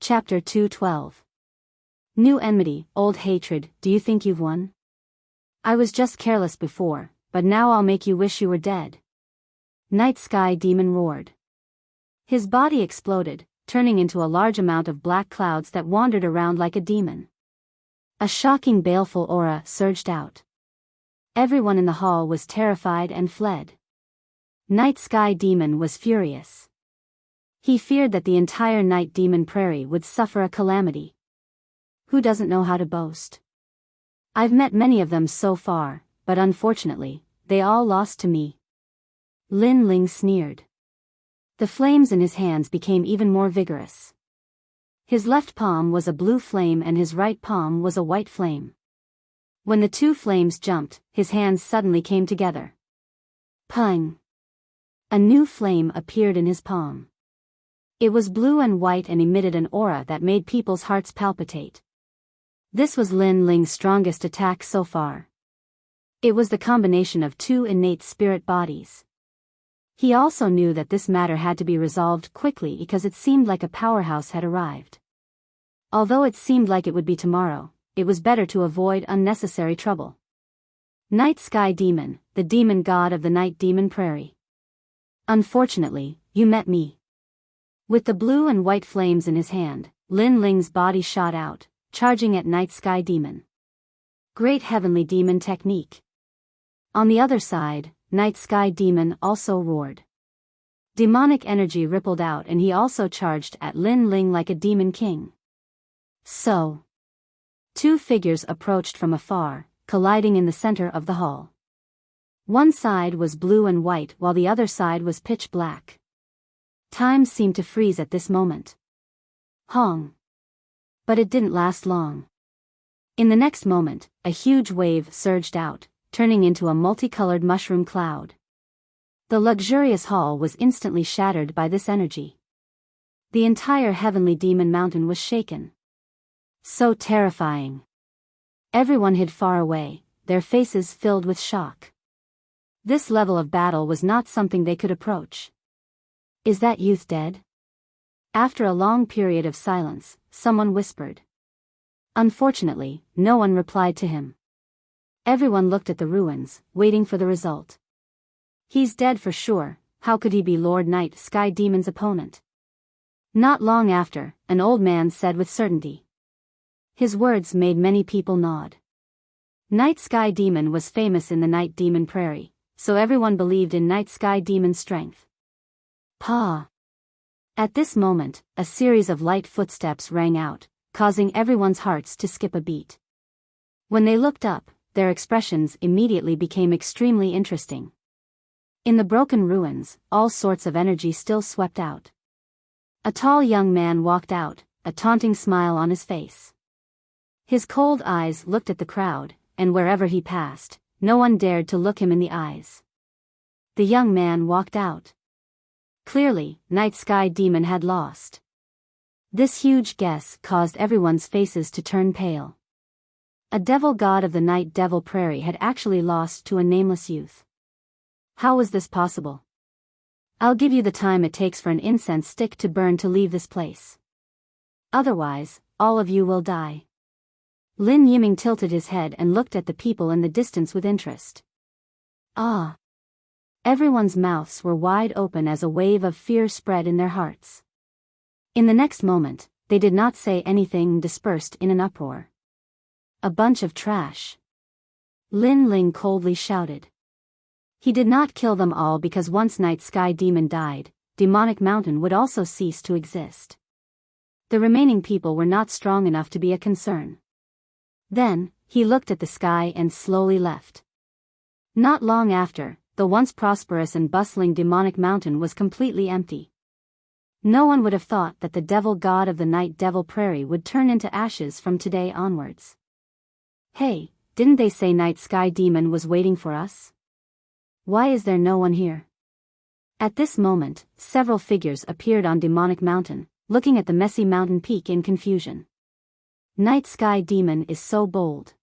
Chapter 212. New enmity, old hatred, do you think you've won? I was just careless before, but now I'll make you wish you were dead. Night Sky Demon roared. His body exploded, turning into a large amount of black clouds that wandered around like a demon. A shocking baleful aura surged out. Everyone in the hall was terrified and fled. Night Sky Demon was furious. He feared that the entire Night Demon Prairie would suffer a calamity. Who doesn't know how to boast? I've met many of them so far, but unfortunately, they all lost to me. Lin Ling sneered. The flames in his hands became even more vigorous. His left palm was a blue flame and his right palm was a white flame. When the two flames jumped, his hands suddenly came together. Pung! A new flame appeared in his palm. It was blue and white and emitted an aura that made people's hearts palpitate. This was Lin Ling's strongest attack so far. It was the combination of two innate spirit bodies. He also knew that this matter had to be resolved quickly because it seemed like a powerhouse had arrived. Although it seemed like it would be tomorrow, it was better to avoid unnecessary trouble. Night Sky Demon, the demon god of the Night Demon Prairie. Unfortunately, you met me. With the blue and white flames in his hand, Lin Ling's body shot out, charging at Night Sky Demon. Great Heavenly Demon technique. On the other side, Night Sky Demon also roared. Demonic energy rippled out and he also charged at Lin Ling like a demon king. So, two figures approached from afar, colliding in the center of the hall. One side was blue and white while the other side was pitch black. Time seemed to freeze at this moment. Hong. But it didn't last long. In the next moment, a huge wave surged out, turning into a multicolored mushroom cloud. The luxurious hall was instantly shattered by this energy. The entire Heavenly Demon Mountain was shaken. So terrifying. Everyone hid far away, their faces filled with shock. This level of battle was not something they could approach. Is that youth dead? After a long period of silence, someone whispered. Unfortunately, no one replied to him. Everyone looked at the ruins, waiting for the result. He's dead for sure, how could he be Lord Night Sky Demon's opponent? Not long after, an old man said with certainty. His words made many people nod. Night Sky Demon was famous in the Night Demon Prairie, so everyone believed in Night Sky Demon's strength. Pa! At this moment, a series of light footsteps rang out, causing everyone's hearts to skip a beat. When they looked up, their expressions immediately became extremely interesting. In the broken ruins, all sorts of energy still swept out. A tall young man walked out, a taunting smile on his face. His cold eyes looked at the crowd, and wherever he passed, no one dared to look him in the eyes. The young man walked out. Clearly, Night Sky Demon had lost. This huge guess caused everyone's faces to turn pale. A devil god of the Night Devil Prairie had actually lost to a nameless youth. How was this possible? I'll give you the time it takes for an incense stick to burn to leave this place. Otherwise, all of you will die. Lin Yiming tilted his head and looked at the people in the distance with interest. Ah! Everyone's mouths were wide open as a wave of fear spread in their hearts. In the next moment, they did not say anything and dispersed in an uproar. A bunch of trash. Lin Ling coldly shouted. He did not kill them all because once Night Sky Demon died, Demonic Mountain would also cease to exist. The remaining people were not strong enough to be a concern. Then, he looked at the sky and slowly left. Not long after, the once prosperous and bustling Demonic Mountain was completely empty. No one would have thought that the devil god of the Night Devil Prairie would turn into ashes from today onwards. Hey, didn't they say Night Sky Demon was waiting for us? Why is there no one here? At this moment, several figures appeared on Demonic Mountain, looking at the messy mountain peak in confusion. Night Sky Demon is so bold.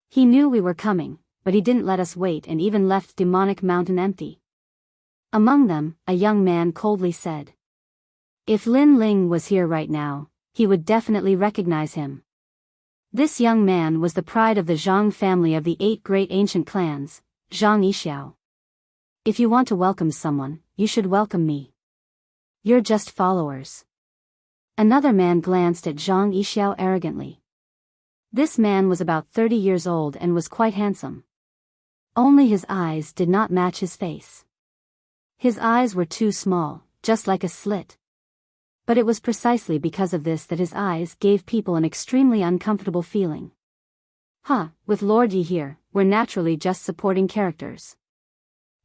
He knew we were coming, but he didn't let us wait and even left Demonic Mountain empty. Among them, a young man coldly said. If Lin Ling was here right now, he would definitely recognize him. This young man was the pride of the Zhang family of the 8 great ancient clans, Zhang Yixiao. If you want to welcome someone, you should welcome me. You're just followers. Another man glanced at Zhang Yixiao arrogantly. This man was about 30 years old and was quite handsome. Only his eyes did not match his face. His eyes were too small, just like a slit. But it was precisely because of this that his eyes gave people an extremely uncomfortable feeling. With Lord Yi here, we're naturally just supporting characters.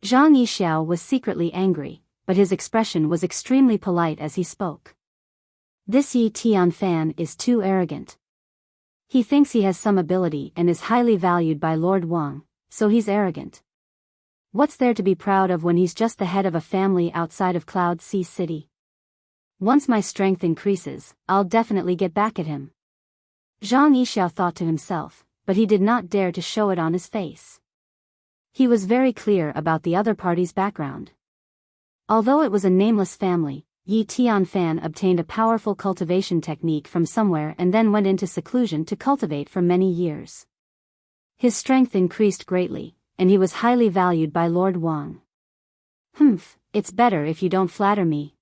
Zhang Yixiao was secretly angry, but his expression was extremely polite as he spoke. This Yi Tianfan is too arrogant. He thinks he has some ability and is highly valued by Lord Wang, so he's arrogant. What's there to be proud of when he's just the head of a family outside of Cloud Sea City? Once my strength increases, I'll definitely get back at him. Zhang Yixiao thought to himself, but he did not dare to show it on his face. He was very clear about the other party's background. Although it was a nameless family, Yi Tianfan obtained a powerful cultivation technique from somewhere and then went into seclusion to cultivate for many years. His strength increased greatly, and he was highly valued by Lord Wang. It's better if you don't flatter me.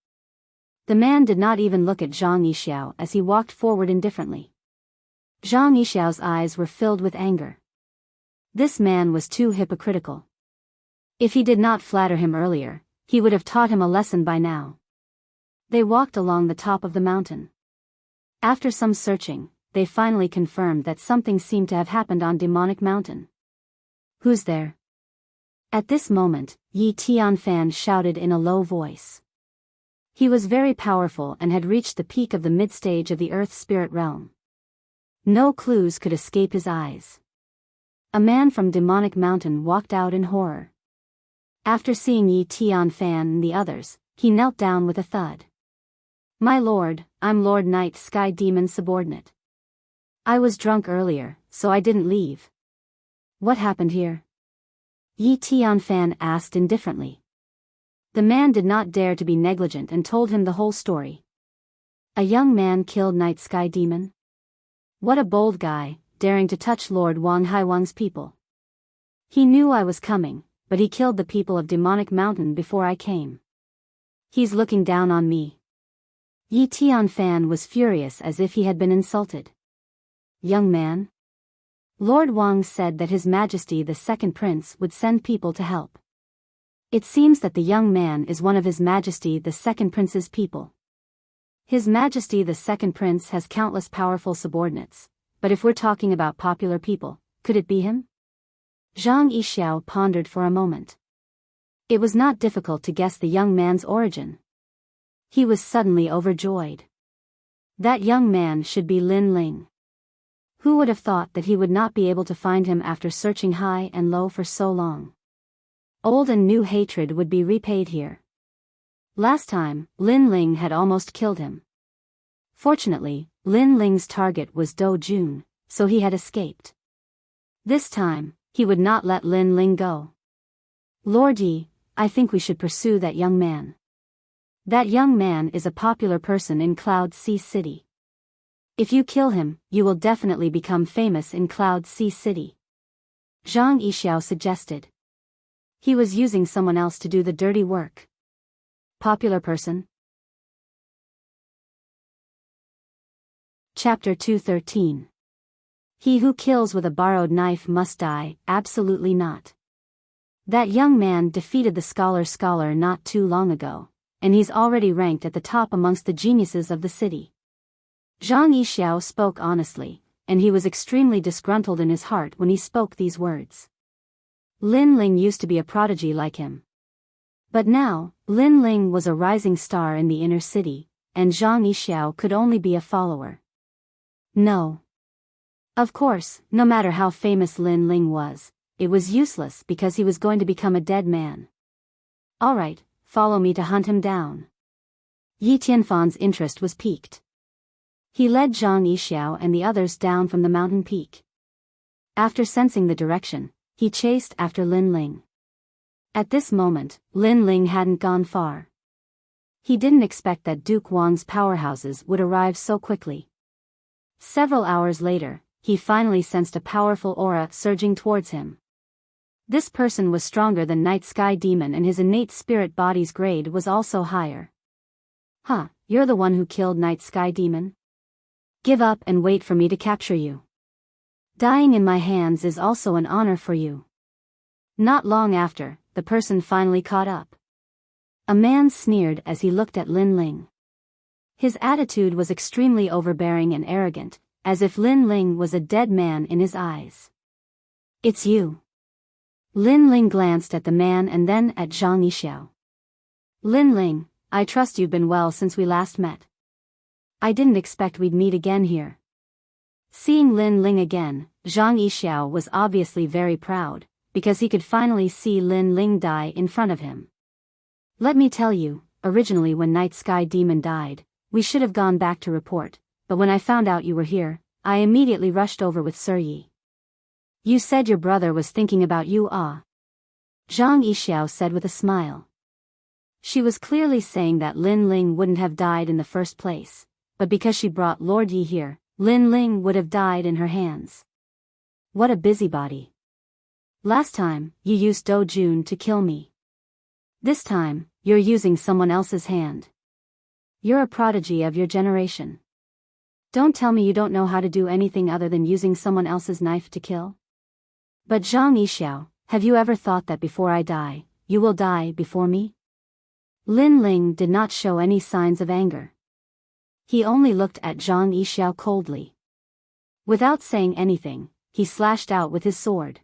The man did not even look at Zhang Yixiao as he walked forward indifferently. Zhang Yixiao's eyes were filled with anger. This man was too hypocritical. If he did not flatter him earlier, he would have taught him a lesson by now. They walked along the top of the mountain. After some searching, they finally confirmed that something seemed to have happened on Demonic Mountain. Who's there? At this moment, Yi Tianfan shouted in a low voice. He was very powerful and had reached the peak of the mid-stage of the Earth Spirit realm. No clues could escape his eyes. A man from Demonic Mountain walked out in horror. After seeing Yi Tianfan and the others, he knelt down with a thud. My lord, I'm Lord Night Sky Demon subordinate. I was drunk earlier, so I didn't leave. What happened here? Yi Tianfan asked indifferently. The man did not dare to be negligent and told him the whole story. A young man killed Night Sky Demon? What a bold guy, daring to touch Lord Wang Haiwang's people. He knew I was coming, but he killed the people of Demonic Mountain before I came. He's looking down on me. Yi Tianfan was furious as if he had been insulted. Young man? Lord Wang said that His Majesty the Second Prince would send people to help. It seems that the young man is one of His Majesty the Second Prince's people. His Majesty the Second Prince has countless powerful subordinates, but if we're talking about popular people, could it be him? Zhang Yixiao pondered for a moment. It was not difficult to guess the young man's origin. He was suddenly overjoyed. That young man should be Lin Ling. Who would have thought that he would not be able to find him after searching high and low for so long? Old and new hatred would be repaid here. Last time, Lin Ling had almost killed him. Fortunately, Lin Ling's target was Do Jun, so he had escaped. This time, he would not let Lin Ling go. Lord Yi, I think we should pursue that young man. That young man is a popular person in Cloud Sea City. If you kill him, you will definitely become famous in Cloud Sea City. Zhang Yixiao suggested. He was using someone else to do the dirty work. Popular person. Chapter 213. He who kills with a borrowed knife must die, absolutely not. That young man defeated the scholar not too long ago, and he's already ranked at the top amongst the geniuses of the city. Zhang Yixiao spoke honestly, and he was extremely disgruntled in his heart when he spoke these words. Lin Ling used to be a prodigy like him. But now, Lin Ling was a rising star in the inner city, and Zhang Yixiao could only be a follower. No. Of course, no matter how famous Lin Ling was, it was useless because he was going to become a dead man. Alright, follow me to hunt him down. Yi Tianfan's interest was piqued. He led Zhang Yixiao and the others down from the mountain peak. After sensing the direction, he chased after Lin Ling. At this moment, Lin Ling hadn't gone far. He didn't expect that Duke Wang's powerhouses would arrive so quickly. Several hours later, he finally sensed a powerful aura surging towards him. This person was stronger than Night Sky Demon, and his innate spirit body's grade was also higher. Huh, you're the one who killed Night Sky Demon? Give up and wait for me to capture you. Dying in my hands is also an honor for you. Not long after, the person finally caught up. A man sneered as he looked at Lin Ling. His attitude was extremely overbearing and arrogant, as if Lin Ling was a dead man in his eyes. It's you. Lin Ling glanced at the man and then at Zhang Yixiao. Lin Ling, I trust you've been well since we last met. I didn't expect we'd meet again here. Seeing Lin Ling again, Zhang Yixiao was obviously very proud, because he could finally see Lin Ling die in front of him. Let me tell you, originally when Night Sky Demon died, we should have gone back to report, but when I found out you were here, I immediately rushed over with Sir Yi. You said your brother was thinking about you, ah? Zhang Yixiao said with a smile. She was clearly saying that Lin Ling wouldn't have died in the first place, but because she brought Lord Yi here, Lin Ling would have died in her hands. What a busybody. Last time, you used Do Jun to kill me. This time, you're using someone else's hand. You're a prodigy of your generation. Don't tell me you don't know how to do anything other than using someone else's knife to kill. But Zhang Yixiao, have you ever thought that before I die, you will die before me? Lin Ling did not show any signs of anger. He only looked at Zhang Yixiao coldly. Without saying anything, he slashed out with his sword.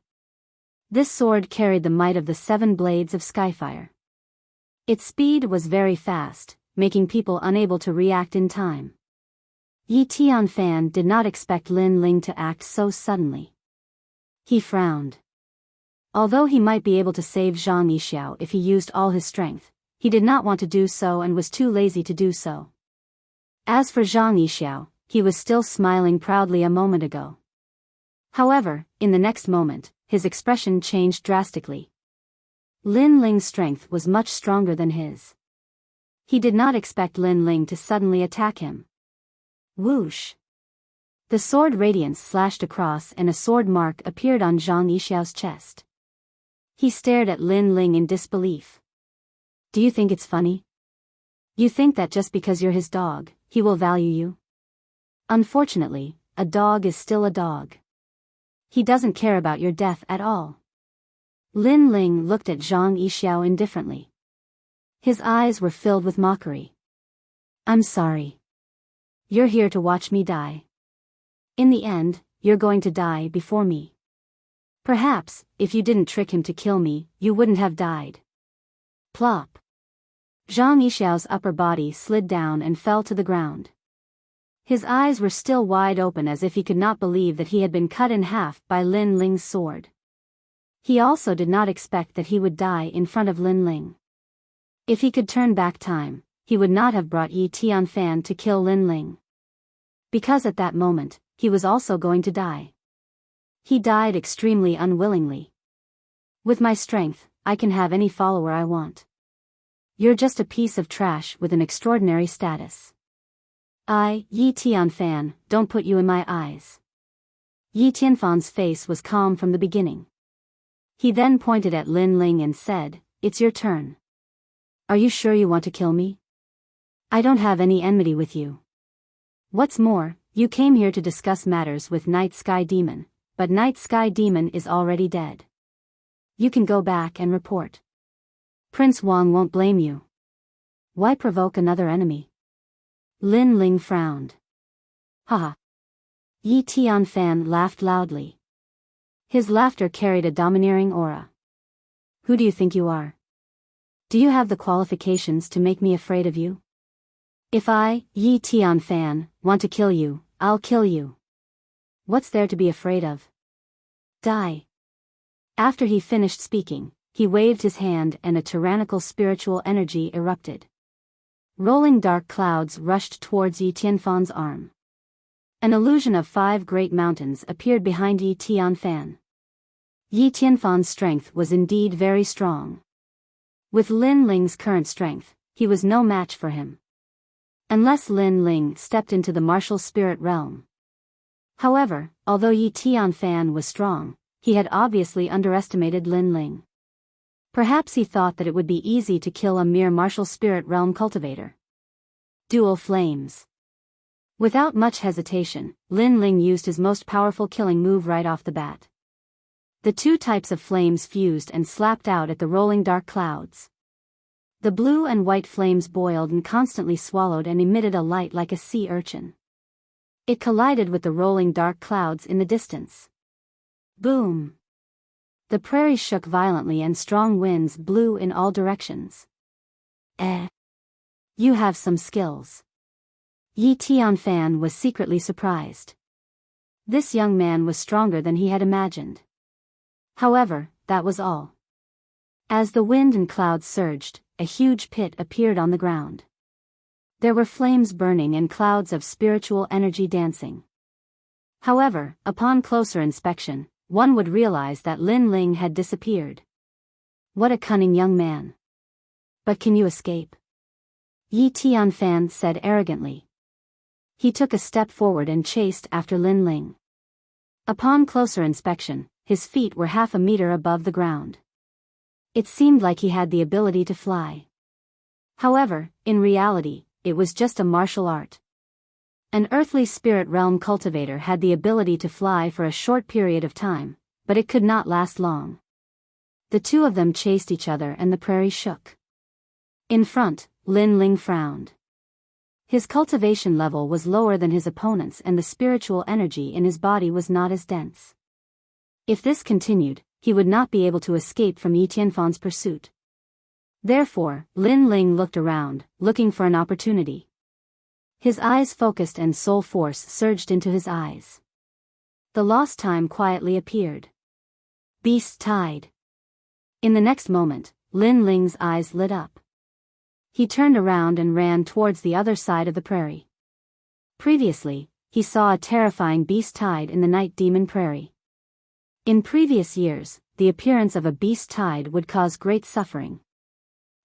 This sword carried the might of the 7 blades of Skyfire. Its speed was very fast, making people unable to react in time. Yi Tianfan did not expect Lin Ling to act so suddenly. He frowned. Although he might be able to save Zhang Yixiao if he used all his strength, he did not want to do so and was too lazy to do so. As for Zhang Yixiao, he was still smiling proudly a moment ago. However, in the next moment, his expression changed drastically. Lin Ling's strength was much stronger than his. He did not expect Lin Ling to suddenly attack him. Whoosh! The sword radiance slashed across and a sword mark appeared on Zhang Yixiao's chest. He stared at Lin Ling in disbelief. Do you think it's funny? You think that just because you're his dog, he will value you? Unfortunately, a dog is still a dog. He doesn't care about your death at all. Lin Ling looked at Zhang Yixiao indifferently. His eyes were filled with mockery. I'm sorry. You're here to watch me die. In the end, you're going to die before me. Perhaps, if you didn't trick him to kill me, you wouldn't have died. Plop. Zhang Yixiao's upper body slid down and fell to the ground. His eyes were still wide open as if he could not believe that he had been cut in half by Lin Ling's sword. He also did not expect that he would die in front of Lin Ling. If he could turn back time, he would not have brought Yi Tianfan to kill Lin Ling. Because at that moment, he was also going to die. He died extremely unwillingly. With my strength, I can have any follower I want. You're just a piece of trash with an extraordinary status. Yi Tianfan, don't put you in my eyes. Yi Tianfan's face was calm from the beginning. He then pointed at Lin Ling and said, It's your turn. Are you sure you want to kill me? I don't have any enmity with you. What's more, you came here to discuss matters with Night Sky Demon, but Night Sky Demon is already dead. You can go back and report. Prince Wang won't blame you. Why provoke another enemy? Lin Ling frowned. Haha. Yi Tianfan laughed loudly. His laughter carried a domineering aura. Who do you think you are? Do you have the qualifications to make me afraid of you? If I, Yi Tianfan, want to kill you, I'll kill you. What's there to be afraid of? Die. After he finished speaking, he waved his hand and a tyrannical spiritual energy erupted. Rolling dark clouds rushed towards Yi Tianfan's arm. An illusion of 5 great mountains appeared behind Yi Tianfan. Yi Tianfan's strength was indeed very strong. With Lin Ling's current strength, he was no match for him. Unless Lin Ling stepped into the martial spirit realm. However, although Yi Tianfan was strong, he had obviously underestimated Lin Ling. Perhaps he thought that it would be easy to kill a mere martial spirit realm cultivator. Dual flames. Without much hesitation, Lin Ling used his most powerful killing move right off the bat. The two types of flames fused and slapped out at the rolling dark clouds. The blue and white flames boiled and constantly swallowed and emitted a light like a sea urchin. It collided with the rolling dark clouds in the distance. Boom! The prairie shook violently and strong winds blew in all directions. You have some skills. Yi Tianfan was secretly surprised. This young man was stronger than he had imagined. However, that was all. As the wind and clouds surged, a huge pit appeared on the ground. There were flames burning and clouds of spiritual energy dancing. However, upon closer inspection, one would realize that Lin Ling had disappeared. What a cunning young man. But can you escape? Yi Tianfan said arrogantly. He took a step forward and chased after Lin Ling. Upon closer inspection, his feet were half a meter above the ground. It seemed like he had the ability to fly. However, in reality, it was just a martial art. An earthly spirit realm cultivator had the ability to fly for a short period of time, but it could not last long. The two of them chased each other and the prairie shook. In front, Lin Ling frowned. His cultivation level was lower than his opponent's and the spiritual energy in his body was not as dense. If this continued, he would not be able to escape from Yi Tianfan's pursuit. Therefore, Lin Ling looked around, looking for an opportunity. His eyes focused and soul force surged into his eyes. The lost time quietly appeared. Beast Tide. In the next moment, Lin Ling's eyes lit up. He turned around and ran towards the other side of the prairie. Previously, he saw a terrifying beast tide in the night demon prairie. In previous years, the appearance of a beast tide would cause great suffering.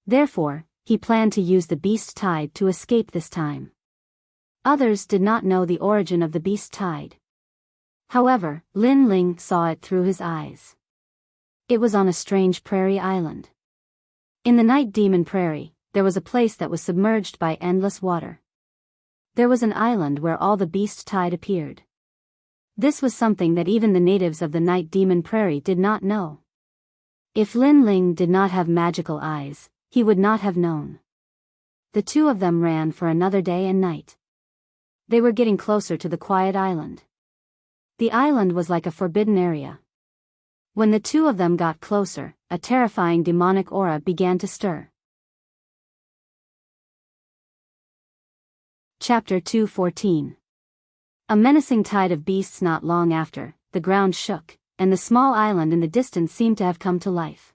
Therefore, he planned to use the beast tide to escape this time. Others did not know the origin of the beast tide. However, Lin Ling saw it through his eyes. It was on a strange prairie island. In the night demon prairie, there was a place that was submerged by endless water. There was an island where all the beast tide appeared. This was something that even the natives of the night demon prairie did not know. If Lin Ling did not have magical eyes, he would not have known. The two of them ran for another day and night. They were getting closer to the quiet island. The island was like a forbidden area. When the two of them got closer, a terrifying demonic aura began to stir. Chapter 214. A menacing tide of beasts. Not long after, the ground shook, and the small island in the distance seemed to have come to life.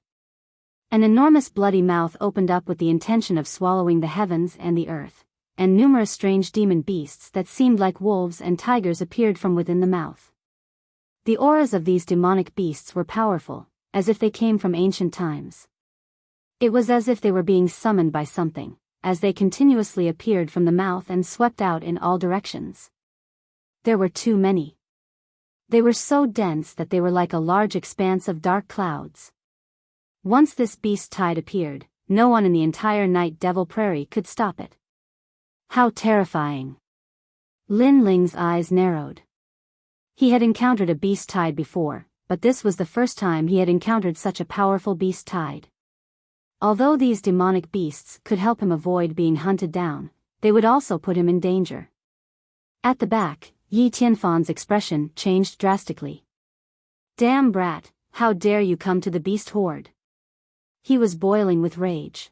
An enormous bloody mouth opened up with the intention of swallowing the heavens and the earth, and numerous strange demon beasts that seemed like wolves and tigers appeared from within the mouth. The auras of these demonic beasts were powerful, as if they came from ancient times. It was as if they were being summoned by something, as they continuously appeared from the mouth and swept out in all directions. There were too many. They were so dense that they were like a large expanse of dark clouds. Once this beast tide appeared, no one in the entire night devil prairie could stop it. How terrifying! Lin Ling's eyes narrowed. He had encountered a beast tide before, but this was the first time he had encountered such a powerful beast tide. Although these demonic beasts could help him avoid being hunted down, they would also put him in danger. At the back, Yi Tianfan's expression changed drastically. Damn brat, how dare you come to the beast horde? He was boiling with rage.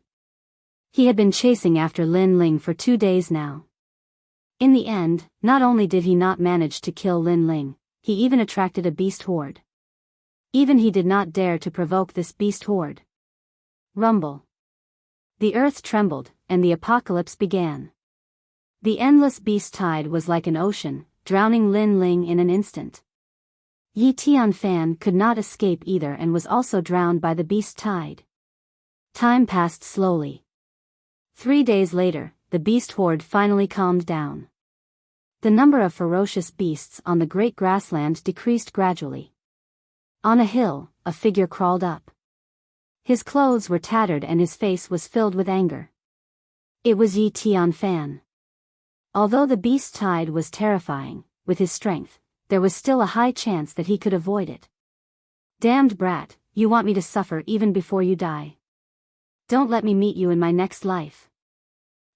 He had been chasing after Lin Ling for 2 days now. In the end, not only did he not manage to kill Lin Ling, he even attracted a beast horde. Even he did not dare to provoke this beast horde. Rumble. The earth trembled, and the apocalypse began. The endless beast tide was like an ocean, drowning Lin Ling in an instant. Yi Tianfan could not escape either and was also drowned by the beast tide. Time passed slowly. 3 days later, the beast horde finally calmed down. The number of ferocious beasts on the great grassland decreased gradually. On a hill, a figure crawled up. His clothes were tattered and his face was filled with anger. It was Yi Tianfan. Although the beast tide was terrifying, with his strength, there was still a high chance that he could avoid it. Damned brat, you want me to suffer even before you die. Don't let me meet you in my next life.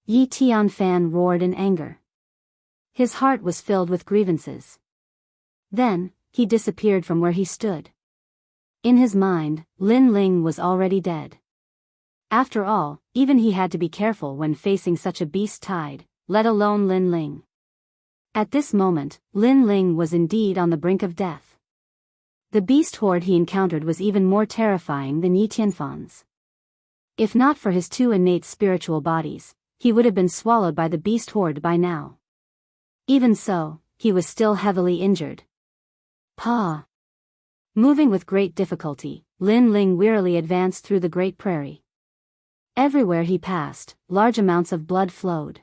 Yi Tianfan roared in anger. His heart was filled with grievances. Then, he disappeared from where he stood. In his mind, Lin Ling was already dead. After all, even he had to be careful when facing such a beast tide, let alone Lin Ling. At this moment, Lin Ling was indeed on the brink of death. The beast horde he encountered was even more terrifying than Yi Tianfan's. If not for his two innate spiritual bodies, he would have been swallowed by the beast horde by now. Even so, he was still heavily injured. Pa! Moving with great difficulty, Lin Ling wearily advanced through the great prairie. Everywhere he passed, large amounts of blood flowed.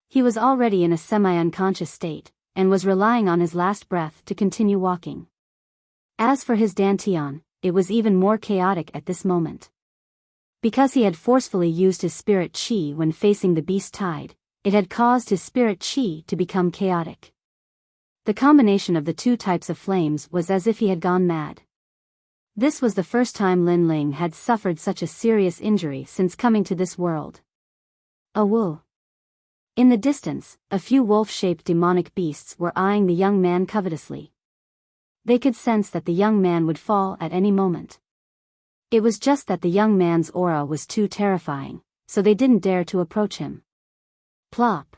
He was already in a semi-unconscious state, and was relying on his last breath to continue walking. As for his dantian, it was even more chaotic at this moment. Because he had forcefully used his spirit chi when facing the beast tide, it had caused his spirit chi to become chaotic. The combination of the two types of flames was as if he had gone mad. This was the first time Lin Ling had suffered such a serious injury since coming to this world. Awoo! In the distance, a few wolf-shaped demonic beasts were eyeing the young man covetously. They could sense that the young man would fall at any moment. It was just that the young man's aura was too terrifying, so they didn't dare to approach him. Plop!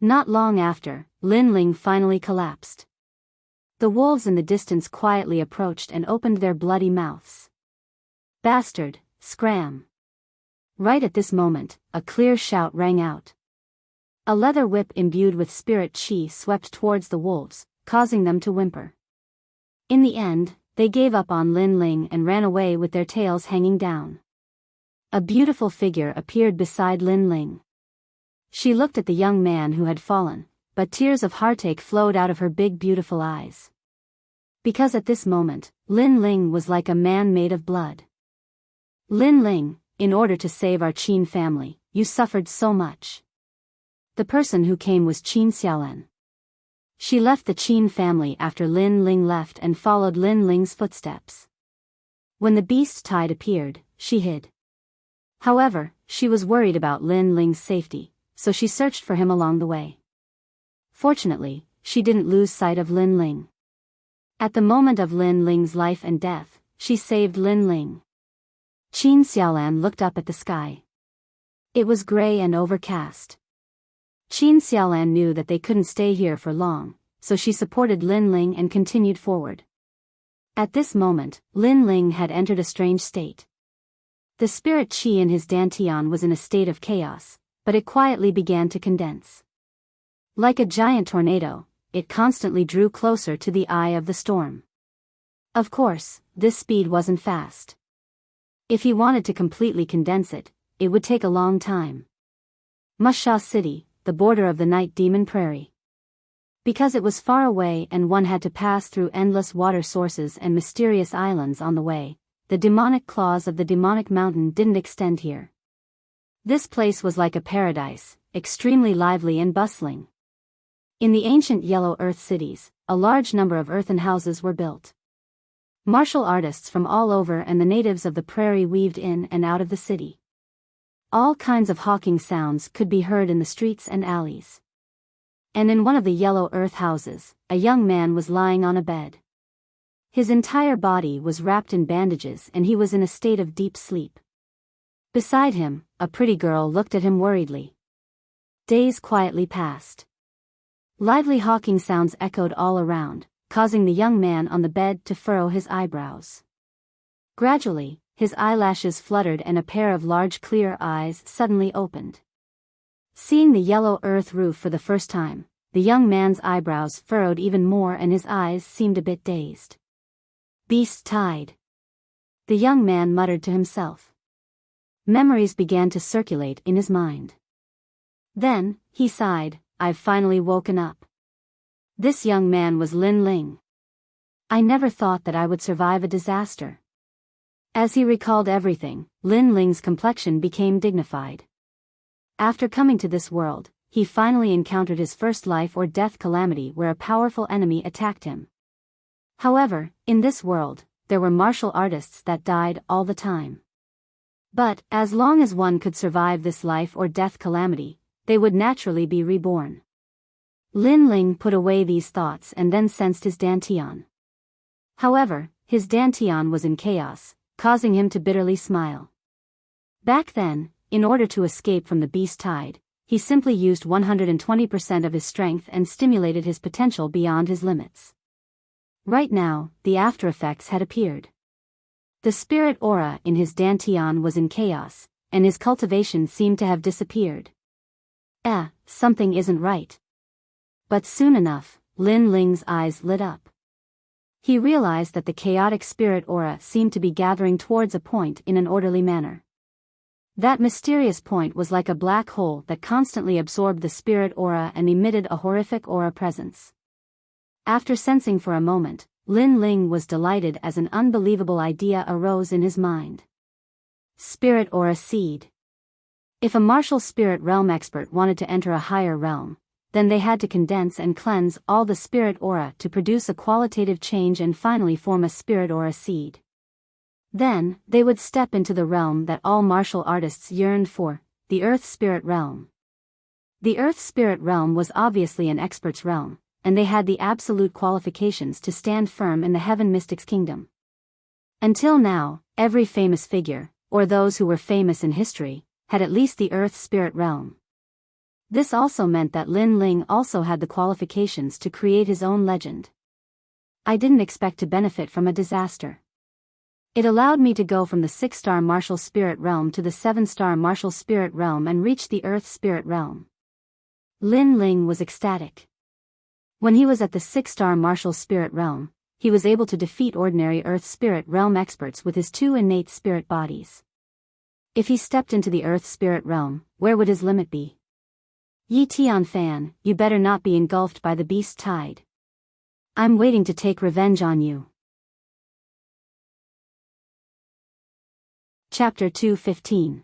Not long after, Lin Ling finally collapsed. The wolves in the distance quietly approached and opened their bloody mouths. Bastard, scram! Right at this moment, a clear shout rang out. A leather whip imbued with spirit chi swept towards the wolves, causing them to whimper. In the end, they gave up on Lin Ling and ran away with their tails hanging down. A beautiful figure appeared beside Lin Ling. She looked at the young man who had fallen, but tears of heartache flowed out of her big beautiful eyes. Because at this moment, Lin Ling was like a man made of blood. Lin Ling, in order to save our Qin family, you suffered so much. The person who came was Qin Xiaolan. She left the Qin family after Lin Ling left and followed Lin Ling's footsteps. When the beast tide appeared, she hid. However, she was worried about Lin Ling's safety, so she searched for him along the way. Fortunately, she didn't lose sight of Lin Ling. At the moment of Lin Ling's life and death, she saved Lin Ling. Qin Xiaolan looked up at the sky. It was gray and overcast. Qin Xiaolan knew that they couldn't stay here for long, so she supported Lin Ling and continued forward. At this moment, Lin Ling had entered a strange state. The spirit chi in his dantian was in a state of chaos, but it quietly began to condense. Like a giant tornado, it constantly drew closer to the eye of the storm. Of course, this speed wasn't fast. If he wanted to completely condense it, it would take a long time. Musha City, the border of the Night Demon Prairie. Because it was far away and one had to pass through endless water sources and mysterious islands on the way, the demonic claws of the demonic mountain didn't extend here. This place was like a paradise, extremely lively and bustling. In the ancient Yellow Earth cities, a large number of earthen houses were built. Martial artists from all over and the natives of the prairie weaved in and out of the city. All kinds of hawking sounds could be heard in the streets and alleys. And in one of the Yellow Earth houses, a young man was lying on a bed. His entire body was wrapped in bandages and he was in a state of deep sleep. Beside him, a pretty girl looked at him worriedly. Days quietly passed. Lively hawking sounds echoed all around, causing the young man on the bed to furrow his eyebrows. Gradually, his eyelashes fluttered and a pair of large clear eyes suddenly opened. Seeing the Yellow Earth roof for the first time, the young man's eyebrows furrowed even more and his eyes seemed a bit dazed. Beast tide. The young man muttered to himself. Memories began to circulate in his mind. Then, he sighed, I've finally woken up. This young man was Lin Ling. I never thought that I would survive a disaster. As he recalled everything, Lin Ling's complexion became dignified. After coming to this world, he finally encountered his first life or death calamity where a powerful enemy attacked him. However, in this world, there were martial artists that died all the time. But, as long as one could survive this life or death calamity, they would naturally be reborn. Lin Ling put away these thoughts and then sensed his dantian. However, his dantian was in chaos, causing him to bitterly smile. Back then, in order to escape from the beast tide, he simply used 120% of his strength and stimulated his potential beyond his limits. Right now, the after effects had appeared. The spirit aura in his dantian was in chaos, and his cultivation seemed to have disappeared. Something isn't right. But soon enough, Lin Ling's eyes lit up. He realized that the chaotic spirit aura seemed to be gathering towards a point in an orderly manner. That mysterious point was like a black hole that constantly absorbed the spirit aura and emitted a horrific aura presence. After sensing for a moment, Lin Ling was delighted as an unbelievable idea arose in his mind. Spirit Aura Seed. If a martial spirit realm expert wanted to enter a higher realm, then they had to condense and cleanse all the spirit aura to produce a qualitative change and finally form a spirit aura seed. Then, they would step into the realm that all martial artists yearned for, the Earth Spirit Realm. The Earth Spirit Realm was obviously an expert's realm, and they had the absolute qualifications to stand firm in the Heaven Mystics Kingdom. Until now, every famous figure, or those who were famous in history, had at least the Earth Spirit Realm. This also meant that Lin Ling also had the qualifications to create his own legend. I didn't expect to benefit from a disaster. It allowed me to go from the 6-star martial spirit realm to the 7-star martial spirit realm and reach the Earth Spirit Realm. Lin Ling was ecstatic. When he was at the 6-star martial spirit realm, he was able to defeat ordinary Earth Spirit Realm experts with his 2 innate spirit bodies. If he stepped into the Earth Spirit Realm, where would his limit be? Yi Tian fan, you better not be engulfed by the beast tide. I'm waiting to take revenge on you. Chapter 2:15.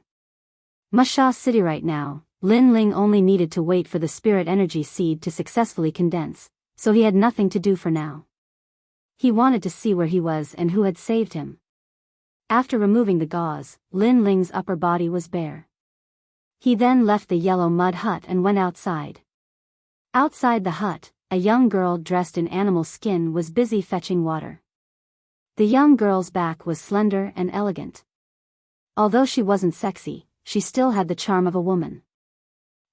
Masha City. Right now, Lin Ling only needed to wait for the spirit energy seed to successfully condense, so he had nothing to do for now. He wanted to see where he was and who had saved him. After removing the gauze, Lin Ling's upper body was bare. He then left the yellow mud hut and went outside. Outside the hut, a young girl dressed in animal skin was busy fetching water. The young girl's back was slender and elegant. Although she wasn't sexy, she still had the charm of a woman.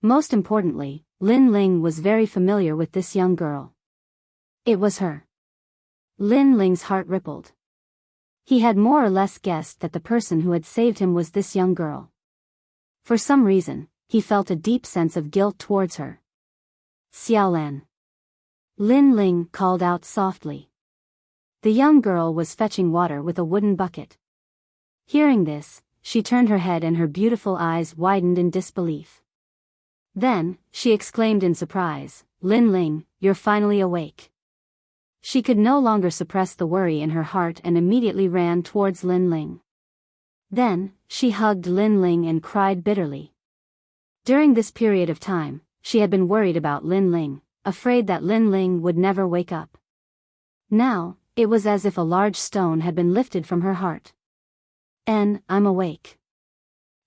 Most importantly, Lin Ling was very familiar with this young girl. It was her. Lin Ling's heart rippled. He had more or less guessed that the person who had saved him was this young girl. For some reason, he felt a deep sense of guilt towards her. Xiaolan. Lin Ling called out softly. The young girl was fetching water with a wooden bucket. Hearing this, she turned her head and her beautiful eyes widened in disbelief. Then, she exclaimed in surprise, Lin Ling, you're finally awake. She could no longer suppress the worry in her heart and immediately ran towards Lin Ling. Then, she hugged Lin Ling and cried bitterly. During this period of time, she had been worried about Lin Ling, afraid that Lin Ling would never wake up. Now, it was as if a large stone had been lifted from her heart. I'm awake.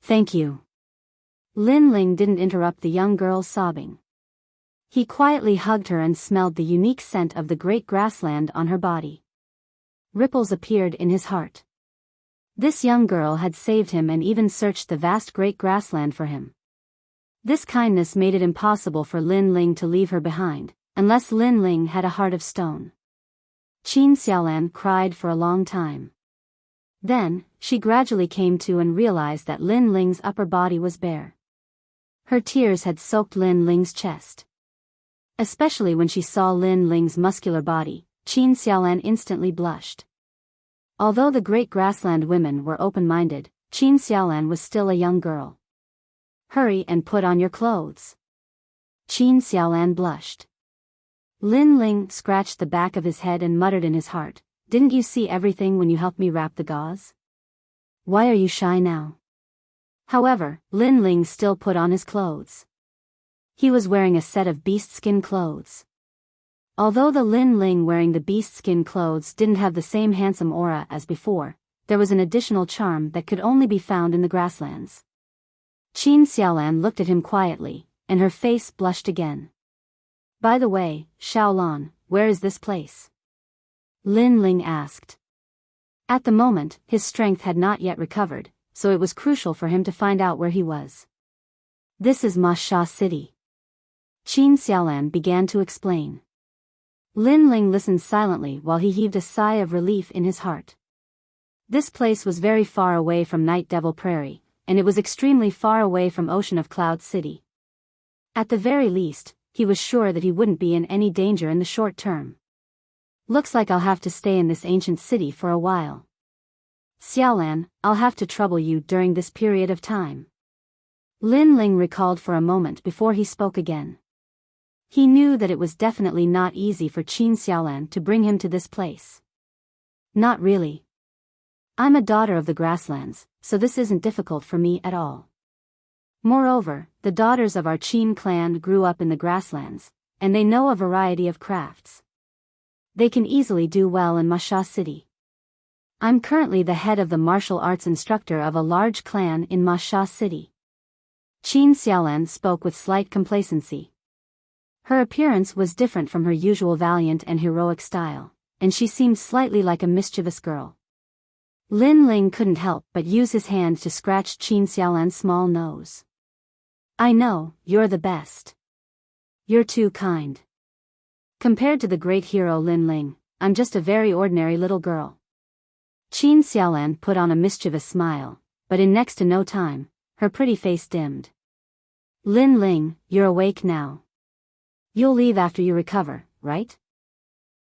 Thank you. Lin Ling didn't interrupt the young girl's sobbing. He quietly hugged her and smelled the unique scent of the great grassland on her body. Ripples appeared in his heart. This young girl had saved him and even searched the vast great grassland for him. This kindness made it impossible for Lin Ling to leave her behind, unless Lin Ling had a heart of stone. Qin Xiaolan cried for a long time. Then, she gradually came to and realized that Lin Ling's upper body was bare. Her tears had soaked Lin Ling's chest. Especially when she saw Lin Ling's muscular body, Qin Xiaolan instantly blushed. Although the great grassland women were open-minded, Qin Xiaolan was still a young girl. Hurry and put on your clothes. Qin Xiaolan blushed. Lin Ling scratched the back of his head and muttered in his heart, "Didn't you see everything when you helped me wrap the gauze? Why are you shy now?" However, Lin Ling still put on his clothes. He was wearing a set of beast skin clothes. Although the Lin Ling wearing the beast skin clothes didn't have the same handsome aura as before, there was an additional charm that could only be found in the grasslands. Qin Xiaolan looked at him quietly, and her face blushed again. "By the way, Xiaolan, where is this place?" Lin Ling asked. At the moment, his strength had not yet recovered, so it was crucial for him to find out where he was. "This is Ma Sha City." Qin Xiaolan began to explain. Lin Ling listened silently while he heaved a sigh of relief in his heart. This place was very far away from Night Devil Prairie, and it was extremely far away from Ocean of Cloud City. At the very least, he was sure that he wouldn't be in any danger in the short term. "Looks like I'll have to stay in this ancient city for a while. Xiaolan, I'll have to trouble you during this period of time." Lin Ling recalled for a moment before he spoke again. He knew that it was definitely not easy for Qin Xiaolan to bring him to this place. "Not really. I'm a daughter of the grasslands, so this isn't difficult for me at all. Moreover, the daughters of our Qin clan grew up in the grasslands, and they know a variety of crafts. They can easily do well in Ma Sha City. I'm currently the head of the martial arts instructor of a large clan in Ma Sha City." Qin Xiaolan spoke with slight complacency. Her appearance was different from her usual valiant and heroic style, and she seemed slightly like a mischievous girl. Lin Ling couldn't help but use his hand to scratch Qin Xiaolan's small nose. "I know, you're the best. You're too kind. Compared to the great hero Lin Ling, I'm just a very ordinary little girl." Qin Xiaolan put on a mischievous smile, but in next to no time, her pretty face dimmed. "Lin Ling, you're awake now. You'll leave after you recover, right?"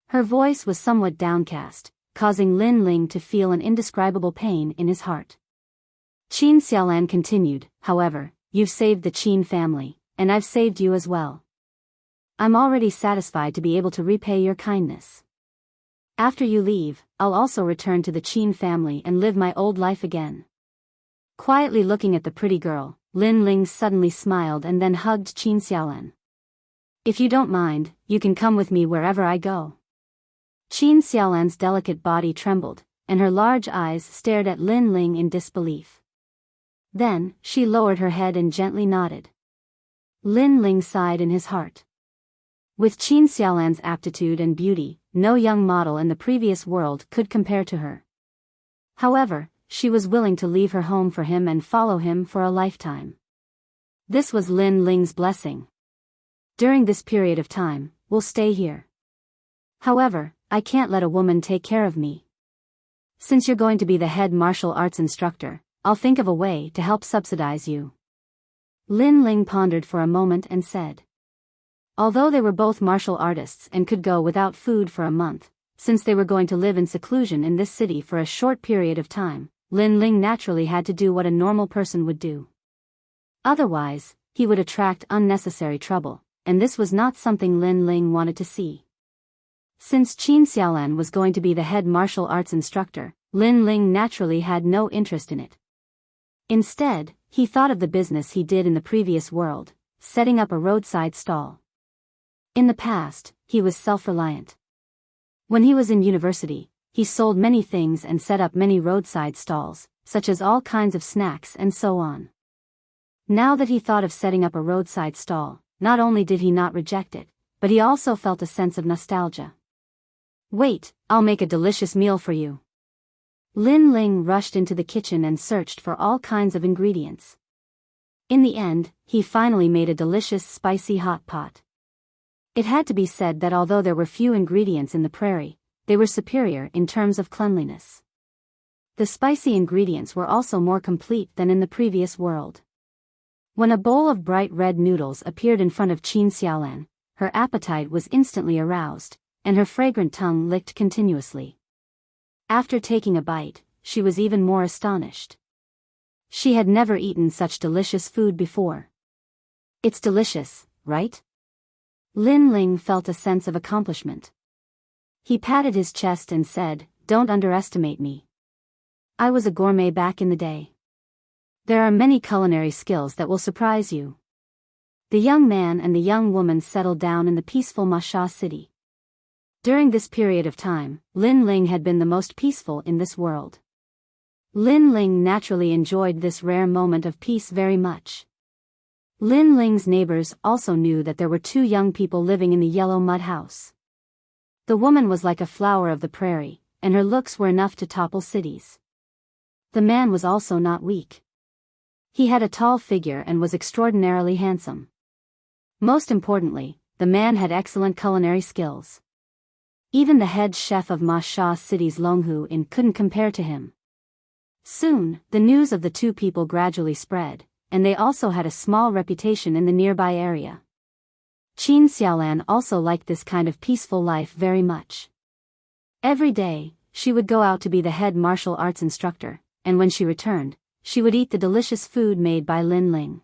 Her voice was somewhat downcast, causing Lin Ling to feel an indescribable pain in his heart. Qin Xiaolan continued, "However, you've saved the Qin family, and I've saved you as well. I'm already satisfied to be able to repay your kindness. After you leave, I'll also return to the Qin family and live my old life again." Quietly looking at the pretty girl, Lin Ling suddenly smiled and then hugged Qin Xiaolan. "If you don't mind, you can come with me wherever I go." Qin Xiaolan's delicate body trembled, and her large eyes stared at Lin Ling in disbelief. Then, she lowered her head and gently nodded. Lin Ling sighed in his heart. With Qin Xiaolan's aptitude and beauty, no young model in the previous world could compare to her. However, she was willing to leave her home for him and follow him for a lifetime. This was Lin Ling's blessing. "During this period of time, we'll stay here. However, I can't let a woman take care of me. Since you're going to be the head martial arts instructor, I'll think of a way to help subsidize you." Lin Ling pondered for a moment and said. Although they were both martial artists and could go without food for a month, since they were going to live in seclusion in this city for a short period of time, Lin Ling naturally had to do what a normal person would do. Otherwise, he would attract unnecessary trouble, and this was not something Lin Ling wanted to see. Since Qin Xiaolan was going to be the head martial arts instructor, Lin Ling naturally had no interest in it. Instead, he thought of the business he did in the previous world, setting up a roadside stall. In the past, he was self-reliant. When he was in university, he sold many things and set up many roadside stalls, such as all kinds of snacks and so on. Now that he thought of setting up a roadside stall, not only did he not reject it, but he also felt a sense of nostalgia. "Wait, I'll make a delicious meal for you." Lin Ling rushed into the kitchen and searched for all kinds of ingredients. In the end, he finally made a delicious spicy hot pot. It had to be said that although there were few ingredients in the prairie, they were superior in terms of cleanliness. The spicy ingredients were also more complete than in the previous world. When a bowl of bright red noodles appeared in front of Qin Xiaolan, her appetite was instantly aroused, and her fragrant tongue licked continuously. After taking a bite, she was even more astonished. She had never eaten such delicious food before. It's delicious, right? Lin Ling felt a sense of accomplishment. He patted his chest and said, "Don't underestimate me. I was a gourmet back in the day. There are many culinary skills that will surprise you." The young man and the young woman settled down in the peaceful Masha city. During this period of time, Lin Ling had been the most peaceful in this world. Lin Ling naturally enjoyed this rare moment of peace very much. Lin Ling's neighbors also knew that there were two young people living in the yellow mud house. The woman was like a flower of the prairie, and her looks were enough to topple cities. The man was also not weak. He had a tall figure and was extraordinarily handsome. Most importantly, the man had excellent culinary skills. Even the head chef of Masha City's Longhu Inn couldn't compare to him. Soon, the news of the two people gradually spread, and they also had a small reputation in the nearby area. Qin Xiaolan also liked this kind of peaceful life very much. Every day, she would go out to be the head martial arts instructor, and when she returned, she would eat the delicious food made by Lin Ling.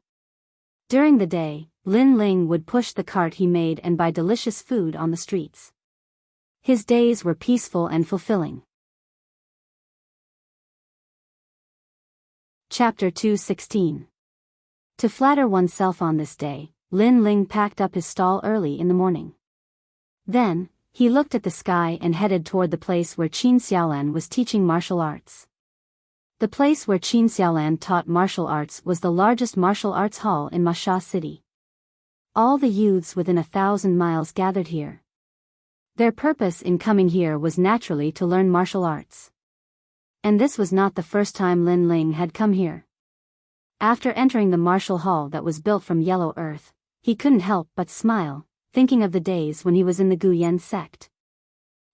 During the day, Lin Ling would push the cart he made and buy delicious food on the streets. His days were peaceful and fulfilling. Chapter 216. To flatter oneself on this day, Lin Ling packed up his stall early in the morning. Then, he looked at the sky and headed toward the place where Qin Xiaolan was teaching martial arts. The place where Qin Xiaolan taught martial arts was the largest martial arts hall in Masha City. All the youths within 1,000 miles gathered here. Their purpose in coming here was naturally to learn martial arts. And this was not the first time Lin Ling had come here. After entering the martial hall that was built from yellow earth, he couldn't help but smile, thinking of the days when he was in the Guyan sect.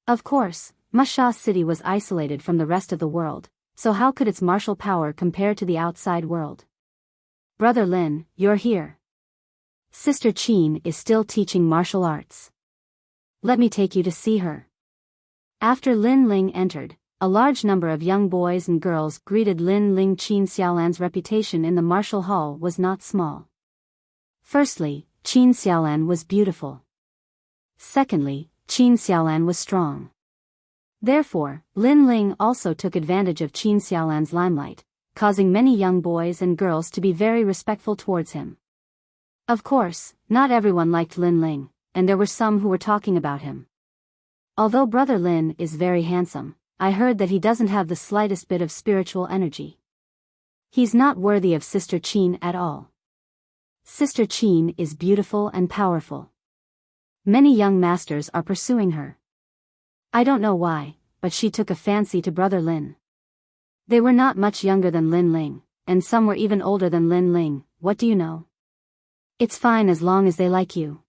Of course, Masha City was isolated from the rest of the world, so how could its martial power compare to the outside world? "Brother Lin, you're here. Sister Qin is still teaching martial arts. Let me take you to see her." After Lin Ling entered, a large number of young boys and girls greeted Lin Ling. Qin Xiaolan's reputation in the martial hall was not small. Firstly, Qin Xiaolan was beautiful. Secondly, Qin Xiaolan was strong. Therefore, Lin Ling also took advantage of Qin Xiaolan's limelight, causing many young boys and girls to be very respectful towards him. Of course, not everyone liked Lin Ling, and there were some who were talking about him. "Although Brother Lin is very handsome, I heard that he doesn't have the slightest bit of spiritual energy. He's not worthy of Sister Qin at all. Sister Qin is beautiful and powerful. Many young masters are pursuing her. I don't know why, but she took a fancy to Brother Lin. They were not much younger than Lin Ling, and some were even older than Lin Ling. What do you know? It's fine as long as they like you.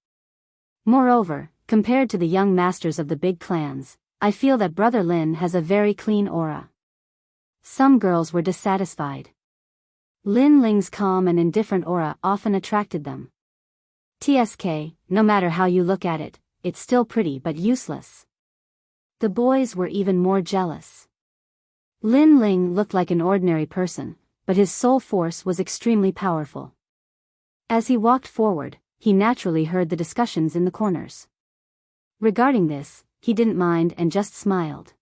Moreover, compared to the young masters of the big clans, I feel that Brother Lin has a very clean aura." Some girls were dissatisfied. Lin Ling's calm and indifferent aura often attracted them. "TSK, no matter how you look at it, it's still pretty but useless." The boys were even more jealous. Lin Ling looked like an ordinary person, but his soul force was extremely powerful. As he walked forward, he naturally heard the discussions in the corners. Regarding this, he didn't mind and just smiled.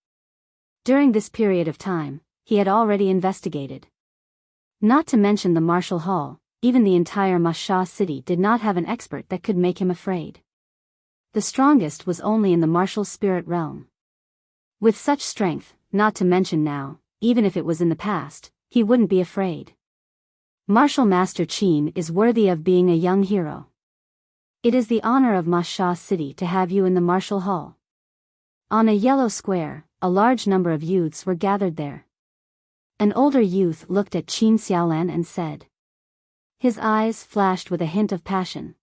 During this period of time, he had already investigated. Not to mention the martial hall, even the entire Masha city did not have an expert that could make him afraid. The strongest was only in the martial spirit realm. With such strength, not to mention now, even if it was in the past, he wouldn't be afraid. Martial Master Qin is worthy of being a young hero. It is the honor of Masha City to have you in the martial hall. On a yellow square, a large number of youths were gathered there. An older youth looked at Qin Xiaolan and said. His eyes flashed with a hint of passion.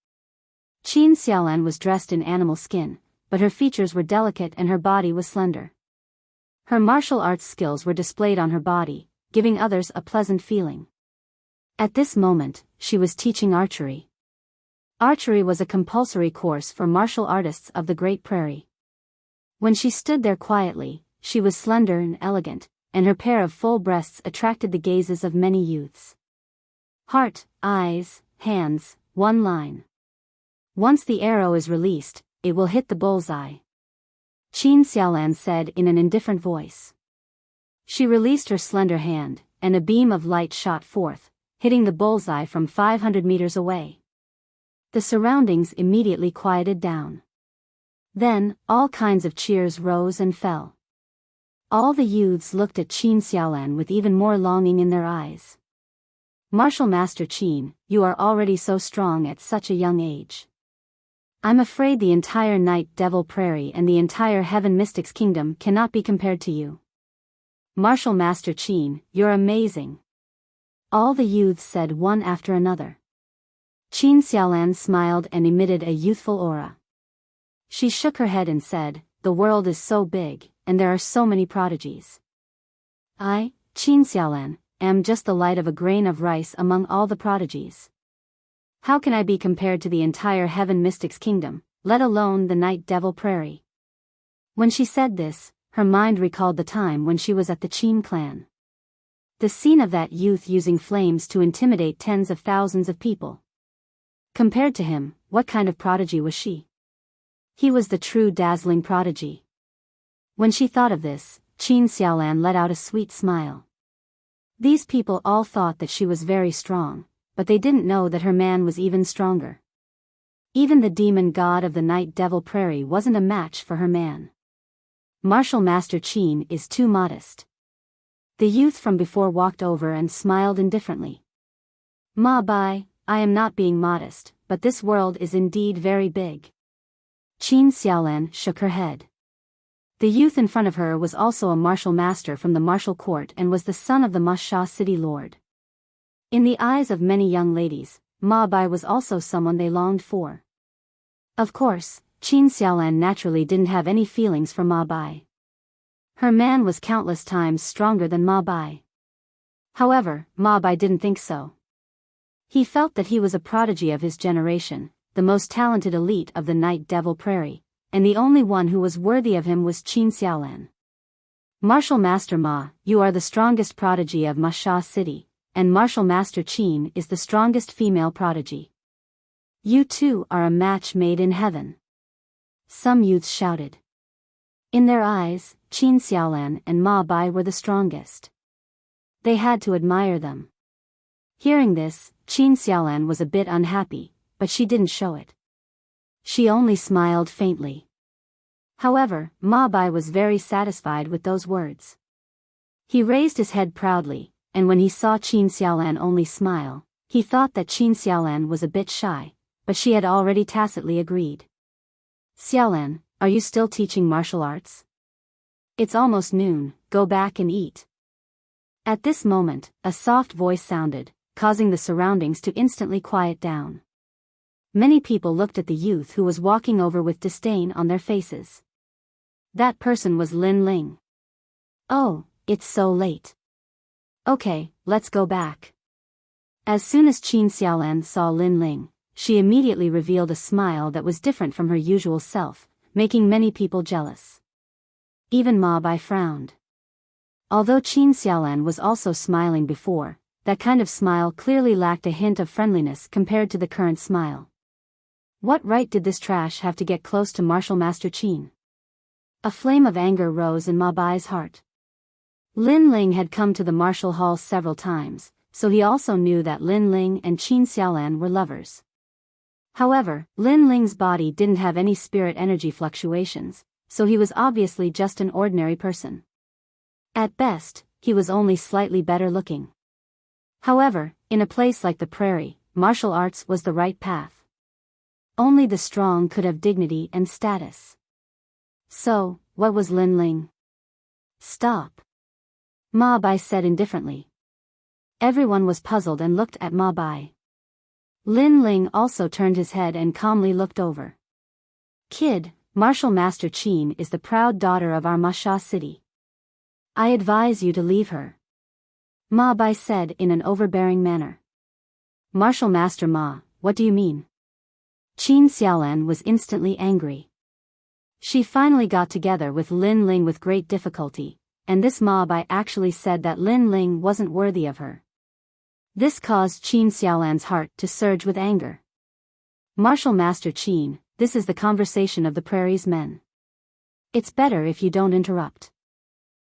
Qin Xiaolan was dressed in animal skin, but her features were delicate and her body was slender. Her martial arts skills were displayed on her body, giving others a pleasant feeling. At this moment, she was teaching archery. Archery was a compulsory course for martial artists of the Great Prairie. When she stood there quietly, she was slender and elegant, and her pair of full breasts attracted the gazes of many youths. Heart, eyes, hands, one line. Once the arrow is released, it will hit the bullseye. Qin Xiaolan said in an indifferent voice. She released her slender hand, and a beam of light shot forth, hitting the bullseye from 500 meters away. The surroundings immediately quieted down. Then, all kinds of cheers rose and fell. All the youths looked at Qin Xiaolan with even more longing in their eyes. Martial Master Qin, you are already so strong at such a young age. I'm afraid the entire Night Devil Prairie and the entire Heaven Mystics Kingdom cannot be compared to you. Martial Master Qin, you're amazing. All the youths said one after another. Qin Xiaolan smiled and emitted a youthful aura. She shook her head and said, the world is so big, and there are so many prodigies. I, Qin Xiaolan, am just the light of a grain of rice among all the prodigies. How can I be compared to the entire Heaven Mystics Kingdom, let alone the Night Devil Prairie? When she said this, her mind recalled the time when she was at the Qin clan. The scene of that youth using flames to intimidate tens of thousands of people. Compared to him, what kind of prodigy was she? He was the true dazzling prodigy. When she thought of this, Qin Xiaolan let out a sweet smile. These people all thought that she was very strong, but they didn't know that her man was even stronger. Even the demon god of the Night Devil Prairie wasn't a match for her man. Martial Master Qin is too modest. The youth from before walked over and smiled indifferently. Ma Bai, I am not being modest, but this world is indeed very big. Qin Xiaolan shook her head. The youth in front of her was also a martial master from the martial court and was the son of the Wuxia city lord. In the eyes of many young ladies, Ma Bai was also someone they longed for. Of course, Qin Xiaolan naturally didn't have any feelings for Ma Bai. Her man was countless times stronger than Ma Bai. However, Ma Bai didn't think so. He felt that he was a prodigy of his generation, the most talented elite of the Night Devil Prairie, and the only one who was worthy of him was Qin Xiaolan. Martial Master Ma, you are the strongest prodigy of Wuxia City, and Martial Master Qin is the strongest female prodigy. You two are a match made in heaven. Some youths shouted. In their eyes, Qin Xiaolan and Ma Bai were the strongest. They had to admire them. Hearing this, Qin Xiaolan was a bit unhappy, but she didn't show it. She only smiled faintly. However, Ma Bai was very satisfied with those words. He raised his head proudly, and when he saw Qin Xiaolan only smile, he thought that Qin Xiaolan was a bit shy, but she had already tacitly agreed. Xiaolan, are you still teaching martial arts? It's almost noon, go back and eat. At this moment, a soft voice sounded, causing the surroundings to instantly quiet down. Many people looked at the youth who was walking over with disdain on their faces. That person was Lin Ling. Oh, it's so late. Okay, let's go back. As soon as Qin Xiaolan saw Lin Ling, she immediately revealed a smile that was different from her usual self, making many people jealous. Even Ma Bai frowned. Although Qin Xiaolan was also smiling before, that kind of smile clearly lacked a hint of friendliness compared to the current smile. What right did this trash have to get close to Martial Master Qin? A flame of anger rose in Ma Bai's heart. Lin Ling had come to the martial hall several times, so he also knew that Lin Ling and Qin Xiaolan were lovers. However, Lin Ling's body didn't have any spirit energy fluctuations, so he was obviously just an ordinary person. At best, he was only slightly better looking. However, in a place like the prairie, martial arts was the right path. Only the strong could have dignity and status. So, what was Lin Ling? Stop. Ma Bai said indifferently. Everyone was puzzled and looked at Ma Bai. Lin Ling also turned his head and calmly looked over. Kid, Martial Master Qin is the proud daughter of our Wuxia city. I advise you to leave her. Ma Bai said in an overbearing manner. Martial Master Ma, what do you mean? Qin Xiaolan was instantly angry. She finally got together with Lin Ling with great difficulty, and this Ma Bai actually said that Lin Ling wasn't worthy of her. This caused Qin Xiaolan's heart to surge with anger. Martial Master Qin, this is the conversation of the prairie's men. It's better if you don't interrupt.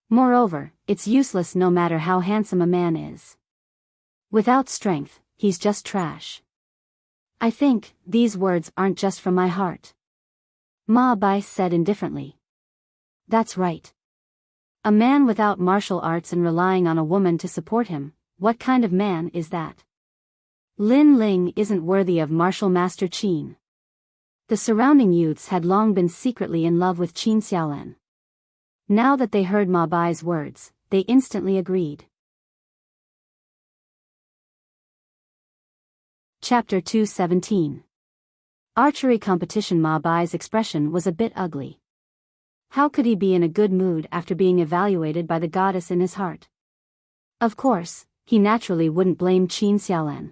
Moreover, it's useless no matter how handsome a man is. Without strength, he's just trash. I think, these words aren't just from my heart. Ma Bai said indifferently. That's right. A man without martial arts and relying on a woman to support him, what kind of man is that? Lin Ling isn't worthy of Martial Master Qin. The surrounding youths had long been secretly in love with Qin Xiaolan. Now that they heard Ma Bai's words, they instantly agreed. Chapter 217. Archery competition. Ma Bai's expression was a bit ugly. How could he be in a good mood after being evaluated by the goddess in his heart? Of course, he naturally wouldn't blame Qin Xiaolan.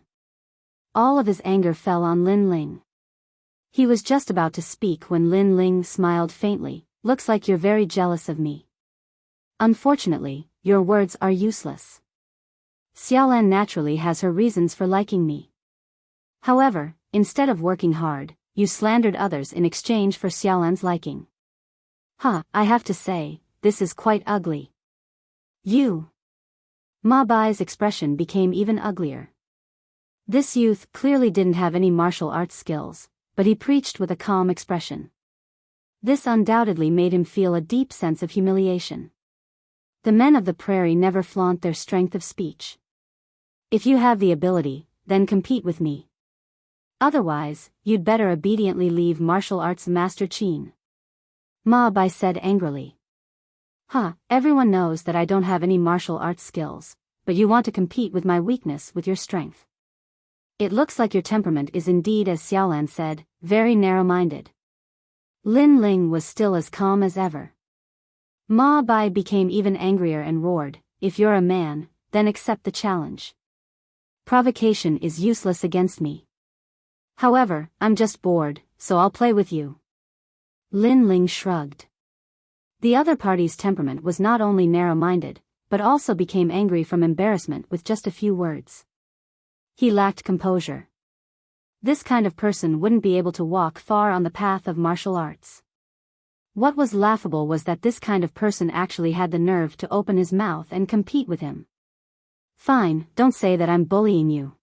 All of his anger fell on Lin Ling. He was just about to speak when Lin Ling smiled faintly. Looks like you're very jealous of me. Unfortunately, your words are useless. Xiaolan naturally has her reasons for liking me. However, instead of working hard, you slandered others in exchange for Xiaolan's liking. I have to say, this is quite ugly. You. Ma Bai's expression became even uglier. This youth clearly didn't have any martial arts skills, but he preached with a calm expression. This undoubtedly made him feel a deep sense of humiliation. The men of the prairie never flaunt their strength of speech. If you have the ability, then compete with me. Otherwise, you'd better obediently leave martial arts Master Qin. Ma Bai said angrily. Everyone knows that I don't have any martial arts skills, but you want to compete with my weakness with your strength. It looks like your temperament is indeed, as Xiaolan said, very narrow-minded. Lin Ling was still as calm as ever. Ma Bai became even angrier and roared, if you're a man, then accept the challenge. Provocation is useless against me. However, I'm just bored, so I'll play with you. Lin Ling shrugged. The other party's temperament was not only narrow-minded, but also became angry from embarrassment with just a few words. He lacked composure. This kind of person wouldn't be able to walk far on the path of martial arts. What was laughable was that this kind of person actually had the nerve to open his mouth and compete with him. Fine, don't say that I'm bullying you.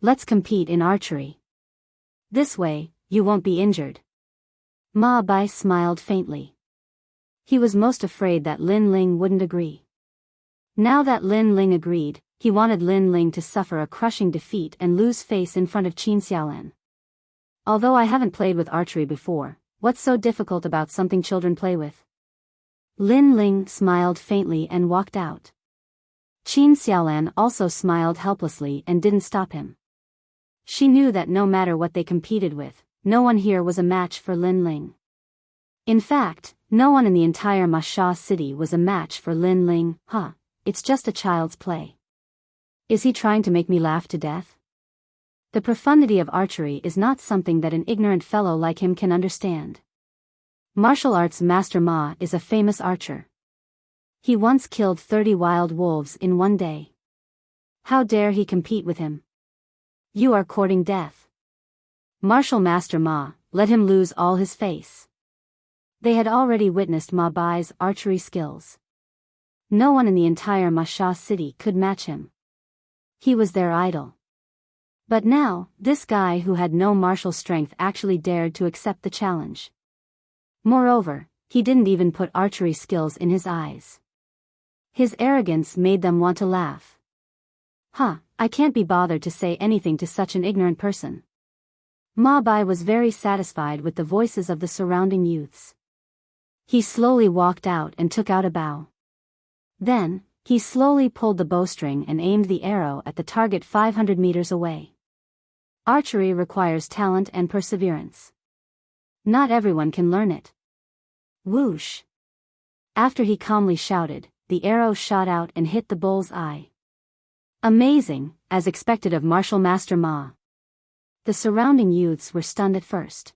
Let's compete in archery. This way, you won't be injured. Ma Bai smiled faintly. He was most afraid that Lin Ling wouldn't agree. Now that Lin Ling agreed, he wanted Lin Ling to suffer a crushing defeat and lose face in front of Qin Xiaolan. Although I haven't played with archery before, what's so difficult about something children play with? Lin Ling smiled faintly and walked out. Qin Xiaolan also smiled helplessly and didn't stop him. She knew that no matter what they competed with, no one here was a match for Lin Ling. In fact, no one in the entire Masha city was a match for Lin Ling. It's just a child's play. Is he trying to make me laugh to death? The profundity of archery is not something that an ignorant fellow like him can understand. Martial arts Master Ma is a famous archer. He once killed 30 wild wolves in one day. How dare he compete with him? You are courting death. Martial Master Ma, let him lose all his face. They had already witnessed Ma Bai's archery skills. No one in the entire Masha city could match him. He was their idol. But now, this guy who had no martial strength actually dared to accept the challenge. Moreover, he didn't even put archery skills in his eyes. His arrogance made them want to laugh. I can't be bothered to say anything to such an ignorant person. Ma Bai was very satisfied with the voices of the surrounding youths. He slowly walked out and took out a bow. Then, he slowly pulled the bowstring and aimed the arrow at the target 500 meters away. Archery requires talent and perseverance. Not everyone can learn it. Whoosh! After he calmly shouted, the arrow shot out and hit the bull's eye. Amazing, as expected of Martial Master Ma. The surrounding youths were stunned at first.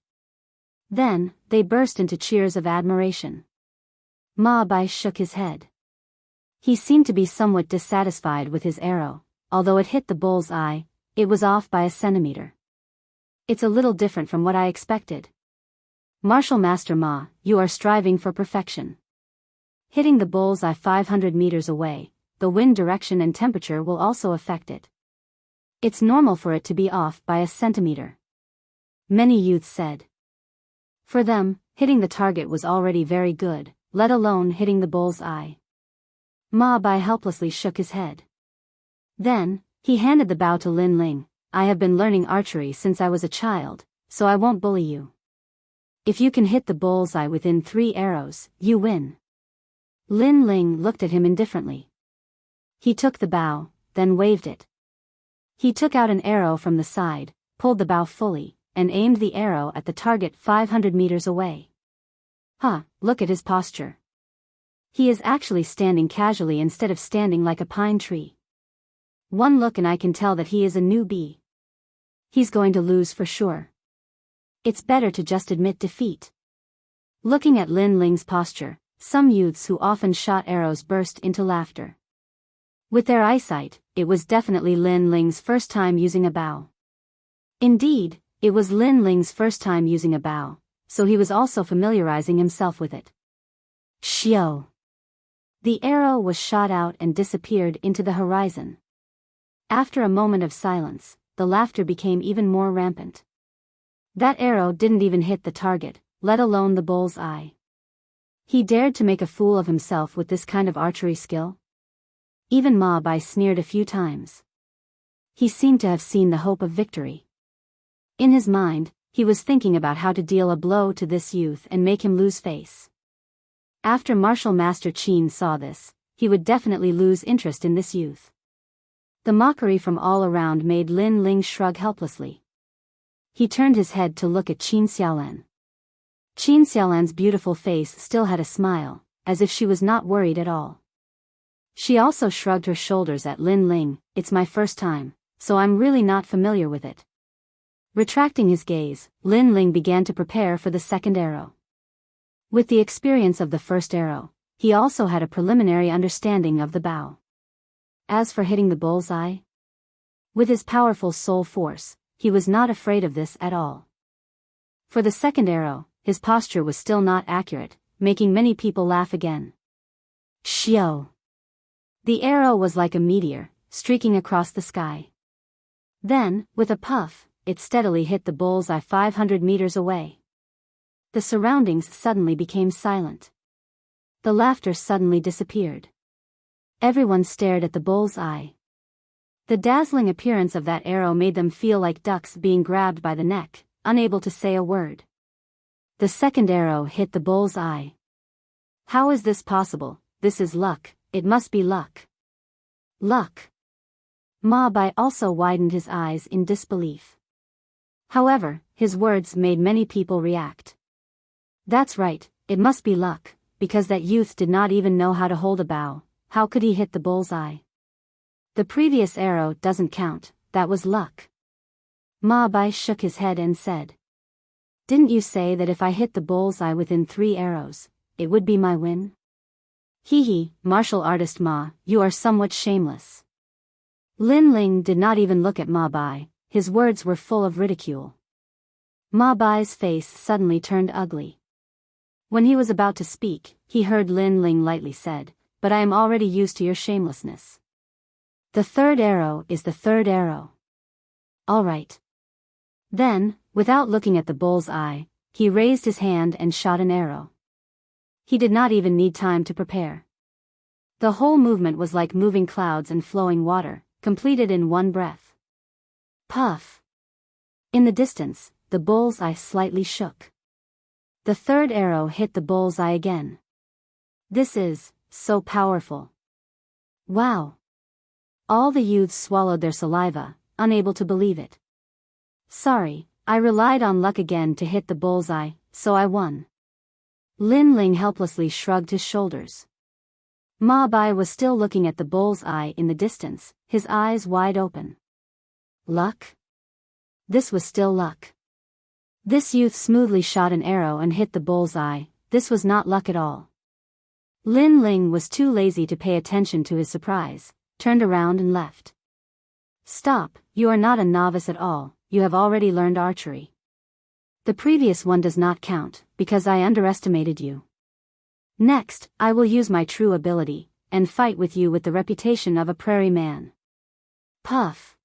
Then, they burst into cheers of admiration. Ma Bai shook his head. He seemed to be somewhat dissatisfied with his arrow. Although it hit the bull's eye, it was off by a centimeter. It's a little different from what I expected. Martial Master Ma, you are striving for perfection. Hitting the bull's eye 500 meters away, the wind direction and temperature will also affect it. It's normal for it to be off by a centimeter. Many youths said. For them, hitting the target was already very good, let alone hitting the bull's eye. Ma Bai helplessly shook his head. Then, he handed the bow to Lin Ling. I have been learning archery since I was a child, so I won't bully you. If you can hit the bull's eye within 3 arrows, you win. Lin Ling looked at him indifferently. He took the bow, then waved it. He took out an arrow from the side, pulled the bow fully, and aimed the arrow at the target 500 meters away. Look at his posture. He is actually standing casually instead of standing like a pine tree. One look and I can tell that he is a newbie. He's going to lose for sure. It's better to just admit defeat. Looking at Lin Ling's posture, some youths who often shot arrows burst into laughter. With their eyesight, it was definitely Lin Ling's first time using a bow. Indeed, it was Lin Ling's first time using a bow, so he was also familiarizing himself with it. Xiao! The arrow was shot out and disappeared into the horizon. After a moment of silence, the laughter became even more rampant. That arrow didn't even hit the target, let alone the bull's eye. He dared to make a fool of himself with this kind of archery skill? Even Ma Bai sneered a few times. He seemed to have seen the hope of victory. In his mind, he was thinking about how to deal a blow to this youth and make him lose face. After Martial Master Qin saw this, he would definitely lose interest in this youth. The mockery from all around made Lin Ling shrug helplessly. He turned his head to look at Qin Xiaolan. Qin Xiaolan's beautiful face still had a smile, as if she was not worried at all. She also shrugged her shoulders at Lin Ling. It's my first time, so I'm really not familiar with it. Retracting his gaze, Lin Ling began to prepare for the second arrow. With the experience of the first arrow, he also had a preliminary understanding of the bow. As for hitting the bull's eye, with his powerful soul force, he was not afraid of this at all. For the second arrow, his posture was still not accurate, making many people laugh again. Xiao! The arrow was like a meteor, streaking across the sky. Then, with a puff, it steadily hit the bull's eye 500 meters away. The surroundings suddenly became silent. The laughter suddenly disappeared. Everyone stared at the bull's eye. The dazzling appearance of that arrow made them feel like ducks being grabbed by the neck, unable to say a word. The second arrow hit the bull's eye. How is this possible? This is luck, it must be luck. Luck. Ma Bai also widened his eyes in disbelief. However, his words made many people react. That's right, it must be luck, because that youth did not even know how to hold a bow. How could he hit the bull's eye? The previous arrow doesn't count, that was luck. Ma Bai shook his head and said. Didn't you say that if I hit the bull's eye within 3 arrows, it would be my win? Hee, martial artist Ma, you are somewhat shameless. Lin Ling did not even look at Ma Bai, his words were full of ridicule. Ma Bai's face suddenly turned ugly. When he was about to speak, he heard Lin Ling lightly said, but I am already used to your shamelessness. The third arrow is the third arrow. All right. Then, without looking at the bull's eye, he raised his hand and shot an arrow. He did not even need time to prepare. The whole movement was like moving clouds and flowing water, completed in one breath. Puff! In the distance, the bull's eye slightly shook. The third arrow hit the bull's eye again. This is so powerful. Wow! All the youths swallowed their saliva, unable to believe it. Sorry, I relied on luck again to hit the bull's eye, so I won. Lin Ling helplessly shrugged his shoulders. Ma Bai was still looking at the bull's eye in the distance, his eyes wide open. Luck? This was still luck. This youth smoothly shot an arrow and hit the bull's eye. This was not luck at all. Lin Ling was too lazy to pay attention to his surprise, turned around and left. Stop, you are not a novice at all, you have already learned archery. The previous one does not count, because I underestimated you. Next, I will use my true ability, and fight with you with the reputation of a prairie man. Puff.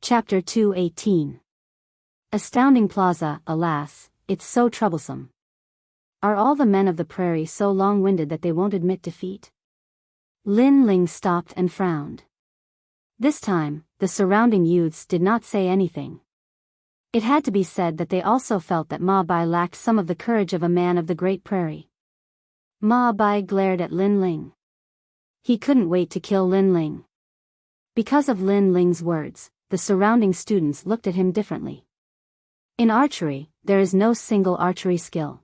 Chapter 218. Astounding Plaza. Alas, it's so troublesome. Are all the men of the prairie so long-winded that they won't admit defeat? Lin Ling stopped and frowned. This time, the surrounding youths did not say anything. It had to be said that they also felt that Ma Bai lacked some of the courage of a man of the Great Prairie. Ma Bai glared at Lin Ling. He couldn't wait to kill Lin Ling. Because of Lin Ling's words, the surrounding students looked at him differently. In archery, there is no single archery skill.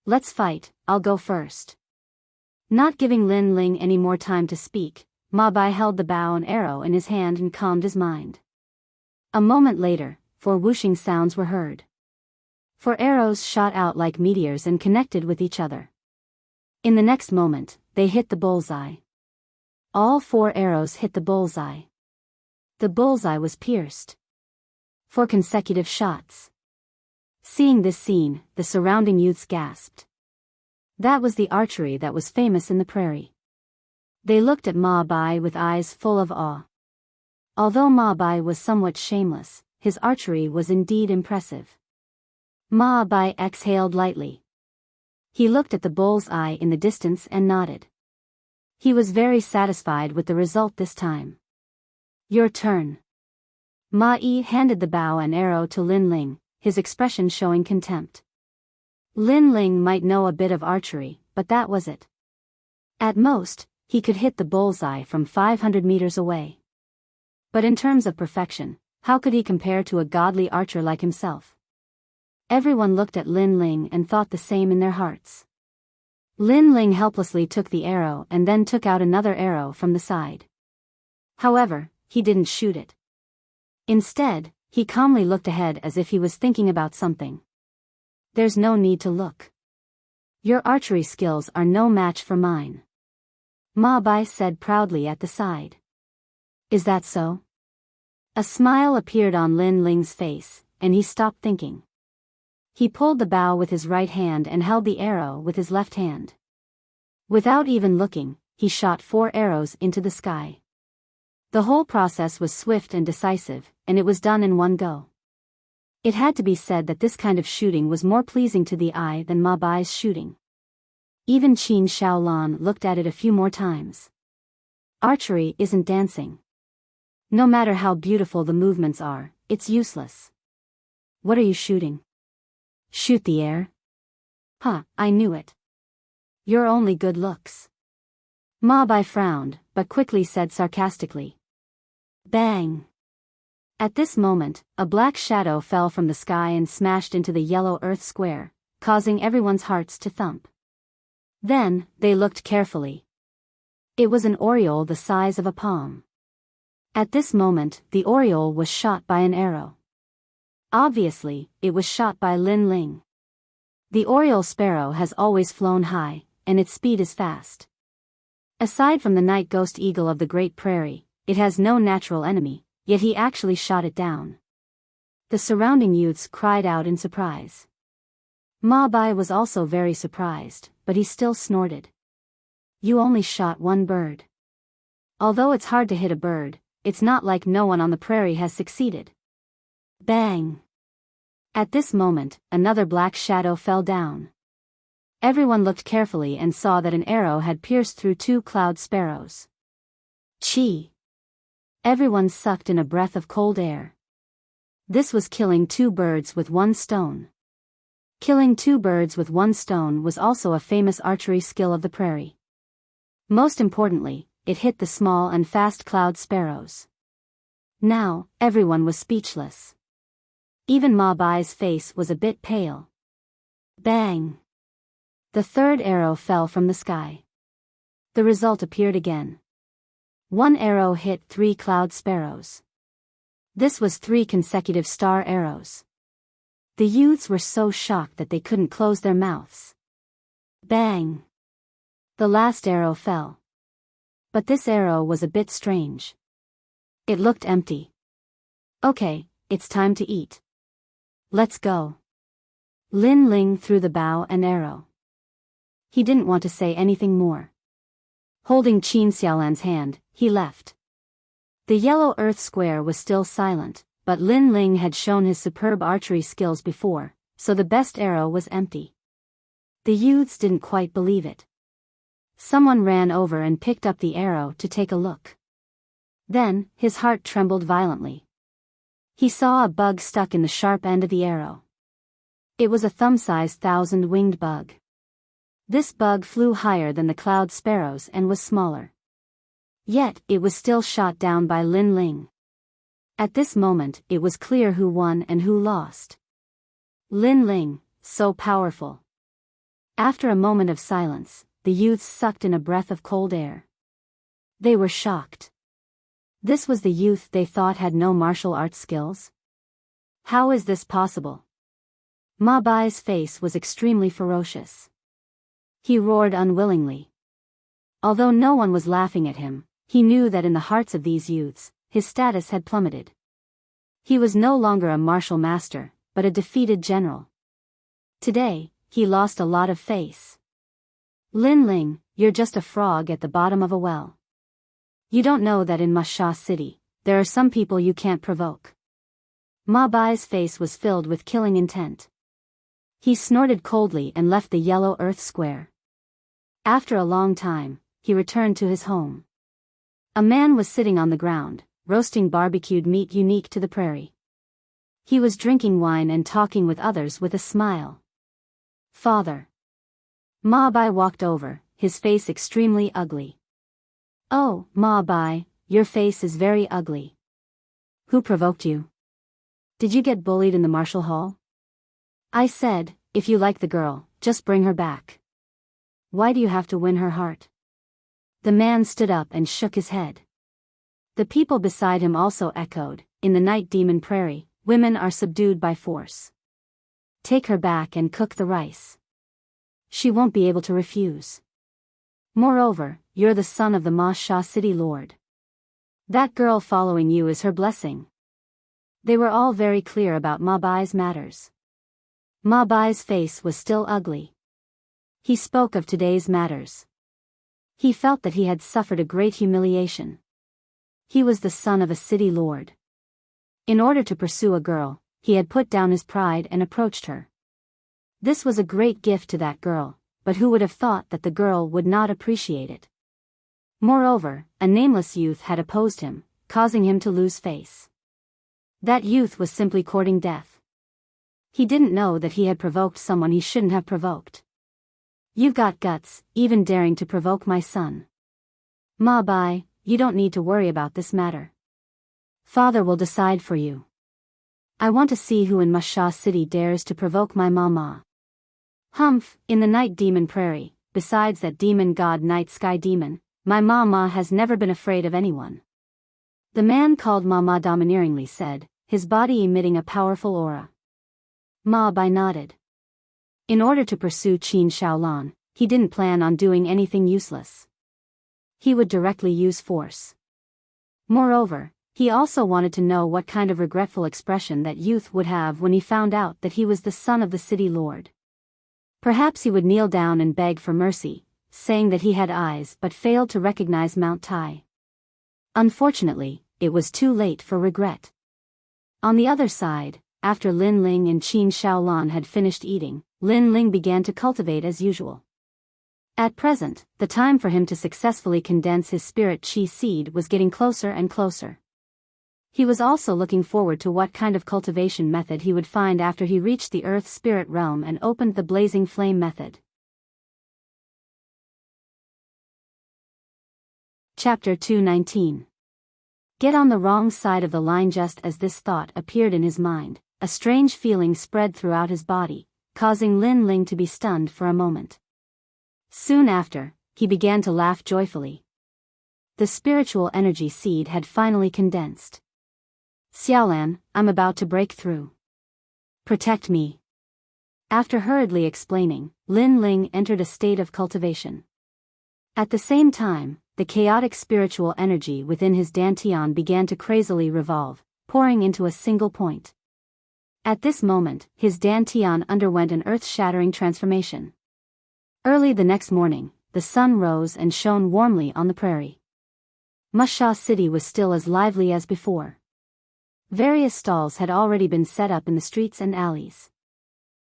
Let's fight, I'll go first. Not giving Lin Ling any more time to speak, Ma Bai held the bow and arrow in his hand and calmed his mind. A moment later, 4 whooshing sounds were heard. 4 arrows shot out like meteors and connected with each other. In the next moment, they hit the bullseye. All 4 arrows hit the bullseye. The bullseye was pierced. 4 consecutive shots. Seeing this scene, the surrounding youths gasped. That was the archery that was famous in the prairie. They looked at Ma Bai with eyes full of awe. Although Ma Bai was somewhat shameless, his archery was indeed impressive. Ma Bai exhaled lightly. He looked at the bull's eye in the distance and nodded. He was very satisfied with the result this time. Your turn. Ma Yi handed the bow and arrow to Lin Ling, his expression showing contempt. Lin Ling might know a bit of archery, but that was it. At most, he could hit the bullseye from 500 meters away. But in terms of perfection, how could he compare to a godly archer like himself? Everyone looked at Lin Ling and thought the same in their hearts. Lin Ling helplessly took the arrow and then took out another arrow from the side. However, he didn't shoot it. Instead, he calmly looked ahead as if he was thinking about something. There's no need to look. Your archery skills are no match for mine. Ma Bai said proudly at the side. Is that so? A smile appeared on Lin Ling's face, and he stopped thinking. He pulled the bow with his right hand and held the arrow with his left hand. Without even looking, he shot 4 arrows into the sky. The whole process was swift and decisive, and it was done in one go. It had to be said that this kind of shooting was more pleasing to the eye than Ma Bai's shooting. Even Qin Shaolan looked at it a few more times. Archery isn't dancing. No matter how beautiful the movements are, it's useless. What are you shooting? Shoot the air? Huh, I knew it. You're only good looks. Ma Bai frowned, but quickly said sarcastically. Bang! At this moment, a black shadow fell from the sky and smashed into the yellow earth square, causing everyone's hearts to thump. Then, they looked carefully. It was an oriole the size of a palm. At this moment, the oriole was shot by an arrow. Obviously, it was shot by Lin Ling. The oriole sparrow has always flown high, and its speed is fast. Aside from the night ghost eagle of the Great Prairie, it has no natural enemy, yet he actually shot it down. The surrounding youths cried out in surprise. Ma Bai was also very surprised, but he still snorted. You only shot 1 bird. Although it's hard to hit a bird, it's not like no one on the prairie has succeeded. Bang! At this moment, another black shadow fell down. Everyone looked carefully and saw that an arrow had pierced through 2 cloud sparrows. Chi! Everyone sucked in a breath of cold air. This was killing 2 birds with 1 stone. Killing 2 birds with 1 stone was also a famous archery skill of the prairie. Most importantly, it hit the small and fast cloud sparrows. Now, everyone was speechless. Even Ma Bai's face was a bit pale. Bang! The 3rd arrow fell from the sky. The result appeared again. 1 arrow hit 3 cloud sparrows. This was 3 consecutive star arrows. The youths were so shocked that they couldn't close their mouths. Bang! The last arrow fell. But this arrow was a bit strange. It looked empty. Okay, it's time to eat. Let's go. Lin Ling threw the bow and arrow. He didn't want to say anything more. Holding Qin Xiaolan's hand, he left. The yellow earth square was still silent, but Lin Ling had shown his superb archery skills before, so the best arrow was empty. The youths didn't quite believe it. Someone ran over and picked up the arrow to take a look. Then, his heart trembled violently. He saw a bug stuck in the sharp end of the arrow. It was a thumb-sized 1,000-winged bug. This bug flew higher than the cloud sparrows and was smaller. Yet, it was still shot down by Lin Ling. At this moment, it was clear who won and who lost. Lin Ling, so powerful. After a moment of silence, the youths sucked in a breath of cold air. They were shocked. This was the youth they thought had no martial arts skills? How is this possible? Ma Bai's face was extremely ferocious. He roared unwillingly. Although no one was laughing at him, he knew that in the hearts of these youths, his status had plummeted. He was no longer a martial master, but a defeated general. Today, he lost a lot of face. Lin Ling, you're just a frog at the bottom of a well. You don't know that in Wuxia City, there are some people you can't provoke. Ma Bai's face was filled with killing intent. He snorted coldly and left the yellow earth square. After a long time, he returned to his home. A man was sitting on the ground, roasting barbecued meat unique to the prairie. He was drinking wine and talking with others with a smile. Father. Ma Bai walked over, his face extremely ugly. Oh, Ma Bai, your face is very ugly. Who provoked you? Did you get bullied in the martial hall? I said, if you like the girl, just bring her back. Why do you have to win her heart? The man stood up and shook his head. The people beside him also echoed, in the Night Demon Prairie, women are subdued by force. Take her back and cook the rice. She won't be able to refuse. Moreover, you're the son of the Wuxia City Lord. That girl following you is her blessing. They were all very clear about Ma Bai's matters. Ma Bai's face was still ugly. He spoke of today's matters. He felt that he had suffered a great humiliation. He was the son of a city lord. In order to pursue a girl, he had put down his pride and approached her. This was a great gift to that girl, but who would have thought that the girl would not appreciate it? Moreover, a nameless youth had opposed him, causing him to lose face. That youth was simply courting death. He didn't know that he had provoked someone he shouldn't have provoked. You've got guts, even daring to provoke my son. Ma Bai, you don't need to worry about this matter. Father will decide for you. I want to see who in Wuxia City dares to provoke my mama. Humph, in the Night Demon Prairie, besides that demon god Night Sky Demon, my mama has never been afraid of anyone. The man called Mama domineeringly said, his body emitting a powerful aura. Ma Bai nodded. In order to pursue Qin Xiaolan, he didn't plan on doing anything useless. He would directly use force. Moreover, he also wanted to know what kind of regretful expression that youth would have when he found out that he was the son of the city lord. Perhaps he would kneel down and beg for mercy, saying that he had eyes but failed to recognize Mount Tai. Unfortunately, it was too late for regret. On the other side, after Lin Ling and Qin Xiaolan had finished eating, Lin Ling began to cultivate as usual. At present, the time for him to successfully condense his spirit qi seed was getting closer and closer. He was also looking forward to what kind of cultivation method he would find after he reached the earth spirit realm and opened the blazing flame method. Chapter 219. Get on the wrong side of the line. Just as this thought appeared in his mind, a strange feeling spread throughout his body, causing Lin Ling to be stunned for a moment. Soon after, he began to laugh joyfully. The spiritual energy seed had finally condensed. Xiaolan, I'm about to break through. Protect me. After hurriedly explaining, Lin Ling entered a state of cultivation. At the same time, the chaotic spiritual energy within his dantian began to crazily revolve, pouring into a single point. At this moment, his dantian underwent an earth-shattering transformation. Early the next morning, the sun rose and shone warmly on the prairie. Wuxia City was still as lively as before. Various stalls had already been set up in the streets and alleys.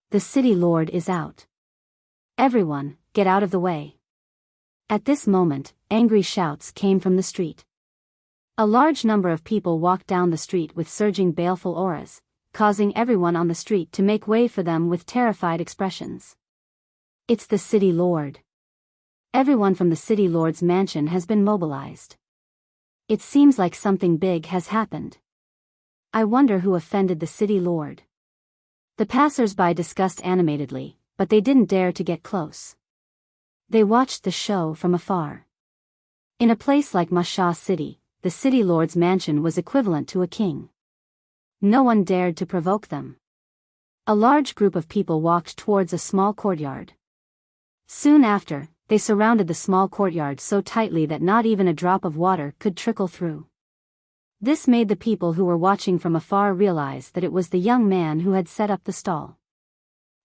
The city lord is out. Everyone, get out of the way. At this moment, angry shouts came from the street. A large number of people walked down the street with surging baleful auras, causing everyone on the street to make way for them with terrified expressions. It's the city lord. Everyone from the city lord's mansion has been mobilized. It seems like something big has happened. I wonder who offended the city lord. The passers-by discussed animatedly, but they didn't dare to get close. They watched the show from afar. In a place like Wuxia City, the city lord's mansion was equivalent to a king. No one dared to provoke them. A large group of people walked towards a small courtyard. Soon after, they surrounded the small courtyard so tightly that not even a drop of water could trickle through. This made the people who were watching from afar realize that it was the young man who had set up the stall.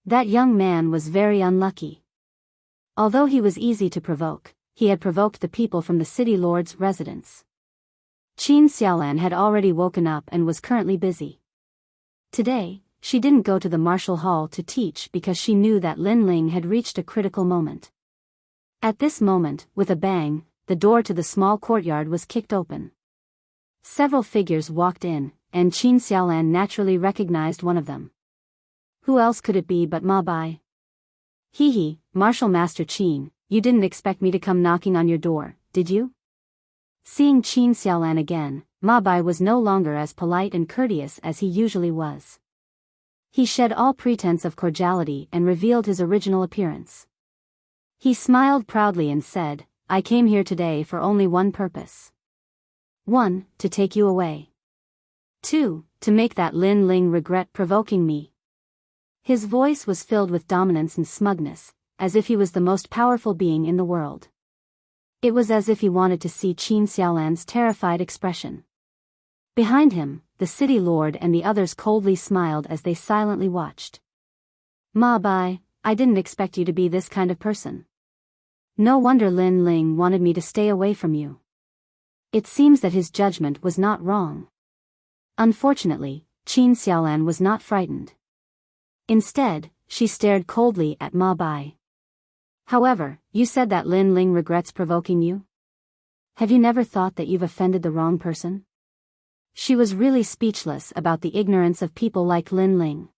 That young man was very unlucky. Although he was easy to provoke, he had provoked the people from the city lord's residence. Qin Xiaolan had already woken up and was currently busy. Today, she didn't go to the martial hall to teach because she knew that Lin Ling had reached a critical moment. At this moment, with a bang, the door to the small courtyard was kicked open. Several figures walked in, and Qin Xiaolan naturally recognized one of them. Who else could it be but Ma Bai? Hee, Martial Master Qin, you didn't expect me to come knocking on your door, did you? Seeing Qin Xiaolan again, Ma Bai was no longer as polite and courteous as he usually was. He shed all pretense of cordiality and revealed his original appearance. He smiled proudly and said, I came here today for only one purpose. 1. To take you away. 2. To make that Lin Ling regret provoking me. His voice was filled with dominance and smugness, as if he was the most powerful being in the world. It was as if he wanted to see Qin Xiaolan's terrified expression. Behind him, the city lord and the others coldly smiled as they silently watched. Ma Bai, I didn't expect you to be this kind of person. No wonder Lin Ling wanted me to stay away from you. It seems that his judgment was not wrong. Unfortunately, Qin Xiaolan was not frightened. Instead, she stared coldly at Ma Bai. However, you said that Lin Ling regrets provoking you? Have you never thought that you've offended the wrong person? She was really speechless about the ignorance of people like Lin Ling.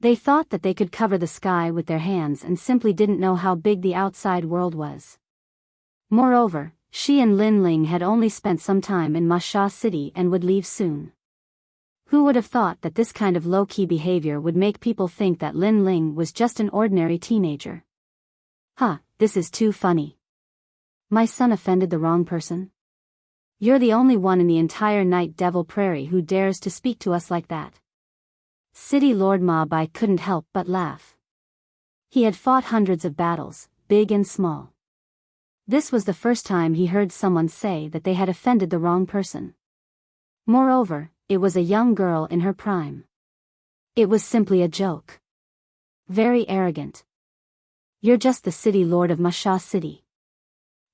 They thought that they could cover the sky with their hands and simply didn't know how big the outside world was. Moreover, she and Lin Ling had only spent some time in Wuxia City and would leave soon. Who would have thought that this kind of low-key behavior would make people think that Lin Ling was just an ordinary teenager? This is too funny. My son offended the wrong person? You're the only one in the entire Night Devil Prairie who dares to speak to us like that. City Lord Ma Bai couldn't help but laugh. He had fought hundreds of battles, big and small. This was the first time he heard someone say that they had offended the wrong person. Moreover, it was a young girl in her prime. It was simply a joke. Very arrogant. You're just the city lord of Wuxia City.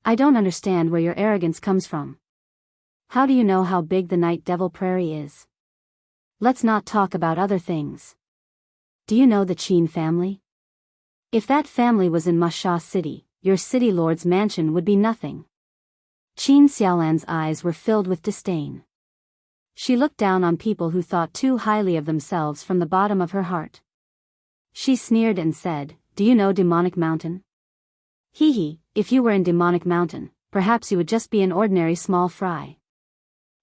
I don't understand where your arrogance comes from. How do you know how big the Night Devil Prairie is? Let's not talk about other things. Do you know the Qin family? If that family was in Wuxia City, your city lord's mansion would be nothing. Qin Xiaolan's eyes were filled with disdain. She looked down on people who thought too highly of themselves from the bottom of her heart. She sneered and said, Do you know Demonic Mountain? If you were in Demonic Mountain, perhaps you would just be an ordinary small fry.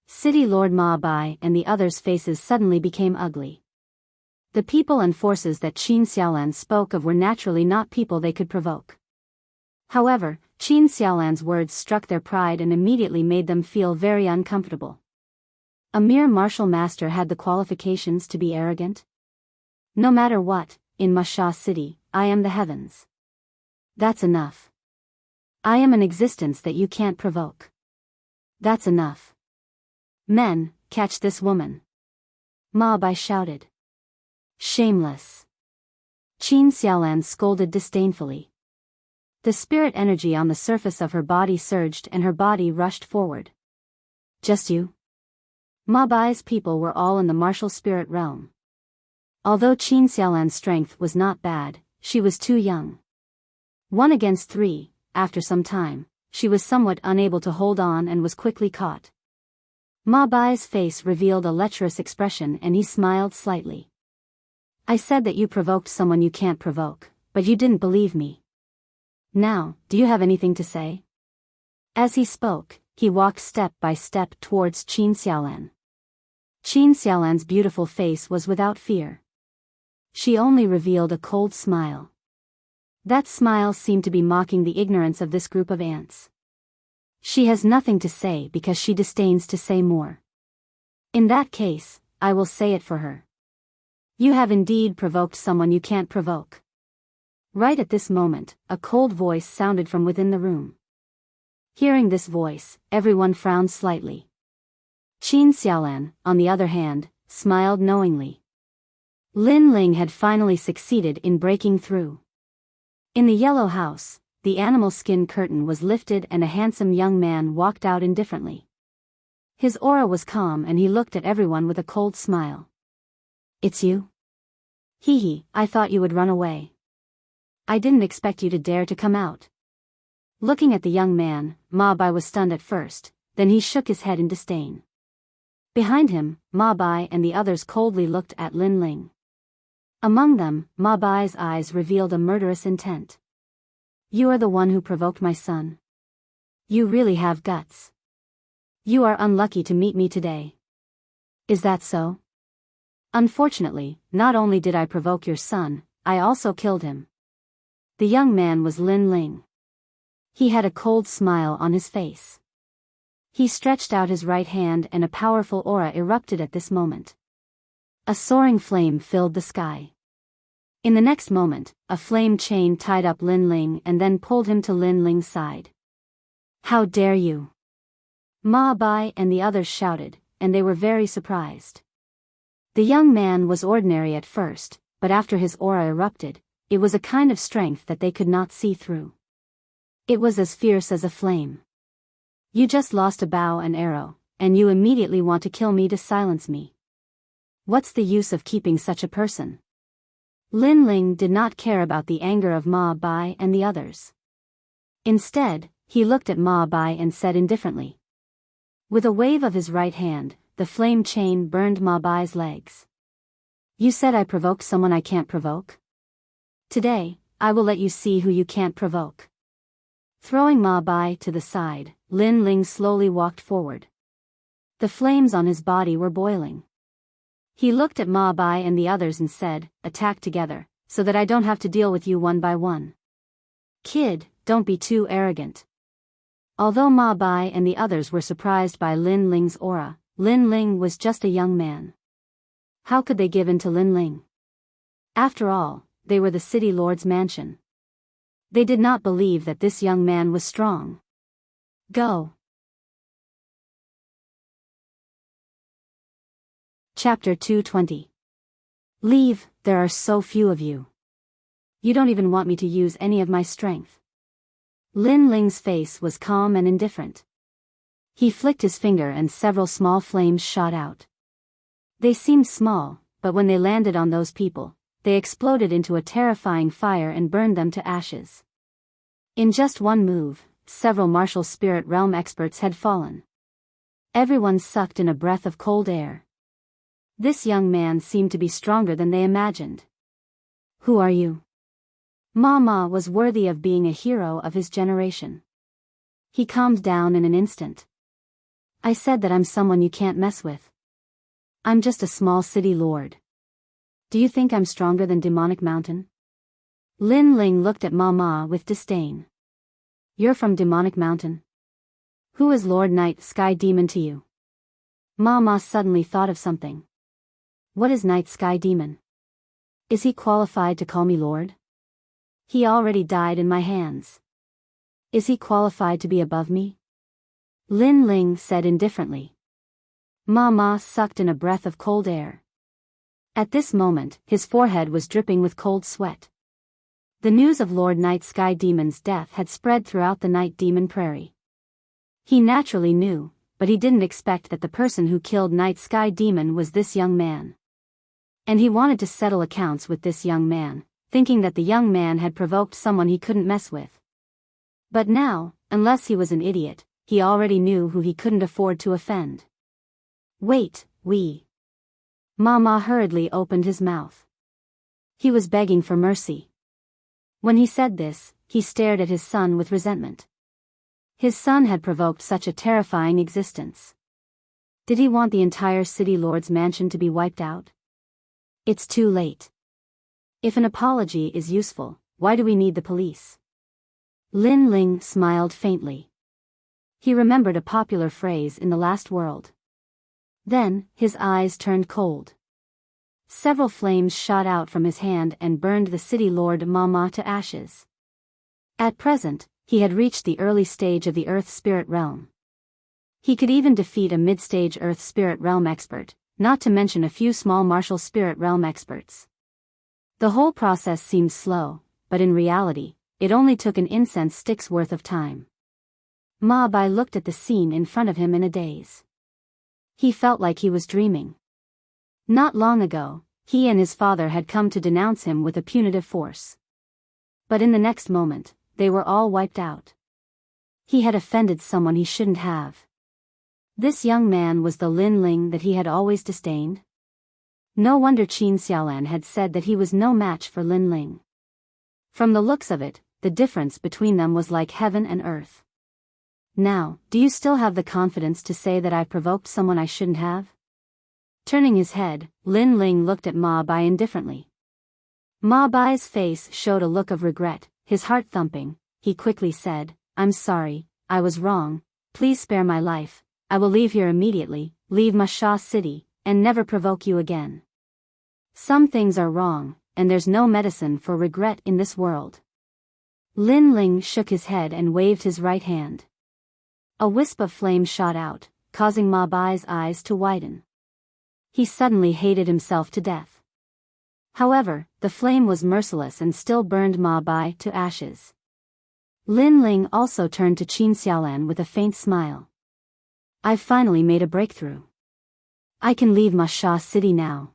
City Lord Ma Bai and the others' faces suddenly became ugly. The people and forces that Qin Xiaolan spoke of were naturally not people they could provoke. However, Qin Xiaolan's words struck their pride and immediately made them feel very uncomfortable. A mere martial master had the qualifications to be arrogant? No matter what, in Masha City, I am the heavens. That's enough. I am an existence that you can't provoke. That's enough. Men, catch this woman. Ma Bai shouted. Shameless. Qin Xiaolan scolded disdainfully. The spirit energy on the surface of her body surged and her body rushed forward. Just you? Ma Bai's people were all in the martial spirit realm. Although Qin Xiaolan's strength was not bad, she was too young. 1 against 3, after some time, she was somewhat unable to hold on and was quickly caught. Ma Bai's face revealed a lecherous expression and he smiled slightly. I said that you provoked someone you can't provoke, but you didn't believe me. Now, do you have anything to say? As he spoke, he walked step by step towards Qin Xiaolan. Qin Xiaolan's beautiful face was without fear. She only revealed a cold smile. That smile seemed to be mocking the ignorance of this group of ants. She has nothing to say because she disdains to say more. In that case, I will say it for her. You have indeed provoked someone you can't provoke. Right at this moment, a cold voice sounded from within the room. Hearing this voice, everyone frowned slightly. Qin Xiaolan, on the other hand, smiled knowingly. Lin Ling had finally succeeded in breaking through. In the yellow house, the animal skin curtain was lifted and a handsome young man walked out indifferently. His aura was calm and he looked at everyone with a cold smile. It's you? Hee hee, I thought you would run away. I didn't expect you to dare to come out. Looking at the young man, Ma Bai was stunned at first, then he shook his head in disdain. Behind him, Ma Bai and the others coldly looked at Lin Ling. Among them, Ma Bai's eyes revealed a murderous intent. You are the one who provoked my son. You really have guts. You are unlucky to meet me today. Is that so? Unfortunately, not only did I provoke your son, I also killed him. The young man was Lin Ling. He had a cold smile on his face. He stretched out his right hand and a powerful aura erupted at this moment. A soaring flame filled the sky. In the next moment, a flame chain tied up Lin Ling and then pulled him to Lin Ling's side. How dare you? Ma Bai and the others shouted, and they were very surprised. The young man was ordinary at first, but after his aura erupted, it was a kind of strength that they could not see through. It was as fierce as a flame. You just lost a bow and arrow, and you immediately want to kill me to silence me. What's the use of keeping such a person? Lin Ling did not care about the anger of Ma Bai and the others. Instead, he looked at Ma Bai and said indifferently. With a wave of his right hand, the flame chain burned Ma Bai's legs. You said I provoked someone I can't provoke? Today, I will let you see who you can't provoke. Throwing Ma Bai to the side, Lin Ling slowly walked forward. The flames on his body were boiling. He looked at Ma Bai and the others and said, attack together, so that I don't have to deal with you one by one. Kid, don't be too arrogant. Although Ma Bai and the others were surprised by Lin Ling's aura, Lin Ling was just a young man. How could they give in to Lin Ling? After all, they were the city lord's mansion. They did not believe that this young man was strong. Go. Chapter 220. Leave, there are so few of you. You don't even want me to use any of my strength. Lin Ling's face was calm and indifferent. He flicked his finger and several small flames shot out. They seemed small, but when they landed on those people, they exploded into a terrifying fire and burned them to ashes. In just one move, several martial spirit realm experts had fallen. Everyone sucked in a breath of cold air. This young man seemed to be stronger than they imagined. Who are you? Ma was worthy of being a hero of his generation. He calmed down in an instant. I said that I'm someone you can't mess with. I'm just a small city lord. Do you think I'm stronger than Demonic Mountain? Lin Ling looked at Ma with disdain. You're from Demonic Mountain? Who is Lord Night Sky Demon to you? Ma suddenly thought of something. What is Night Sky Demon? Is he qualified to call me lord? He already died in my hands. Is he qualified to be above me? Lin Ling said indifferently. Ma Ma sucked in a breath of cold air. At this moment, his forehead was dripping with cold sweat. The news of Lord Night Sky Demon's death had spread throughout the Night Demon Prairie. He naturally knew, but he didn't expect that the person who killed Night Sky Demon was this young man. And he wanted to settle accounts with this young man, thinking that the young man had provoked someone he couldn't mess with. But now, unless he was an idiot, he already knew who he couldn't afford to offend. Wait, Mama hurriedly opened his mouth. He was begging for mercy. When he said this, he stared at his son with resentment. His son had provoked such a terrifying existence. Did he want the entire city lord's mansion to be wiped out? It's too late. If an apology is useful, why do we need the police? Lin Ling smiled faintly. He remembered a popular phrase in the last world. Then, his eyes turned cold. Several flames shot out from his hand and burned the city lord Mama to ashes. At present, he had reached the early stage of the Earth Spirit Realm. He could even defeat a mid-stage Earth Spirit Realm expert, not to mention a few small martial Spirit Realm experts. The whole process seemed slow, but in reality, it only took an incense stick's worth of time. Ma Bai looked at the scene in front of him in a daze. He felt like he was dreaming. Not long ago, he and his father had come to denounce him with a punitive force. But in the next moment, they were all wiped out. He had offended someone he shouldn't have. This young man was the Lin Ling that he had always disdained. No wonder Qin Xiaolan had said that he was no match for Lin Ling. From the looks of it, the difference between them was like heaven and earth. Now, do you still have the confidence to say that I provoked someone I shouldn't have? Turning his head, Lin Ling looked at Ma Bai indifferently. Ma Bai's face showed a look of regret, his heart thumping. He quickly said, I'm sorry, I was wrong, please spare my life, I will leave here immediately, leave Masha City, and never provoke you again. Some things are wrong, and there's no medicine for regret in this world. Lin Ling shook his head and waved his right hand. A wisp of flame shot out, causing Ma Bai's eyes to widen. He suddenly hated himself to death. However, the flame was merciless and still burned Ma Bai to ashes. Lin Ling also turned to Qin Xiaolan with a faint smile. I've finally made a breakthrough. I can leave Masha City now.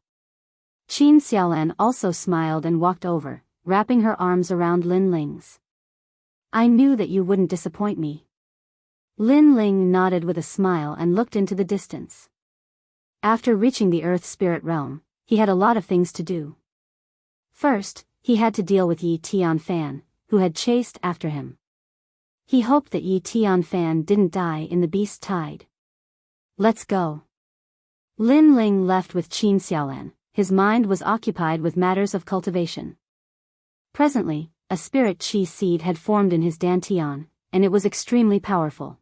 Qin Xiaolan also smiled and walked over, wrapping her arms around Lin Ling's. I knew that you wouldn't disappoint me. Lin Ling nodded with a smile and looked into the distance. After reaching the Earth Spirit Realm, he had a lot of things to do. First, he had to deal with Yi Tianfan, who had chased after him. He hoped that Yi Tianfan didn't die in the beast tide. Let's go. Lin Ling left with Qin Xiaolan. His mind was occupied with matters of cultivation. Presently, a spirit chi seed had formed in his dantian, and it was extremely powerful.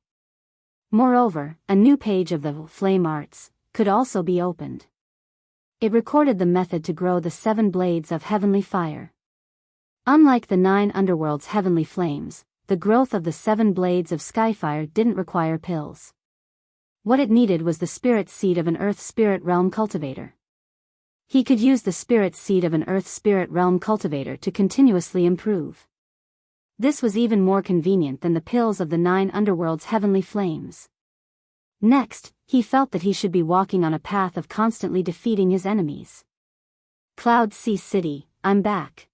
Moreover, a new page of the flame arts could also be opened. It recorded the method to grow the 7 blades of heavenly fire. Unlike the 9 underworld's heavenly flames, the growth of the 7 blades of skyfire didn't require pills. What it needed was the spirit seed of an earth spirit realm cultivator. He could use the spirit seed of an earth spirit realm cultivator to continuously improve. This was even more convenient than the pills of the 9 underworld's heavenly flames. Next, he felt that he should be walking on a path of constantly defeating his enemies. Cloud Sea City, I'm back.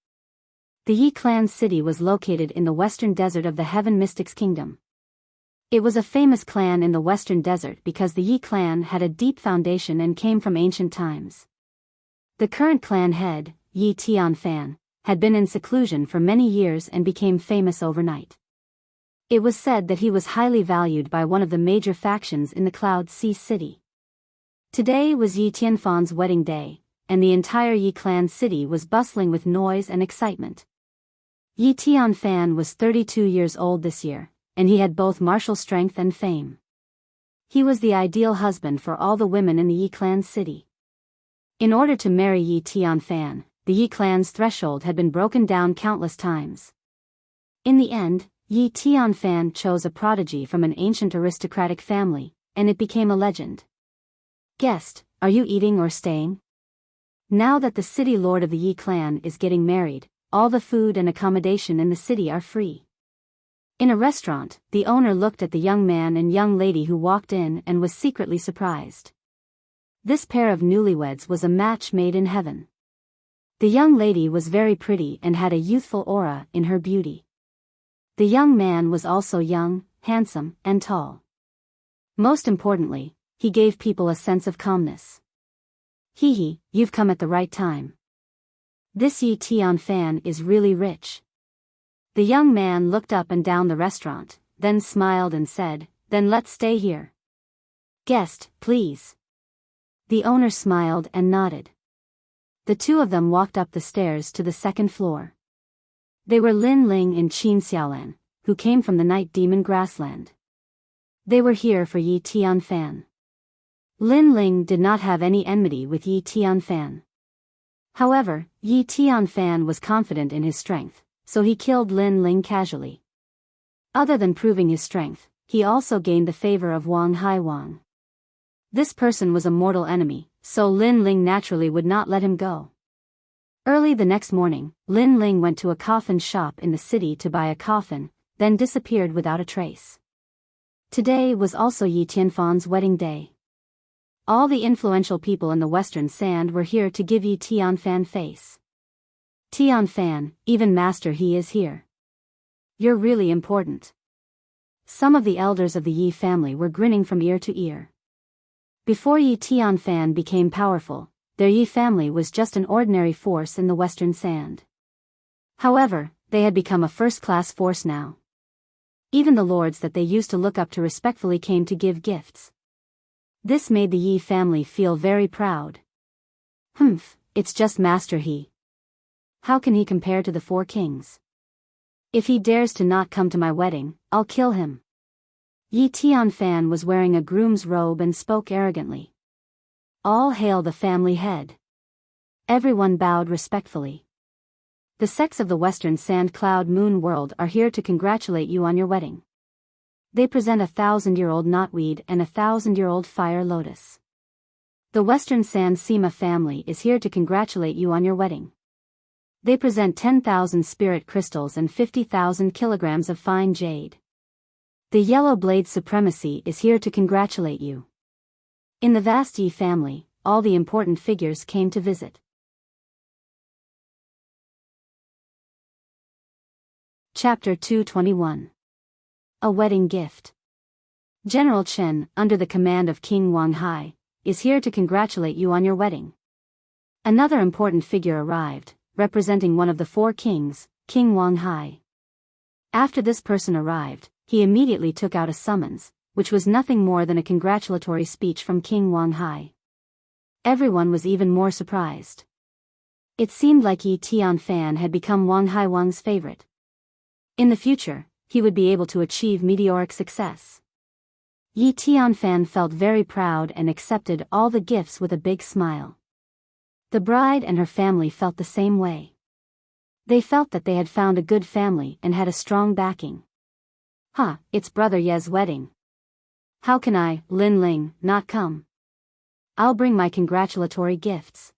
The Yi Clan city was located in the western desert of the Heaven Mystics Kingdom. It was a famous clan in the western desert because the Yi clan had a deep foundation and came from ancient times. The current clan head, Yi Tianfan, had been in seclusion for many years and became famous overnight. It was said that he was highly valued by one of the major factions in the Cloud Sea City. Today was Yi Tianfan's wedding day, and the entire Yi clan city was bustling with noise and excitement. Yi Tianfan was 32 years old this year, and he had both martial strength and fame. He was the ideal husband for all the women in the Yi clan city. In order to marry Yi Tianfan, the Yi clan's threshold had been broken down countless times. In the end, Yi Tianfan chose a prodigy from an ancient aristocratic family, and it became a legend. Guest, are you eating or staying? Now that the city lord of the Yi clan is getting married, all the food and accommodation in the city are free. In a restaurant, the owner looked at the young man and young lady who walked in and was secretly surprised. This pair of newlyweds was a match made in heaven. The young lady was very pretty and had a youthful aura in her beauty. The young man was also young, handsome, and tall. Most importantly, he gave people a sense of calmness. Hee, you've come at the right time. This Yi Tianfan is really rich. The young man looked up and down the restaurant, then smiled and said, then let's stay here. Guest, please. The owner smiled and nodded. The two of them walked up the stairs to the second floor. They were Lin Ling and Qin Xiaolan, who came from the Night Demon Grassland. They were here for Yi Tianfan. Lin Ling did not have any enmity with Yi Tianfan. However, Yi Tianfan was confident in his strength, so he killed Lin Ling casually. Other than proving his strength, he also gained the favor of Wang Haiwang. This person was a mortal enemy, so Lin Ling naturally would not let him go. Early the next morning, Lin Ling went to a coffin shop in the city to buy a coffin, then disappeared without a trace. Today was also Yi Tianfan's wedding day. All the influential people in the Western Sand were here to give Yi Tianfan face. Tianfan, even Master He is here. You're really important. Some of the elders of the Yi family were grinning from ear to ear. Before Yi Tianfan became powerful, their Yi family was just an ordinary force in the Western Sand. However, they had become a first-class force now. Even the lords that they used to look up to respectfully came to give gifts. This made the Yi family feel very proud. It's just Master He. How can he compare to the four kings? If he dares to not come to my wedding, I'll kill him. Yi Tianfan was wearing a groom's robe and spoke arrogantly. All hail the family head. Everyone bowed respectfully. The sects of the Western Sand Cloud Moon World are here to congratulate you on your wedding. They present 1,000-year-old knotweed and 1,000-year-old fire lotus. The Western Sand Sima family is here to congratulate you on your wedding. They present 10,000 spirit crystals and 50,000 kilograms of fine jade. The Yellow Blade Supremacy is here to congratulate you. In the vast Yi family, all the important figures came to visit. Chapter 221. A Wedding Gift. General Chen, under the command of King Wang Hai, is here to congratulate you on your wedding. Another important figure arrived, representing one of the four kings, King Wang Hai. After this person arrived, he immediately took out a summons, which was nothing more than a congratulatory speech from King Wang Hai. Everyone was even more surprised. It seemed like Yi Tianfan had become Wang Haiwang's favorite. In the future, he would be able to achieve meteoric success. Yi Tianfan felt very proud and accepted all the gifts with a big smile. The bride and her family felt the same way. They felt that they had found a good family and had a strong backing. It's Brother Ye's wedding. How can I, Lin Ling, not come? I'll bring my congratulatory gifts.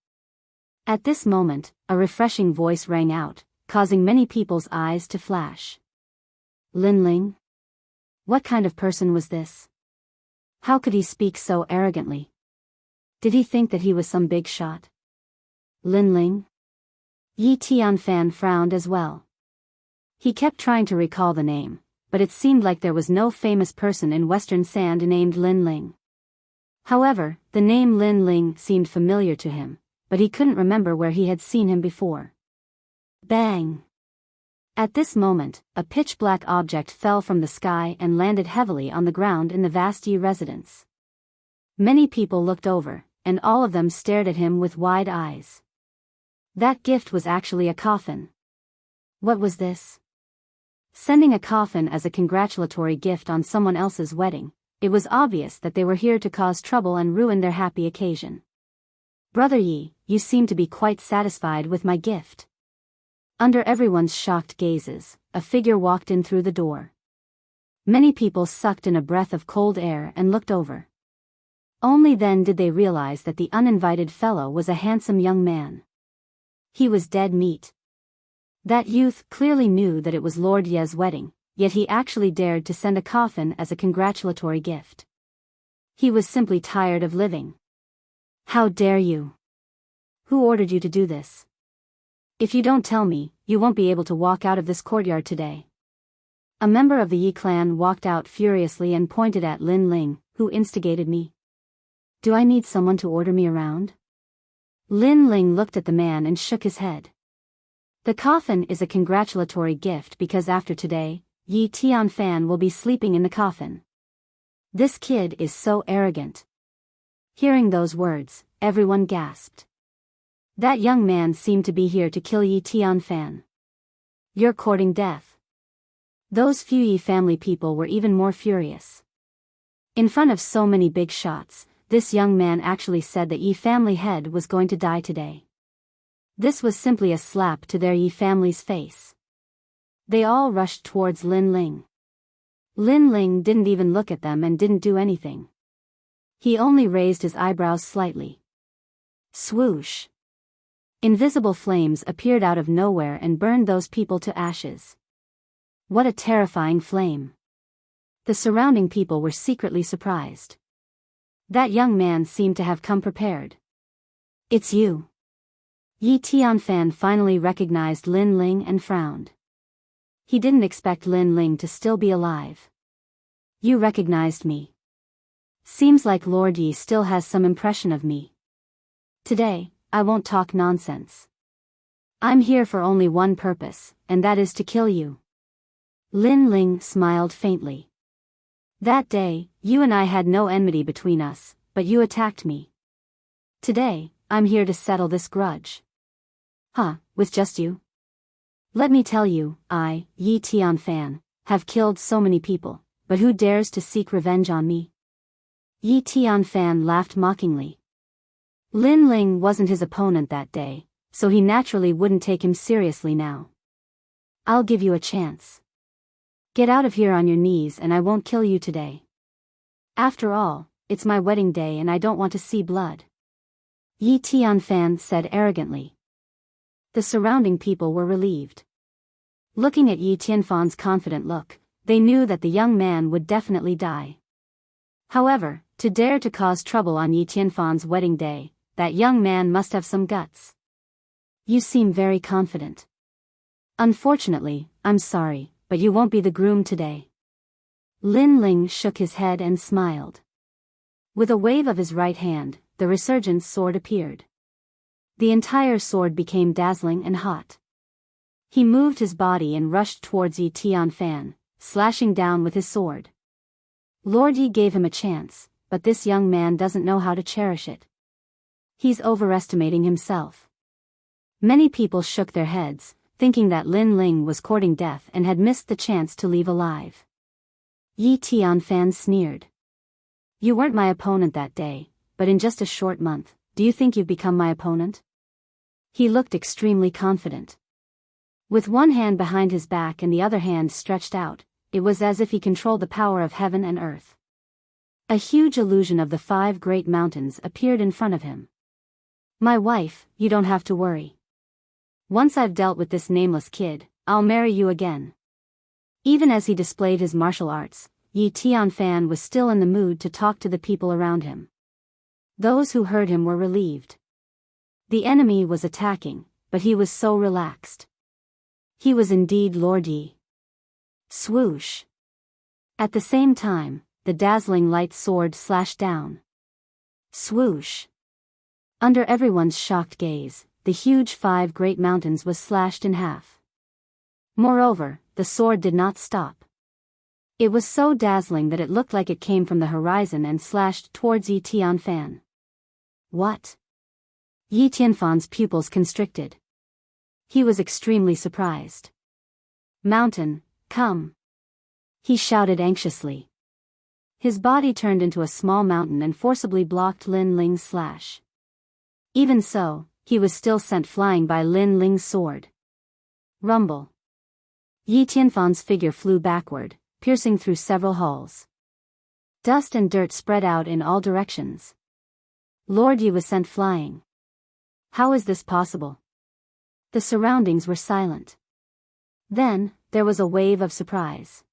At this moment, a refreshing voice rang out, causing many people's eyes to flash. Lin Ling? What kind of person was this? How could he speak so arrogantly? Did he think that he was some big shot? Lin Ling? Yi Tianfan frowned as well. He kept trying to recall the name, but it seemed like there was no famous person in Western Sand named Lin Ling. However, the name Lin Ling seemed familiar to him, but he couldn't remember where he had seen him before. Bang! At this moment, a pitch-black object fell from the sky and landed heavily on the ground in the vast Yi residence. Many people looked over, and all of them stared at him with wide eyes. That gift was actually a coffin. What was this? Sending a coffin as a congratulatory gift on someone else's wedding, it was obvious that they were here to cause trouble and ruin their happy occasion. Brother Yi, you seem to be quite satisfied with my gift. Under everyone's shocked gazes, a figure walked in through the door. Many people sucked in a breath of cold air and looked over. Only then did they realize that the uninvited fellow was a handsome young man. He was dead meat. That youth clearly knew that it was Lord Ye's wedding, yet he actually dared to send a coffin as a congratulatory gift. He was simply tired of living. How dare you? Who ordered you to do this? If you don't tell me, you won't be able to walk out of this courtyard today. A member of the Yi clan walked out furiously and pointed at Lin Ling, who instigated me. Do I need someone to order me around? Lin Ling looked at the man and shook his head. The coffin is a congratulatory gift because after today, Yi Tianfan will be sleeping in the coffin. This kid is so arrogant. Hearing those words, everyone gasped. That young man seemed to be here to kill Yi Tianfan. You're courting death. Those few Yi family people were even more furious. In front of so many big shots, this young man actually said that Yi family head was going to die today. This was simply a slap to their Yi family's face. They all rushed towards Lin Ling. Lin Ling didn't even look at them and didn't do anything. He only raised his eyebrows slightly. Swoosh! Invisible flames appeared out of nowhere and burned those people to ashes. What a terrifying flame! The surrounding people were secretly surprised. That young man seemed to have come prepared. It's you. Yi Tianfan finally recognized Lin Ling and frowned. He didn't expect Lin Ling to still be alive. You recognized me. Seems like Lord Yi still has some impression of me. Today, I won't talk nonsense. I'm here for only one purpose, and that is to kill you. Lin Ling smiled faintly. That day, you and I had no enmity between us, but you attacked me. Today, I'm here to settle this grudge. Huh, with just you? Let me tell you, I, Yi Tianfan, have killed so many people, but who dares to seek revenge on me? Yi Tianfan laughed mockingly. Lin Ling wasn't his opponent that day, so he naturally wouldn't take him seriously now. I'll give you a chance. Get out of here on your knees and I won't kill you today. After all, it's my wedding day and I don't want to see blood. Yi Tianfan said arrogantly. The surrounding people were relieved. Looking at Yi Tianfan's confident look, they knew that the young man would definitely die. However, to dare to cause trouble on Yi Tianfan's wedding day, that young man must have some guts. You seem very confident. Unfortunately, I'm sorry, but you won't be the groom today. Lin Ling shook his head and smiled. With a wave of his right hand, the resurgence sword appeared. The entire sword became dazzling and hot. He moved his body and rushed towards Yi Tianfan, slashing down with his sword. Lord Yi gave him a chance, but this young man doesn't know how to cherish it. He's overestimating himself. Many people shook their heads, thinking that Lin Ling was courting death and had missed the chance to leave alive. Yi Tianfan sneered. You weren't my opponent that day, but in just a short month, do you think you've become my opponent? He looked extremely confident. With one hand behind his back and the other hand stretched out, it was as if he controlled the power of heaven and earth. A huge illusion of the 5 great mountains appeared in front of him. My wife, you don't have to worry. Once I've dealt with this nameless kid, I'll marry you again. Even as he displayed his martial arts, Yi Tianfan was still in the mood to talk to the people around him. Those who heard him were relieved. The enemy was attacking, but he was so relaxed. He was indeed Lord Yi. Swoosh! At the same time, the dazzling light sword slashed down. Swoosh! Under everyone's shocked gaze, the huge 5 great mountains was slashed in half. Moreover, the sword did not stop. It was so dazzling that it looked like it came from the horizon and slashed towards Yi Tianfan. What? Yi Tianfan's pupils constricted. He was extremely surprised. Mountain, come! He shouted anxiously. His body turned into a small mountain and forcibly blocked Lin Ling's slash. Even so, he was still sent flying by Lin Ling's sword. Rumble. Yi Tianfan's figure flew backward, piercing through several halls. Dust and dirt spread out in all directions. Lord Yi was sent flying. How is this possible? The surroundings were silent. Then, there was a wave of surprise.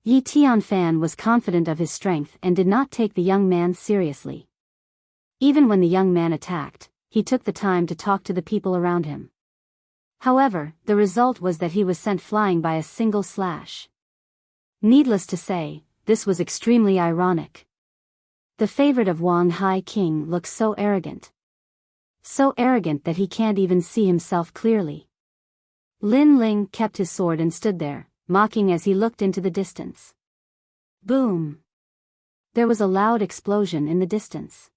Yi Tianfan was confident of his strength and did not take the young man seriously. Even when the young man attacked, he took the time to talk to the people around him. However, the result was that he was sent flying by a single slash. Needless to say, this was extremely ironic. The favorite of Wang Hai King looks so arrogant. So arrogant that he can't even see himself clearly. Lin Ling kept his sword and stood there, mocking as he looked into the distance. Boom! There was a loud explosion in the distance.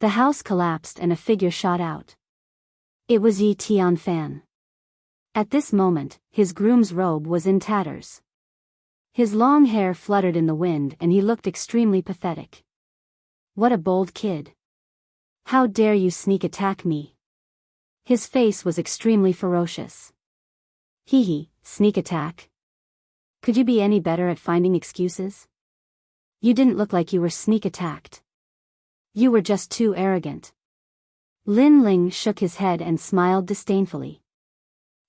The house collapsed and a figure shot out. It was Yi Tianfan. At this moment, his groom's robe was in tatters. His long hair fluttered in the wind and he looked extremely pathetic. What a bold kid. How dare you sneak attack me? His face was extremely ferocious. Hee hee, sneak attack? Could you be any better at finding excuses? You didn't look like you were sneak attacked. You were just too arrogant. Lin Ling shook his head and smiled disdainfully.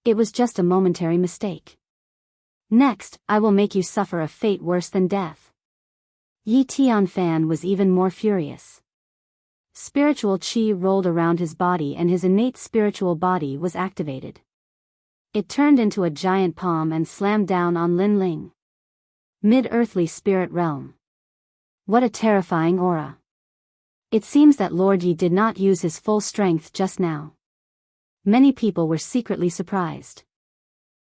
It was just a momentary mistake. Next, I will make you suffer a fate worse than death. Yi Tianfan was even more furious. Spiritual qi rolled around his body and his innate spiritual body was activated. It turned into a giant palm and slammed down on Lin Ling. Mid-earthly spirit realm. What a terrifying aura. It seems that Lord Yi did not use his full strength just now. Many people were secretly surprised.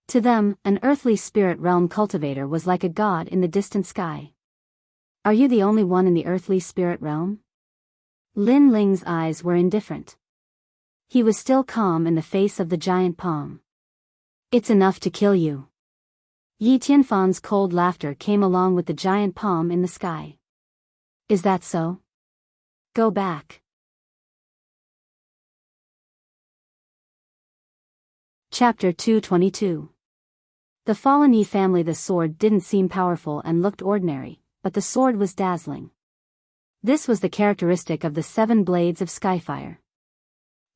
To them, an earthly spirit realm cultivator was like a god in the distant sky. Are you the only one in the earthly spirit realm? Lin Ling's eyes were indifferent. He was still calm in the face of the giant palm. It's enough to kill you. Yi Tianfan's cold laughter came along with the giant palm in the sky. Is that so? Go back. Chapter 222. The fallen Yi family. The sword didn't seem powerful and looked ordinary, but the sword was dazzling. This was the characteristic of the 7 blades of Skyfire.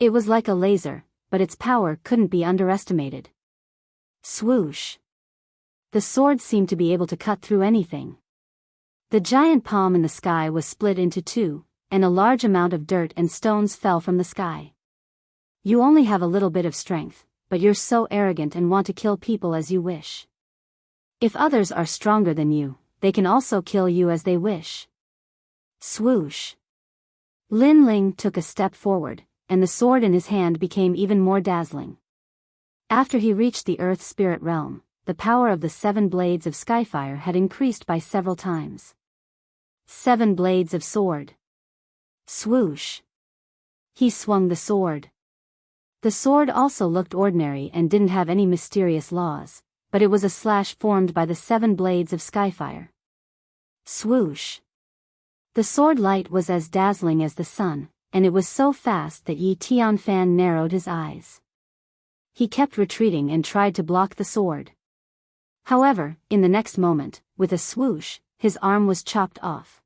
It was like a laser, but its power couldn't be underestimated. Swoosh! The sword seemed to be able to cut through anything. The giant palm in the sky was split into 2, and a large amount of dirt and stones fell from the sky. You only have a little bit of strength, but you're so arrogant and want to kill people as you wish. If others are stronger than you, they can also kill you as they wish. Swoosh! Lin Ling took a step forward, and the sword in his hand became even more dazzling. After he reached the Earth Spirit Realm, the power of the 7 blades of Skyfire had increased by several times. 7 blades of sword. Swoosh! He swung the sword. The sword also looked ordinary and didn't have any mysterious laws, but it was a slash formed by the 7 blades of Skyfire. Swoosh! The sword light was as dazzling as the sun, and it was so fast that Yi Tianfan narrowed his eyes. He kept retreating and tried to block the sword. However, in the next moment, with a swoosh, his arm was chopped off.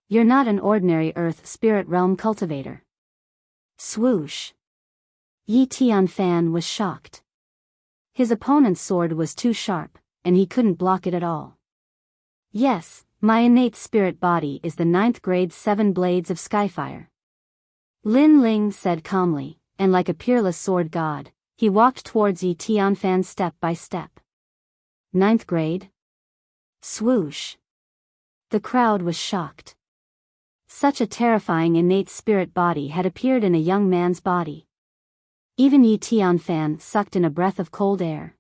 You're not an ordinary Earth Spirit Realm cultivator. Swoosh! Yi Tianfan was shocked. His opponent's sword was too sharp, and he couldn't block it at all. Yes, my innate spirit body is the 9th grade 7 blades of Skyfire. Lin Ling said calmly, and like a peerless sword god, he walked towards Yi Tianfan step by step. 9th grade? Swoosh! The crowd was shocked. Such a terrifying innate spirit body had appeared in a young man's body. Even Yi Tianfan sucked in a breath of cold air.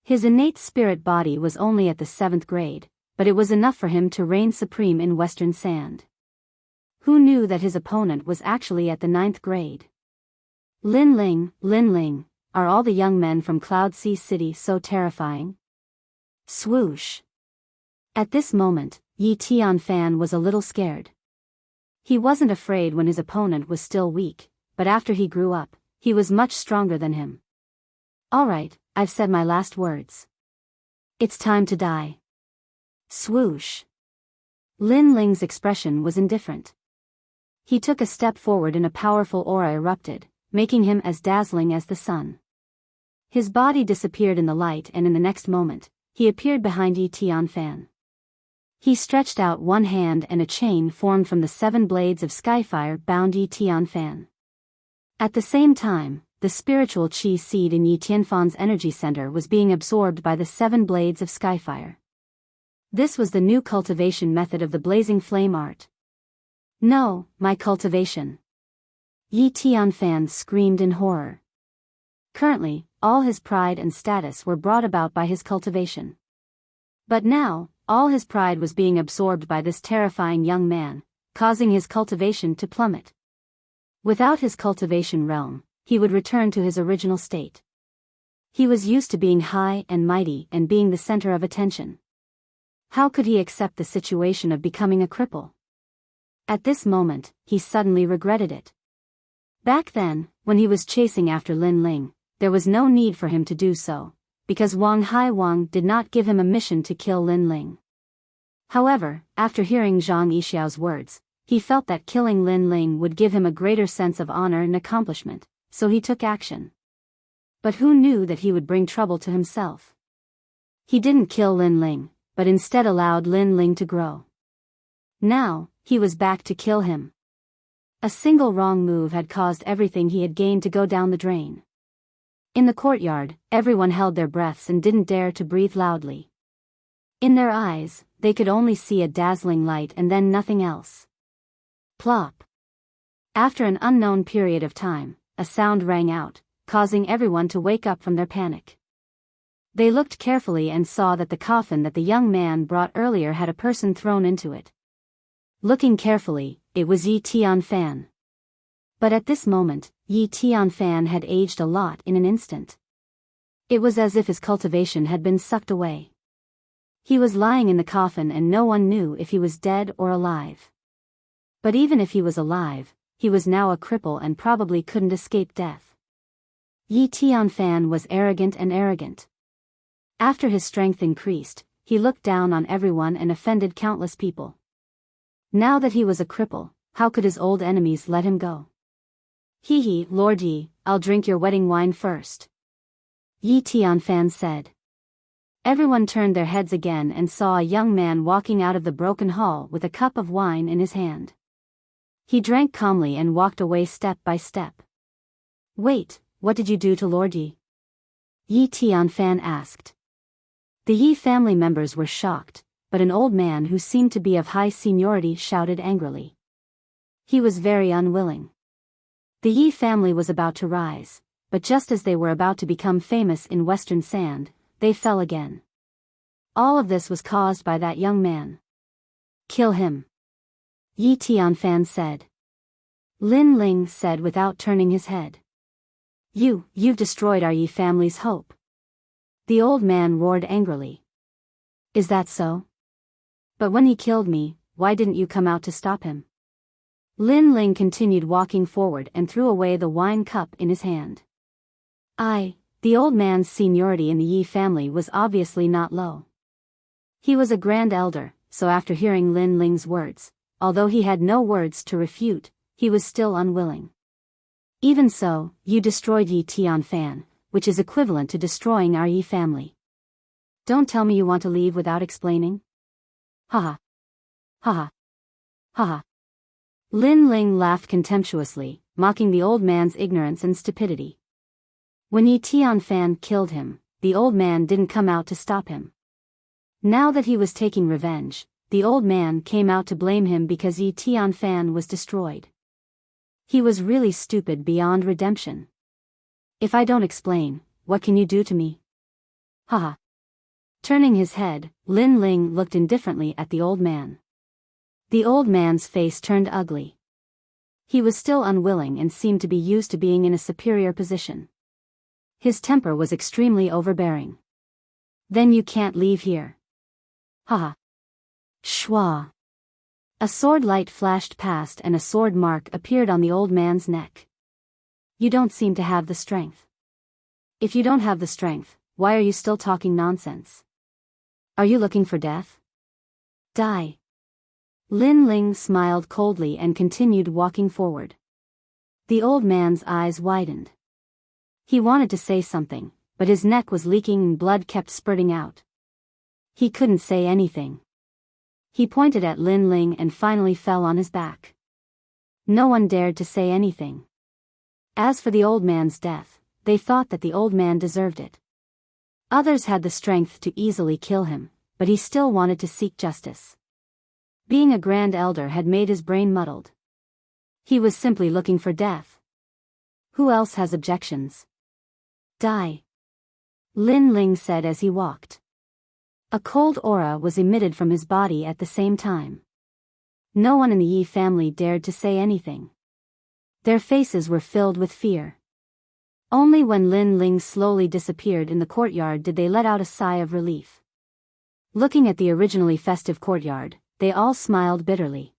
His innate spirit body was only at the 7th grade, but it was enough for him to reign supreme in Western Sand. Who knew that his opponent was actually at the 9th grade? Lin Ling, are all the young men from Cloud Sea City so terrifying? Swoosh! At this moment, Yi Tianfan was a little scared. He wasn't afraid when his opponent was still weak, but after he grew up, he was much stronger than him. All right, I've said my last words. It's time to die. Swoosh. Lin Ling's expression was indifferent. He took a step forward and a powerful aura erupted, making him as dazzling as the sun. His body disappeared in the light, and in the next moment, he appeared behind Yi Tianfan. He stretched out one hand and a chain formed from the 7 blades of skyfire bound Yi Tianfan. At the same time, the spiritual qi seed in Yi Tianfan's energy center was being absorbed by the 7 blades of skyfire. This was the new cultivation method of the blazing flame art. No, my cultivation. Yi Tianfan screamed in horror. Currently, all his pride and status were brought about by his cultivation. But now, all his pride was being absorbed by this terrifying young man, causing his cultivation to plummet. Without his cultivation realm, he would return to his original state. He was used to being high and mighty and being the center of attention. How could he accept the situation of becoming a cripple? At this moment, he suddenly regretted it. Back then, when he was chasing after Lin Ling, there was no need for him to do so, because Wang Hai Wang did not give him a mission to kill Lin Ling. However, after hearing Zhang Yixiao's words, he felt that killing Lin Ling would give him a greater sense of honor and accomplishment, so he took action. But who knew that he would bring trouble to himself? He didn't kill Lin Ling, but instead allowed Lin Ling to grow. Now, he was back to kill him. A single wrong move had caused everything he had gained to go down the drain. In the courtyard, everyone held their breaths and didn't dare to breathe loudly. In their eyes, they could only see a dazzling light and then nothing else. Plop. After an unknown period of time, a sound rang out, causing everyone to wake up from their panic. They looked carefully and saw that the coffin that the young man brought earlier had a person thrown into it. Looking carefully, it was Yi Tianfan. But at this moment, Yi Tianfan had aged a lot in an instant. It was as if his cultivation had been sucked away. He was lying in the coffin and no one knew if he was dead or alive. But even if he was alive, he was now a cripple and probably couldn't escape death. Yi Tianfan was arrogant and arrogant. After his strength increased, he looked down on everyone and offended countless people. Now that he was a cripple, how could his old enemies let him go? Hee, Lord Yi, I'll drink your wedding wine first. Yi Tianfan said. Everyone turned their heads again and saw a young man walking out of the broken hall with a cup of wine in his hand. He drank calmly and walked away step by step. Wait, what did you do to Lord Yi? Yi Tianfan asked. The Yi family members were shocked, but an old man who seemed to be of high seniority shouted angrily. He was very unwilling. The Yi family was about to rise, but just as they were about to become famous in Western Sand, they fell again. All of this was caused by that young man. Kill him. Yi Tianfan said. Lin Ling said without turning his head. You've destroyed our Yi family's hope. The old man roared angrily. Is that so? But when he killed me, why didn't you come out to stop him? Lin Ling continued walking forward and threw away the wine cup in his hand. The old man's seniority in the Yi family was obviously not low. He was a grand elder, so after hearing Lin Ling's words, although he had no words to refute, he was still unwilling. Even so, you destroyed Yi Tianfan, which is equivalent to destroying our Yi family. Don't tell me you want to leave without explaining? Haha. Haha. Haha. Lin Ling laughed contemptuously, mocking the old man's ignorance and stupidity. When Yi Tianfan killed him, the old man didn't come out to stop him. Now that he was taking revenge, the old man came out to blame him because Yi Tianfan was destroyed. He was really stupid beyond redemption. If I don't explain, what can you do to me? Haha. Turning his head, Lin Ling looked indifferently at the old man. The old man's face turned ugly. He was still unwilling and seemed to be used to being in a superior position. His temper was extremely overbearing. Then you can't leave here. Haha. Shwa. A sword light flashed past and a sword mark appeared on the old man's neck. You don't seem to have the strength. If you don't have the strength, why are you still talking nonsense? Are you looking for death? Die. Lin Ling smiled coldly and continued walking forward. The old man's eyes widened. He wanted to say something, but his neck was leaking and blood kept spurting out. He couldn't say anything. He pointed at Lin Ling and finally fell on his back. No one dared to say anything. As for the old man's death, they thought that the old man deserved it. Others had the strength to easily kill him, but he still wanted to seek justice. Being a grand elder had made his brain muddled. He was simply looking for death. Who else has objections? Die. Lin Ling said as he walked. A cold aura was emitted from his body at the same time. No one in the Yi family dared to say anything. Their faces were filled with fear. Only when Lin Ling slowly disappeared in the courtyard did they let out a sigh of relief. Looking at the originally festive courtyard, they all smiled bitterly.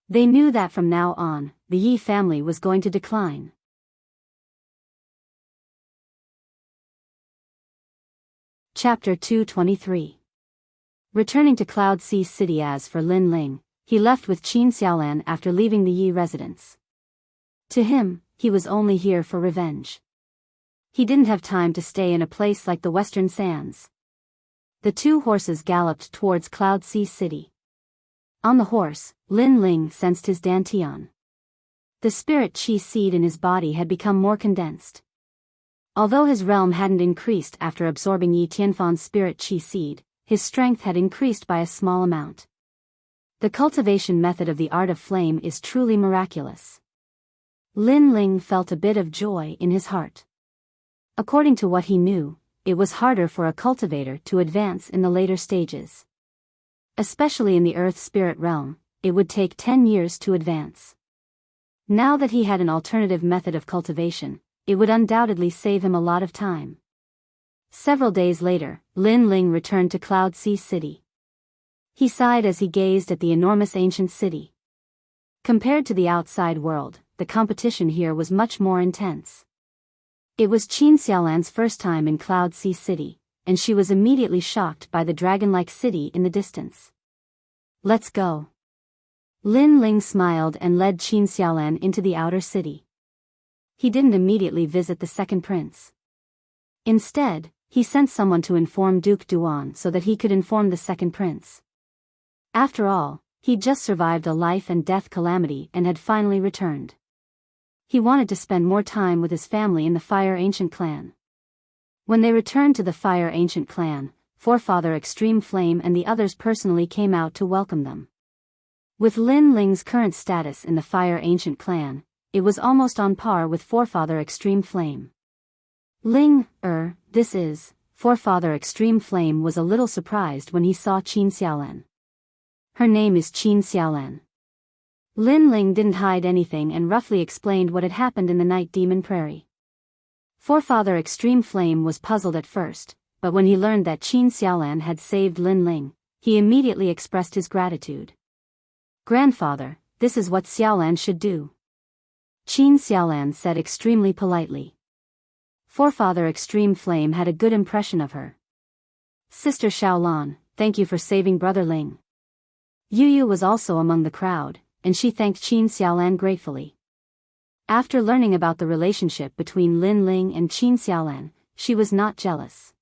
They knew that from now on, the Yi family was going to decline. Chapter 223. Returning to Cloud Sea City. As for Lin Ling, he left with Qin Xiaolan after leaving the Yi residence. To him, he was only here for revenge. He didn't have time to stay in a place like the Western Sands. The two horses galloped towards Cloud Sea City. On the horse, Lin Ling sensed his dantian. The spirit qi seed in his body had become more condensed. Although his realm hadn't increased after absorbing Yi Tianfan's spirit qi seed, his strength had increased by a small amount. The cultivation method of the art of flame is truly miraculous. Lin Ling felt a bit of joy in his heart. According to what he knew, it was harder for a cultivator to advance in the later stages. Especially in the earth spirit realm, it would take 10 years to advance. Now that he had an alternative method of cultivation, it would undoubtedly save him a lot of time. Several days later, Lin Ling returned to Cloud Sea City. He sighed as he gazed at the enormous ancient city. Compared to the outside world, the competition here was much more intense. It was Qin Xiaolan's first time in Cloud Sea City, and she was immediately shocked by the dragon-like city in the distance. Let's go. Lin Ling smiled and led Qin Xiaolan into the outer city. He didn't immediately visit the second prince. Instead, he sent someone to inform Duke Duan so that he could inform the second prince. After all, he'd just survived a life and death calamity and had finally returned. He wanted to spend more time with his family in the Fire Ancient clan. When they returned to the Fire Ancient clan, Forefather Extreme Flame and the others personally came out to welcome them. With Lin Ling's current status in the Fire Ancient clan, it was almost on par with Forefather Extreme Flame. This is, Forefather Extreme Flame was a little surprised when he saw Qin Xiaolan. Her name is Qin Xiaolan. Lin Ling didn't hide anything and roughly explained what had happened in the Night Demon Prairie. Forefather Extreme Flame was puzzled at first, but when he learned that Qin Xiaolan had saved Lin Ling, he immediately expressed his gratitude. Grandfather, this is what Xiaolan should do. Qin Xiaolan said extremely politely. Forefather Extreme Flame had a good impression of her. Sister Xiaolan, thank you for saving Brother Ling. Yu Yu was also among the crowd, and she thanked Qin Xiaolan gratefully. After learning about the relationship between Lin Ling and Qin Xiaolan, she was not jealous.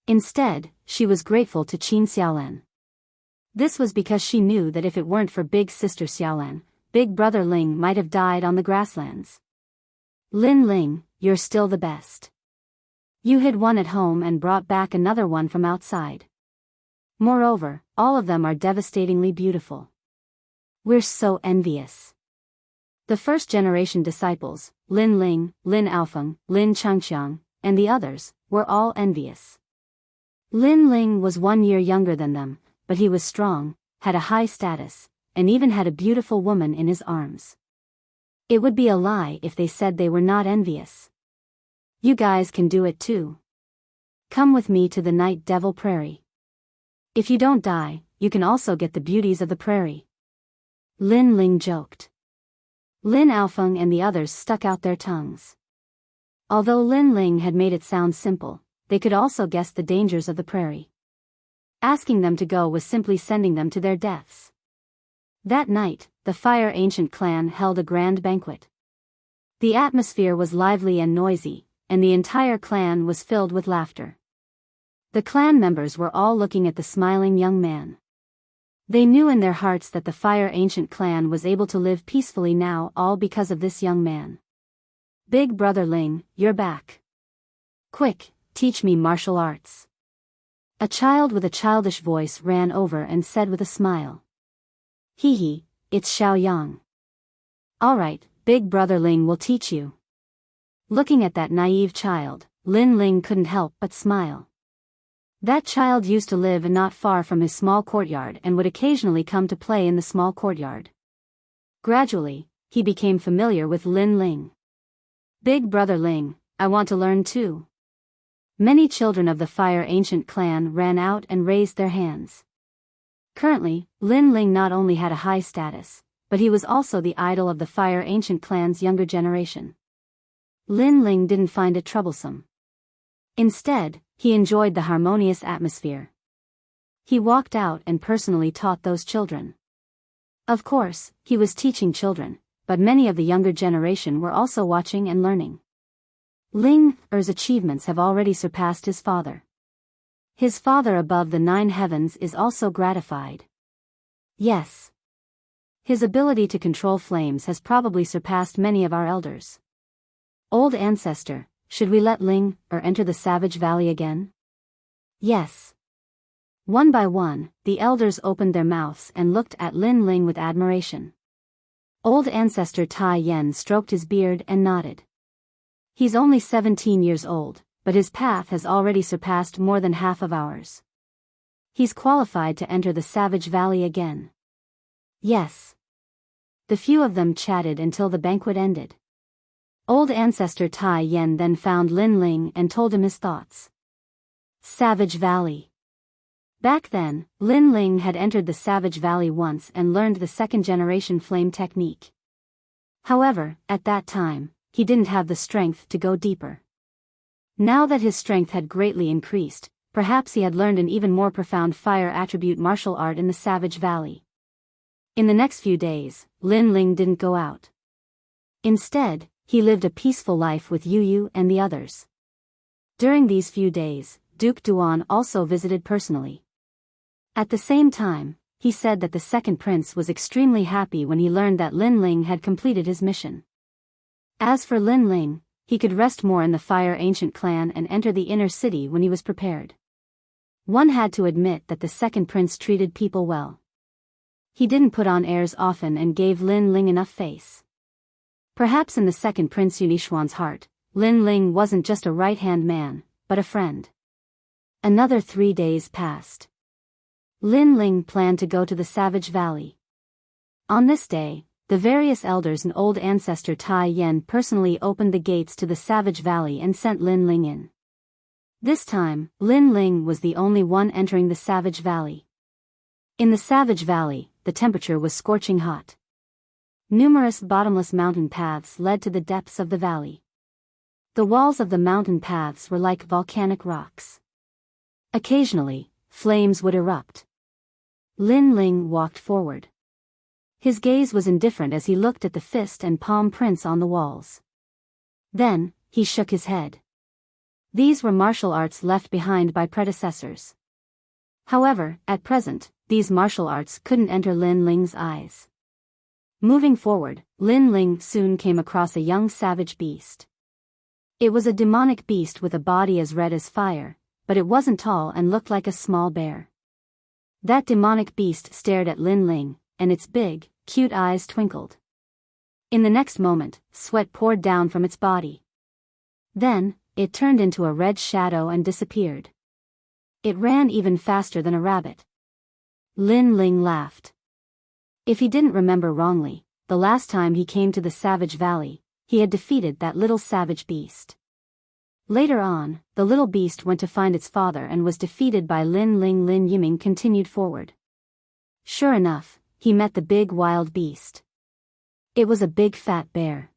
Instead, she was grateful to Qin Xiaolan. This was because she knew that if it weren't for Big Sister Xiaolan, Big Brother Ling might have died on the grasslands. Lin Ling, you're still the best. You hid one at home and brought back another one from outside. Moreover, all of them are devastatingly beautiful. We're so envious. The first-generation disciples, Lin Ling, Lin Aofeng, Lin Changqiang, and the others, were all envious. Lin Ling was 1 year younger than them, but he was strong, had a high status, and even had a beautiful woman in his arms. It would be a lie if they said they were not envious. You guys can do it too. Come with me to the Night Devil Prairie. If you don't die, you can also get the beauties of the prairie. Lin Ling joked. Lin Aofeng and the others stuck out their tongues. Although Lin Ling had made it sound simple, they could also guess the dangers of the prairie. Asking them to go was simply sending them to their deaths. That night, the Fire Ancient clan held a grand banquet. The atmosphere was lively and noisy, and the entire clan was filled with laughter. The clan members were all looking at the smiling young man. They knew in their hearts that the Fire Ancient clan was able to live peacefully now, all because of this young man. Big brother Ling, you're back. Quick, teach me martial arts. A child with a childish voice ran over and said with a smile. Hee hee, it's Xiao Yang. Alright, big brother Ling will teach you. Looking at that naive child, Lin Ling couldn't help but smile. That child used to live not far from his small courtyard and would occasionally come to play in the small courtyard. Gradually, he became familiar with Lin Ling. Big brother Ling, I want to learn too. Many children of the Fire Ancient clan ran out and raised their hands. Currently, Lin Ling not only had a high status, but he was also the idol of the Fire Ancient clan's younger generation. Lin Ling didn't find it troublesome. Instead, he enjoyed the harmonious atmosphere. He walked out and personally taught those children. Of course, he was teaching children, but many of the younger generation were also watching and learning. Ling Er's achievements have already surpassed his father. His father above the 9 heavens is also gratified. Yes. His ability to control flames has probably surpassed many of our elders. Old ancestor, should we let Ling Er enter the Savage Valley again? Yes. One by one, the elders opened their mouths and looked at Lin Ling with admiration. Old ancestor Tai Yen stroked his beard and nodded. He's only 17 years old, but his path has already surpassed more than half of ours. He's qualified to enter the Savage Valley again. Yes. The few of them chatted until the banquet ended. Old ancestor Tai Yen then found Lin Ling and told him his thoughts. Savage Valley. Back then, Lin Ling had entered the Savage Valley once and learned the second-generation flame technique. However, at that time, he didn't have the strength to go deeper. Now that his strength had greatly increased, perhaps he had learned an even more profound fire attribute martial art in the Savage Valley. In the next few days, Lin Ling didn't go out. Instead, he lived a peaceful life with Yu Yu and the others. During these few days, Duke Duan also visited personally. At the same time, he said that the second prince was extremely happy when he learned that Lin Ling had completed his mission. As for Lin Ling, he could rest more in the Fire Ancient clan and enter the inner city when he was prepared. One had to admit that the second prince treated people well. He didn't put on airs often and gave Lin Ling enough face. Perhaps in the second Prince Yunishuan's heart, Lin Ling wasn't just a right-hand man, but a friend. Another 3 days passed. Lin Ling planned to go to the Savage Valley. On this day, the various elders and old ancestor Tai Yen personally opened the gates to the Savage Valley and sent Lin Ling in. This time, Lin Ling was the only one entering the Savage Valley. In the Savage Valley, the temperature was scorching hot. Numerous bottomless mountain paths led to the depths of the valley. The walls of the mountain paths were like volcanic rocks. Occasionally, flames would erupt. Lin Ling walked forward. His gaze was indifferent as he looked at the fist and palm prints on the walls. Then, he shook his head. These were martial arts left behind by predecessors. However, at present, these martial arts couldn't enter Lin Ling's eyes. Moving forward, Lin Ling soon came across a young savage beast. It was a demonic beast with a body as red as fire, but it wasn't tall and looked like a small bear. That demonic beast stared at Lin Ling, and its big, cute eyes twinkled. In the next moment, sweat poured down from its body. Then, it turned into a red shadow and disappeared. It ran even faster than a rabbit. Lin Ling laughed. If he didn't remember wrongly, the last time he came to the Savage Valley, he had defeated that little savage beast. Later on, the little beast went to find its father and was defeated by Lin Ling. Lin Yiming continued forward. Sure enough, he met the big wild beast. It was a big fat bear.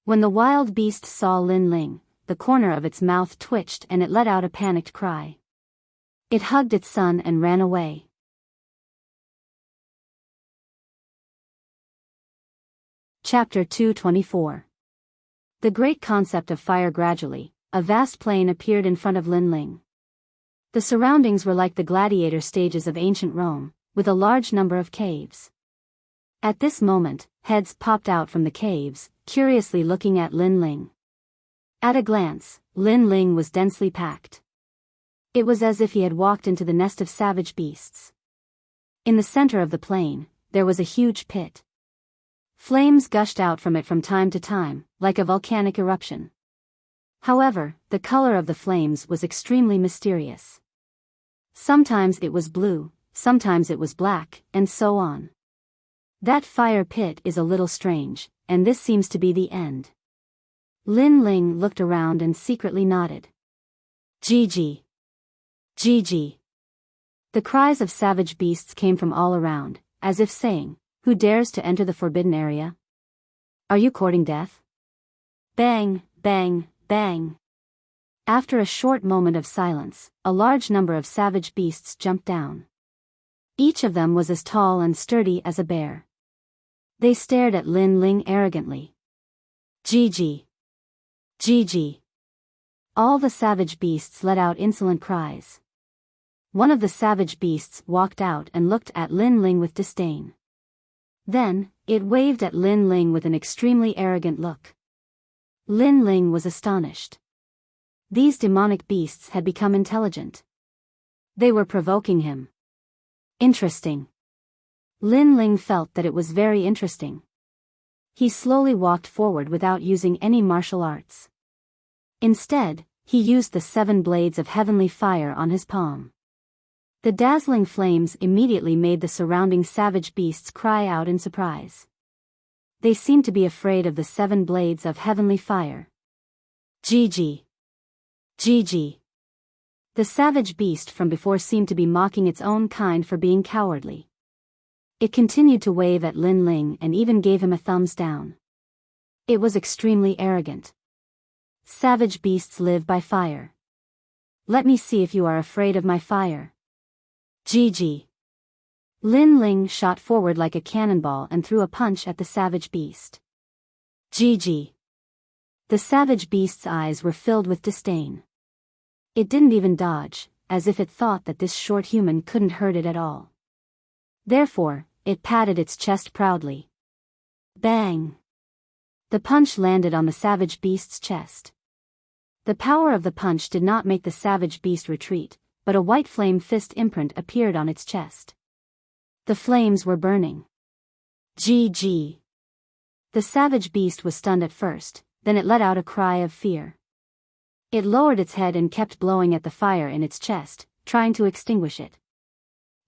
When the wild beast saw Lin Ling, the corner of its mouth twitched and it let out a panicked cry. It hugged its son and ran away. Chapter 224. The great concept of fire. Gradually, a vast plain appeared in front of Lin Ling. The surroundings were like the gladiator stages of ancient Rome, with a large number of caves. At this moment, heads popped out from the caves, curiously looking at Lin Ling. At a glance, Lin Ling was densely packed. It was as if he had walked into the nest of savage beasts. In the center of the plain, there was a huge pit. Flames gushed out from it from time to time, like a volcanic eruption. However, the color of the flames was extremely mysterious. Sometimes it was blue, sometimes it was black, and so on. That fire pit is a little strange, and this seems to be the end. Lin Ling looked around and secretly nodded. Gigi. Gigi. The cries of savage beasts came from all around, as if saying, "Who dares to enter the forbidden area? Are you courting death?" Bang, bang, bang. After a short moment of silence, a large number of savage beasts jumped down. Each of them was as tall and sturdy as a bear. They stared at Lin Ling arrogantly. Gigi. Gigi. All the savage beasts let out insolent cries. One of the savage beasts walked out and looked at Lin Ling with disdain. Then, it waved at Lin Ling with an extremely arrogant look. Lin Ling was astonished. These demonic beasts had become intelligent. They were provoking him. Interesting. Lin Ling felt that it was very interesting. He slowly walked forward without using any martial arts. Instead, he used the 7 blades of heavenly fire on his palm. The dazzling flames immediately made the surrounding savage beasts cry out in surprise. They seemed to be afraid of the 7 blades of heavenly fire. Gigi. Gigi. The savage beast from before seemed to be mocking its own kind for being cowardly. It continued to wave at Lin Ling and even gave him a thumbs down. It was extremely arrogant. Savage beasts live by fire. Let me see if you are afraid of my fire. Gigi. Lin Ling shot forward like a cannonball and threw a punch at the savage beast. Gigi. The savage beast's eyes were filled with disdain. It didn't even dodge, as if it thought that this short human couldn't hurt it at all. Therefore, it patted its chest proudly. Bang! The punch landed on the savage beast's chest. The power of the punch did not make the savage beast retreat, but a white flame fist imprint appeared on its chest. The flames were burning. Gigi. The savage beast was stunned at first, then it let out a cry of fear. It lowered its head and kept blowing at the fire in its chest, trying to extinguish it.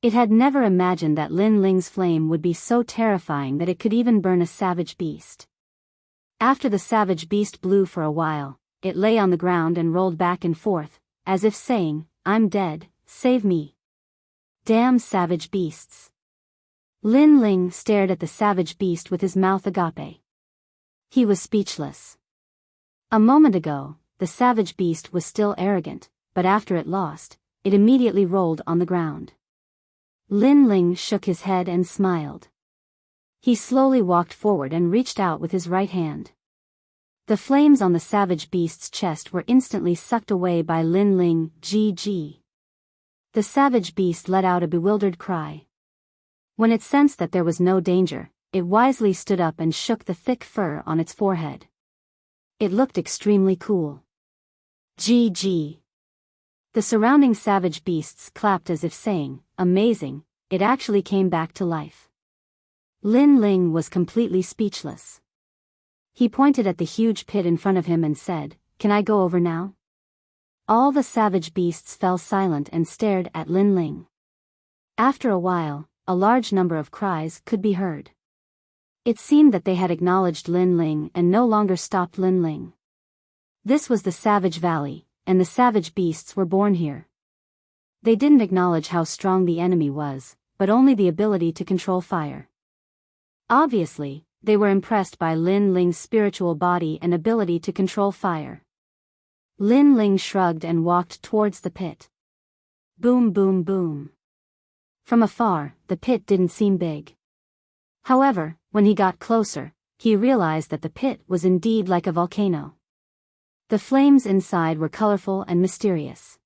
It had never imagined that Lin Ling's flame would be so terrifying that it could even burn a savage beast. After the savage beast blew for a while, it lay on the ground and rolled back and forth, as if saying, "I'm dead, save me." Damn savage beasts. Lin Ling stared at the savage beast with his mouth agape. He was speechless. A moment ago, the savage beast was still arrogant, but after it lost, it immediately rolled on the ground. Lin Ling shook his head and smiled. He slowly walked forward and reached out with his right hand. The flames on the savage beast's chest were instantly sucked away by Lin Ling. Gigi. The savage beast let out a bewildered cry. When it sensed that there was no danger, it wisely stood up and shook the thick fur on its forehead. It looked extremely cool. Gigi. The surrounding savage beasts clapped as if saying, "Amazing, it actually came back to life." Lin Ling was completely speechless. He pointed at the huge pit in front of him and said, "Can I go over now?" All the savage beasts fell silent and stared at Lin Ling. After a while, a large number of cries could be heard. It seemed that they had acknowledged Lin Ling and no longer stopped Lin Ling. This was the Savage Valley, and the savage beasts were born here. They didn't acknowledge how strong the enemy was, but only the ability to control fire. Obviously, they were impressed by Lin Ling's spiritual body and ability to control fire. Lin Ling shrugged and walked towards the pit. Boom boom boom. From afar, the pit didn't seem big. However, when he got closer, he realized that the pit was indeed like a volcano. The flames inside were colorful and mysterious.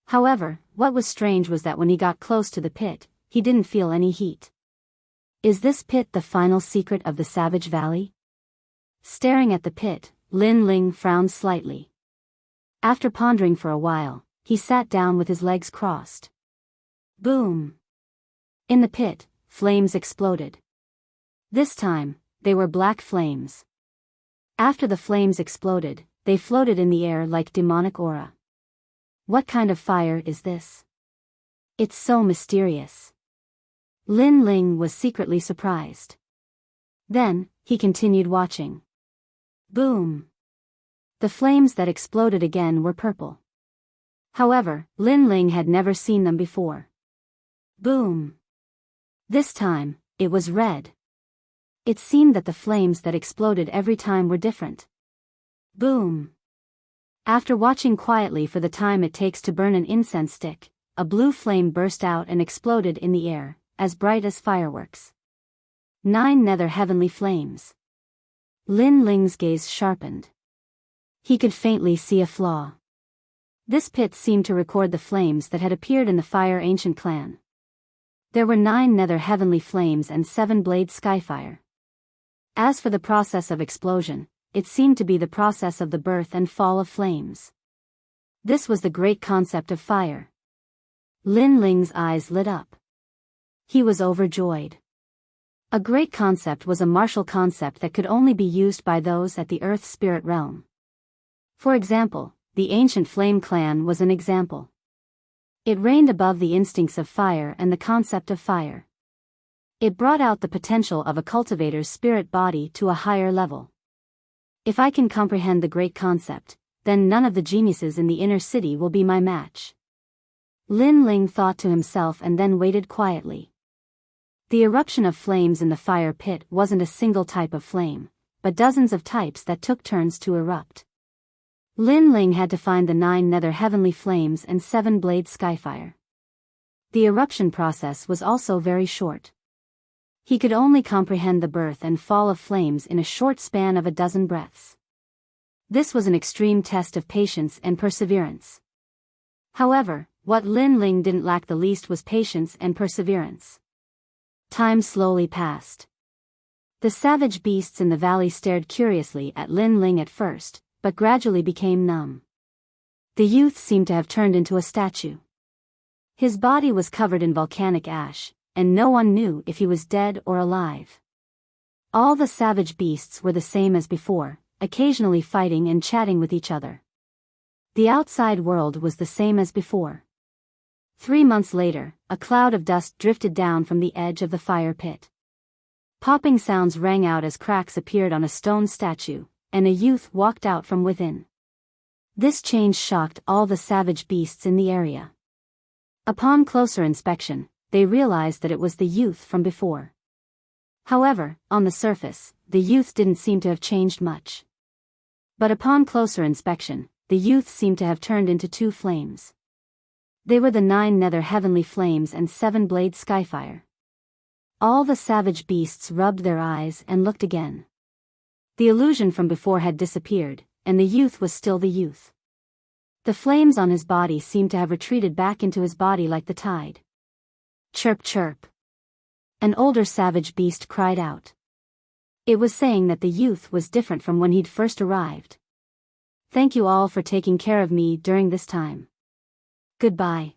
However, what was strange was that when he got close to the pit, he didn't feel any heat. Is this pit the final secret of the Savage Valley? Staring at the pit, Lin Ling frowned slightly. After pondering for a while, he sat down with his legs crossed. Boom! In the pit, flames exploded. This time, they were black flames. After the flames exploded, they floated in the air like demonic aura. What kind of fire is this? It's so mysterious. Lin Ling was secretly surprised. Then, he continued watching. Boom! The flames that exploded again were purple. However, Lin Ling had never seen them before. Boom! This time, it was red. It seemed that the flames that exploded every time were different. Boom! After watching quietly for the time it takes to burn an incense stick, a blue flame burst out and exploded in the air, as bright as fireworks. 9 nether heavenly flames. Lin Ling's gaze sharpened. He could faintly see a flaw. This pit seemed to record the flames that had appeared in the Fire Ancient clan. There were 9 nether heavenly flames and 7 blade skyfire. As for the process of explosion, it seemed to be the process of the birth and fall of flames. This was the great concept of fire. Lin Ling's eyes lit up. He was overjoyed. A great concept was a martial concept that could only be used by those at the Earth Spirit realm. For example, the Ancient Flame Clan was an example. It reigned above the instincts of fire and the concept of fire. It brought out the potential of a cultivator's spirit body to a higher level. If I can comprehend the great concept, then none of the geniuses in the inner city will be my match. Lin Ling thought to himself and then waited quietly. The eruption of flames in the fire pit wasn't a single type of flame, but dozens of types that took turns to erupt. Lin Ling had to find the 9 nether heavenly flames and 7 blade skyfire. The eruption process was also very short. He could only comprehend the birth and fall of flames in a short span of a dozen breaths. This was an extreme test of patience and perseverance. However, what Lin Ling didn't lack the least was patience and perseverance. Time slowly passed. The savage beasts in the valley stared curiously at Lin Ling at first, but gradually became numb. The youth seemed to have turned into a statue. His body was covered in volcanic ash, and no one knew if he was dead or alive. All the savage beasts were the same as before, occasionally fighting and chatting with each other. The outside world was the same as before. 3 months later, a cloud of dust drifted down from the edge of the fire pit. Popping sounds rang out as cracks appeared on a stone statue, and a youth walked out from within. This change shocked all the savage beasts in the area. Upon closer inspection, they realized that it was the youth from before. However, on the surface, the youth didn't seem to have changed much. But upon closer inspection, the youth seemed to have turned into 2 flames. They were the 9 nether heavenly flames and 7 blade skyfire. All the savage beasts rubbed their eyes and looked again. The illusion from before had disappeared, and the youth was still the youth. The flames on his body seemed to have retreated back into his body like the tide. Chirp chirp. An older savage beast cried out. It was saying that the youth was different from when he'd first arrived. Thank you all for taking care of me during this time. Goodbye.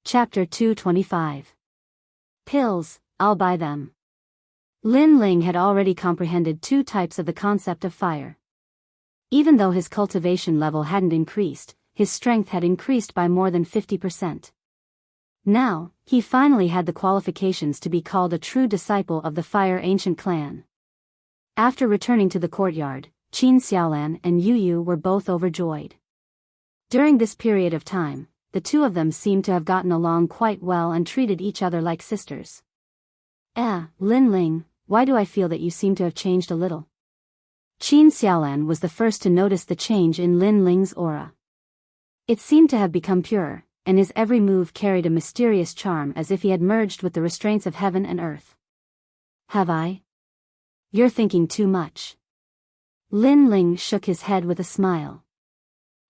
Chapter 225. Pills, I'll buy them. Lin Ling had already comprehended 2 types of the concept of fire. Even though his cultivation level hadn't increased, his strength had increased by more than 50%. Now, he finally had the qualifications to be called a true disciple of the Fire Ancient clan. After returning to the courtyard, Qin Xiaolan and Yu Yu were both overjoyed. During this period of time, the two of them seemed to have gotten along quite well and treated each other like sisters. Lin Ling, why do I feel that you seem to have changed a little? Qin Xiaolan was the first to notice the change in Lin Ling's aura. It seemed to have become purer, and his every move carried a mysterious charm as if he had merged with the restraints of heaven and earth. Have I? You're thinking too much. Lin Ling shook his head with a smile.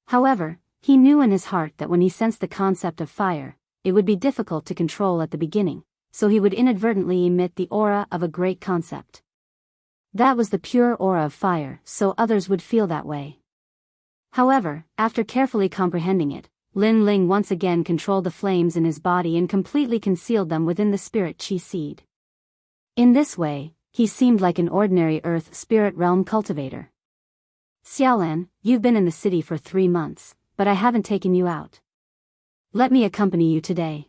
However, he knew in his heart that when he sensed the concept of fire, it would be difficult to control at the beginning, so he would inadvertently emit the aura of a great concept. That was the pure aura of fire, so others would feel that way. However, after carefully comprehending it, Lin Ling once again controlled the flames in his body and completely concealed them within the spirit chi seed. In this way, he seemed like an ordinary earth spirit realm cultivator. Xiaolan, you've been in the city for 3 months, but I haven't taken you out. Let me accompany you today.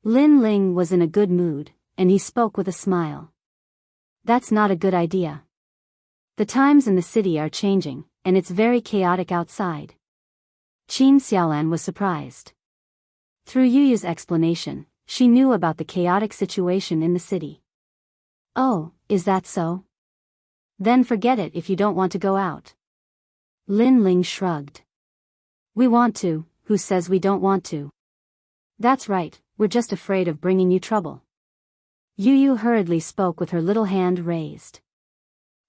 Lin Ling was in a good mood, and he spoke with a smile. That's not a good idea. The times in the city are changing, and it's very chaotic outside. Qin Xiaolan was surprised. Through Yuyu's explanation, she knew about the chaotic situation in the city. Oh, is that so? Then forget it if you don't want to go out. Lin Ling shrugged. We want to, who says we don't want to? That's right, we're just afraid of bringing you trouble. Yuyu hurriedly spoke with her little hand raised.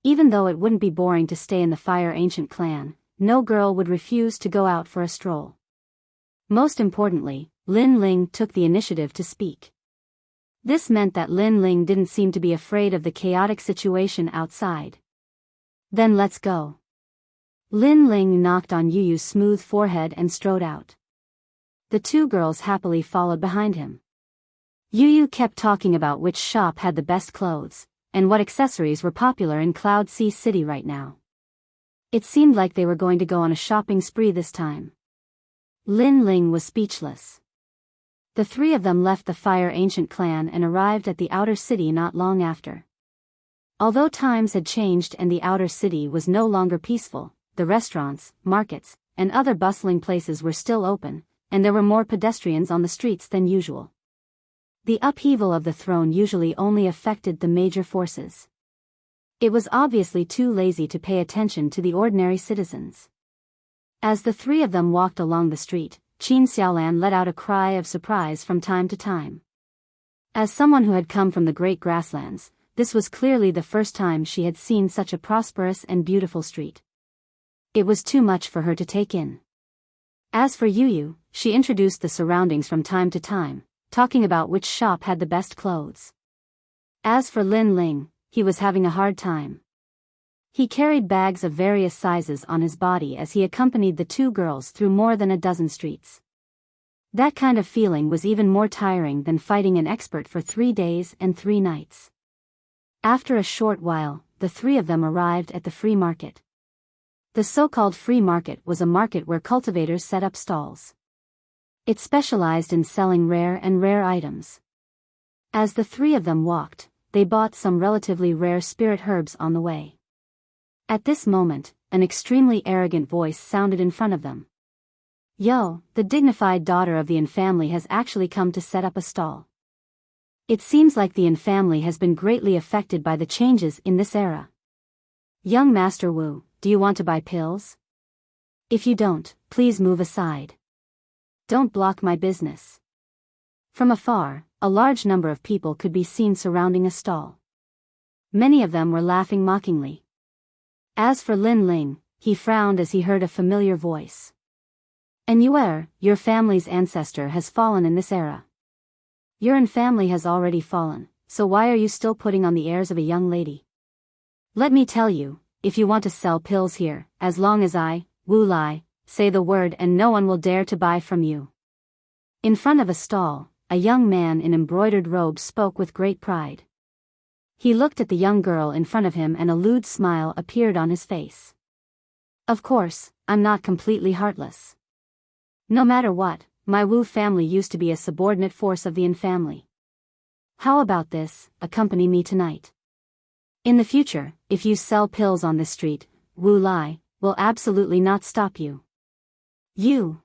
Even though it wouldn't be boring to stay in the Fire Ancient clan, no girl would refuse to go out for a stroll. Most importantly, Lin Ling took the initiative to speak. This meant that Lin Ling didn't seem to be afraid of the chaotic situation outside. Then let's go. Lin Ling knocked on Yuyu's smooth forehead and strode out. The two girls happily followed behind him. Yuyu kept talking about which shop had the best clothes, and what accessories were popular in Cloud Sea City right now. It seemed like they were going to go on a shopping spree this time. Lin Ling was speechless. The three of them left the Fire Ancient clan and arrived at the outer city not long after. Although times had changed and the outer city was no longer peaceful, the restaurants, markets, and other bustling places were still open, and there were more pedestrians on the streets than usual. The upheaval of the throne usually only affected the major forces. It was obviously too lazy to pay attention to the ordinary citizens. As the three of them walked along the street, Qin Xiaolan let out a cry of surprise from time to time. As someone who had come from the Great Grasslands, this was clearly the first time she had seen such a prosperous and beautiful street. It was too much for her to take in. As for Yuyu, she introduced the surroundings from time to time, talking about which shop had the best clothes. As for Lin Ling, he was having a hard time. He carried bags of various sizes on his body as he accompanied the two girls through more than a dozen streets. That kind of feeling was even more tiring than fighting an expert for 3 days and 3 nights. After a short while, the three of them arrived at the free market. The so-called free market was a market where cultivators set up stalls. It specialized in selling rare items. As the three of them walked, they bought some relatively rare spirit herbs on the way. At this moment, an extremely arrogant voice sounded in front of them. Yo, the dignified daughter of the Yin family has actually come to set up a stall. It seems like the Yin family has been greatly affected by the changes in this era. Young Master Wu, do you want to buy pills? If you don't, please move aside. Don't block my business. From afar, a large number of people could be seen surrounding a stall. Many of them were laughing mockingly. As for Lin Ling, he frowned as he heard a familiar voice. And your family's ancestor has fallen in this era. Your Yin family has already fallen, so why are you still putting on the airs of a young lady? Let me tell you, if you want to sell pills here, as long as I, Wu Lai, say the word and no one will dare to buy from you. In front of a stall, a young man in embroidered robes spoke with great pride. He looked at the young girl in front of him and a lewd smile appeared on his face. Of course, I'm not completely heartless. No matter what, my Wu family used to be a subordinate force of the Yin family. How about this, accompany me tonight? In the future, if you sell pills on this street, Wu Lai will absolutely not stop you. You.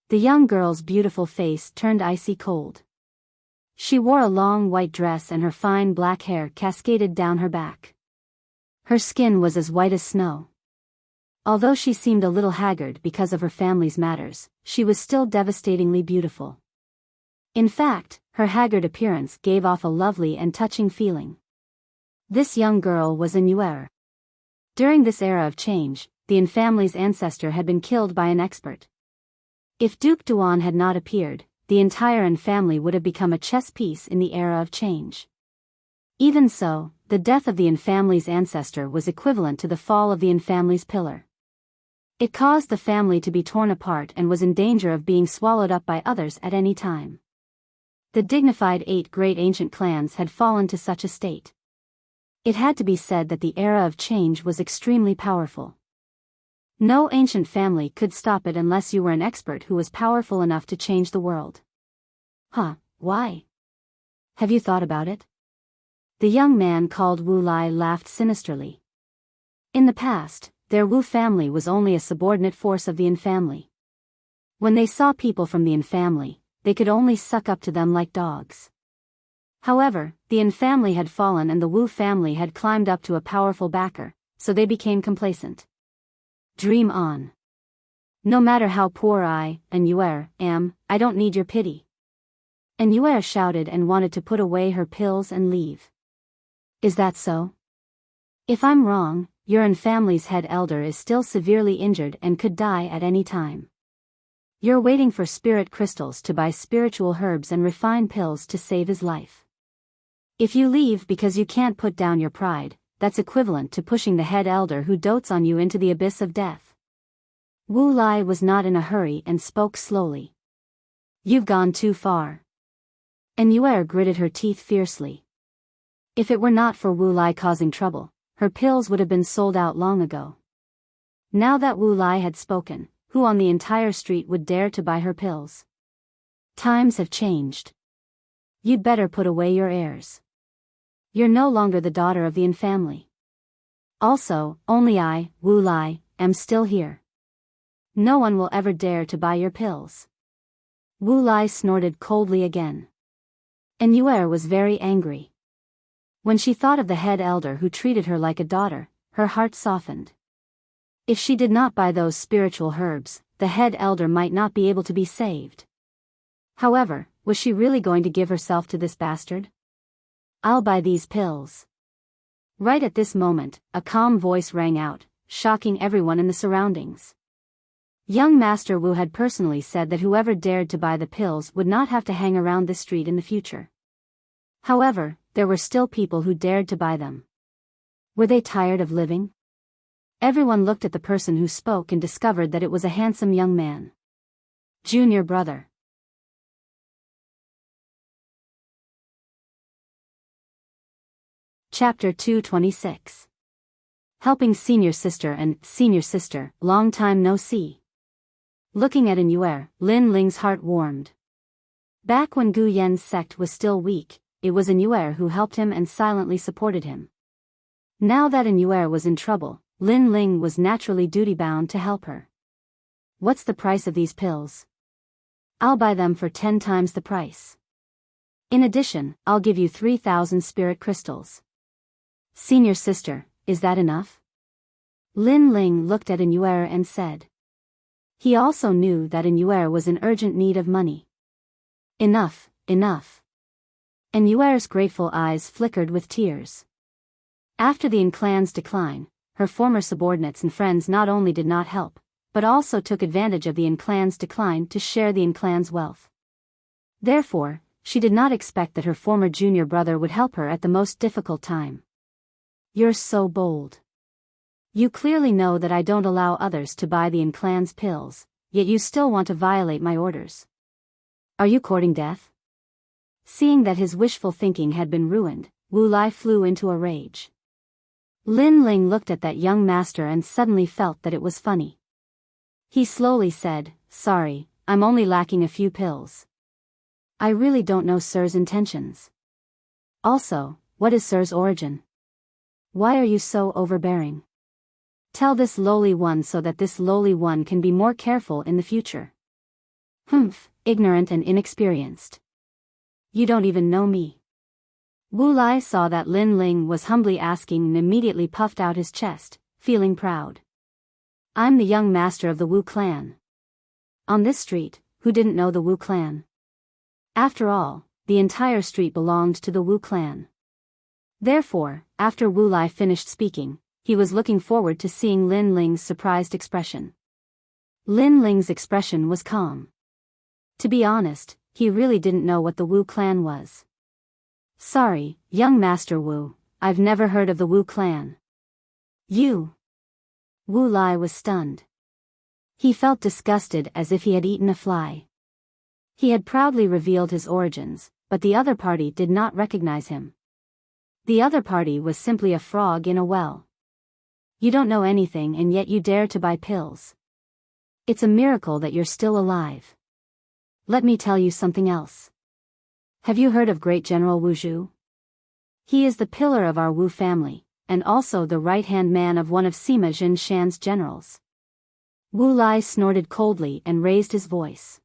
The young girl's beautiful face turned icy cold. She wore a long white dress and her fine black hair cascaded down her back. Her skin was as white as snow. Although she seemed a little haggard because of her family's matters, she was still devastatingly beautiful. In fact, her haggard appearance gave off a lovely and touching feeling. This young girl was a Nuer. During this era of change, the Yin family's ancestor had been killed by an expert. If Duke Duan had not appeared, the entire Yin family would have become a chess piece in the era of change. Even so, the death of the Yin family's ancestor was equivalent to the fall of the Yin family's pillar. It caused the family to be torn apart and was in danger of being swallowed up by others at any time. The dignified 8 great ancient clans had fallen to such a state. It had to be said that the era of change was extremely powerful. No ancient family could stop it unless you were an expert who was powerful enough to change the world. Huh, why? Have you thought about it? The young man called Wu Lai laughed sinisterly. In the past, their Wu family was only a subordinate force of the Yin family. When they saw people from the Yin family, they could only suck up to them like dogs. However, the Yin family had fallen and the Wu family had climbed up to a powerful backer, so they became complacent. Dream on. No matter how poor I, a Nuer, am, I don't need your pity. A Nuer shouted and wanted to put away her pills and leave. Is that so? If I'm wrong, your Yin family's head elder is still severely injured and could die at any time. You're waiting for spirit crystals to buy spiritual herbs and refine pills to save his life. If you leave because you can't put down your pride, that's equivalent to pushing the head elder who dotes on you into the abyss of death. Wu Lai was not in a hurry and spoke slowly. You've gone too far. And Nuer gritted her teeth fiercely. If it were not for Wu Lai causing trouble, her pills would have been sold out long ago. Now that Wu Lai had spoken, who on the entire street would dare to buy her pills? Times have changed. You'd better put away your airs. You're no longer the daughter of the Yin family. Also, only I, Wu Lai, am still here. No one will ever dare to buy your pills. Wu Lai snorted coldly again. And Nuer was very angry. When she thought of the head elder who treated her like a daughter, her heart softened. If she did not buy those spiritual herbs, the head elder might not be able to be saved. However, was she really going to give herself to this bastard? I'll buy these pills. Right at this moment, a calm voice rang out, shocking everyone in the surroundings. Young Master Wu had personally said that whoever dared to buy the pills would not have to hang around this street in the future. However, there were still people who dared to buy them. Were they tired of living? Everyone looked at the person who spoke and discovered that it was a handsome young man. Junior brother. Chapter 226. Helping senior sister and senior sister, long time no see. Looking at a Nuer, Lin Ling's heart warmed. Back when Gu Yen's sect was still weak, it was a Nuer who helped him and silently supported him. Now that a Nuer was in trouble, Lin Ling was naturally duty-bound to help her. What's the price of these pills? I'll buy them for 10 times the price. In addition, I'll give you 3,000 spirit crystals. Senior sister, is that enough? Lin Ling looked at a Nuer and said. He also knew that a Nuer was in urgent need of money. Enough, enough. And Nuer's grateful eyes flickered with tears. After the Yin clan's decline, her former subordinates and friends not only did not help, but also took advantage of the Yin clan's decline to share the Yin clan's wealth. Therefore, she did not expect that her former junior brother would help her at the most difficult time. You're so bold. You clearly know that I don't allow others to buy the Yin clan's pills, yet you still want to violate my orders. Are you courting death? Seeing that his wishful thinking had been ruined, Wu Lai flew into a rage. Lin Ling looked at that young master and suddenly felt that it was funny. He slowly said, Sorry, I'm only lacking a few pills. I really don't know Sir's intentions. Also, what is Sir's origin? Why are you so overbearing? Tell this lowly one so that this lowly one can be more careful in the future. Humph, ignorant and inexperienced. You don't even know me. Wu Lai saw that Lin Ling was humbly asking and immediately puffed out his chest, feeling proud. I'm the young master of the Wu clan. On this street, who didn't know the Wu clan? After all, the entire street belonged to the Wu clan. Therefore, after Wu Lai finished speaking, he was looking forward to seeing Lin Ling's surprised expression. Lin Ling's expression was calm. To be honest, he really didn't know what the Wu clan was. Sorry, young Master Wu, I've never heard of the Wu clan. You? Wu Lai was stunned. He felt disgusted as if he had eaten a fly. He had proudly revealed his origins, but the other party did not recognize him. The other party was simply a frog in a well. You don't know anything and yet you dare to buy pills. It's a miracle that you're still alive. Let me tell you something else. Have you heard of Great General Wu Zhu? He is the pillar of our Wu family, and also the right-hand man of one of Sima Jin Shan's generals. Wu Lai snorted coldly and raised his voice.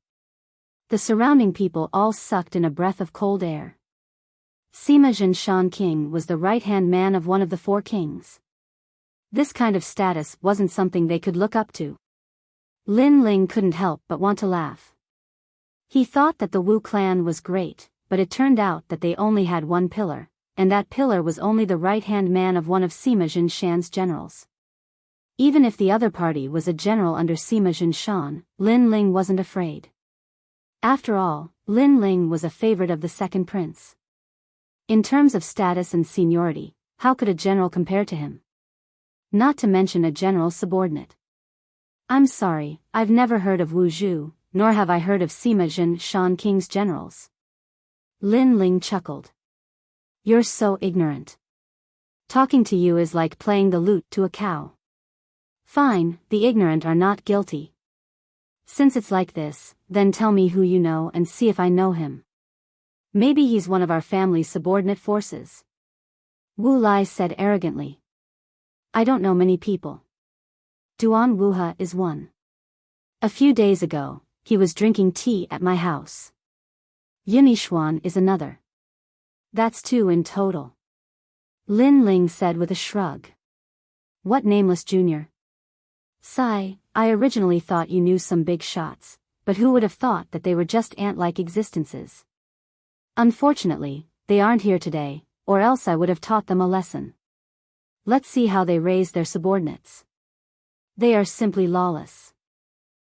The surrounding people all sucked in a breath of cold air. Sima Jin Shan King was the right-hand man of one of the four kings. This kind of status wasn't something they could look up to. Lin Ling couldn't help but want to laugh. He thought that the Wu clan was great, but it turned out that they only had one pillar, and that pillar was only the right-hand man of one of Sima Jin Shan's generals. Even if the other party was a general under Sima Jin Shan, Lin Ling wasn't afraid. After all, Lin Ling was a favorite of the second prince. In terms of status and seniority, how could a general compare to him? Not to mention a general's subordinate. I'm sorry, I've never heard of Wu Zhu, nor have I heard of Sima Jin Shan King's generals. Lin Ling chuckled. You're so ignorant. Talking to you is like playing the lute to a cow. Fine, the ignorant are not guilty. Since it's like this, then tell me who you know and see if I know him. Maybe he's one of our family's subordinate forces. Wu Lai said arrogantly. I don't know many people. Duan Wuha is one. A few days ago, he was drinking tea at my house. Yinixuan is another. That's two in total. Lin Ling said with a shrug. What nameless junior? Sigh, I originally thought you knew some big shots, but who would have thought that they were just ant-like existences? Unfortunately, they aren't here today, or else I would have taught them a lesson. Let's see how they raise their subordinates. They are simply lawless.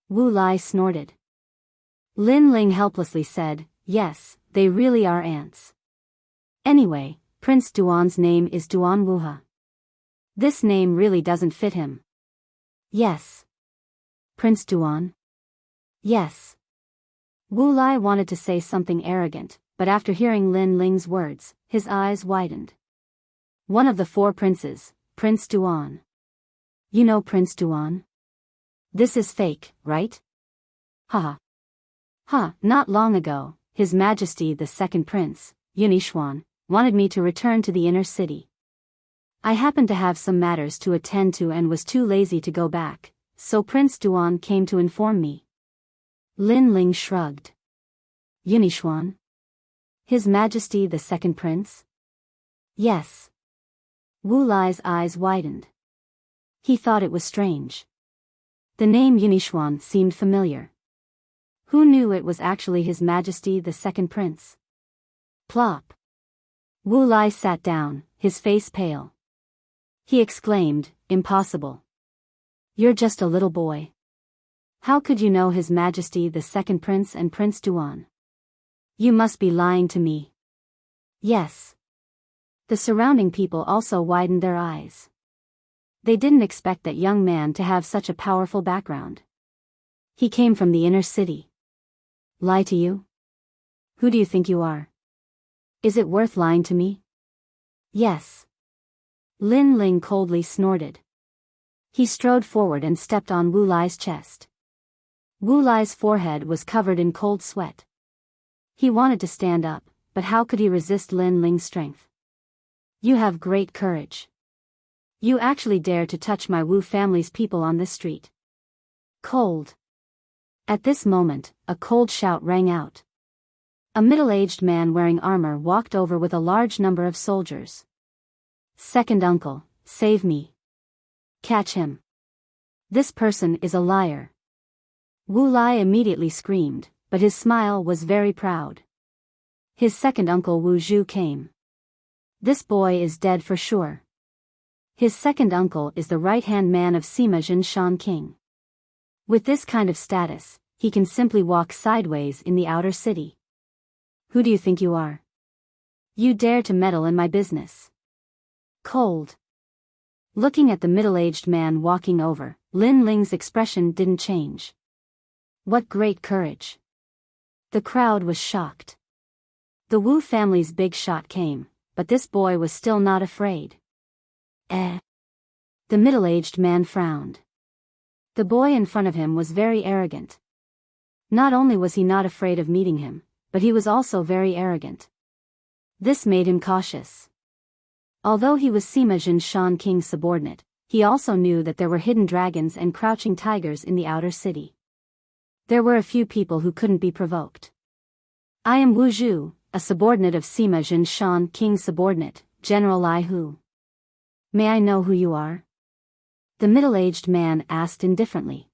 Wu Lai snorted. Lin Ling helplessly said, yes, they really are ants. Anyway, Prince Duan's name is Duan Wuha. This name really doesn't fit him. Yes. Prince Duan? Yes. Wu Lai wanted to say something arrogant, but after hearing Lin Ling's words, his eyes widened. One of the four princes, Prince Duan. You know Prince Duan? This is fake, right? Haha. Not long ago, His Majesty the Second Prince, Yinixuan, wanted me to return to the inner city. I happened to have some matters to attend to and was too lazy to go back, so Prince Duan came to inform me. Lin Ling shrugged. Yinixuan? His Majesty the Second Prince? Yes. Wu Lai's eyes widened. He thought it was strange. The name Yinixuan seemed familiar. Who knew it was actually His Majesty the Second Prince? Plop. Wu Lai sat down, his face pale. He exclaimed, impossible. You're just a little boy. How could you know His Majesty the Second Prince and Prince Duan? You must be lying to me. Yes. The surrounding people also widened their eyes. They didn't expect that young man to have such a powerful background. He came from the inner city. Lie to you? Who do you think you are? Is it worth lying to me? Yes. Lin Ling coldly snorted. He strode forward and stepped on Wu Lai's chest. Wu Lai's forehead was covered in cold sweat. He wanted to stand up, but how could he resist Lin Ling's strength? You have great courage. You actually dare to touch my Wu family's people on this street. Cold. At this moment, a cold shout rang out. A middle-aged man wearing armor walked over with a large number of soldiers. Second uncle, save me. Catch him. This person is a liar. Wu Lai immediately screamed, but his smile was very proud. His second uncle Wu Zhu came. This boy is dead for sure. His second uncle is the right-hand man of Sima Jinshan King. With this kind of status, he can simply walk sideways in the outer city. Who do you think you are? You dare to meddle in my business. Cold. Looking at the middle-aged man walking over, Lin Ling's expression didn't change. What great courage. The crowd was shocked. The Wu family's big shot came, but this boy was still not afraid. The middle-aged man frowned. The boy in front of him was very arrogant. Not only was he not afraid of meeting him, but he was also very arrogant. This made him cautious. Although he was Sima Jinshan King's subordinate, he also knew that there were hidden dragons and crouching tigers in the outer city. There were a few people who couldn't be provoked. I am Wu Zhu, a subordinate of Sima Jinshan King's subordinate, General Lai Hu. May I know who you are? The middle-aged man asked indifferently.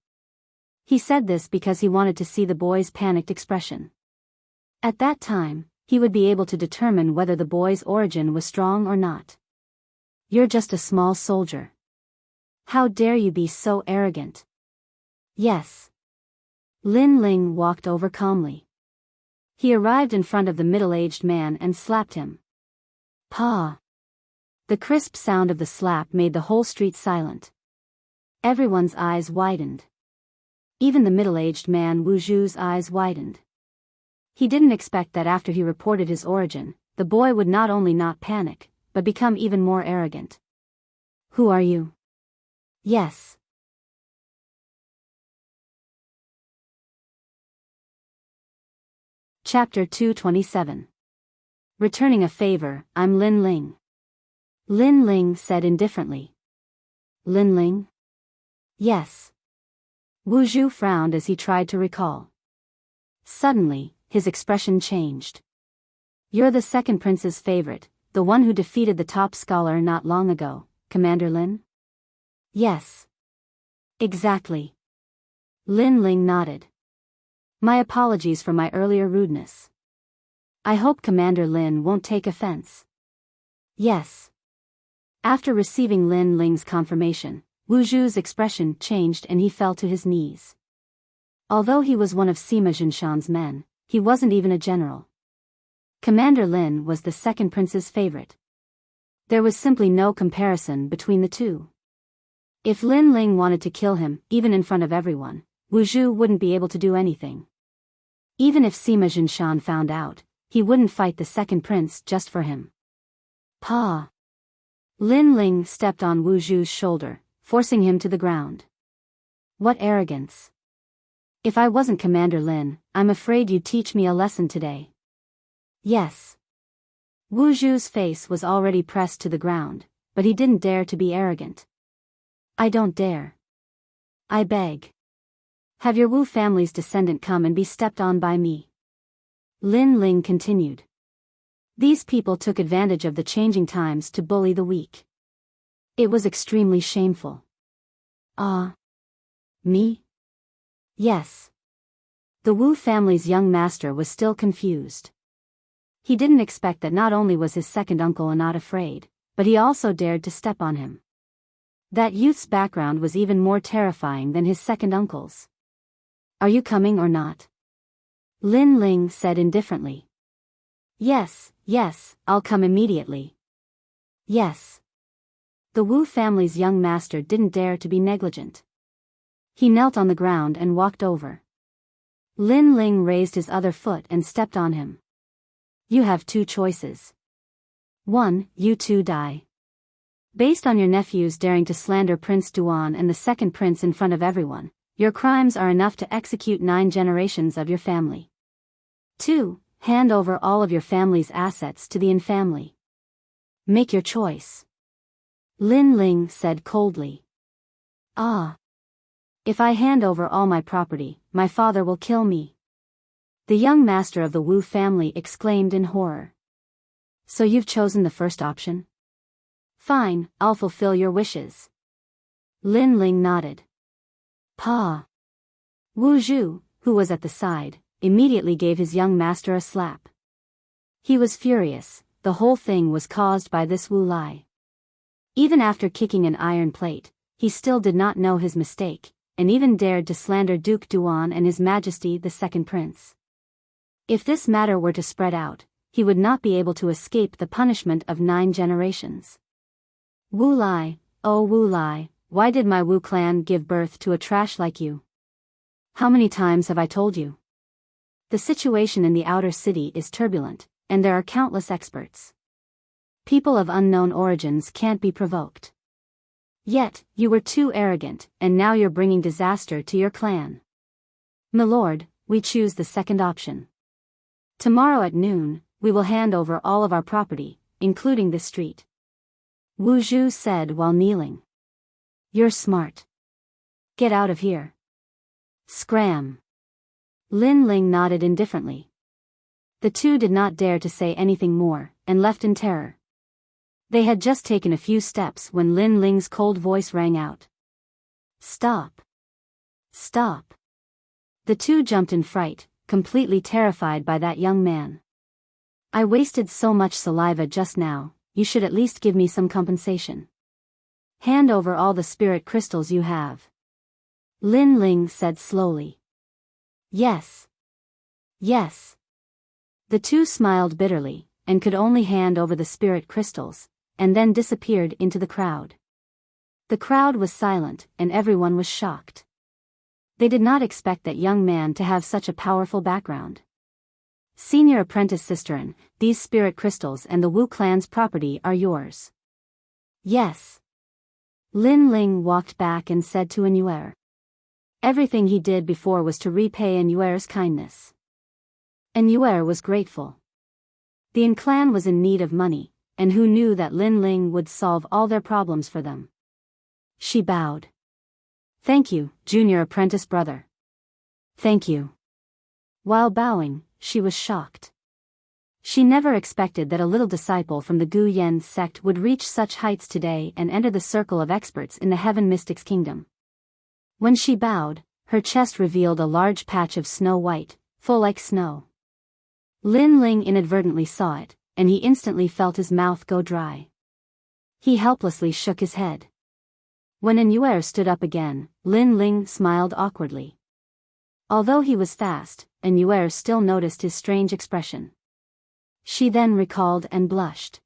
He said this because he wanted to see the boy's panicked expression. At that time, he would be able to determine whether the boy's origin was strong or not. You're just a small soldier. How dare you be so arrogant? Yes. Lin Ling walked over calmly. He arrived in front of the middle-aged man and slapped him. Pa! The crisp sound of the slap made the whole street silent. Everyone's eyes widened. Even the middle-aged man Wu Zhu's eyes widened. He didn't expect that after he reported his origin, the boy would not only not panic, but become even more arrogant. Who are you? Yes. Chapter 227. Returning a favor, I'm Lin Ling. Lin Ling said indifferently. Lin Ling? Yes. Wu Zhu frowned as he tried to recall. Suddenly, his expression changed. You're the second prince's favorite, the one who defeated the top scholar not long ago, Commander Lin? Yes. Exactly. Lin Ling nodded. My apologies for my earlier rudeness. I hope Commander Lin won't take offense. Yes. After receiving Lin Ling's confirmation, Wu Zhu's expression changed and he fell to his knees. Although he was one of Sima Jinshan's men, he wasn't even a general. Commander Lin was the second prince's favorite. There was simply no comparison between the two. If Lin Ling wanted to kill him, even in front of everyone, Wu Zhu wouldn't be able to do anything. Even if Sima Jinshan found out, he wouldn't fight the second prince just for him. Pa! Lin Ling stepped on Wu Zhu's shoulder, forcing him to the ground. What arrogance! If I wasn't Commander Lin, I'm afraid you'd teach me a lesson today. Yes. Wu Zhu's face was already pressed to the ground, but he didn't dare to be arrogant. I don't dare. I beg. Have your Wu family's descendant come and be stepped on by me. Lin Ling continued. These people took advantage of the changing times to bully the weak. It was extremely shameful. Me? Yes. The Wu family's young master was still confused. He didn't expect that not only was his second uncle not afraid, but he also dared to step on him. That youth's background was even more terrifying than his second uncle's. Are you coming or not? Lin Ling said indifferently. Yes, I'll come immediately. Yes. The Wu family's young master didn't dare to be negligent. He knelt on the ground and walked over. Lin Ling raised his other foot and stepped on him. You have two choices. 1. You two die. Based on your nephews daring to slander Prince Duan and the second prince in front of everyone, your crimes are enough to execute 9 generations of your family. 2. Hand over all of your family's assets to the Yin family. Make your choice. Lin Ling said coldly. If I hand over all my property, my father will kill me. The young master of the Wu family exclaimed in horror. So you've chosen the first option? Fine, I'll fulfill your wishes. Lin Ling nodded. Pa. Wu Zhu, who was at the side, immediately gave his young master a slap. He was furious. The whole thing was caused by this Wu Lai. Even after kicking an iron plate, he still did not know his mistake, and even dared to slander Duke Duan and His Majesty the Second Prince. If this matter were to spread out, he would not be able to escape the punishment of 9 generations. Wu Lai, oh Wu Lai, why did my Wu clan give birth to a trash like you? How many times have I told you? The situation in the outer city is turbulent, and there are countless experts. People of unknown origins can't be provoked. Yet, you were too arrogant, and now you're bringing disaster to your clan. Milord, we choose the second option. Tomorrow at noon, we will hand over all of our property, including this street. Wu Zhu said while kneeling. You're smart. Get out of here. Scram. Lin Ling nodded indifferently. The two did not dare to say anything more, and left in terror. They had just taken a few steps when Lin Ling's cold voice rang out. Stop. Stop. The two jumped in fright, completely terrified by that young man. I wasted so much saliva just now, you should at least give me some compensation. Hand over all the spirit crystals you have. Lin Ling said slowly. Yes. Yes. The two smiled bitterly, and could only hand over the spirit crystals, and then disappeared into the crowd. The crowd was silent, and everyone was shocked. They did not expect that young man to have such a powerful background. Senior Apprentice Sisterin, these spirit crystals and the Wu clan's property are yours. Yes. Lin Ling walked back and said to Anuer. Everything he did before was to repay Anuer's kindness. Anuer was grateful. The An clan was in need of money, and who knew that Lin Ling would solve all their problems for them. She bowed. Thank you, junior apprentice brother. Thank you. While bowing, she was shocked. She never expected that a little disciple from the Gu Yen sect would reach such heights today and enter the circle of experts in the Heaven Mystics Kingdom. When she bowed, her chest revealed a large patch of snow white, full like snow. Lin Ling inadvertently saw it, and he instantly felt his mouth go dry. He helplessly shook his head. When Anuer stood up again, Lin Ling smiled awkwardly. Although he was fast, Anuer still noticed his strange expression. She then recalled and blushed.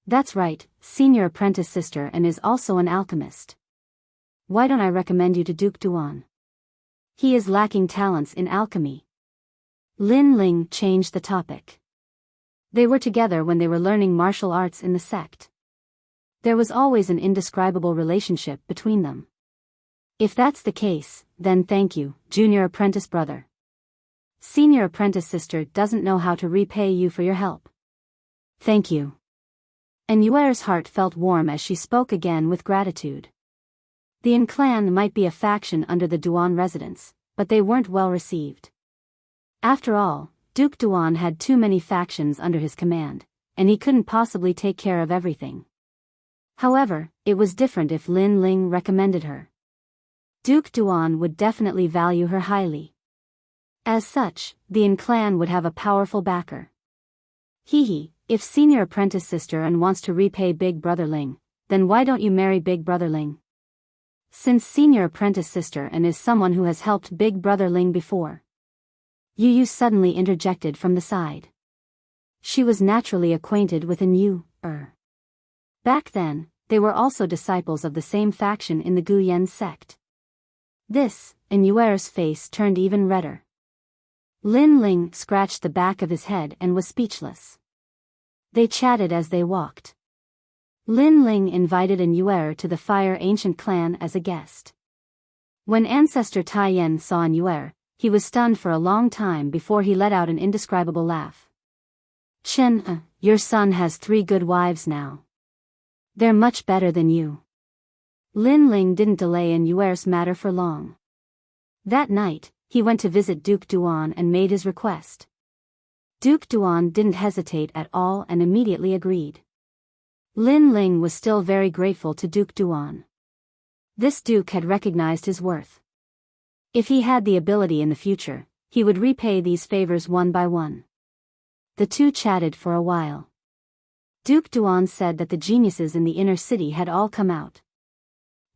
That's right, senior apprentice sister and is also an alchemist. Why don't I recommend you to Duke Duan? He is lacking talents in alchemy. Lin Ling changed the topic. They were together when they were learning martial arts in the sect. There was always an indescribable relationship between them. If that's the case, then thank you, junior apprentice brother. Senior apprentice sister doesn't know how to repay you for your help. Thank you. Anuer's heart felt warm as she spoke again with gratitude. The An clan might be a faction under the Duan residents, but they weren't well received. After all, Duke Duan had too many factions under his command, and he couldn't possibly take care of everything. However, it was different if Lin Ling recommended her. Duke Duan would definitely value her highly. As such, the An clan would have a powerful backer. If senior apprentice sister An wants to repay Big Brother Ling, then why don't you marry Big Brother Ling? Since senior apprentice sister An is someone who has helped Big Brother Ling before. Yu suddenly interjected from the side. She was naturally acquainted with An Yu. Back then, they were also disciples of the same faction in the Gu Yen sect. Anuer's face turned even redder. Lin Ling scratched the back of his head and was speechless. They chatted as they walked. Lin Ling invited Anuer to the Fire Ancient clan as a guest. When Ancestor Tai Yen saw Anuer, he was stunned for a long time before he let out an indescribable laugh. Chen, your son has 3 good wives now. They're much better than you. Lin Ling didn't delay in Yuer's matter for long. That night, he went to visit Duke Duan and made his request. Duke Duan didn't hesitate at all and immediately agreed. Lin Ling was still very grateful to Duke Duan. This duke had recognized his worth. If he had the ability in the future, he would repay these favors one by one. The two chatted for a while. Duke Duan said that the geniuses in the inner city had all come out.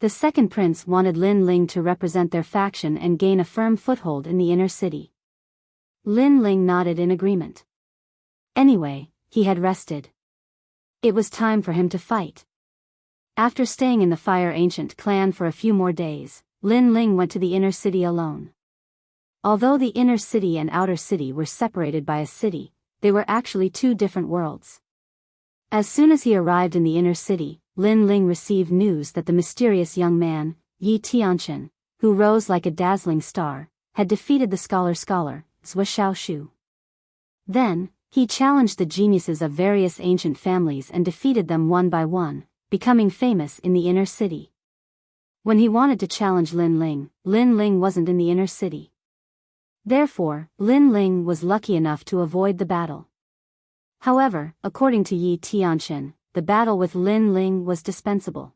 The second prince wanted Lin Ling to represent their faction and gain a firm foothold in the inner city. Lin Ling nodded in agreement. Anyway, he had rested. It was time for him to fight. After staying in the Fire Ancient clan for a few more days, Lin Ling went to the inner city alone. Although the inner city and outer city were separated by a city, they were actually two different worlds. As soon as he arrived in the inner city, Lin Ling received news that the mysterious young man, Yi Tianchen, who rose like a dazzling star, had defeated the scholar Zhua Xiaoshu. Then, he challenged the geniuses of various ancient families and defeated them one by one, becoming famous in the inner city. When he wanted to challenge Lin Ling wasn't in the inner city. Therefore, Lin Ling was lucky enough to avoid the battle. However, according to Yi Tianchen, the battle with Lin Ling was dispensable.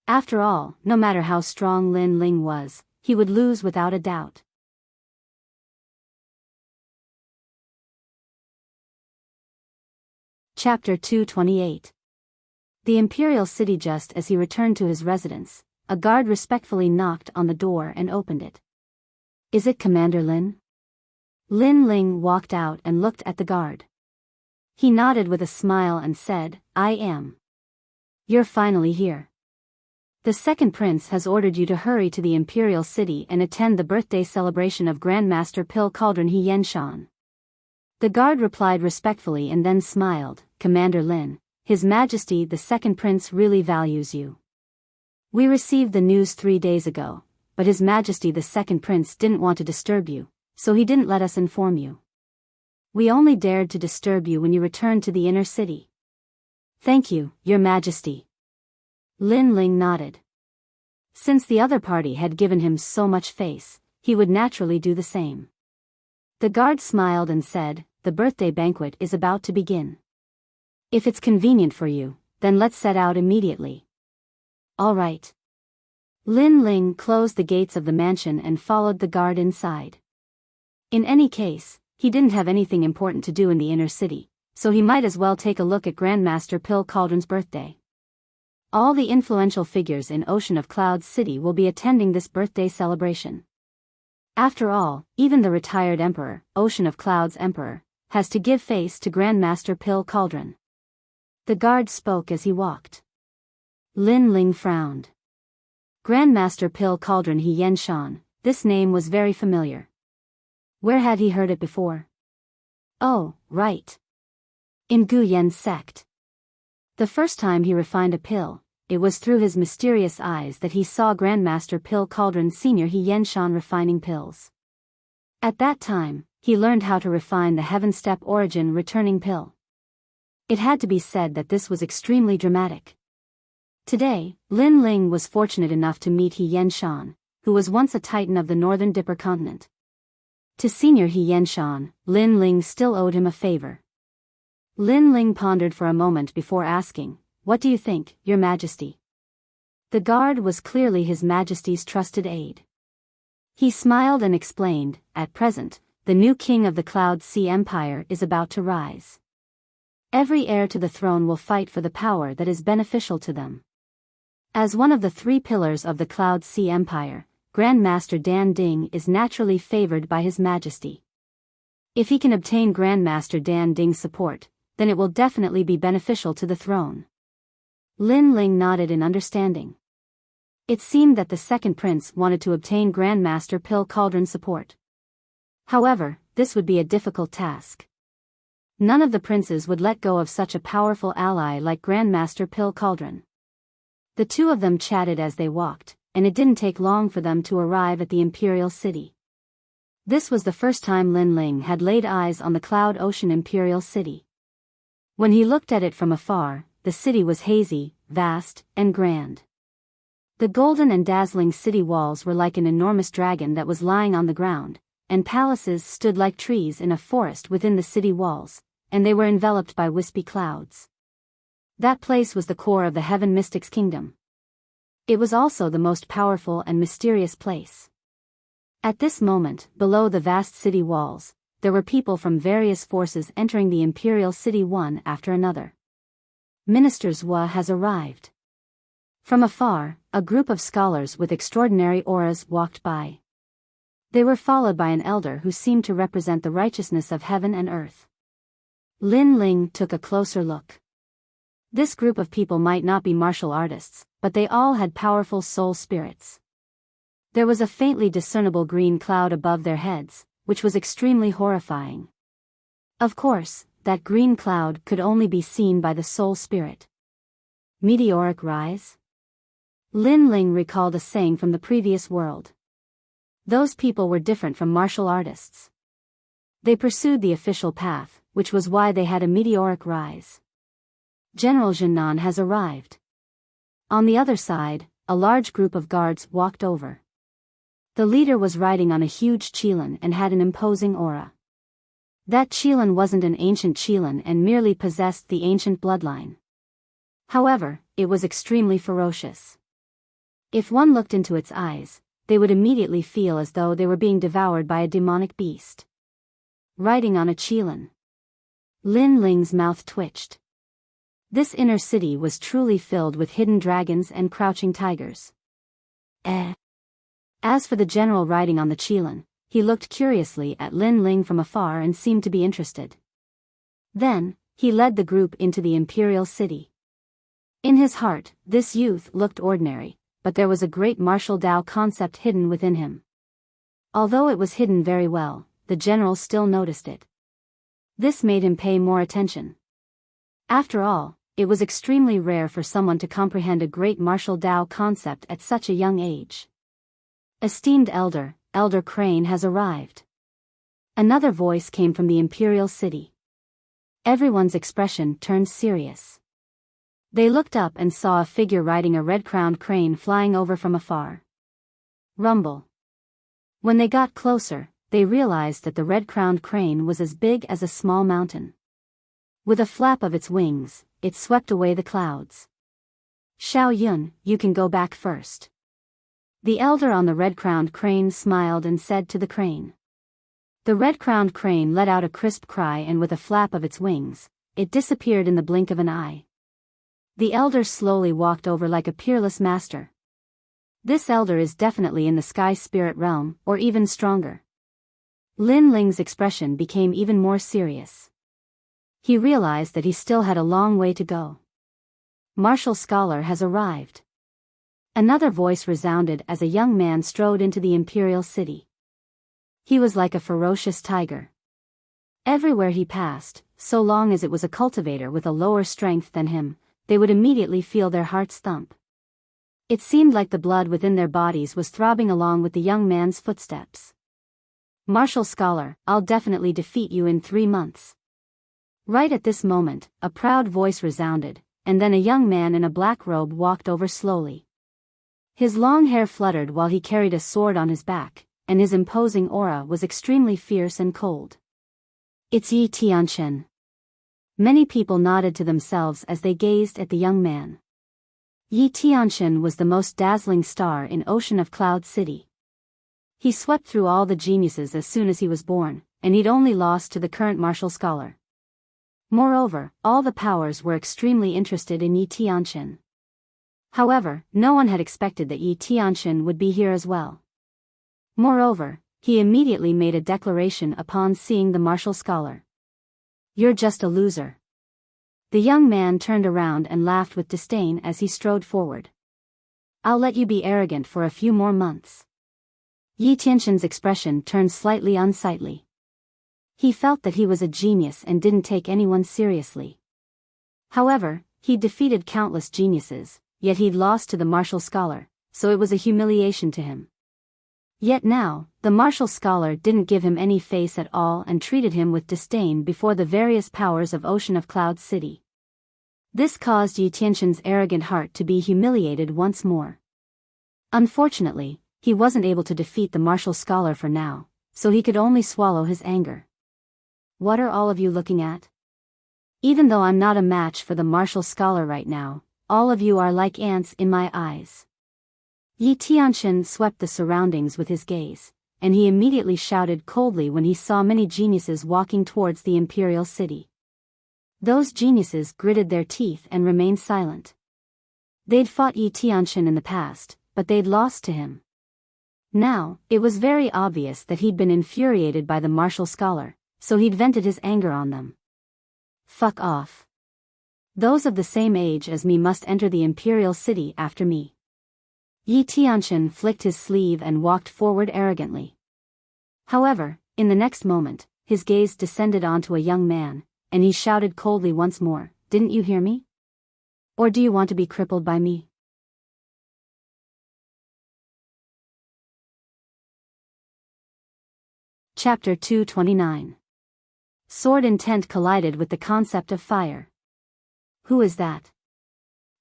After all, no matter how strong Lin Ling was, he would lose without a doubt. Chapter 228. The imperial city. Just as he returned to his residence, a guard respectfully knocked on the door and opened it. "Is it Commander Lin?" Lin Ling walked out and looked at the guard. He nodded with a smile and said, "I am. You're finally here. The second prince has ordered you to hurry to the imperial city and attend the birthday celebration of Grandmaster Pill Cauldron He Yenshan." The guard replied respectfully and then smiled, "Commander Lin, His Majesty the second prince really values you. We received the news 3 days ago, but His Majesty the second prince didn't want to disturb you, so he didn't let us inform you. We only dared to disturb you when you returned to the inner city." "Thank you, Your Majesty." Lin Ling nodded. Since the other party had given him so much face, he would naturally do the same. The guard smiled and said, "The birthday banquet is about to begin. If it's convenient for you, then let's set out immediately." "All right." Lin Ling closed the gates of the mansion and followed the guard inside. In any case, he didn't have anything important to do in the inner city, so he might as well take a look at Grandmaster Pill Cauldron's birthday. All the influential figures in Ocean of Clouds City will be attending this birthday celebration. After all, even the retired emperor, Ocean of Clouds Emperor, has to give face to Grandmaster Pill Cauldron. The guard spoke as he walked. Lin Ling frowned. Grandmaster Pill Cauldron He Yenshan, this name was very familiar. Where had he heard it before? Oh, right. In Gu Yen's sect. The first time he refined a pill, it was through his mysterious eyes that he saw Grandmaster Pill Cauldron Senior He Yenshan refining pills. At that time, he learned how to refine the Heaven Step Origin returning pill. It had to be said that this was extremely dramatic. Today, Lin Ling was fortunate enough to meet He Yenshan, who was once a titan of the Northern Dipper continent. To Senior He Yenshan, Lin Ling still owed him a favor. Lin Ling pondered for a moment before asking, "What do you think, Your Majesty?" The guard was clearly His Majesty's trusted aide. He smiled and explained, "At present, the new king of the Cloud Sea Empire is about to rise. Every heir to the throne will fight for the power that is beneficial to them. As one of the 3 pillars of the Cloud Sea Empire, Grandmaster Dan Ding is naturally favored by His Majesty. If he can obtain Grandmaster Dan Ding's support, then it will definitely be beneficial to the throne." Lin Ling nodded in understanding. It seemed that the second prince wanted to obtain Grandmaster Pill Cauldron's support. However, this would be a difficult task. None of the princes would let go of such a powerful ally like Grandmaster Pill Cauldron. The two of them chatted as they walked, and it didn't take long for them to arrive at the Imperial City. This was the first time Lin Ling had laid eyes on the Cloud Ocean Imperial City. When he looked at it from afar, the city was hazy, vast, and grand. The golden and dazzling city walls were like an enormous dragon that was lying on the ground, and palaces stood like trees in a forest within the city walls, and they were enveloped by wispy clouds. That place was the core of the Heaven Mystic's kingdom. It was also the most powerful and mysterious place. At this moment, below the vast city walls, there were people from various forces entering the imperial city one after another. Minister Zhua has arrived. From afar, a group of scholars with extraordinary auras walked by. They were followed by an elder who seemed to represent the righteousness of heaven and earth. Lin Ling took a closer look. This group of people might not be martial artists, but they all had powerful soul spirits. There was a faintly discernible green cloud above their heads, which was extremely horrifying. Of course, that green cloud could only be seen by the soul spirit. Meteoric rise? Lin Ling recalled a saying from the previous world. Those people were different from martial artists. They pursued the official path, which was why they had a meteoric rise. General Jinan has arrived. On the other side, a large group of guards walked over. The leader was riding on a huge qilin and had an imposing aura. That qilin wasn't an ancient qilin and merely possessed the ancient bloodline. However, it was extremely ferocious. If one looked into its eyes, they would immediately feel as though they were being devoured by a demonic beast. Riding on a qilin. Lin Ling's mouth twitched. This inner city was truly filled with hidden dragons and crouching tigers. As for the general riding on the qilin, he looked curiously at Lin Ling from afar and seemed to be interested. Then, he led the group into the imperial city. In his heart, this youth looked ordinary, but there was a great martial Tao concept hidden within him. Although it was hidden very well, the general still noticed it. This made him pay more attention. After all, it was extremely rare for someone to comprehend a great martial Tao concept at such a young age. Esteemed Elder, Elder Crane has arrived. Another voice came from the imperial city. Everyone's expression turned serious. They looked up and saw a figure riding a red-crowned crane flying over from afar. Rumble. When they got closer, they realized that the red-crowned crane was as big as a small mountain. With a flap of its wings, it swept away the clouds. Xiao Yun, you can go back first. The elder on the red-crowned crane smiled and said to the crane. The red-crowned crane let out a crisp cry and with a flap of its wings, it disappeared in the blink of an eye. The elder slowly walked over like a peerless master. This elder is definitely in the sky spirit realm, or even stronger. Lin Ling's expression became even more serious. He realized that he still had a long way to go. Martial Scholar has arrived. Another voice resounded as a young man strode into the imperial city. He was like a ferocious tiger. Everywhere he passed, so long as it was a cultivator with a lower strength than him, they would immediately feel their hearts thump. It seemed like the blood within their bodies was throbbing along with the young man's footsteps. Martial Scholar, I'll definitely defeat you in 3 months. Right at this moment, a proud voice resounded, and then a young man in a black robe walked over slowly. His long hair fluttered while he carried a sword on his back, and his imposing aura was extremely fierce and cold. It's Yi Tianchen. Many people nodded to themselves as they gazed at the young man. Yi Tianchen was the most dazzling star in Ocean of Cloud City. He swept through all the geniuses as soon as he was born, and he'd only lost to the current martial scholar. Moreover, all the powers were extremely interested in Yi Tianchen. However, no one had expected that Yi Tianchen would be here as well. Moreover, he immediately made a declaration upon seeing the martial scholar. You're just a loser. The young man turned around and laughed with disdain as he strode forward. I'll let you be arrogant for a few more months. Yi Tianchen's expression turned slightly unsightly. He felt that he was a genius and didn't take anyone seriously. However, he defeated countless geniuses, yet he'd lost to the martial scholar, so it was a humiliation to him. Yet now, the martial scholar didn't give him any face at all and treated him with disdain before the various powers of Ocean of Cloud City. This caused Yi Tianchen's arrogant heart to be humiliated once more. Unfortunately, he wasn't able to defeat the martial scholar for now, so he could only swallow his anger. What are all of you looking at? Even though I'm not a match for the martial scholar right now, all of you are like ants in my eyes. Yi Tianxin swept the surroundings with his gaze, and he immediately shouted coldly when he saw many geniuses walking towards the imperial city. Those geniuses gritted their teeth and remained silent. They'd fought Yi Tianxin in the past, but they'd lost to him. Now, it was very obvious that he'd been infuriated by the martial scholar, so he'd vented his anger on them. Fuck off. Those of the same age as me must enter the imperial city after me. Yi Tianxin flicked his sleeve and walked forward arrogantly. However, in the next moment, his gaze descended onto a young man, and he shouted coldly once more, "Didn't you hear me? Or do you want to be crippled by me?" Chapter 229. Sword intent collided with the concept of fire. Who is that?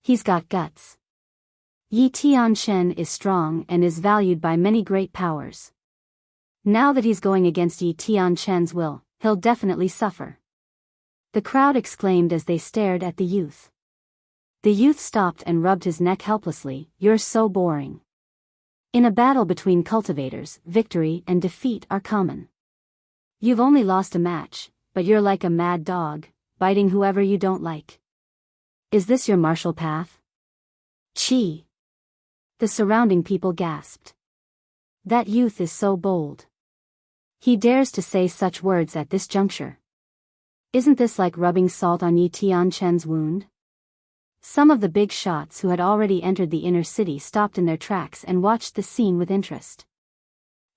He's got guts. Yi Tianxin is strong and is valued by many great powers. Now that he's going against Yi Tianxin's will, he'll definitely suffer. The crowd exclaimed as they stared at the youth. The youth stopped and rubbed his neck helplessly. "You're so boring." In a battle between cultivators, victory and defeat are common. You've only lost a match, but you're like a mad dog, biting whoever you don't like. Is this your martial path? Chi. The surrounding people gasped. That youth is so bold. He dares to say such words at this juncture. Isn't this like rubbing salt on Yi Tianxin's wound? Some of the big shots who had already entered the inner city stopped in their tracks and watched the scene with interest.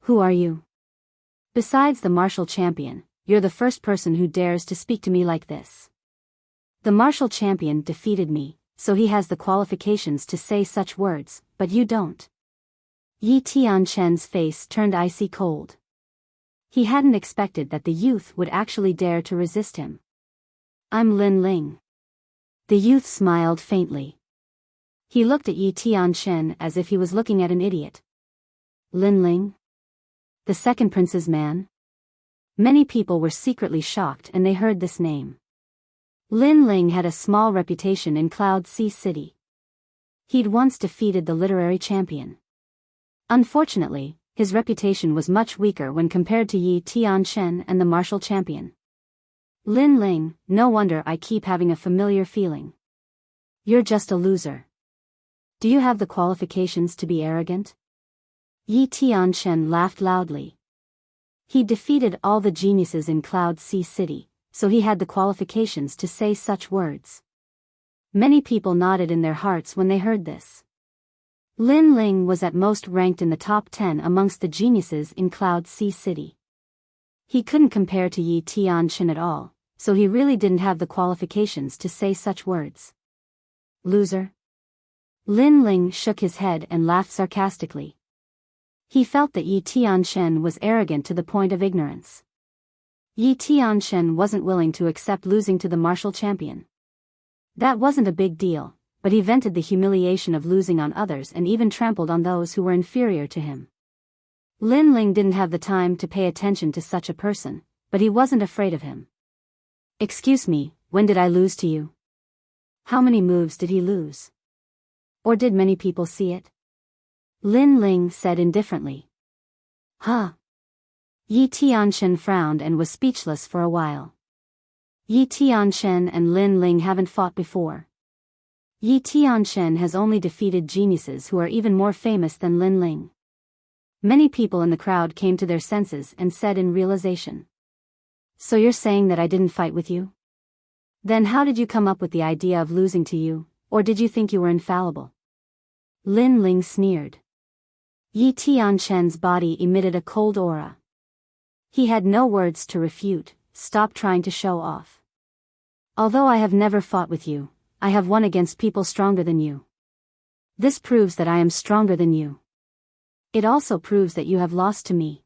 Who are you? Besides the martial champion, you're the first person who dares to speak to me like this. The martial champion defeated me, so he has the qualifications to say such words, but you don't. Yi Tianxin's face turned icy cold. He hadn't expected that the youth would actually dare to resist him. I'm Lin Ling. The youth smiled faintly. He looked at Yi Tianxin as if he was looking at an idiot. Lin Ling? The second prince's man? Many people were secretly shocked and they heard this name. Lin Ling had a small reputation in Cloud Sea City. He'd once defeated the literary champion. Unfortunately, his reputation was much weaker when compared to Yi Tianxin and the martial champion. Lin Ling, no wonder I keep having a familiar feeling. You're just a loser. Do you have the qualifications to be arrogant? Yi Tianxin laughed loudly. He defeated all the geniuses in Cloud Sea City, so he had the qualifications to say such words. Many people nodded in their hearts when they heard this. Lin Ling was at most ranked in the top 10 amongst the geniuses in Cloud Sea City. He couldn't compare to Yi Tianxin at all, so he really didn't have the qualifications to say such words. Loser. Lin Ling shook his head and laughed sarcastically. He felt that Yi Tianxin was arrogant to the point of ignorance. Yi Tianxin wasn't willing to accept losing to the martial champion. That wasn't a big deal, but he vented the humiliation of losing on others and even trampled on those who were inferior to him. Lin Ling didn't have the time to pay attention to such a person, but he wasn't afraid of him. Excuse me, when did I lose to you? How many moves did he lose? Or did many people see it? Lin Ling said indifferently. Huh. Yi Tianxin frowned and was speechless for a while. Yi Tianxin and Lin Ling haven't fought before. Yi Tianxin has only defeated geniuses who are even more famous than Lin Ling. Many people in the crowd came to their senses and said in realization. So you're saying that I didn't fight with you? Then how did you come up with the idea of losing to you, or did you think you were infallible? Lin Ling sneered. Yi Tianxin's body emitted a cold aura. He had no words to refute. Stop trying to show off. Although I have never fought with you, I have won against people stronger than you. This proves that I am stronger than you. It also proves that you have lost to me.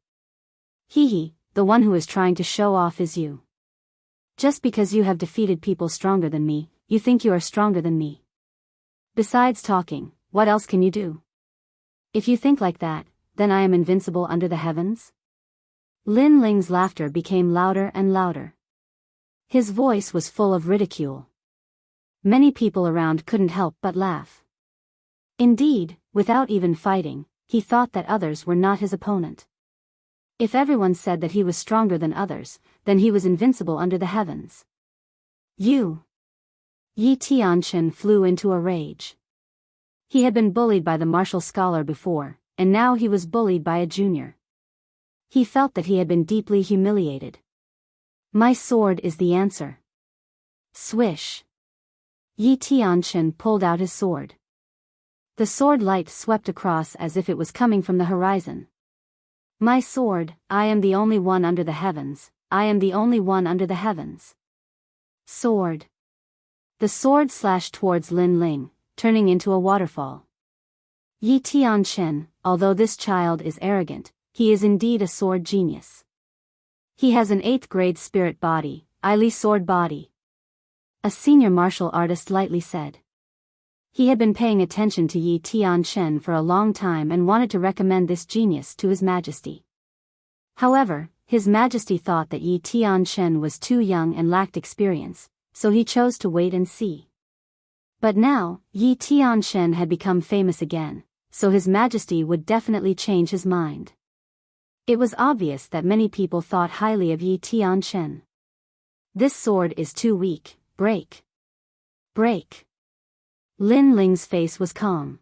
Hee, the one who is trying to show off is you. Just because you have defeated people stronger than me, you think you are stronger than me. Besides talking, what else can you do? If you think like that, then I am invincible under the heavens? Lin Ling's laughter became louder and louder. His voice was full of ridicule. Many people around couldn't help but laugh. Indeed, without even fighting, he thought that others were not his opponent. If everyone said that he was stronger than others, then he was invincible under the heavens. You! Yi Tianchen flew into a rage. He had been bullied by the martial scholar before, and now he was bullied by a junior. He felt that he had been deeply humiliated. My sword is the answer. Swish! Yi Tianchen pulled out his sword. The sword light swept across as if it was coming from the horizon. My sword, I am the only one under the heavens, I am the only one under the heavens. Sword. The sword slashed towards Lin Ling, turning into a waterfall. Yi Tianchen, although this child is arrogant, he is indeed a sword genius. He has an 8th grade spirit body, Ili sword body. A senior martial artist lightly said. He had been paying attention to Yi Tianchen for a long time and wanted to recommend this genius to His Majesty. However, His Majesty thought that Yi Tianchen was too young and lacked experience, so he chose to wait and see. But now, Yi Tianchen had become famous again, so His Majesty would definitely change his mind. It was obvious that many people thought highly of Yi Tianchen. This sword is too weak, break. Break. Lin Ling's face was calm.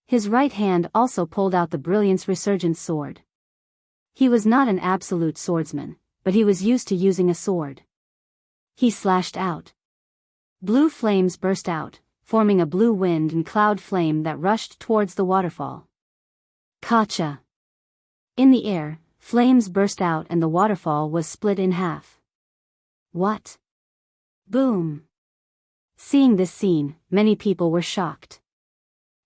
His right hand also pulled out the Brilliance Resurgent sword. He was not an absolute swordsman, but he was used to using a sword. He slashed out. Blue flames burst out, forming a blue wind and cloud flame that rushed towards the waterfall. Kacha! In the air, flames burst out and the waterfall was split in half. What? Boom! Seeing this scene, many people were shocked.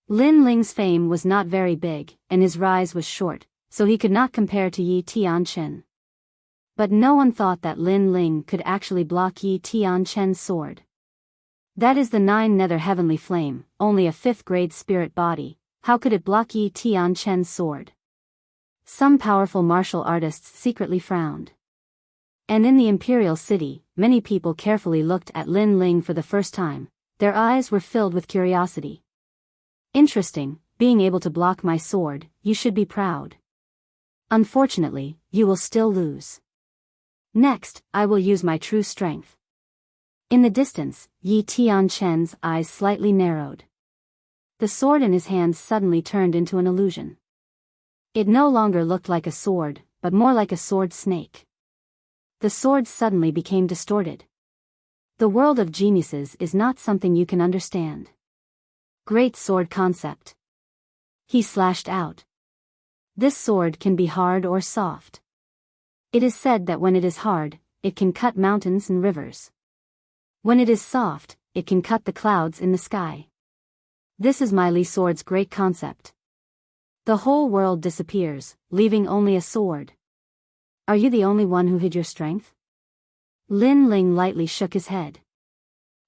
Lin Ling's fame was not very big, and his rise was short, so he could not compare to Yi Tianchen. But no one thought that Lin Ling could actually block Yi Tianchen's sword. That is the 9 nether heavenly flame, only a 5th grade spirit body, how could it block Yi Tianchen's sword? Some powerful martial artists secretly frowned. And in the imperial city, many people carefully looked at Lin Ling for the first time. Their eyes were filled with curiosity. Interesting, being able to block my sword, you should be proud. Unfortunately, you will still lose. Next, I will use my true strength. In the distance, Yi Tianchen's eyes slightly narrowed. The sword in his hands suddenly turned into an illusion. It no longer looked like a sword, but more like a sword snake. The sword suddenly became distorted. The world of geniuses is not something you can understand. Great sword concept. He slashed out. This sword can be hard or soft. It is said that when it is hard, it can cut mountains and rivers. When it is soft, it can cut the clouds in the sky. This is my Li sword's great concept. The whole world disappears, leaving only a sword. Are you the only one who hid your strength? Lin Ling lightly shook his head.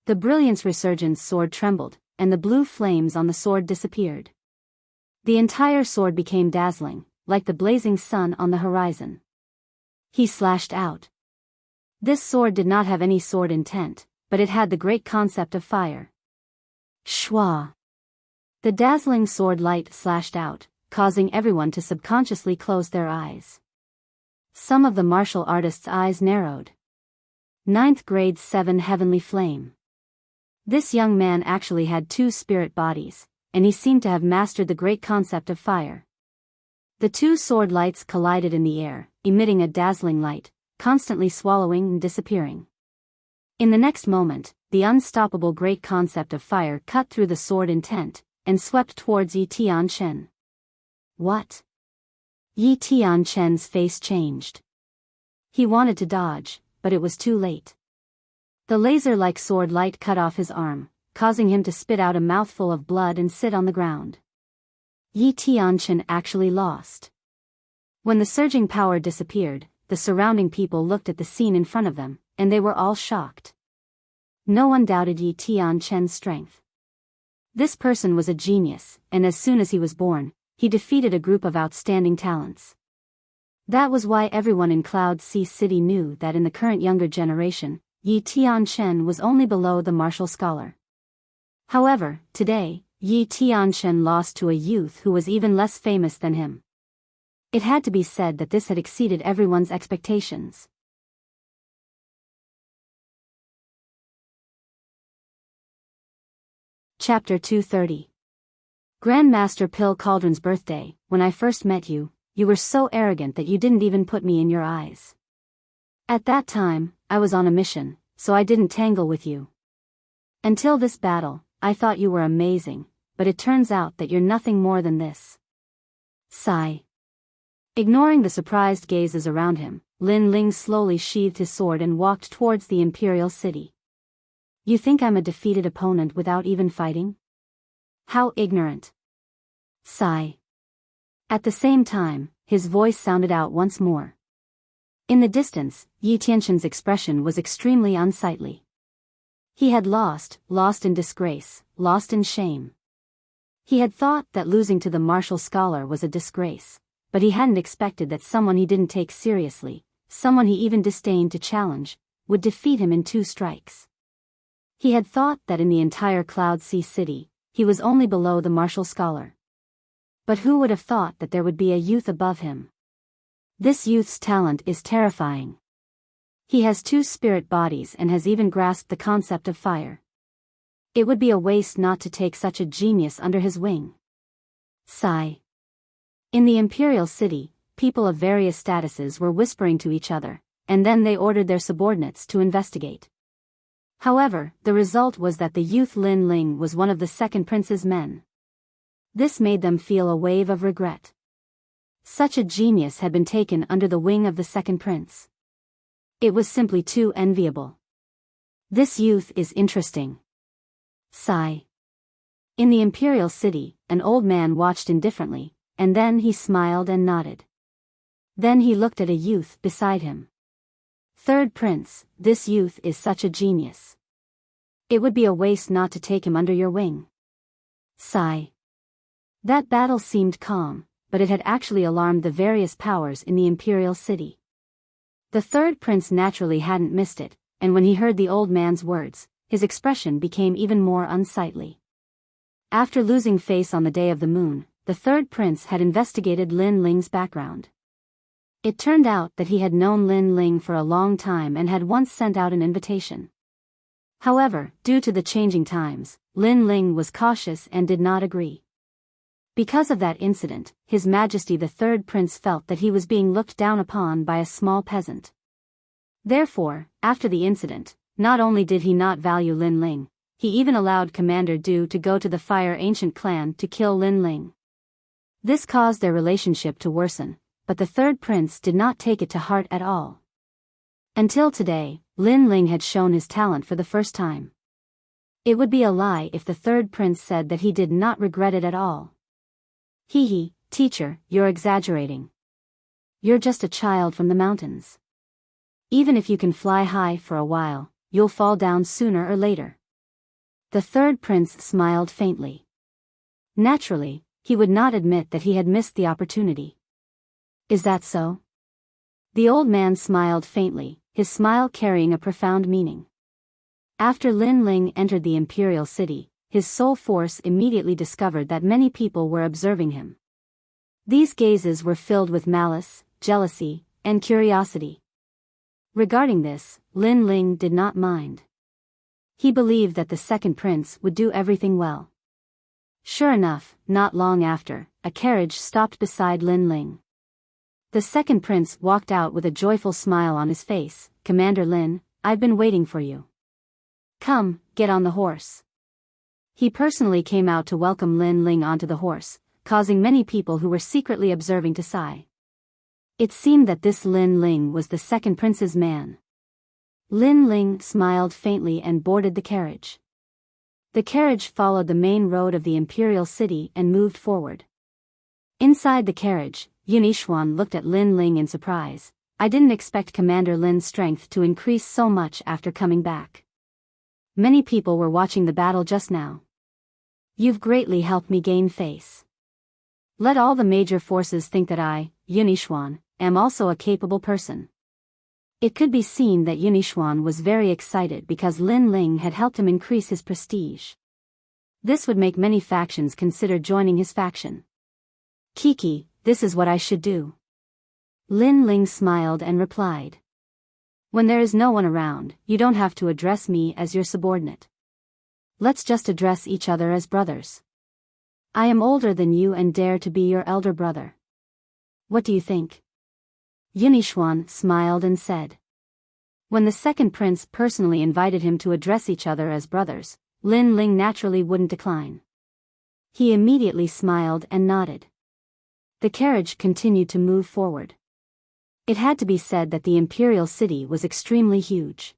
The Brilliance Resurgence sword trembled, and the blue flames on the sword disappeared. The entire sword became dazzling, like the blazing sun on the horizon. He slashed out. This sword did not have any sword intent, but it had the great concept of fire. Shwa! The dazzling sword light slashed out, causing everyone to subconsciously close their eyes. Some of the martial artists' eyes narrowed. 9th grade 7 heavenly flame. This young man actually had 2 spirit bodies, and he seemed to have mastered the great concept of fire. The 2 sword lights collided in the air, emitting a dazzling light, constantly swallowing and disappearing. In the next moment, the unstoppable great concept of fire cut through the sword intent, and swept towards Yi Tianchen. What? Yi Tianchen's face changed. He wanted to dodge, but it was too late. The laser-like sword light cut off his arm, causing him to spit out a mouthful of blood and sit on the ground. Yi Tianchen actually lost. When the surging power disappeared, the surrounding people looked at the scene in front of them, and they were all shocked. No one doubted Yi Tianchen's strength. This person was a genius, and as soon as he was born, he defeated a group of outstanding talents. That was why everyone in Cloud Sea City knew that in the current younger generation, Yi Tianchen was only below the martial scholar. However, today, Yi Tianchen lost to a youth who was even less famous than him. It had to be said that this had exceeded everyone's expectations. Chapter 230. Grandmaster Pill Cauldron's birthday. When I first met you, you were so arrogant that you didn't even put me in your eyes. At that time, I was on a mission, so I didn't tangle with you. Until this battle, I thought you were amazing, but it turns out that you're nothing more than this. Sigh. Ignoring the surprised gazes around him, Lin Ling slowly sheathed his sword and walked towards the Imperial City. You think I'm a defeated opponent without even fighting? How ignorant. Sigh. At the same time, his voice sounded out once more. In the distance, Yi Tianxin's expression was extremely unsightly. He had lost in disgrace, lost in shame. He had thought that losing to the martial scholar was a disgrace, but he hadn't expected that someone he didn't take seriously, someone he even disdained to challenge, would defeat him in 2 strikes. He had thought that in the entire Cloud Sea City, he was only below the martial scholar. But who would have thought that there would be a youth above him? This youth's talent is terrifying. He has 2 spirit bodies and has even grasped the concept of fire. It would be a waste not to take such a genius under his wing. Sigh. In the Imperial City, people of various statuses were whispering to each other, and then they ordered their subordinates to investigate. However, the result was that the youth Lin Ling was one of the second prince's men. This made them feel a wave of regret. Such a genius had been taken under the wing of the second prince. It was simply too enviable. This youth is interesting. Sigh. In the Imperial City, an old man watched indifferently, and then he smiled and nodded. Then he looked at a youth beside him. Third Prince, this youth is such a genius. It would be a waste not to take him under your wing. Sigh. That battle seemed calm, but it had actually alarmed the various powers in the Imperial City. The third prince naturally hadn't missed it, and when he heard the old man's words, his expression became even more unsightly. After losing face on the day of the moon, the third prince had investigated Lin Ling's background. It turned out that he had known Lin Ling for a long time and had once sent out an invitation. However, due to the changing times, Lin Ling was cautious and did not agree. Because of that incident, His Majesty the Third Prince felt that he was being looked down upon by a small peasant. Therefore, after the incident, not only did he not value Lin Ling, he even allowed Commander Du to go to the Fire Ancient clan to kill Lin Ling. This caused their relationship to worsen, but the third prince did not take it to heart at all. Until today, Lin Ling had shown his talent for the first time. It would be a lie if the third prince said that he did not regret it at all. Hee, teacher, you're exaggerating. You're just a child from the mountains. Even if you can fly high for a while, you'll fall down sooner or later. The third prince smiled faintly. Naturally, he would not admit that he had missed the opportunity. Is that so? The old man smiled faintly, his smile carrying a profound meaning. After Lin Ling entered the Imperial City, his soul force immediately discovered that many people were observing him. These gazes were filled with malice, jealousy, and curiosity. Regarding this, Lin Ling did not mind. He believed that the second prince would do everything well. Sure enough, not long after, a carriage stopped beside Lin Ling. The second prince walked out with a joyful smile on his face. Commander Lin, I've been waiting for you. Come, get on the horse. He personally came out to welcome Lin Ling onto the horse, causing many people who were secretly observing to sigh. It seemed that this Lin Ling was the second prince's man. Lin Ling smiled faintly and boarded the carriage. The carriage followed the main road of the Imperial City and moved forward. Inside the carriage, Yunishuan looked at Lin Ling in surprise. I didn't expect Commander Lin's strength to increase so much after coming back. Many people were watching the battle just now. You've greatly helped me gain face. Let all the major forces think that I, Yunixuan, am also a capable person. It could be seen that Yunixuan was very excited because Lin Ling had helped him increase his prestige. This would make many factions consider joining his faction. Kiki, this is what I should do. Lin Ling smiled and replied. When there is no one around, you don't have to address me as your subordinate. Let's just address each other as brothers. I am older than you and dare to be your elder brother. What do you think? Yunixuan smiled and said. When the second prince personally invited him to address each other as brothers, Lin Ling naturally wouldn't decline. He immediately smiled and nodded. The carriage continued to move forward. It had to be said that the imperial city was extremely huge.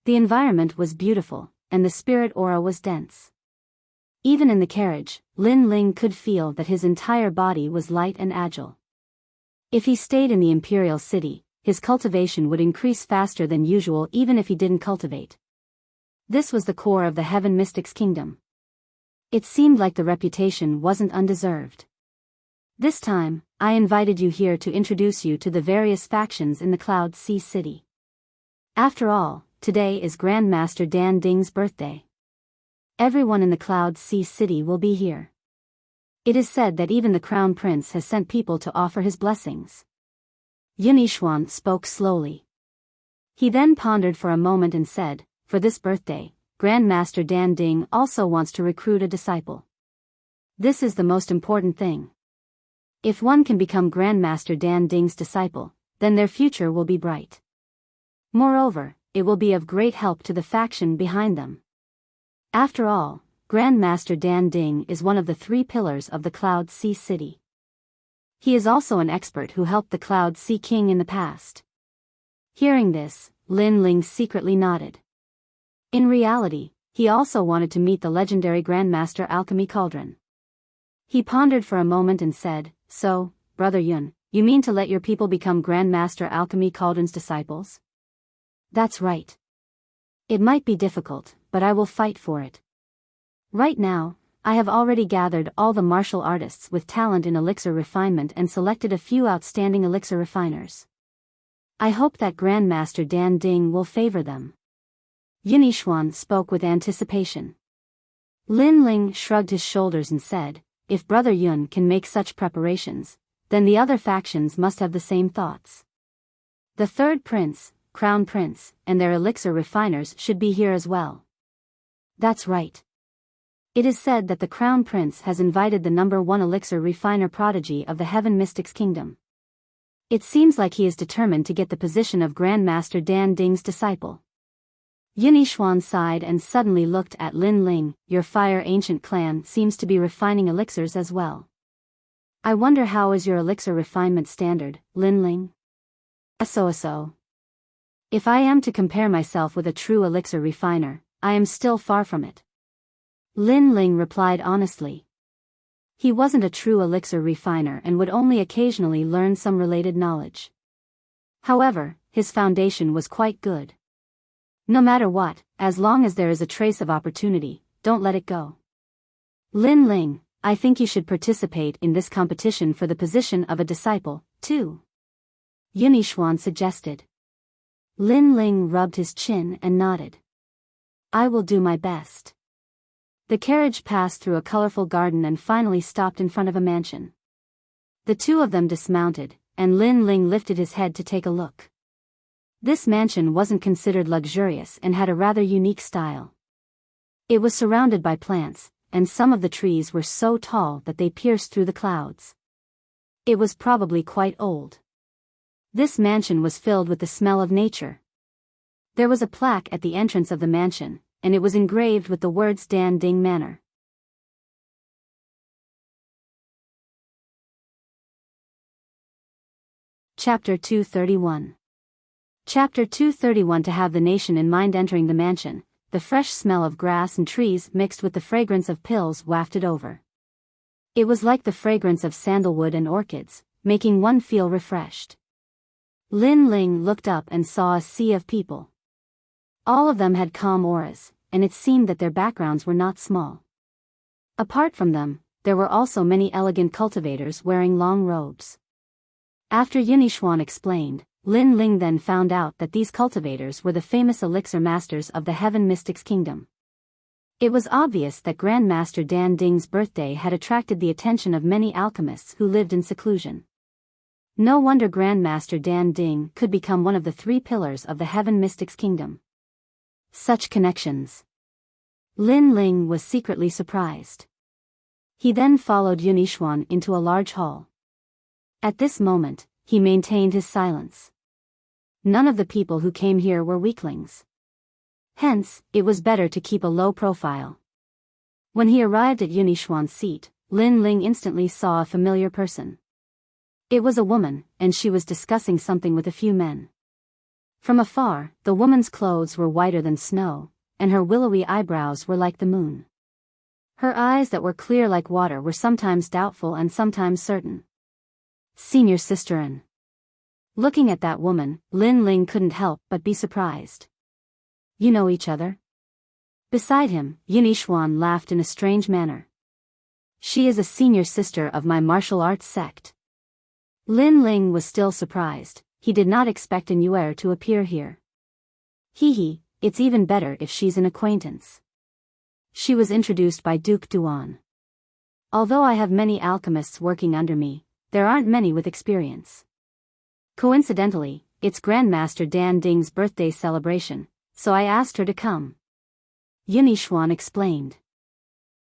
The environment was beautiful, and the spirit aura was dense. Even in the carriage, Lin Ling could feel that his entire body was light and agile. If he stayed in the imperial city, his cultivation would increase faster than usual even if he didn't cultivate. This was the core of the Heaven Mystics Kingdom. It seemed like the reputation wasn't undeserved. This time, I invited you here to introduce you to the various factions in the Cloud Sea City. After all, today is Grandmaster Dan Ding's birthday. Everyone in the Cloud Sea City will be here. It is said that even the Crown Prince has sent people to offer his blessings. Yunixuan spoke slowly. He then pondered for a moment and said, for this birthday, Grandmaster Dan Ding also wants to recruit a disciple. This is the most important thing. If one can become Grandmaster Dan Ding's disciple, then their future will be bright. Moreover, it will be of great help to the faction behind them. After all, Grandmaster Dan Ding is one of the 3 pillars of the Cloud Sea City. He is also an expert who helped the Cloud Sea King in the past. Hearing this, Lin Ling secretly nodded. In reality, he also wanted to meet the legendary Grandmaster Alchemy Cauldron. He pondered for a moment and said, so, Brother Yun, you mean to let your people become Grandmaster Alchemy Cauldron's disciples? That's right. It might be difficult, but I will fight for it. Right now, I have already gathered all the martial artists with talent in elixir refinement and selected a few outstanding elixir refiners. I hope that Grandmaster Dan Ding will favor them. Yunixuan spoke with anticipation. Lin Ling shrugged his shoulders and said, if Brother Yun can make such preparations, then the other factions must have the same thoughts. The third prince, Crown Prince, and their elixir refiners should be here as well. That's right. It is said that the Crown Prince has invited the #1 elixir refiner prodigy of the Heaven Mystics Kingdom. It seems like he is determined to get the position of Grandmaster Dan Ding's disciple. Yunixuan sighed and suddenly looked at Lin Ling. Your fire ancient clan seems to be refining elixirs as well. I wonder how is your elixir refinement standard, Lin Ling? So. If I am to compare myself with a true elixir refiner, I am still far from it. Lin Ling replied honestly. He wasn't a true elixir refiner and would only occasionally learn some related knowledge. However, his foundation was quite good. No matter what, as long as there is a trace of opportunity, don't let it go. Lin Ling, I think you should participate in this competition for the position of a disciple, too. Yunixuan suggested. Lin Ling rubbed his chin and nodded. I will do my best. The carriage passed through a colorful garden and finally stopped in front of a mansion. The two of them dismounted, and Lin Ling lifted his head to take a look. This mansion wasn't considered luxurious and had a rather unique style. It was surrounded by plants, and some of the trees were so tall that they pierced through the clouds. It was probably quite old. This mansion was filled with the smell of nature. There was a plaque at the entrance of the mansion, and it was engraved with the words Dan Ding Manor. Chapter 231. Chapter 231. To have the nation in mind. Entering the mansion, the fresh smell of grass and trees mixed with the fragrance of pills wafted over. It was like the fragrance of sandalwood and orchids, making one feel refreshed. Lin Ling looked up and saw a sea of people. All of them had calm auras, and it seemed that their backgrounds were not small. Apart from them, there were also many elegant cultivators wearing long robes. After Yunixuan explained, Lin Ling then found out that these cultivators were the famous elixir masters of the Heaven Mystics Kingdom. It was obvious that Grandmaster Dan Ding's birthday had attracted the attention of many alchemists who lived in seclusion. No wonder Grandmaster Dan Ding could become one of the 3 pillars of the Heaven Mystics Kingdom. Such connections. Lin Ling was secretly surprised. He then followed Yunixuan into a large hall. At this moment, he maintained his silence. None of the people who came here were weaklings. Hence, it was better to keep a low profile. When he arrived at Yunixuan's seat, Lin Ling instantly saw a familiar person. It was a woman, and she was discussing something with a few men. From afar, the woman's clothes were whiter than snow, and her willowy eyebrows were like the moon. Her eyes that were clear like water were sometimes doubtful and sometimes certain. Senior Sisterin. Looking at that woman, Lin Ling couldn't help but be surprised. You know each other? Beside him, Yunixuan laughed in a strange manner. She is a senior sister of my martial arts sect. Lin Ling was still surprised. He did not expect an Yuer to appear here. Hee, it's even better if she's an acquaintance. She was introduced by Duke Duan. Although I have many alchemists working under me, there aren't many with experience. Coincidentally, it's Grandmaster Dan Ding's birthday celebration, so I asked her to come. Yunixuan explained.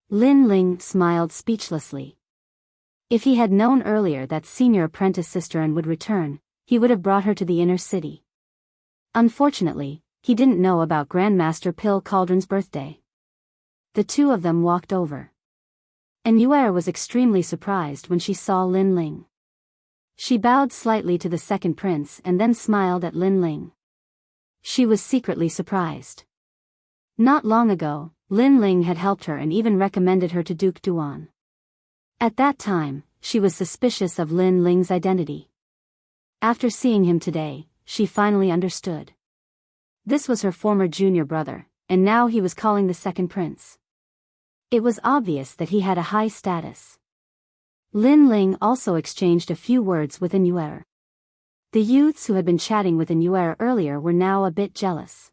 Lin Ling smiled speechlessly. If he had known earlier that senior apprentice Sisterin would return, he would have brought her to the inner city. Unfortunately, he didn't know about Grandmaster Pill Cauldron's birthday. The 2 of them walked over. And Yuer was extremely surprised when she saw Lin Ling. She bowed slightly to the second prince and then smiled at Lin Ling. She was secretly surprised. Not long ago, Lin Ling had helped her and even recommended her to Duke Duan. At that time, she was suspicious of Lin Ling's identity. After seeing him today, she finally understood. This was her former junior brother, and now he was calling the second prince. It was obvious that he had a high status. Lin Ling also exchanged a few words with an Yuer. The youths who had been chatting with an Yuer earlier were now a bit jealous.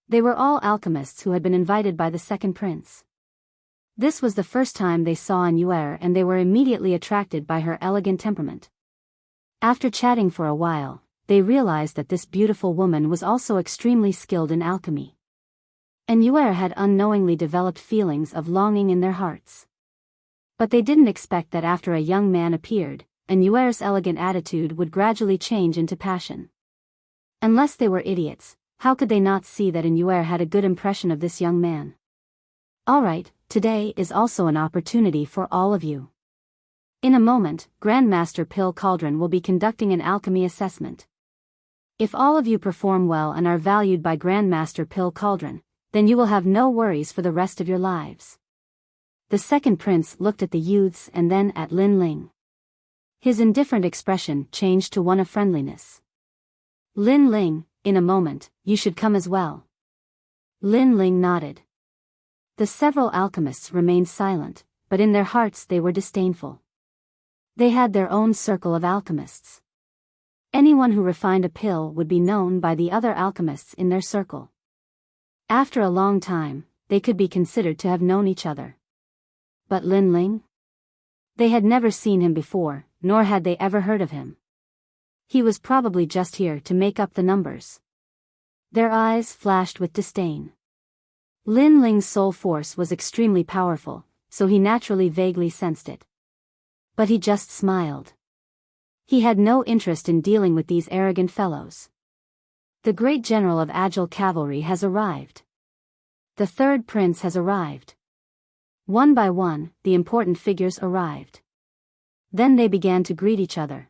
They were all alchemists who had been invited by the second prince. This was the first time they saw an Yuer and they were immediately attracted by her elegant temperament. After chatting for a while, they realized that this beautiful woman was also extremely skilled in alchemy. And Yuer had unknowingly developed feelings of longing in their hearts. But they didn't expect that after a young man appeared, an Yuer's elegant attitude would gradually change into passion. Unless they were idiots, how could they not see that an Yuer had a good impression of this young man? Alright, today is also an opportunity for all of you. In a moment, Grandmaster Pill Cauldron will be conducting an alchemy assessment. If all of you perform well and are valued by Grandmaster Pill Cauldron, then you will have no worries for the rest of your lives. The second prince looked at the youths and then at Lin Ling. His indifferent expression changed to one of friendliness. Lin Ling, in a moment, you should come as well. Lin Ling nodded. The several alchemists remained silent, but in their hearts they were disdainful. They had their own circle of alchemists. Anyone who refined a pill would be known by the other alchemists in their circle. After a long time, they could be considered to have known each other. But Lin Ling? They had never seen him before, nor had they ever heard of him. He was probably just here to make up the numbers. Their eyes flashed with disdain. Lin Ling's soul force was extremely powerful, so he naturally vaguely sensed it. But he just smiled. He had no interest in dealing with these arrogant fellows. The great general of Agile Cavalry has arrived. The third prince has arrived. One by one, the important figures arrived. Then they began to greet each other.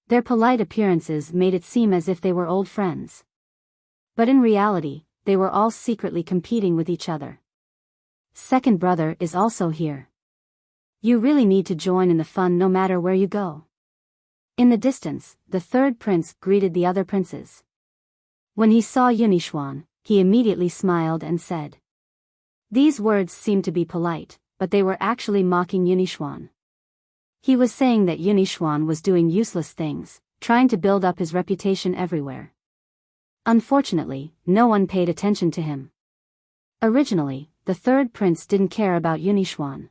Their polite appearances made it seem as if they were old friends. But in reality, they were all secretly competing with each other. Second brother is also here. You really need to join in the fun no matter where you go. In the distance, the third prince greeted the other princes. When he saw Yunixuan, he immediately smiled and said. These words seemed to be polite, but they were actually mocking Yunixuan. He was saying that Yunixuan was doing useless things, trying to build up his reputation everywhere. Unfortunately, no one paid attention to him. Originally, the third prince didn't care about Yunixuan.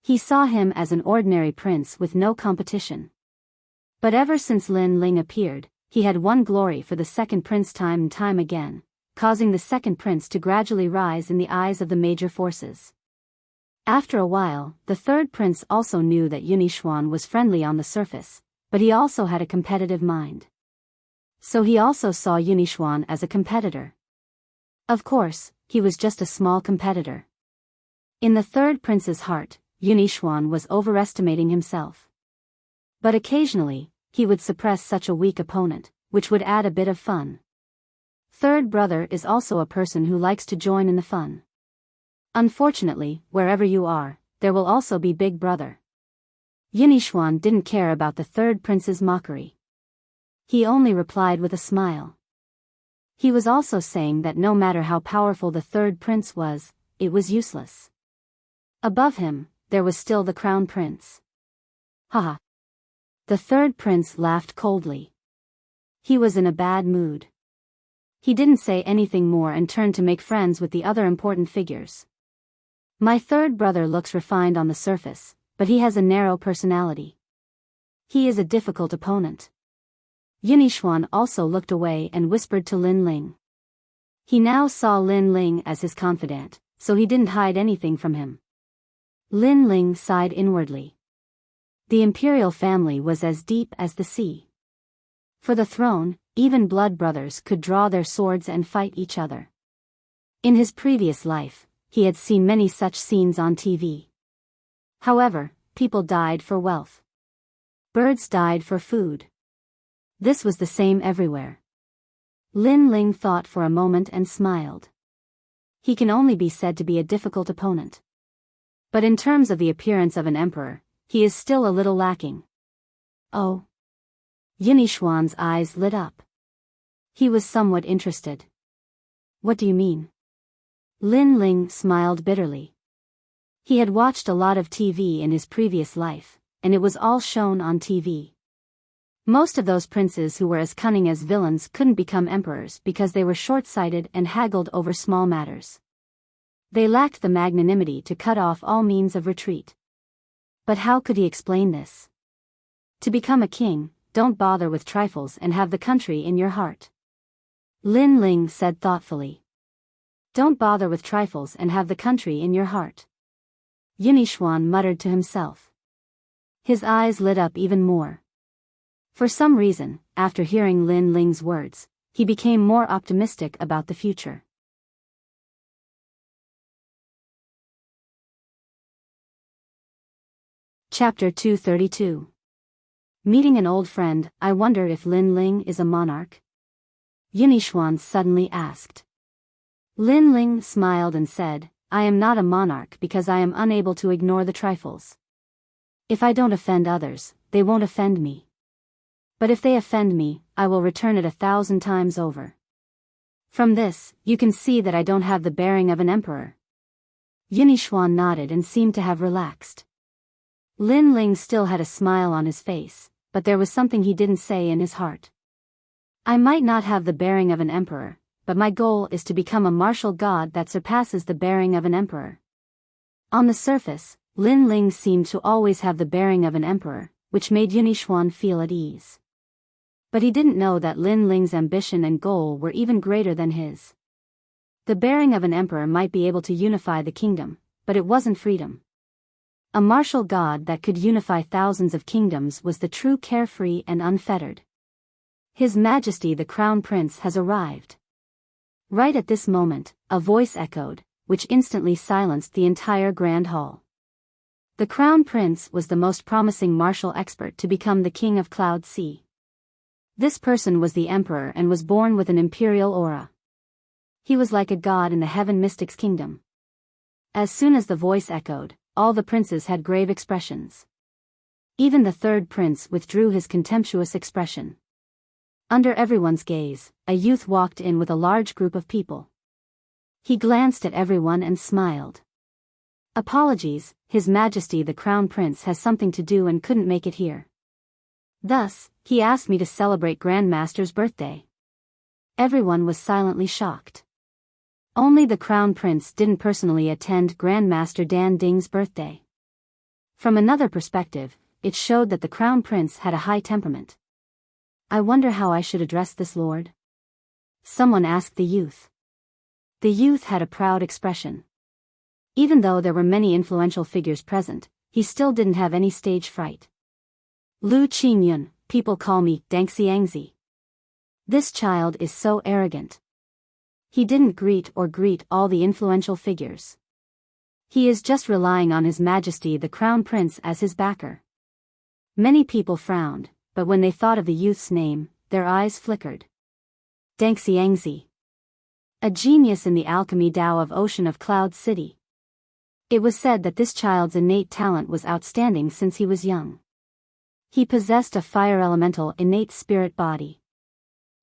He saw him as an ordinary prince with no competition. But ever since Lin Ling appeared, he had won glory for the second prince time and time again, causing the second prince to gradually rise in the eyes of the major forces. After a while, the third prince also knew that Yunixuan was friendly on the surface, but he also had a competitive mind. So he also saw Yunixuan as a competitor. Of course, he was just a small competitor. In the third prince's heart, Yunixuan was overestimating himself. But occasionally, he would suppress such a weak opponent, which would add a bit of fun. Third brother is also a person who likes to join in the fun. Unfortunately, wherever you are, there will also be big brother. Yunixuan didn't care about the third prince's mockery. He only replied with a smile. He was also saying that no matter how powerful the third prince was, it was useless. Above him, there was still the crown prince. Haha. The third prince laughed coldly. He was in a bad mood. He didn't say anything more and turned to make friends with the other important figures. My third brother looks refined on the surface, but he has a narrow personality. He is a difficult opponent. Yunixuan also looked away and whispered to Lin Ling. He now saw Lin Ling as his confidant, so he didn't hide anything from him. Lin Ling sighed inwardly. The imperial family was as deep as the sea. For the throne, even blood brothers could draw their swords and fight each other. In his previous life, he had seen many such scenes on TV. However, people died for wealth. Birds died for food. This was the same everywhere. Lin Ling thought for a moment and smiled. He can only be said to be a difficult opponent. But in terms of the appearance of an emperor, he is still a little lacking. Oh. Yunixuan's eyes lit up. He was somewhat interested. What do you mean? Lin Ling smiled bitterly. He had watched a lot of TV in his previous life, and it was all shown on TV. Most of those princes who were as cunning as villains couldn't become emperors because they were short-sighted and haggled over small matters. They lacked the magnanimity to cut off all means of retreat. But how could he explain this? To become a king, don't bother with trifles and have the country in your heart. Lin Ling said thoughtfully. Don't bother with trifles and have the country in your heart. Yunixuan muttered to himself. His eyes lit up even more. For some reason, after hearing Lin Ling's words, he became more optimistic about the future. Chapter 232. Meeting an old friend, I wonder if Lin Ling is a monarch? Yunixuan suddenly asked. Lin Ling smiled and said, I am not a monarch because I am unable to ignore the trifles. If I don't offend others, they won't offend me. But if they offend me, I will return it 1,000 times over. From this, you can see that I don't have the bearing of an emperor. Yunixuan nodded and seemed to have relaxed. Lin Ling still had a smile on his face, but there was something he didn't say in his heart. I might not have the bearing of an emperor, but my goal is to become a martial god that surpasses the bearing of an emperor. On the surface, Lin Ling seemed to always have the bearing of an emperor, which made Yunixuan feel at ease. But he didn't know that Lin Ling's ambition and goal were even greater than his. The bearing of an emperor might be able to unify the kingdom, but it wasn't freedom. A martial god that could unify thousands of kingdoms was the true carefree and unfettered. His Majesty the Crown Prince has arrived. Right at this moment, a voice echoed, which instantly silenced the entire grand hall. The Crown Prince was the most promising martial expert to become the King of Cloud Sea. This person was the Emperor and was born with an imperial aura. He was like a god in the Heaven Mystics Kingdom. As soon as the voice echoed, all the princes had grave expressions. Even the third prince withdrew his contemptuous expression. Under everyone's gaze, a youth walked in with a large group of people. He glanced at everyone and smiled. Apologies, His Majesty the Crown Prince has something to do and couldn't make it here. Thus, he asked me to celebrate Grandmaster's birthday. Everyone was silently shocked. Only the Crown Prince didn't personally attend Grandmaster Dan Ding's birthday. From another perspective, it showed that the Crown Prince had a high temperament. I wonder how I should address this lord? Someone asked the youth. The youth had a proud expression. Even though there were many influential figures present, he still didn't have any stage fright. Lu Qingyun, people call me Dangxiangzi. This child is so arrogant. He didn't greet all the influential figures. He is just relying on His Majesty the Crown Prince as his backer. Many people frowned, but when they thought of the youth's name, their eyes flickered. Dangxiangzi. A genius in the alchemy Dao of Ocean of Cloud City. It was said that this child's innate talent was outstanding since he was young. He possessed a fire elemental innate spirit body.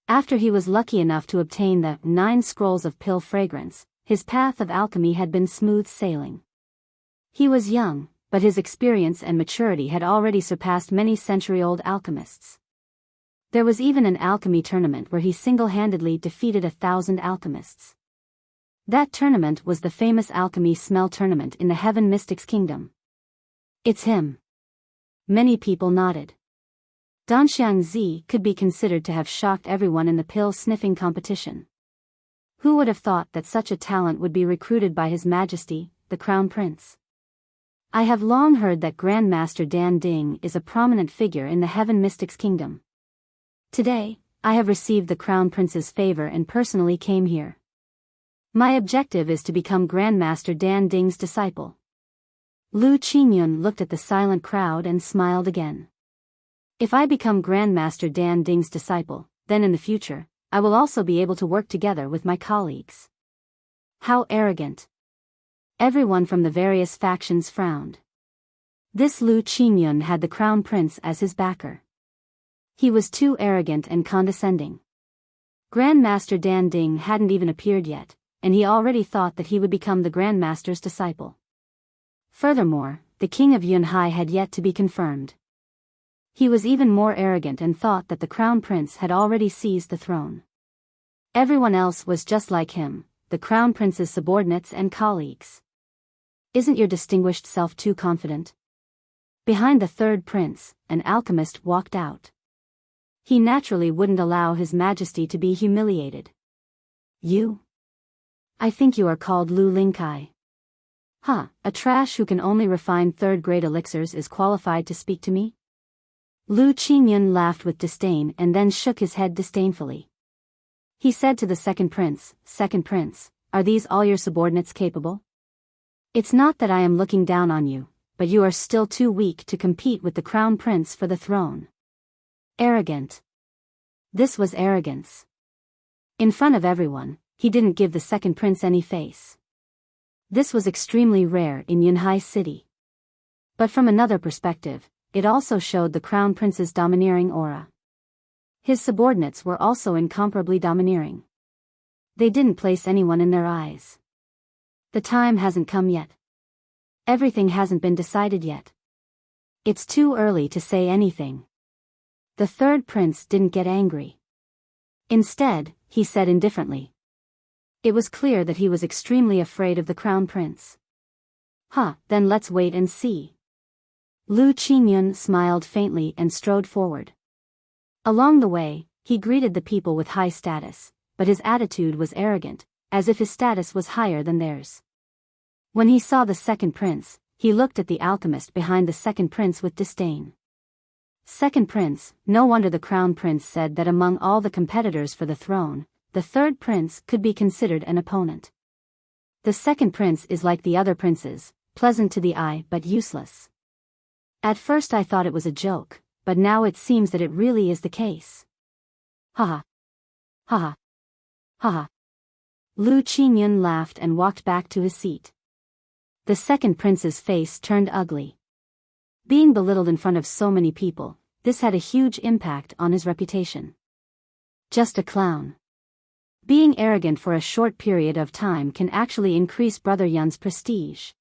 After he was lucky enough to obtain the 9 scrolls of pill fragrance, his path of alchemy had been smooth sailing. He was young, but his experience and maturity had already surpassed many century-old alchemists. There was even an alchemy tournament where he single-handedly defeated 1,000 alchemists. That tournament was the famous alchemy smell tournament in the Heaven Mystics Kingdom. It's him. Many people nodded. Danxiangzi could be considered to have shocked everyone in the pill-sniffing competition. Who would have thought that such a talent would be recruited by His Majesty, the Crown Prince? I have long heard that Grandmaster Dan Ding is a prominent figure in the Heaven Mystics Kingdom. Today, I have received the Crown Prince's favor and personally came here. My objective is to become Grandmaster Dan Ding's disciple. Lu Qingyun looked at the silent crowd and smiled again. If I become Grandmaster Dan Ding's disciple, then in the future, I will also be able to work together with my colleagues. How arrogant. Everyone from the various factions frowned. This Lu Qingyun had the Crown Prince as his backer. He was too arrogant and condescending. Grandmaster Dan Ding hadn't even appeared yet, and he already thought that he would become the Grandmaster's disciple. Furthermore, the King of Yunhai had yet to be confirmed. He was even more arrogant and thought that the Crown Prince had already seized the throne. Everyone else was just like him, the Crown Prince's subordinates and colleagues. Isn't your distinguished self too confident? Behind the third prince, an alchemist walked out. He naturally wouldn't allow His Majesty to be humiliated. You? I think you are called Lu Lingkai. Huh, a trash who can only refine third-grade elixirs is qualified to speak to me? Lu Qingyun laughed with disdain and then shook his head disdainfully. He said to the Second Prince, are these all your subordinates capable? It's not that I am looking down on you, but you are still too weak to compete with the Crown Prince for the throne. Arrogant. This was arrogance. In front of everyone, he didn't give the Second Prince any face. This was extremely rare in Yunhai City. But from another perspective, it also showed the Crown Prince's domineering aura. His subordinates were also incomparably domineering. They didn't place anyone in their eyes. The time hasn't come yet. Everything hasn't been decided yet. It's too early to say anything. The third prince didn't get angry. Instead, he said indifferently. It was clear that he was extremely afraid of the Crown Prince. Then let's wait and see. Lu Qingyun smiled faintly and strode forward. Along the way, he greeted the people with high status, but his attitude was arrogant, as if his status was higher than theirs. When he saw the second prince, he looked at the alchemist behind the second prince with disdain. Second prince, no wonder the Crown Prince said that among all the competitors for the throne, the third prince could be considered an opponent. The second prince is like the other princes, pleasant to the eye but useless. At first I thought it was a joke, but now it seems that it really is the case. Ha ha. Lu Qingyun laughed and walked back to his seat. The second prince's face turned ugly. Being belittled in front of so many people, this had a huge impact on his reputation. Just a clown. Being arrogant for a short period of time can actually increase Brother Yun's prestige.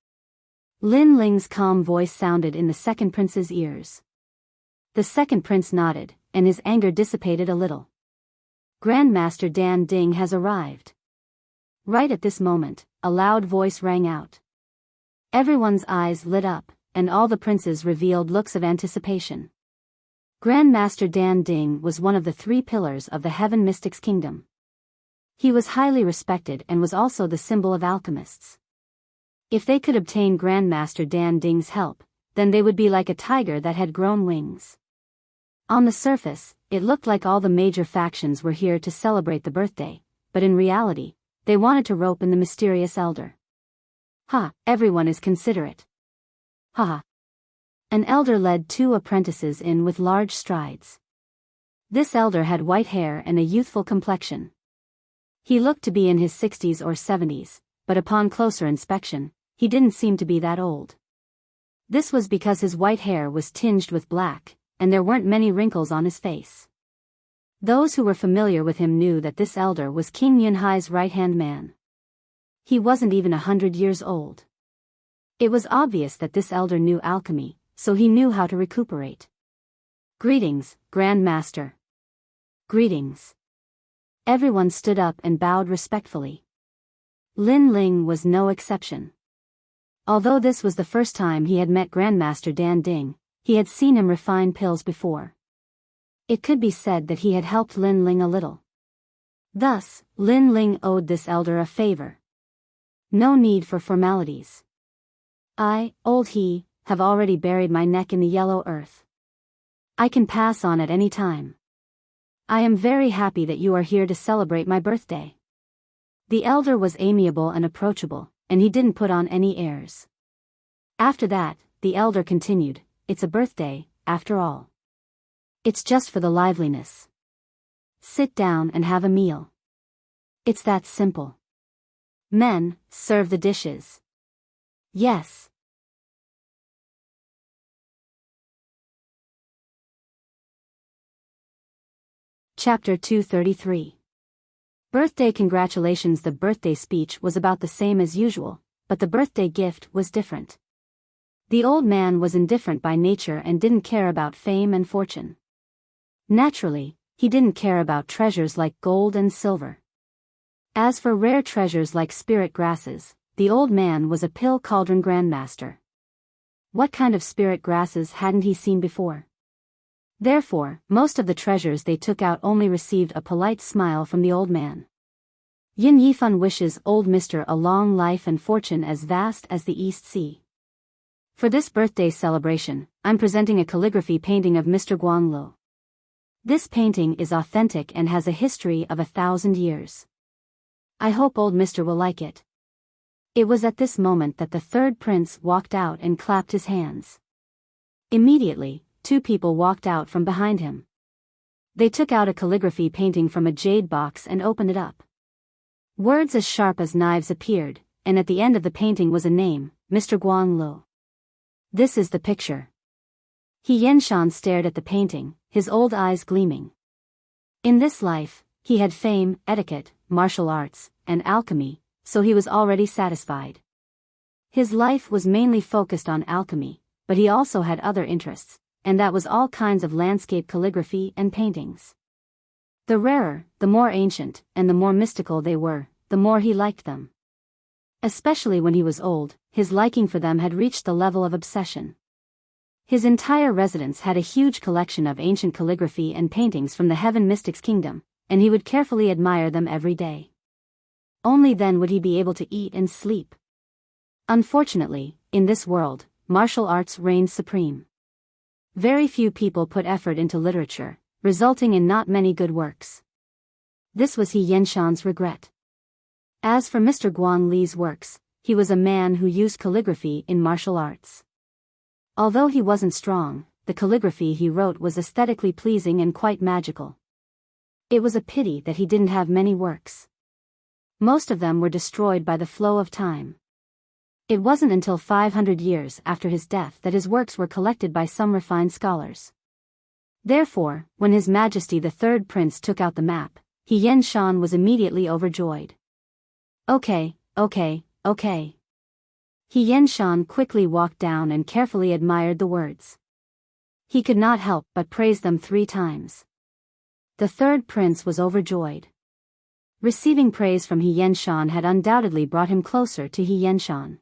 Lin Ling's calm voice sounded in the second prince's ears. The second prince nodded, and his anger dissipated a little. Grandmaster Dan Ding has arrived. Right at this moment, a loud voice rang out. Everyone's eyes lit up, and all the princes revealed looks of anticipation. Grandmaster Dan Ding was one of the 3 pillars of the Heaven Mystics Kingdom. He was highly respected and was also the symbol of alchemists. If they could obtain Grandmaster Dan Ding's help, then they would be like a tiger that had grown wings. On the surface, it looked like all the major factions were here to celebrate the birthday, but in reality, they wanted to rope in the mysterious elder. Ha, everyone is considerate. Ha ha. An elder led 2 apprentices in with large strides. This elder had white hair and a youthful complexion. He looked to be in his 60s or 70s, but upon closer inspection, he didn't seem to be that old. This was because his white hair was tinged with black, and there weren't many wrinkles on his face. Those who were familiar with him knew that this elder was King Yunhai's right-hand man. He wasn't even 100 years old. It was obvious that this elder knew alchemy, so he knew how to recuperate. Greetings, Grand Master. Greetings. Everyone stood up and bowed respectfully. Lin Ling was no exception. Although this was the first time he had met Grandmaster Dan Ding, he had seen him refine pills before. It could be said that he had helped Lin Ling a little. Thus, Lin Ling owed this elder a favor. No need for formalities. I, old he, have already buried my neck in the yellow earth. I can pass on at any time. I am very happy that you are here to celebrate my birthday. The elder was amiable and approachable, and he didn't put on any airs. After that, the elder continued, it's a birthday, after all. It's just for the liveliness. Sit down and have a meal. It's that simple. Men, serve the dishes. Yes. Chapter 233. Birthday congratulations. The birthday speech was about the same as usual, but the birthday gift was different. The old man was indifferent by nature and didn't care about fame and fortune. Naturally, he didn't care about treasures like gold and silver. As for rare treasures like spirit grasses, the old man was a pill cauldron grandmaster. What kind of spirit grasses hadn't he seen before? Therefore, most of the treasures they took out only received a polite smile from the old man. Yin Yifan wishes old Mr. a long life and fortune as vast as the East Sea. For this birthday celebration, I'm presenting a calligraphy painting of Mr. Guanglo. This painting is authentic and has a history of 1,000 years. I hope old Mr. will like it. It was at this moment that the 3rd prince walked out and clapped his hands. Immediately, 2 people walked out from behind him. They took out a calligraphy painting from a jade box and opened it up. Words as sharp as knives appeared, and at the end of the painting was a name, Mr. Guanglo. This is the picture. He Yenshan stared at the painting, his old eyes gleaming. In this life, he had fame, etiquette, martial arts, and alchemy, so he was already satisfied. His life was mainly focused on alchemy, but he also had other interests, and that was all kinds of landscape calligraphy and paintings. The rarer, the more ancient, and the more mystical they were, the more he liked them. Especially when he was old, his liking for them had reached the level of obsession. His entire residence had a huge collection of ancient calligraphy and paintings from the Heaven Mystics Kingdom, and he would carefully admire them every day. Only then would he be able to eat and sleep. Unfortunately, in this world, martial arts reigned supreme. Very few people put effort into literature, resulting in not many good works. This was He Yenshan's regret. As for Mr. Guan Li's works, he was a man who used calligraphy in martial arts. Although he wasn't strong, the calligraphy he wrote was aesthetically pleasing and quite magical. It was a pity that he didn't have many works. Most of them were destroyed by the flow of time. It wasn't until 500 years after his death that his works were collected by some refined scholars. Therefore, when His Majesty the 3rd Prince took out the map, He Yenshan was immediately overjoyed. Okay. He Yenshan quickly walked down and carefully admired the words. He could not help but praise them 3 times. The third prince was overjoyed. Receiving praise from He Yenshan had undoubtedly brought him closer to He Yenshan.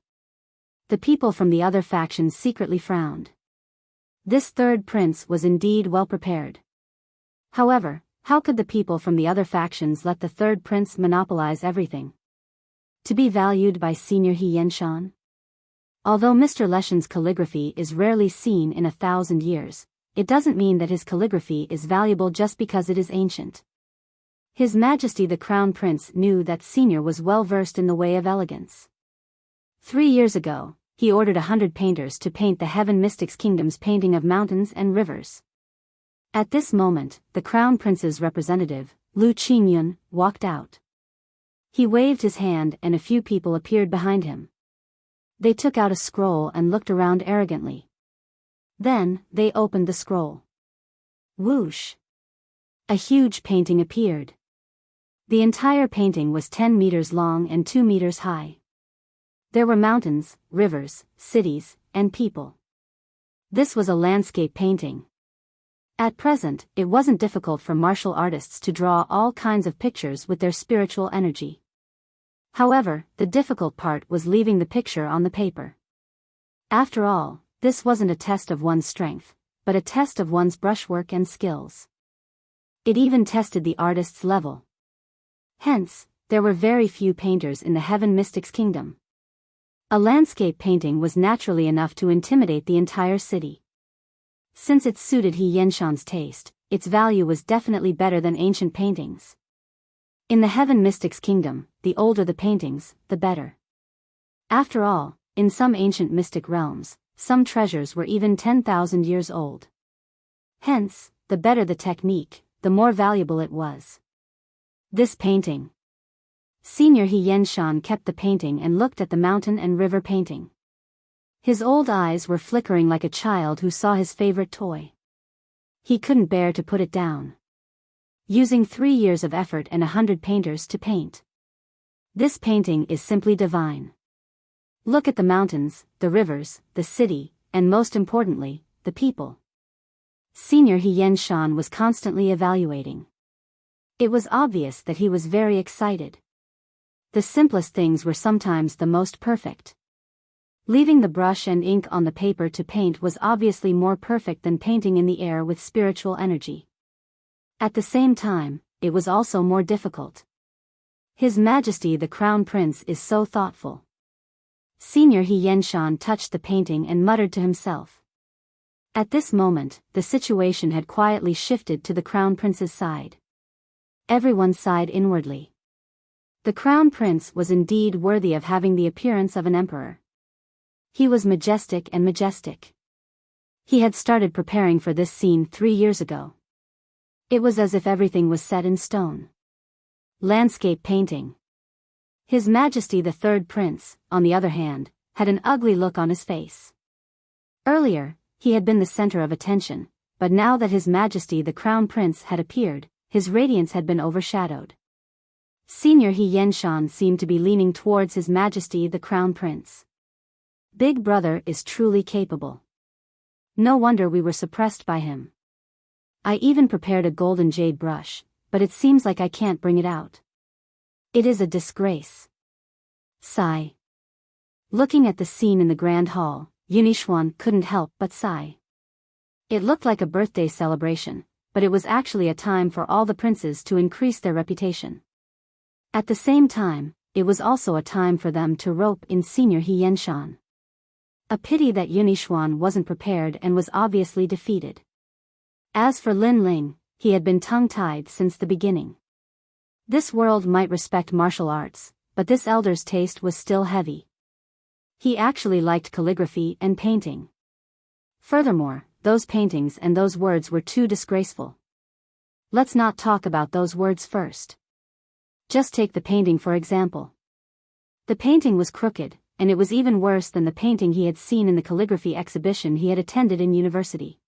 The people from the other factions secretly frowned. This third prince was indeed well prepared. However, how could the people from the other factions let the third prince monopolize everything? To be valued by senior He Yenshan? Although Mr. Leshen's calligraphy is rarely seen in 1,000 years, it doesn't mean that his calligraphy is valuable just because it is ancient. His Majesty the Crown Prince knew that Senior was well versed in the way of elegance. 3 years ago, he ordered 100 painters to paint the Heaven Mystics Kingdom's painting of mountains and rivers. At this moment, the Crown Prince's representative, Lu Qingyun, walked out. He waved his hand and a few people appeared behind him. They took out a scroll and looked around arrogantly. Then, they opened the scroll. Whoosh! A huge painting appeared. The entire painting was 10 meters long and 2 meters high. There were mountains, rivers, cities, and people. This was a landscape painting. At present, it wasn't difficult for martial artists to draw all kinds of pictures with their spiritual energy. However, the difficult part was leaving the picture on the paper. After all, this wasn't a test of one's strength, but a test of one's brushwork and skills. It even tested the artist's level. Hence, there were very few painters in the Heaven Mystics Kingdom. A landscape painting was naturally enough to intimidate the entire city. Since it suited He Yenshan's taste, its value was definitely better than ancient paintings. In the Heaven Mystics Kingdom, the older the paintings, the better. After all, in some ancient mystic realms, some treasures were even 10,000 years old. Hence, the better the technique, the more valuable it was. This painting. Senior He Yenshan kept the painting and looked at the mountain and river painting. His old eyes were flickering like a child who saw his favorite toy. He couldn't bear to put it down. Using 3 years of effort and 100 painters to paint. This painting is simply divine. Look at the mountains, the rivers, the city, and most importantly, the people. Senior He Yenshan was constantly evaluating. It was obvious that he was very excited. The simplest things were sometimes the most perfect. Leaving the brush and ink on the paper to paint was obviously more perfect than painting in the air with spiritual energy. At the same time, it was also more difficult. His Majesty the Crown Prince is so thoughtful. Senior He Yenshan touched the painting and muttered to himself. At this moment, the situation had quietly shifted to the Crown Prince's side. Everyone sighed inwardly. The Crown Prince was indeed worthy of having the appearance of an emperor. He was majestic and majestic. He had started preparing for this scene 3 years ago. It was as if everything was set in stone. Landscape painting. His Majesty the Third Prince, on the other hand, had an ugly look on his face. Earlier, he had been the center of attention, but now that His Majesty the Crown Prince had appeared, his radiance had been overshadowed. Senior He Yenshan seemed to be leaning towards His Majesty the Crown Prince. Big Brother is truly capable. No wonder we were suppressed by him. I even prepared a golden jade brush, but it seems like I can't bring it out. It is a disgrace. Sigh. Looking at the scene in the Grand Hall, Yunixuan couldn't help but sigh. It looked like a birthday celebration, but it was actually a time for all the princes to increase their reputation. At the same time, it was also a time for them to rope in Senior He Yenshan. A pity that Yunixuan wasn't prepared and was obviously defeated. As for Lin Ling, he had been tongue-tied since the beginning. This world might respect martial arts, but this elder's taste was still heavy. He actually liked calligraphy and painting. Furthermore, those paintings and those words were too disgraceful. Let's not talk about those words first. Just take the painting for example. The painting was crooked, and it was even worse than the painting he had seen in the calligraphy exhibition he had attended in university.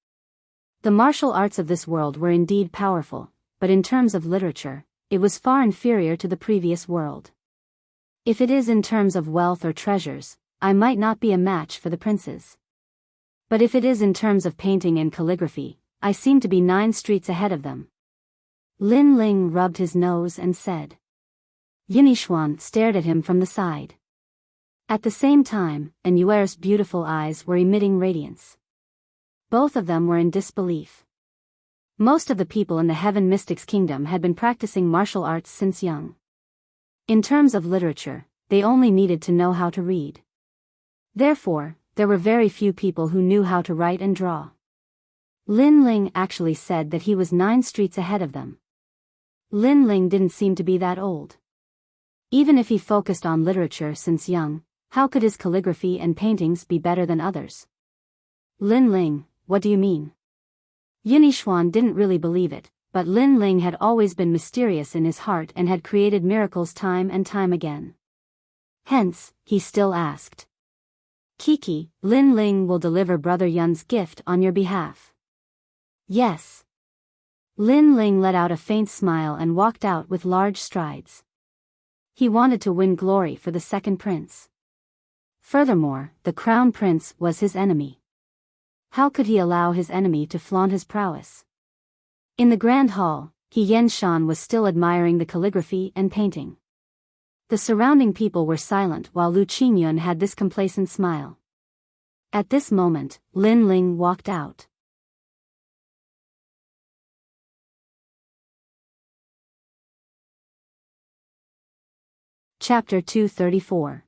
The martial arts of this world were indeed powerful, but in terms of literature, it was far inferior to the previous world. If it is in terms of wealth or treasures, I might not be a match for the princes. But if it is in terms of painting and calligraphy, I seem to be 9 streets ahead of them. Lin Ling rubbed his nose and said. Yinixuan stared at him from the side. At the same time, Anuer's beautiful eyes were emitting radiance. Both of them were in disbelief. Most of the people in the Heaven Mystics Kingdom had been practicing martial arts since young. In terms of literature, they only needed to know how to read. Therefore, there were very few people who knew how to write and draw. Lin Ling actually said that he was 9 streets ahead of them. Lin Ling didn't seem to be that old. Even if he focused on literature since young, how could his calligraphy and paintings be better than others? Lin Ling, what do you mean? Yinixuan didn't really believe it, but Lin Ling had always been mysterious in his heart and had created miracles time and time again. Hence, he still asked. Kiki, Lin Ling will deliver Brother Yun's gift on your behalf. Yes. Lin Ling let out a faint smile and walked out with large strides. He wanted to win glory for the second prince. Furthermore, the crown prince was his enemy. How could he allow his enemy to flaunt his prowess? In the grand hall, He Yenshan was still admiring the calligraphy and painting. The surrounding people were silent while Lu Qingyun had this complacent smile. At this moment, Lin Ling walked out. Chapter 234.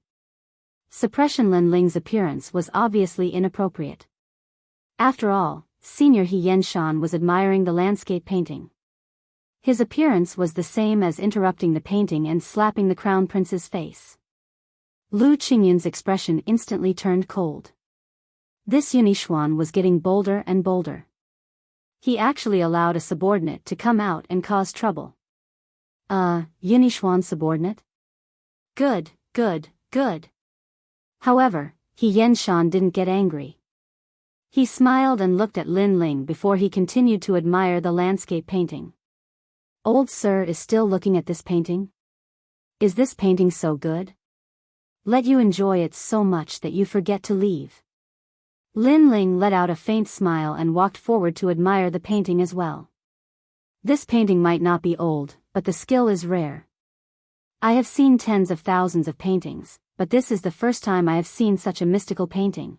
Suppression. Lin Ling's appearance was obviously inappropriate. After all, Senior He Yenshan was admiring the landscape painting. His appearance was the same as interrupting the painting and slapping the crown prince's face. Lu Qingyun's expression instantly turned cold. This Yinixuan was getting bolder and bolder. He actually allowed a subordinate to come out and cause trouble. Yinixuan subordinate? Good, good, good. However, He Yenshan didn't get angry. He smiled and looked at Lin Ling before he continued to admire the landscape painting. Old Sir is still looking at this painting? Is this painting so good? Let you enjoy it so much that you forget to leave. Lin Ling let out a faint smile and walked forward to admire the painting as well. This painting might not be old, but the skill is rare. I have seen tens of thousands of paintings, but this is the first time I have seen such a mystical painting.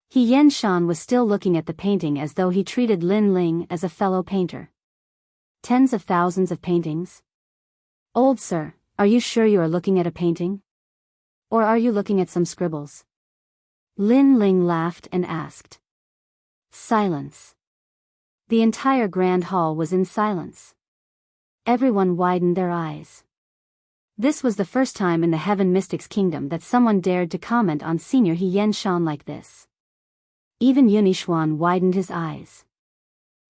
He Yenshan was still looking at the painting as though he treated Lin Ling as a fellow painter. Tens of thousands of paintings? Old Sir, are you sure you are looking at a painting? Or are you looking at some scribbles? Lin Ling laughed and asked. Silence. The entire grand hall was in silence. Everyone widened their eyes. This was the first time in the Heaven Mystics Kingdom that someone dared to comment on Senior He Yenshan like this. Even Yinixuan widened his eyes.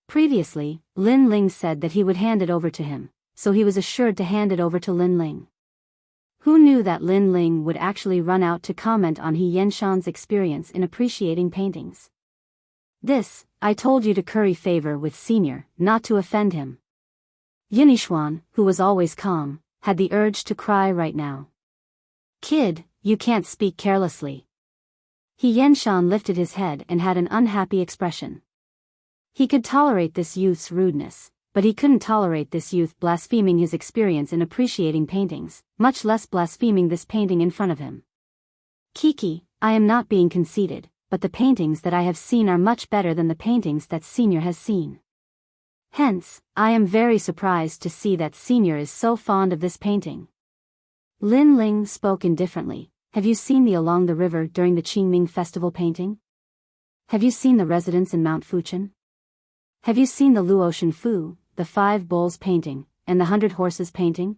Previously, Lin Ling said that he would hand it over to him, so he was assured to hand it over to Lin Ling. Who knew that Lin Ling would actually run out to comment on He Yenshan's experience in appreciating paintings? This, I told you to curry favor with Senior, not to offend him. Yinixuan, who was always calm, had the urge to cry right now. Kid, you can't speak carelessly. He Yenshan lifted his head and had an unhappy expression. He could tolerate this youth's rudeness, but he couldn't tolerate this youth blaspheming his experience in appreciating paintings, much less blaspheming this painting in front of him. Kiki, I am not being conceited, but the paintings that I have seen are much better than the paintings that Senior has seen. Hence, I am very surprised to see that Senior is so fond of this painting. Lin Ling spoke indifferently. Have you seen the Along the River during the Qingming Festival painting? Have you seen the residence in Mount Fuchen? Have you seen the Luotian Fu, the 5 Bulls painting, and the 100 Horses painting?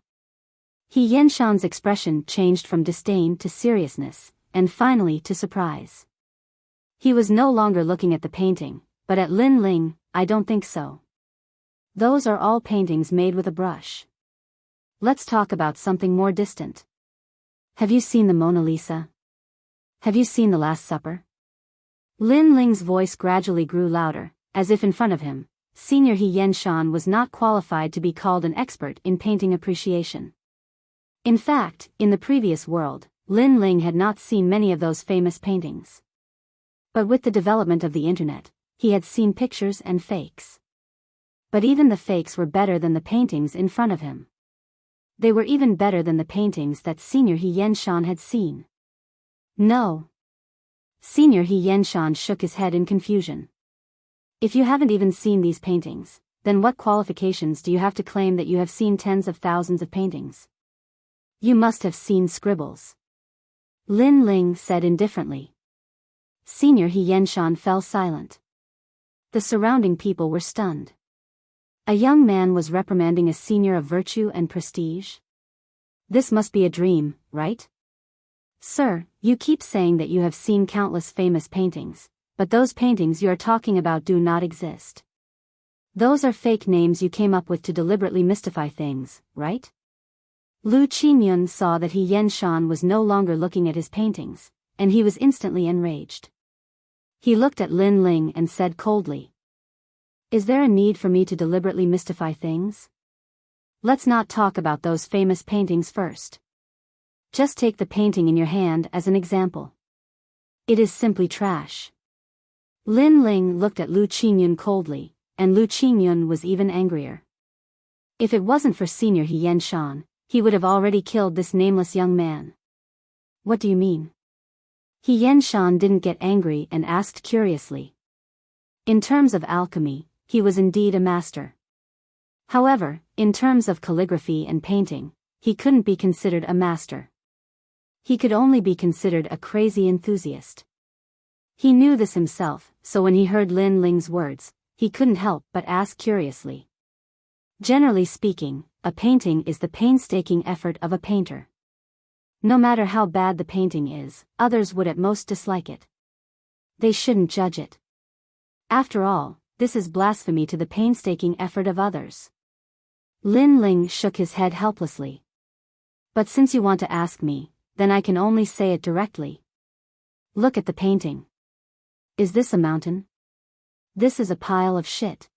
He Yenshan's expression changed from disdain to seriousness, and finally to surprise. He was no longer looking at the painting, but at Lin Ling. I don't think so. Those are all paintings made with a brush. Let's talk about something more distant. Have you seen the Mona Lisa? Have you seen the Last Supper? Lin Ling's voice gradually grew louder, as if in front of him, Senior He Yenshan was not qualified to be called an expert in painting appreciation. In fact, in the previous world, Lin Ling had not seen many of those famous paintings. But with the development of the internet, he had seen pictures and fakes. But even the fakes were better than the paintings in front of him. They were even better than the paintings that Senior He Yenshan had seen. No. Senior He Yenshan shook his head in confusion. If you haven't even seen these paintings, then what qualifications do you have to claim that you have seen tens of thousands of paintings? You must have seen scribbles. Lin Ling said indifferently. Senior He Yenshan fell silent. The surrounding people were stunned. A young man was reprimanding a senior of virtue and prestige? This must be a dream, right? Sir, you keep saying that you have seen countless famous paintings, but those paintings you are talking about do not exist. Those are fake names you came up with to deliberately mystify things, right? Lu Qingyun saw that He Yenshan was no longer looking at his paintings, and he was instantly enraged. He looked at Lin Ling and said coldly, "Is there a need for me to deliberately mystify things? Let's not talk about those famous paintings first. Just take the painting in your hand as an example. It is simply trash." Lin Ling looked at Lu Qingyun coldly, and Lu Qingyun was even angrier. If it wasn't for Senior He Yenshan, he would have already killed this nameless young man. What do you mean? He Yenshan didn't get angry and asked curiously. In terms of alchemy, he was indeed a master. However, in terms of calligraphy and painting, he couldn't be considered a master. He could only be considered a crazy enthusiast. He knew this himself, so when he heard Lin Ling's words, he couldn't help but ask curiously. Generally speaking, a painting is the painstaking effort of a painter. No matter how bad the painting is, others would at most dislike it. They shouldn't judge it. After all, this is blasphemy to the painstaking effort of others. Lin Ling shook his head helplessly. But since you want to ask me, then I can only say it directly. Look at the painting. Is this a mountain? This is a pile of shit.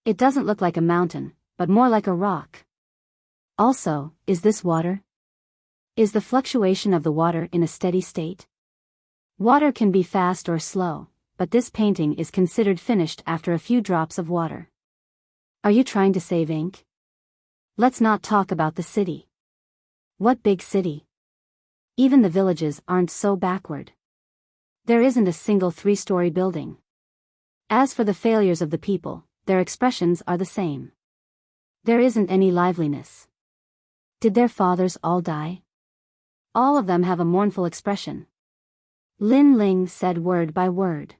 It doesn't look like a mountain, but more like a rock. Also, is this water? Is the fluctuation of the water in a steady state? Water can be fast or slow, but this painting is considered finished after a few drops of water. Are you trying to save ink? Let's not talk about the city. What big city? Even the villages aren't so backward. There isn't a single 3-story building. As for the failures of the people, their expressions are the same. There isn't any liveliness. Did their fathers all die? All of them have a mournful expression. Lin Ling said word by word.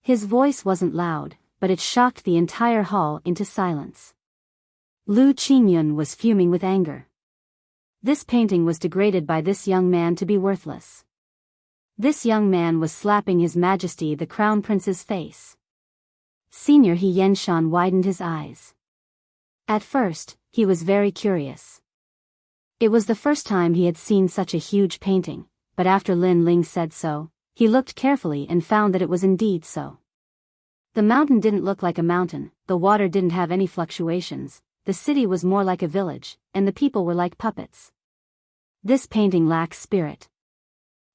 His voice wasn't loud, but it shocked the entire hall into silence. Lu Qingyun was fuming with anger. This painting was degraded by this young man to be worthless. This young man was slapping His Majesty the Crown Prince's face. Senior He Yenshan widened his eyes. At first, he was very curious. It was the first time he had seen such a huge painting, but after Lin Ling said so, he looked carefully and found that it was indeed so. The mountain didn't look like a mountain, the water didn't have any fluctuations, the city was more like a village, and the people were like puppets. This painting lacks spirit.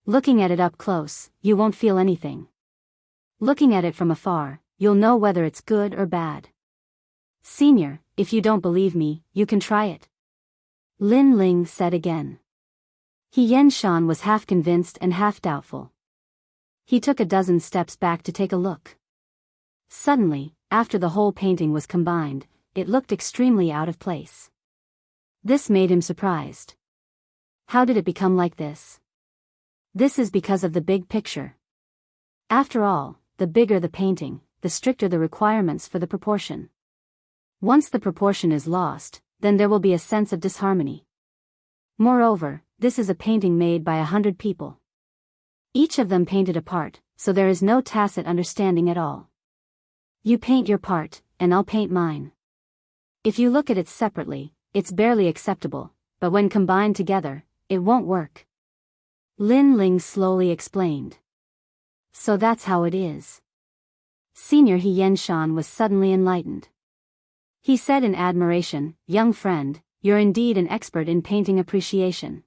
Looking at it up close, you won't feel anything. Looking at it from afar, you'll know whether it's good or bad. Senior, if you don't believe me, you can try it. Lin Ling said again. He Yenshan was half convinced and half doubtful. He took a dozen steps back to take a look. Suddenly, after the whole painting was combined, it looked extremely out of place. This made him surprised. How did it become like this? This is because of the big picture. After all, the bigger the painting, the stricter the requirements for the proportion. Once the proportion is lost, then there will be a sense of disharmony. Moreover, this is a painting made by 100 people. Each of them painted a part, so there is no tacit understanding at all. You paint your part, and I'll paint mine. If you look at it separately, it's barely acceptable, but when combined together, it won't work. Lin Ling slowly explained. So that's how it is. Senior He Yenshan was suddenly enlightened. He said in admiration, "Young friend, you're indeed an expert in painting appreciation.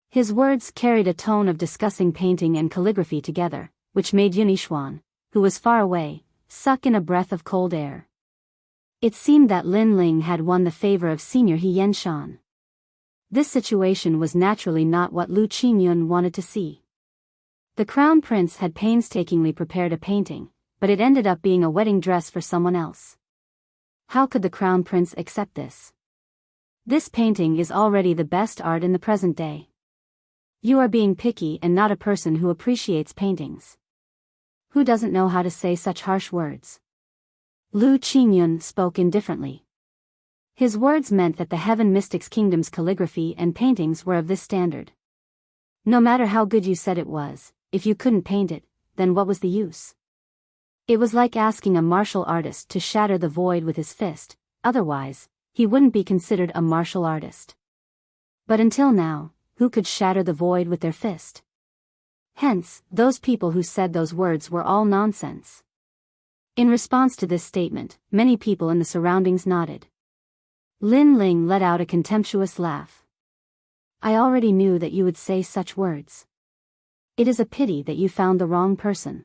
His words carried a tone of discussing painting and calligraphy together, which made Yunixuan, who was far away, suck in a breath of cold air. It seemed that Lin Ling had won the favor of Senior He Yenshan. This situation was naturally not what Lu Qingyun wanted to see. The crown prince had painstakingly prepared a painting, but it ended up being a wedding dress for someone else. How could the crown prince accept this? This painting is already the best art in the present day. You are being picky and not a person who appreciates paintings. Who doesn't know how to say such harsh words? Lu Qingyun spoke indifferently. His words meant that the Heaven Mystics Kingdom's calligraphy and paintings were of this standard. No matter how good you said it was, if you couldn't paint it, then what was the use? It was like asking a martial artist to shatter the void with his fist, otherwise, he wouldn't be considered a martial artist. But until now, who could shatter the void with their fist? Hence, those people who said those words were all nonsense. In response to this statement, many people in the surroundings nodded. Lin Ling let out a contemptuous laugh. I already knew that you would say such words. It is a pity that you found the wrong person.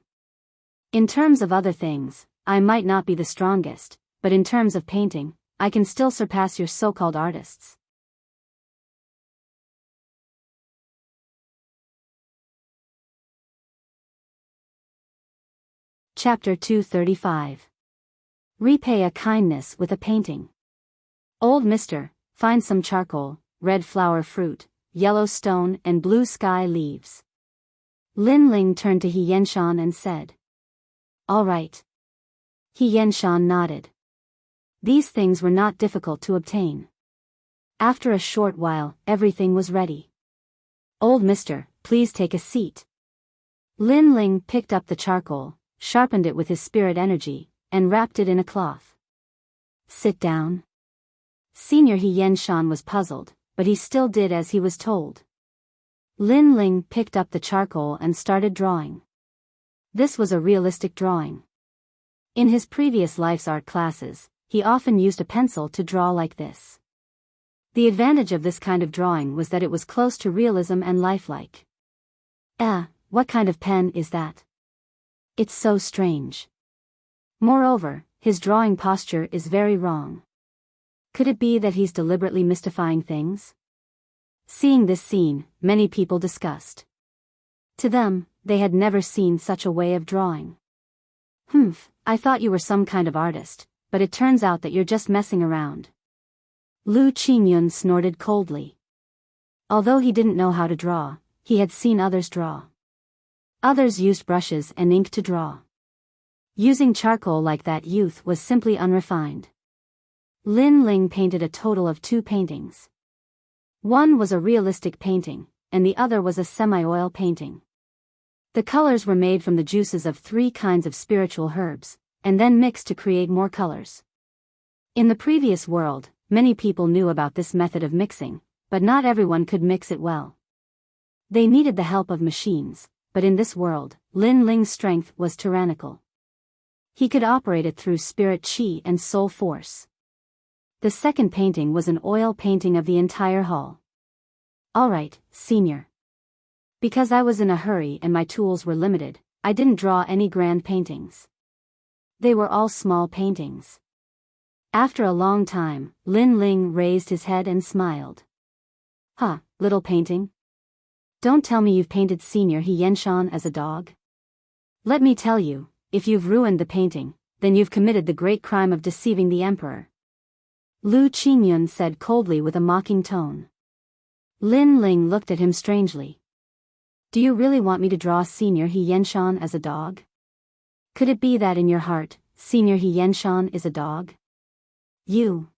In terms of other things, I might not be the strongest, but in terms of painting, I can still surpass your so-called artists. Chapter 235. Repay a kindness with a painting. Old Mister, find some charcoal, red flower fruit, yellow stone and blue sky leaves. Lin Ling turned to He Yenshan and said. All right. He Yenshan nodded. These things were not difficult to obtain. After a short while, everything was ready. Old Mister, please take a seat. Lin Ling picked up the charcoal, sharpened it with his spirit energy, and wrapped it in a cloth. Sit down. Senior He Yenshan was puzzled, but he still did as he was told. Lin Ling picked up the charcoal and started drawing. This was a realistic drawing. In his previous life's art classes, he often used a pencil to draw like this. The advantage of this kind of drawing was that it was close to realism and lifelike. What kind of pen is that? It's so strange. Moreover, his drawing posture is very wrong. Could it be that he's deliberately mystifying things? Seeing this scene, many people discussed. To them, they had never seen such a way of drawing. I thought you were some kind of artist, but it turns out that you're just messing around. Lu Qingyun snorted coldly. Although he didn't know how to draw, he had seen others draw. Others used brushes and ink to draw. Using charcoal like that youth was simply unrefined. Lin Ling painted a total of 2 paintings. One was a realistic painting, and the other was a semi-oil painting. The colors were made from the juices of 3 kinds of spiritual herbs, and then mixed to create more colors. In the previous world, many people knew about this method of mixing, but not everyone could mix it well. They needed the help of machines, but in this world, Lin Ling's strength was tyrannical. He could operate it through spirit chi and soul force. The second painting was an oil painting of the entire hall. All right, Senior. Because I was in a hurry and my tools were limited, I didn't draw any grand paintings. They were all small paintings. After a long time, Lin Ling raised his head and smiled. Little painting? Don't tell me you've painted Senior He Yenshan as a dog. Let me tell you, if you've ruined the painting, then you've committed the great crime of deceiving the emperor. Lu Qingyun said coldly with a mocking tone. Lin Ling looked at him strangely. Do you really want me to draw Senior He Yenshan as a dog? Could it be that in your heart, Senior He Yenshan is a dog? You.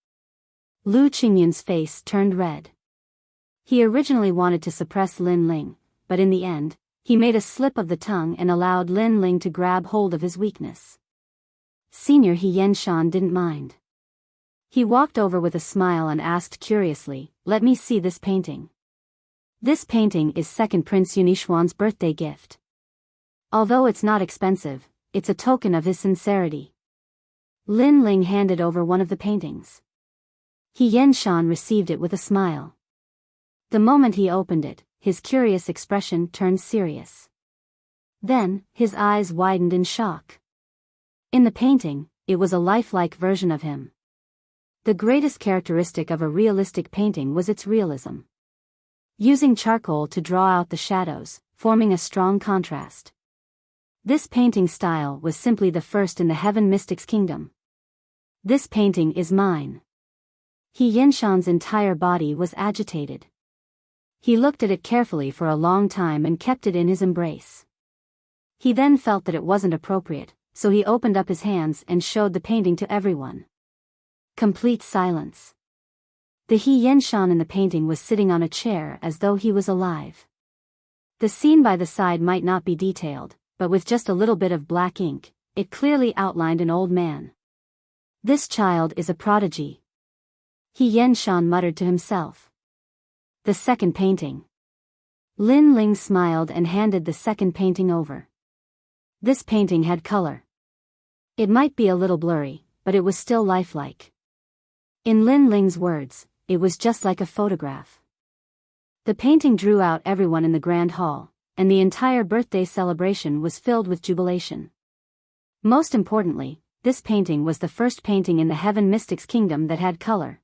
Lu Qingyun's face turned red. He originally wanted to suppress Lin Ling, but in the end, he made a slip of the tongue and allowed Lin Ling to grab hold of his weakness. Senior He Yenshan didn't mind. He walked over with a smile and asked curiously, let me see this painting. This painting is second Prince Yunixuan's birthday gift. Although it's not expensive, it's a token of his sincerity. Lin Ling handed over one of the paintings. He Yenshan received it with a smile. The moment he opened it, his curious expression turned serious. Then, his eyes widened in shock. In the painting, it was a lifelike version of him. The greatest characteristic of a realistic painting was its realism. Using charcoal to draw out the shadows, forming a strong contrast. This painting style was simply the first in the Heaven Mystics Kingdom. This painting is mine. He Yenshan's entire body was agitated. He looked at it carefully for a long time and kept it in his embrace. He then felt that it wasn't appropriate, so he opened up his hands and showed the painting to everyone. Complete silence. The He Yenshan in the painting was sitting on a chair as though he was alive. The scene by the side might not be detailed, but with just a little bit of black ink, it clearly outlined an old man. This child is a prodigy. He Yenshan muttered to himself. The second painting. Lin Ling smiled and handed the second painting over. This painting had color. It might be a little blurry, but it was still lifelike. In Lin Ling's words, it was just like a photograph. The painting drew out everyone in the grand hall, and the entire birthday celebration was filled with jubilation. Most importantly, this painting was the first painting in the Heaven Mystics Kingdom that had color.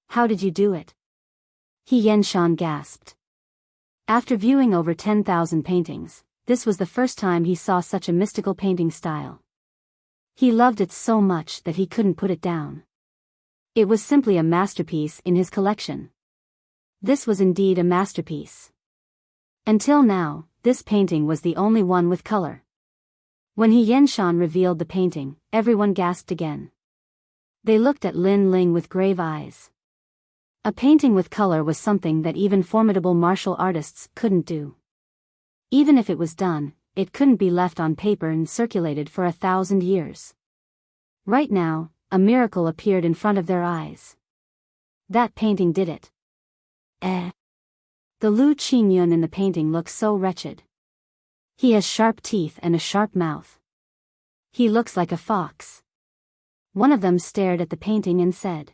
How did you do it? He Yenshan gasped. After viewing over 10,000 paintings, this was the first time he saw such a mystical painting style. He loved it so much that he couldn't put it down. It was simply a masterpiece in his collection. This was indeed a masterpiece. Until now, this painting was the only one with color. When He Yenshan revealed the painting, everyone gasped again. They looked at Lin Ling with grave eyes. A painting with color was something that even formidable martial artists couldn't do. Even if it was done, it couldn't be left on paper and circulated for 1,000 years. Right now, a miracle appeared in front of their eyes. That painting did it. The Lu Qingyun in the painting looks so wretched. He has sharp teeth and a sharp mouth. He looks like a fox. One of them stared at the painting and said.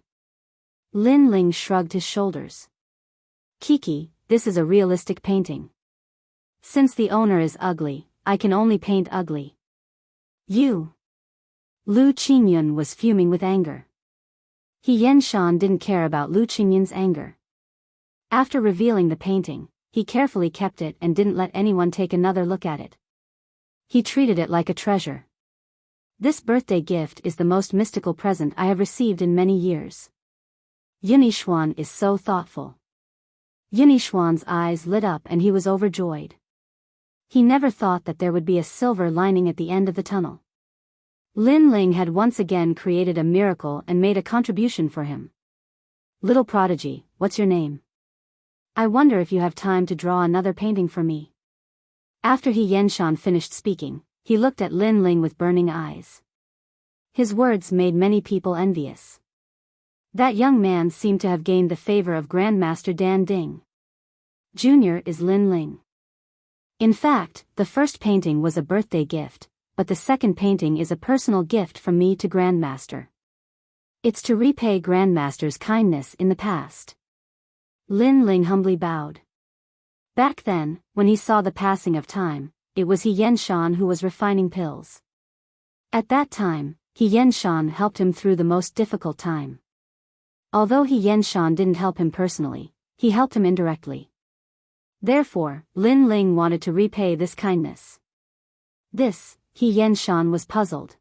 Lin Ling shrugged his shoulders. Kiki, this is a realistic painting. Since the owner is ugly, I can only paint ugly. You. Lu Qingyun was fuming with anger. He Yenshan didn't care about Lu Qingyun's anger. After revealing the painting, he carefully kept it and didn't let anyone take another look at it. He treated it like a treasure. This birthday gift is the most mystical present I have received in many years. Yunixuan is so thoughtful. Yunixuan's eyes lit up and he was overjoyed. He never thought that there would be a silver lining at the end of the tunnel. Lin Ling had once again created a miracle and made a contribution for him. Little prodigy, what's your name? I wonder if you have time to draw another painting for me. After He Yenshan finished speaking, he looked at Lin Ling with burning eyes. His words made many people envious. That young man seemed to have gained the favor of Grandmaster Dan Ding. Junior is Lin Ling. In fact, the first painting was a birthday gift, but the second painting is a personal gift from me to Grandmaster. It's to repay Grandmaster's kindness in the past. Lin Ling humbly bowed. Back then, when he saw the passing of time, it was He Yenshan who was refining pills. At that time, He Yenshan helped him through the most difficult time. Although He Yenshan didn't help him personally, he helped him indirectly. Therefore, Lin Ling wanted to repay this kindness. This, He Yenshan was puzzled.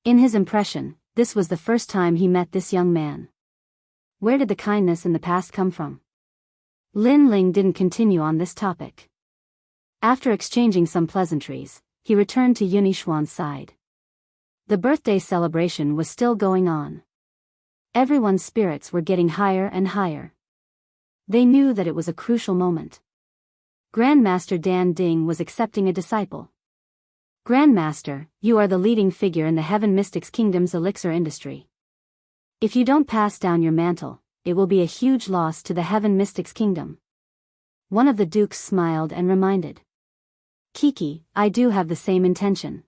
In his impression, this was the first time he met this young man. Where did the kindness in the past come from? Lin Ling didn't continue on this topic. After exchanging some pleasantries, he returned to Yunixuan's side. The birthday celebration was still going on. Everyone's spirits were getting higher and higher. They knew that it was a crucial moment. Grandmaster Dan Ding was accepting a disciple. Grandmaster, you are the leading figure in the Heaven Mystics Kingdom's elixir industry. If you don't pass down your mantle, it will be a huge loss to the Heaven Mystics Kingdom. One of the dukes smiled and reminded. Kiki, I do have the same intention.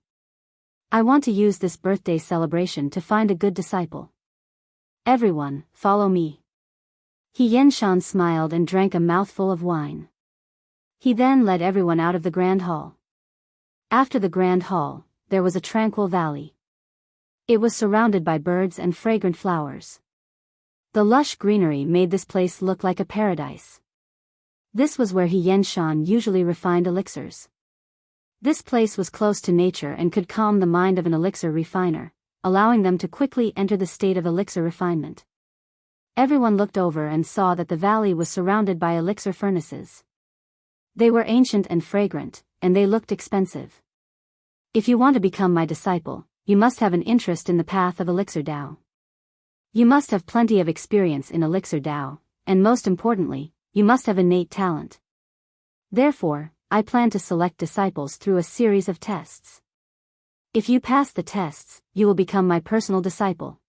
I want to use this birthday celebration to find a good disciple. Everyone, follow me. He Yenshan smiled and drank a mouthful of wine. He then led everyone out of the grand hall. After the grand hall, there was a tranquil valley. It was surrounded by birds and fragrant flowers. The lush greenery made this place look like a paradise. This was where He Yenshan usually refined elixirs. This place was close to nature and could calm the mind of an elixir refiner, allowing them to quickly enter the state of elixir refinement. Everyone looked over and saw that the valley was surrounded by elixir furnaces. They were ancient and fragrant, and they looked expensive. If you want to become my disciple, you must have an interest in the path of Elixir Dao. You must have plenty of experience in Elixir Dao, and most importantly, you must have innate talent. Therefore, I plan to select disciples through a series of tests. If you pass the tests, you will become my personal disciple.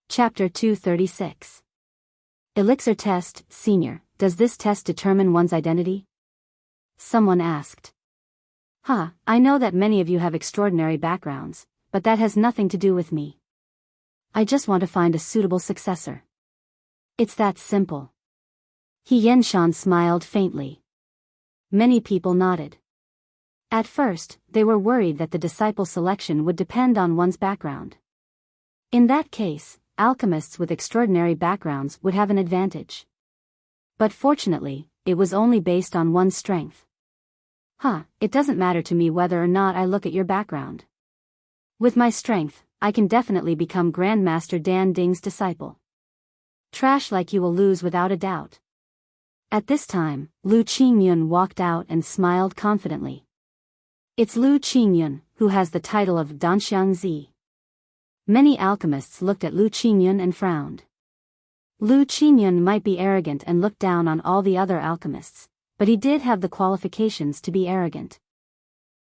Chapter 236. Elixir Test, Senior. Does this test determine one's identity? Someone asked. I know that many of you have extraordinary backgrounds, but that has nothing to do with me. I just want to find a suitable successor. It's that simple. He Yenshan smiled faintly. Many people nodded. At first, they were worried that the disciple selection would depend on one's background. In that case, alchemists with extraordinary backgrounds would have an advantage. But fortunately, it was only based on one's strength. It doesn't matter to me whether or not I look at your background. With my strength, I can definitely become Grandmaster Dan Ding's disciple. Trash like you will lose without a doubt. At this time, Lu Qingyun walked out and smiled confidently. It's Lu Qingyun, who has the title of Danxiang Zi. Many alchemists looked at Lu Qingyun and frowned. Lu Qingyun might be arrogant and look down on all the other alchemists, but he did have the qualifications to be arrogant.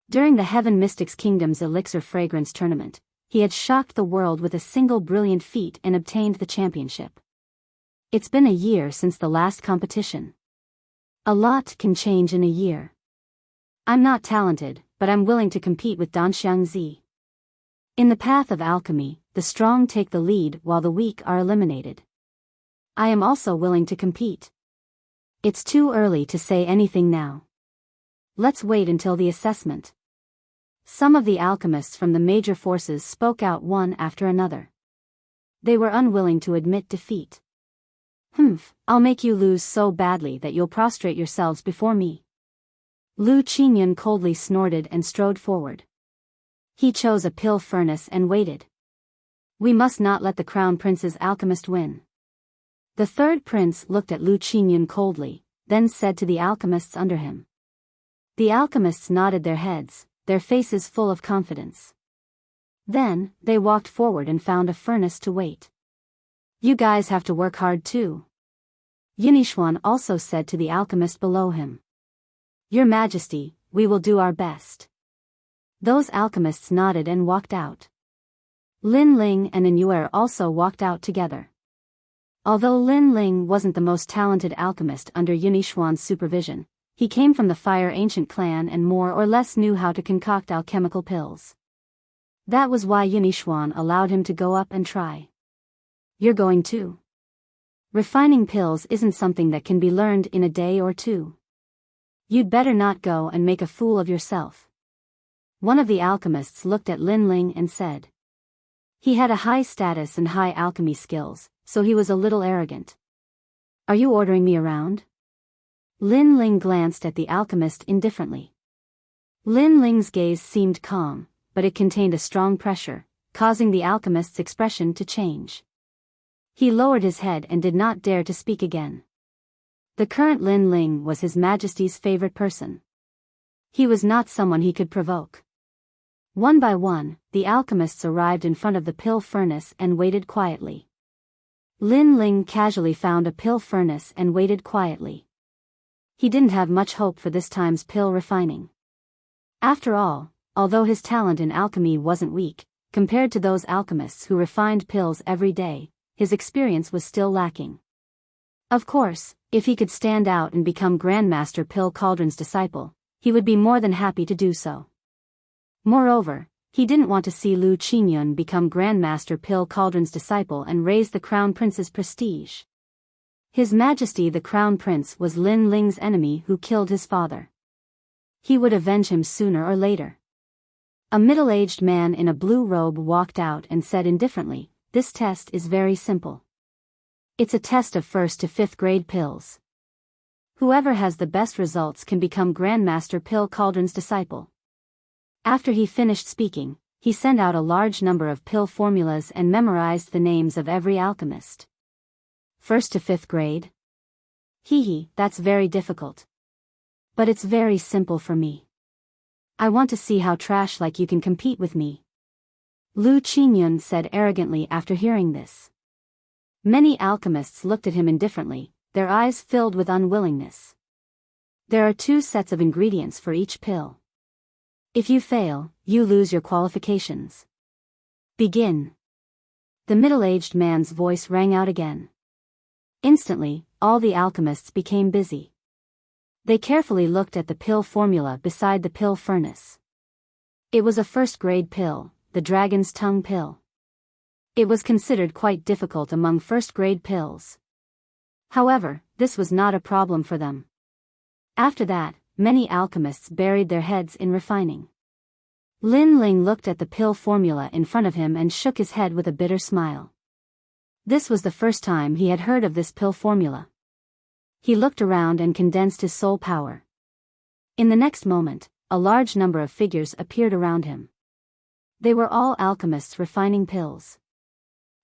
During the Heaven Mystics Kingdom's Elixir Fragrance Tournament, he had shocked the world with a single brilliant feat and obtained the championship. It's been a year since the last competition. A lot can change in a year. I'm not talented, but I'm willing to compete with Danxiang Zi. In the path of alchemy, the strong take the lead while the weak are eliminated. I am also willing to compete. It's too early to say anything now. Let's wait until the assessment. Some of the alchemists from the major forces spoke out one after another. They were unwilling to admit defeat. I'll make you lose so badly that you'll prostrate yourselves before me. Lu Qingyun coldly snorted and strode forward. He chose a pill furnace and waited. We must not let the Crown Prince's alchemist win. The third prince looked at Lu Qingyun coldly, then said to the alchemists under him. The alchemists nodded their heads, their faces full of confidence. Then, they walked forward and found a furnace to wait. You guys have to work hard too. Yinixuan also said to the alchemist below him. Your Majesty, we will do our best. Those alchemists nodded and walked out. Lin Ling and Inuer also walked out together. Although Lin Ling wasn't the most talented alchemist under Yinixuan's supervision, he came from the Fire Ancient clan and more or less knew how to concoct alchemical pills. That was why Yinixuan allowed him to go up and try. You're going too. Refining pills isn't something that can be learned in a day or two. You'd better not go and make a fool of yourself. One of the alchemists looked at Lin Ling and said. He had a high status and high alchemy skills, so he was a little arrogant. Are you ordering me around? Lin Ling glanced at the alchemist indifferently. Lin Ling's gaze seemed calm, but it contained a strong pressure, causing the alchemist's expression to change. He lowered his head and did not dare to speak again. The current Lin Ling was His Majesty's favorite person. He was not someone he could provoke. One by one, the alchemists arrived in front of the pill furnace and waited quietly. Lin Ling casually found a pill furnace and waited quietly. He didn't have much hope for this time's pill refining. After all, although his talent in alchemy wasn't weak, compared to those alchemists who refined pills every day, his experience was still lacking. Of course, if he could stand out and become Grandmaster Pill Cauldron's disciple, he would be more than happy to do so. Moreover, He didn't want to see Lu Qingyun become Grandmaster Pill Cauldron's disciple and raise the Crown Prince's prestige. His Majesty the Crown Prince was Lin Ling's enemy who killed his father. He would avenge him sooner or later. A middle-aged man in a blue robe walked out and said indifferently, "This test is very simple. It's a test of 1st to 5th grade pills. Whoever has the best results can become Grandmaster Pill Cauldron's disciple." After he finished speaking, he sent out a large number of pill formulas and memorized the names of every alchemist. 1st to 5th grade? Hee, that's very difficult. But it's very simple for me. I want to see how trash-like you can compete with me. Lu Qingyun said arrogantly after hearing this. Many alchemists looked at him indifferently, their eyes filled with unwillingness. There are 2 sets of ingredients for each pill. If you fail, you lose your qualifications. Begin. The middle-aged man's voice rang out again. Instantly, all the alchemists became busy. They carefully looked at the pill formula beside the pill furnace. It was a 1st grade pill, the dragon's tongue pill. It was considered quite difficult among 1st grade pills. However, this was not a problem for them. After that, many alchemists buried their heads in refining. Lin Ling looked at the pill formula in front of him and shook his head with a bitter smile. This was the first time he had heard of this pill formula. He looked around and condensed his soul power. In the next moment, a large number of figures appeared around him. They were all alchemists refining pills.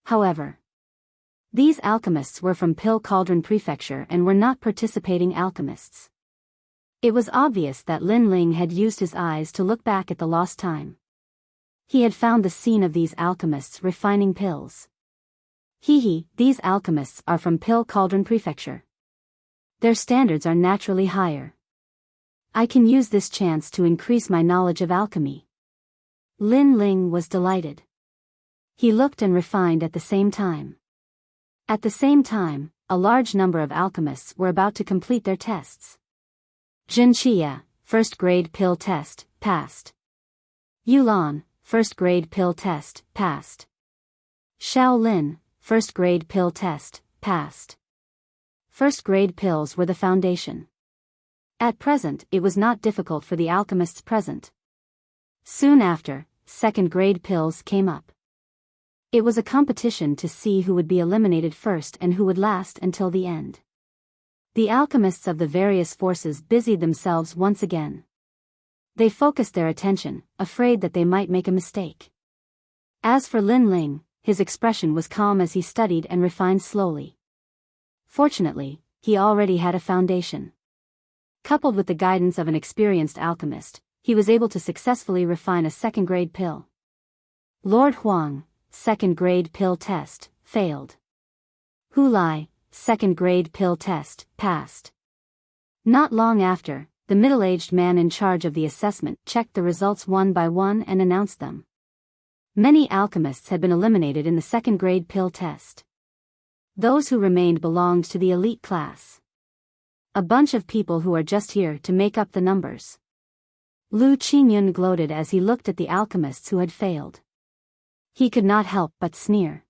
However, these alchemists were from Pill Cauldron Prefecture and were not participating alchemists. It was obvious that Lin Ling had used his eyes to look back at the lost time. He had found the scene of these alchemists refining pills. These alchemists are from Pill Cauldron Prefecture. Their standards are naturally higher. I can use this chance to increase my knowledge of alchemy. Lin Ling was delighted. He looked and refined at the same time. At the same time, a large number of alchemists were about to complete their tests. Jinqia, 1st grade pill test, passed. Yulan, 1st grade pill test, passed. Shaolin, 1st grade pill test, passed. 1st grade pills were the foundation. At present, it was not difficult for the alchemists present. Soon after, 2nd grade pills came up. It was a competition to see who would be eliminated first and who would last until the end. The alchemists of the various forces busied themselves once again. They focused their attention, afraid that they might make a mistake. As for Lin Ling, his expression was calm as he studied and refined slowly. Fortunately, he already had a foundation. Coupled with the guidance of an experienced alchemist, he was able to successfully refine a 2nd grade pill. Lord Huang, 2nd grade pill test, failed. Hu Lai, 2nd grade pill test, passed. Not long after, the middle-aged man in charge of the assessment checked the results one by one and announced them. Many alchemists had been eliminated in the 2nd grade pill test. Those who remained belonged to the elite class. A bunch of people who are just here to make up the numbers. Lu Qingyun gloated as he looked at the alchemists who had failed. He could not help but sneer.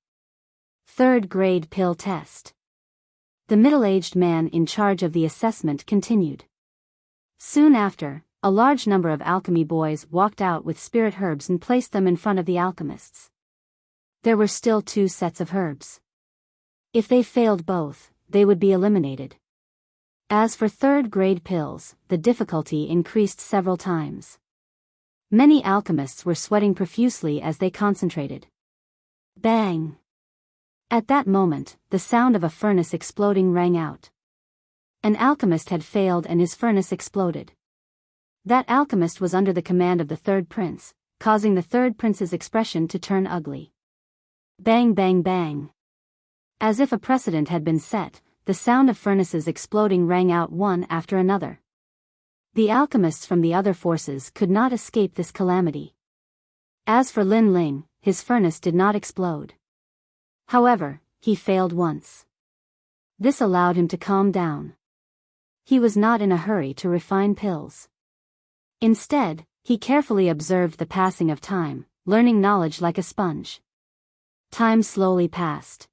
3rd grade pill test. The middle-aged man in charge of the assessment continued. Soon after, a large number of alchemy boys walked out with spirit herbs and placed them in front of the alchemists. There were still 2 sets of herbs. If they failed both, they would be eliminated. As for 3rd grade pills, the difficulty increased several times. Many alchemists were sweating profusely as they concentrated. Bang! At that moment, the sound of a furnace exploding rang out. An alchemist had failed and his furnace exploded. That alchemist was under the command of the 3rd prince, causing the 3rd prince's expression to turn ugly. Bang bang bang! As if a precedent had been set, the sound of furnaces exploding rang out one after another. The alchemists from the other forces could not escape this calamity. As for Lin Ling, his furnace did not explode. However, he failed once. This allowed him to calm down. He was not in a hurry to refine pills. Instead, He carefully observed the passing of time, learning knowledge like a sponge. Time slowly passed.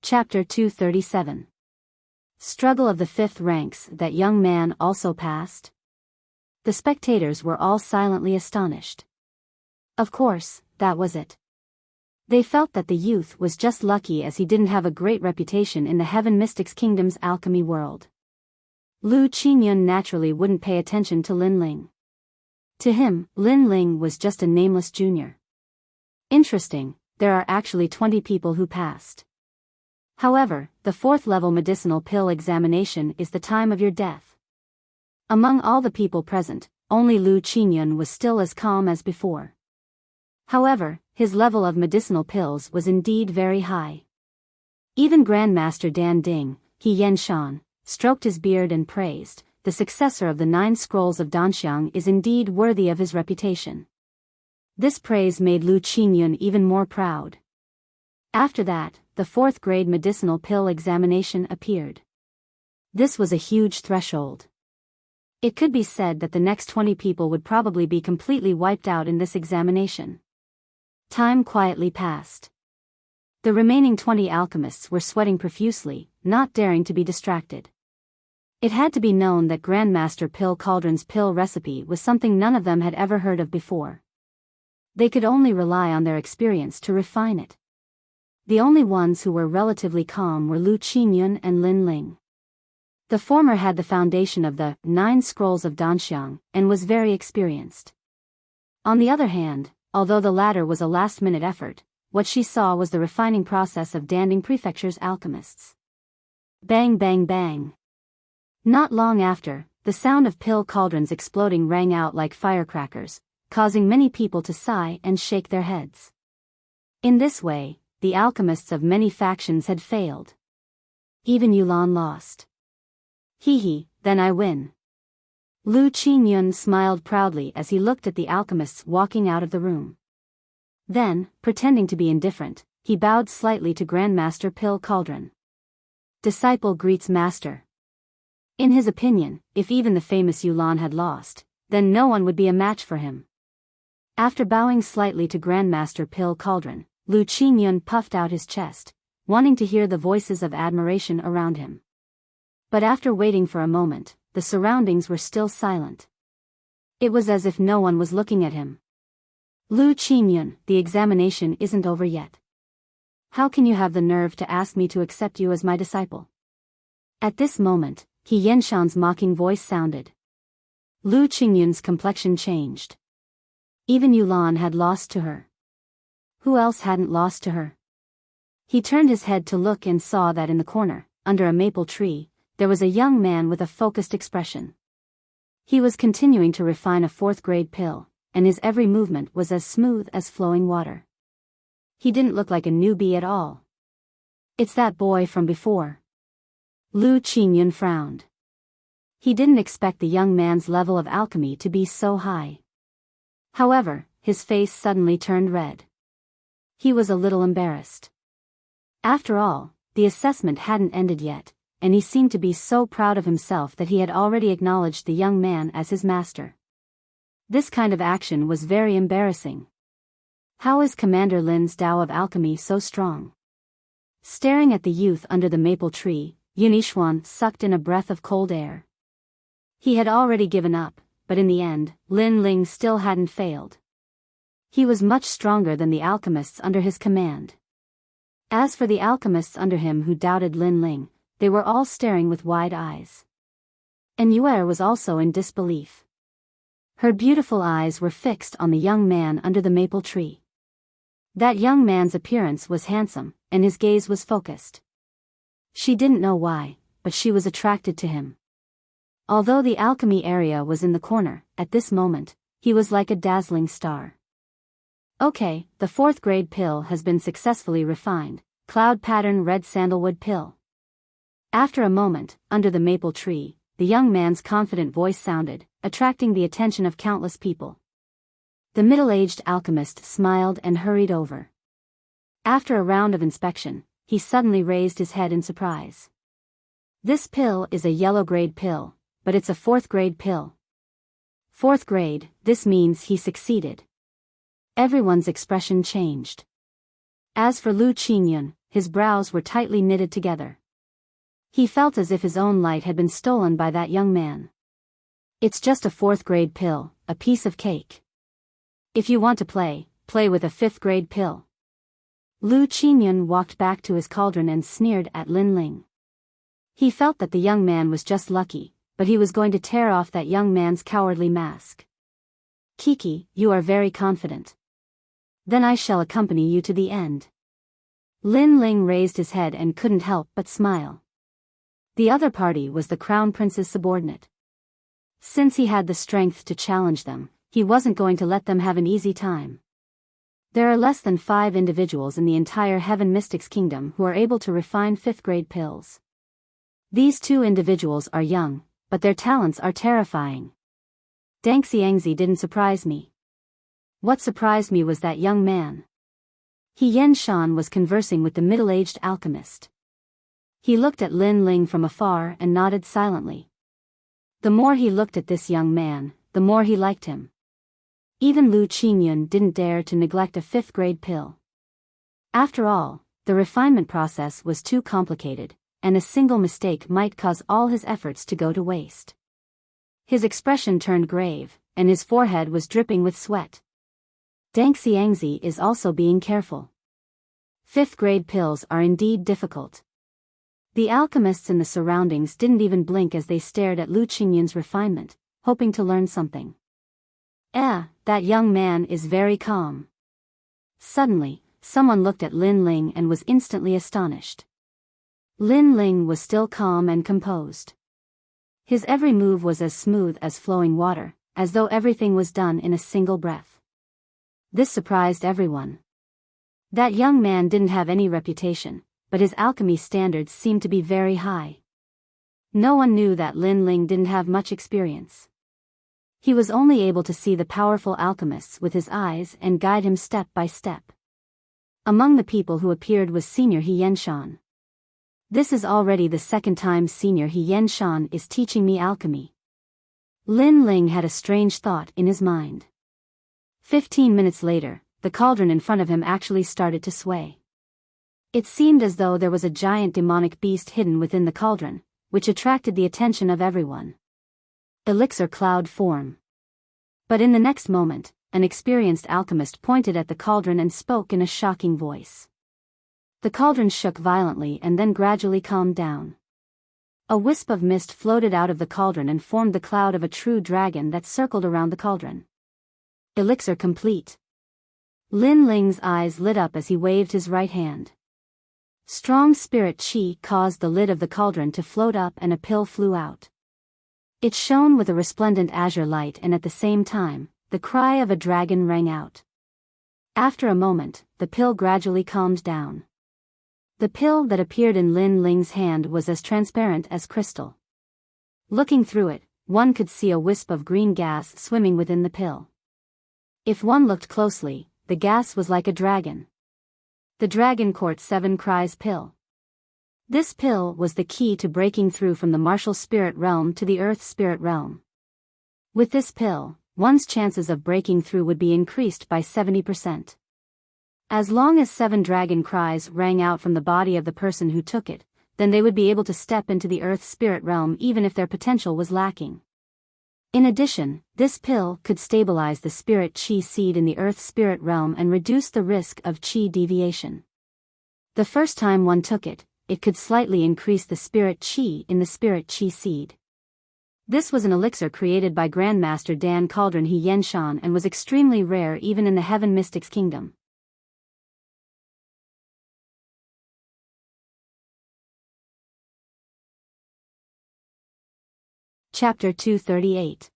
Chapter 237. Struggle of the fifth ranks. That young man also passed? The spectators were all silently astonished. Of course, that was it. They felt that the youth was just lucky as he didn't have a great reputation in the Heaven Mystics Kingdom's alchemy world. Lu Qingyun naturally wouldn't pay attention to Lin Ling. To him, Lin Ling was just a nameless junior. Interesting, there are actually 20 people who passed. However, the 4th level medicinal pill examination is the time of your death. Among all the people present, only Lu Qingyun was still as calm as before. However, his level of medicinal pills was indeed very high. Even Grandmaster Dan Ding, He Yenshan, stroked his beard and praised, the successor of the 9 scrolls of Danxiang is indeed worthy of his reputation. This praise made Lu Qingyun even more proud. After that, the 4th grade medicinal pill examination appeared. This was a huge threshold. It could be said that the next 20 people would probably be completely wiped out in this examination. Time quietly passed. The remaining 20 alchemists were sweating profusely, not daring to be distracted. It had to be known that Grandmaster Pill Cauldron's pill recipe was something none of them had ever heard of before. They could only rely on their experience to refine it. The only ones who were relatively calm were Lu Qingyun and Lin Ling. The former had the foundation of the 9 scrolls of Danxiang and was very experienced. On the other hand, although the latter was a last-minute effort, what she saw was the refining process of Danding Prefecture's alchemists. Bang bang bang. Not long after, the sound of pill cauldrons exploding rang out like firecrackers, causing many people to sigh and shake their heads. In this way, the alchemists of many factions had failed. Even Yulan lost. Hee, then I win. Lu Qingyun smiled proudly as he looked at the alchemists walking out of the room. Then, pretending to be indifferent, he bowed slightly to Grandmaster Pill Cauldron. Disciple greets master. In his opinion, if even the famous Yulan had lost, then no one would be a match for him. After bowing slightly to Grandmaster Pill Cauldron, Lu Qingyun puffed out his chest, wanting to hear the voices of admiration around him. But after waiting for a moment, the surroundings were still silent. It was as if no one was looking at him. Lu Qingyun, the examination isn't over yet. How can you have the nerve to ask me to accept you as my disciple? At this moment, He Yenshan's mocking voice sounded. Lu Qingyun's complexion changed. Even Yulan had lost to her. Who else hadn't lost to her? He turned his head to look and saw that in the corner, under a maple tree, there was a young man with a focused expression. He was continuing to refine a 4th grade pill, and his every movement was as smooth as flowing water. He didn't look like a newbie at all. It's that boy from before. Lu Qingyun frowned. He didn't expect the young man's level of alchemy to be so high. However, his face suddenly turned red. He was a little embarrassed. After all, the assessment hadn't ended yet, and he seemed to be so proud of himself that he had already acknowledged the young man as his master. This kind of action was very embarrassing. How is Commander Lin's Tao of alchemy so strong? Staring at the youth under the maple tree, Yunixuan sucked in a breath of cold air. He had already given up, but in the end, Lin Ling still hadn't failed. He was much stronger than the alchemists under his command. As for the alchemists under him who doubted Lin Ling, they were all staring with wide eyes. And Yue was also in disbelief. Her beautiful eyes were fixed on the young man under the maple tree. That young man's appearance was handsome, and his gaze was focused. She didn't know why, but she was attracted to him. Although the alchemy area was in the corner, at this moment, he was like a dazzling star. Okay, the 4th grade pill has been successfully refined, cloud pattern red sandalwood pill. After a moment, under the maple tree, the young man's confident voice sounded, attracting the attention of countless people. The middle-aged alchemist smiled and hurried over. After a round of inspection, he suddenly raised his head in surprise. This pill is a yellow grade pill, but it's a 4th grade pill. 4th grade, this means he succeeded. Everyone's expression changed. As for Lu Qingyun, his brows were tightly knitted together. He felt as if his own light had been stolen by that young man. It's just a 4th grade pill, a piece of cake. If you want to play with a 5th grade pill. Lu Qingyun walked back to his cauldron and sneered at Lin Ling. He felt that the young man was just lucky, but he was going to tear off that young man's cowardly mask. Kiki, you are very confident. Then I shall accompany you to the end. Lin Ling raised his head and couldn't help but smile. The other party was the Crown Prince's subordinate. Since he had the strength to challenge them, he wasn't going to let them have an easy time. There are less than 5 individuals in the entire Heaven Mystics Kingdom who are able to refine 5th grade pills. These 2 individuals are young, but their talents are terrifying. Deng Xiangzi didn't surprise me. What surprised me was that young man. He Yenshan was conversing with the middle-aged alchemist. He looked at Lin Ling from afar and nodded silently. The more he looked at this young man, the more he liked him. Even Lu Qingyun didn't dare to neglect a 5th grade pill. After all, the refinement process was too complicated, and a single mistake might cause all his efforts to go to waste. His expression turned grave, and his forehead was dripping with sweat. Deng Xiangzi is also being careful. 5th grade pills are indeed difficult. The alchemists in the surroundings didn't even blink as they stared at Lu Qingyun's refinement, hoping to learn something. That young man is very calm. Suddenly, someone looked at Lin Ling and was instantly astonished. Lin Ling was still calm and composed. His every move was as smooth as flowing water, as though everything was done in a single breath. This surprised everyone. That young man didn't have any reputation, but his alchemy standards seemed to be very high. No one knew that Lin Ling didn't have much experience. He was only able to see the powerful alchemists with his eyes and guide him step by step. Among the people who appeared was Senior He Yenshan. This is already the 2nd time Senior He Yenshan is teaching me alchemy. Lin Ling had a strange thought in his mind. 15 minutes later, the cauldron in front of him actually started to sway. It seemed as though there was a giant demonic beast hidden within the cauldron, which attracted the attention of everyone. Elixir cloud form. But in the next moment, an experienced alchemist pointed at the cauldron and spoke in a shocking voice. The cauldron shook violently and then gradually calmed down. A wisp of mist floated out of the cauldron and formed the cloud of a true dragon that circled around the cauldron. Elixir complete. Lin Ling's eyes lit up as he waved his right hand. Strong spirit chi caused the lid of the cauldron to float up and a pill flew out. It shone with a resplendent azure light, and at the same time, the cry of a dragon rang out. After a moment, the pill gradually calmed down. The pill that appeared in Lin Ling's hand was as transparent as crystal. Looking through it, one could see a wisp of green gas swimming within the pill. If one looked closely, the gas was like a dragon. The Dragon Court 7 Cries pill. This pill was the key to breaking through from the martial spirit realm to the earth spirit realm. With this pill, one's chances of breaking through would be increased by 70%. As long as 7 dragon cries rang out from the body of the person who took it, then they would be able to step into the earth spirit realm even if their potential was lacking. In addition, this pill could stabilize the spirit chi seed in the earth spirit realm and reduce the risk of chi deviation. The first time one took it, it could slightly increase the spirit chi in the spirit chi seed. This was an elixir created by Grandmaster Dan Cauldron He Yenshan and was extremely rare even in the Heaven Mystics Kingdom. Chapter 238.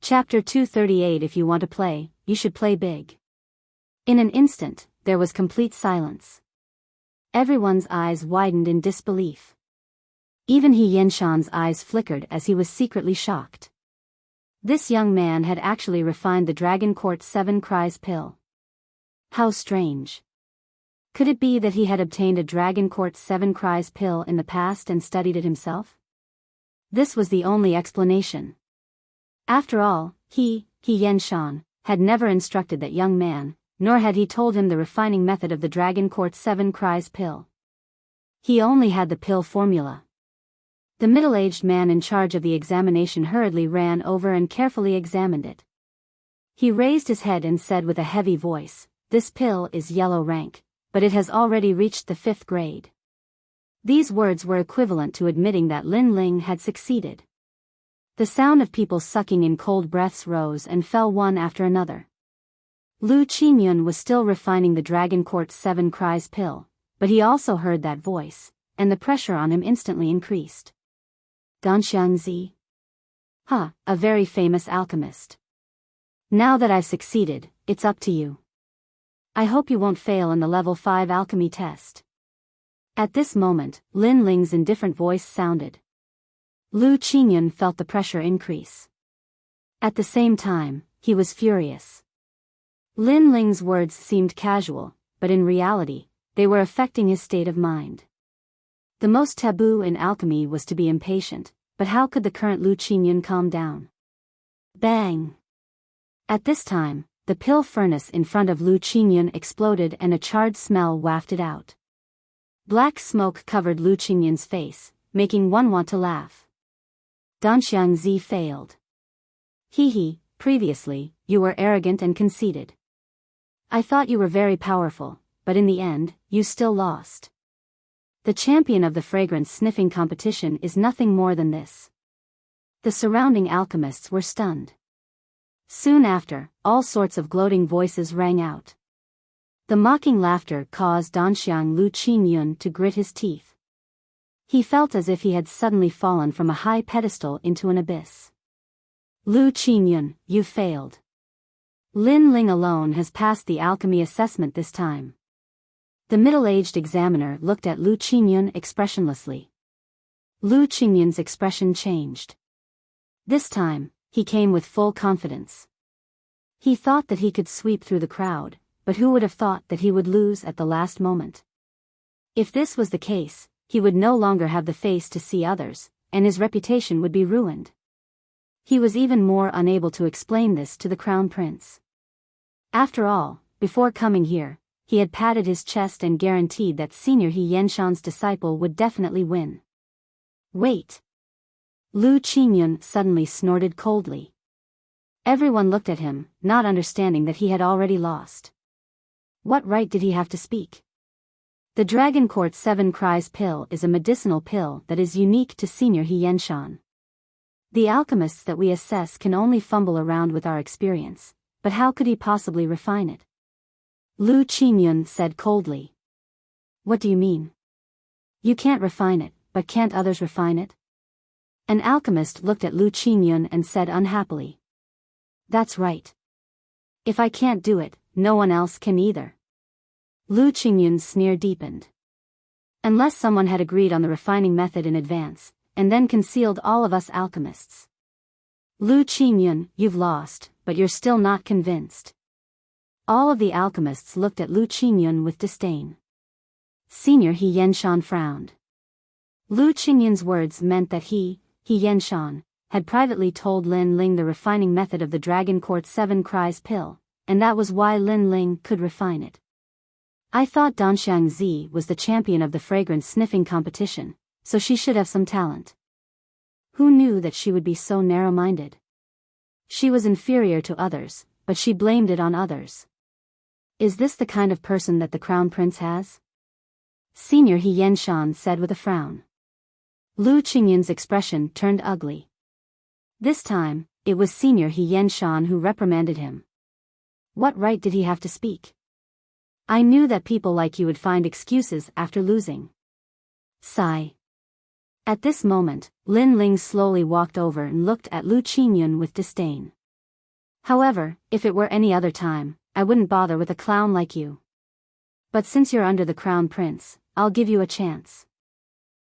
Chapter 238. If you want to play, you should play big. In an instant, there was complete silence. Everyone's eyes widened in disbelief. Even He Yenshan's eyes flickered as he was secretly shocked. This young man had actually refined the Dragon Court 7 Cries pill. How strange. Could it be that he had obtained a Dragon Court 7 Cries pill in the past and studied it himself? This was the only explanation. After all, he Yenshan, had never instructed that young man, nor had he told him the refining method of the Dragon Court 7 Cries pill. He only had the pill formula. The middle-aged man in charge of the examination hurriedly ran over and carefully examined it. He raised his head and said with a heavy voice, "This pill is yellow rank, but it has already reached the 5th grade." These words were equivalent to admitting that Lin Ling had succeeded. The sound of people sucking in cold breaths rose and fell one after another. Lu Qingyun was still refining the Dragon Court 7 Cries pill, but he also heard that voice, and the pressure on him instantly increased. Dan Xiangzi? A very famous alchemist. Now that I've succeeded, it's up to you. I hope you won't fail in the level 5 alchemy test. At this moment, Lin Ling's indifferent voice sounded. Lu Qingyun felt the pressure increase. At the same time, he was furious. Lin Ling's words seemed casual, but in reality, they were affecting his state of mind. The most taboo in alchemy was to be impatient, but how could the current Lu Qingyun calm down? Bang! At this time, the pill furnace in front of Lu Qingyun exploded and a charred smell wafted out. Black smoke covered Lu Qingyun's face, making one want to laugh. Dan Xiangzi failed. Previously, you were arrogant and conceited. I thought you were very powerful, but in the end, you still lost. The champion of the fragrance sniffing competition is nothing more than this. The surrounding alchemists were stunned. Soon after, all sorts of gloating voices rang out. The mocking laughter caused Danxiang Lu Qingyun to grit his teeth. He felt as if he had suddenly fallen from a high pedestal into an abyss. Lu Qingyun, you failed. Lin Ling alone has passed the alchemy assessment this time. The middle-aged examiner looked at Lu Qingyun expressionlessly. Lu Qingyun's expression changed. This time, he came with full confidence. He thought that he could sweep through the crowd, but who would have thought that he would lose at the last moment? If this was the case, he would no longer have the face to see others, and his reputation would be ruined. He was even more unable to explain this to the Crown Prince. After all, before coming here, he had patted his chest and guaranteed that Senior He Yenshan's disciple would definitely win. Wait! Lu Qingyun suddenly snorted coldly. Everyone looked at him, not understanding that he had already lost. What right did he have to speak? The Dragon Court 7 Cries pill is a medicinal pill that is unique to Senior He Yenshan. The alchemists that we assess can only fumble around with our experience, but how could he possibly refine it? Lu Qingyun said coldly. What do you mean? You can't refine it, but can't others refine it? An alchemist looked at Lu Qingyun and said unhappily. That's right. If I can't do it, no one else can either. Lu Qingyun's sneer deepened. Unless someone had agreed on the refining method in advance, and then concealed all of us alchemists. Lu Qingyun, you've lost, but you're still not convinced. All of the alchemists looked at Lu Qingyun with disdain. Senior He Yenshan frowned. Lu Qingyun's words meant that He Yenshan, had privately told Lin Ling the refining method of the Dragon Court 7 Cries pill, and that was why Lin Ling could refine it. I thought Dan Xiangzi was the champion of the fragrance sniffing competition, so she should have some talent. Who knew that she would be so narrow-minded? She was inferior to others, but she blamed it on others. Is this the kind of person that the Crown Prince has? Senior He Yenshan said with a frown. Lu Qingyun's expression turned ugly. This time, it was Senior He Yenshan who reprimanded him. What right did he have to speak? I knew that people like you would find excuses after losing. Sigh. At this moment, Lin Ling slowly walked over and looked at Lu Qingyun with disdain. However, if it were any other time, I wouldn't bother with a clown like you. But since you're under the Crown Prince, I'll give you a chance.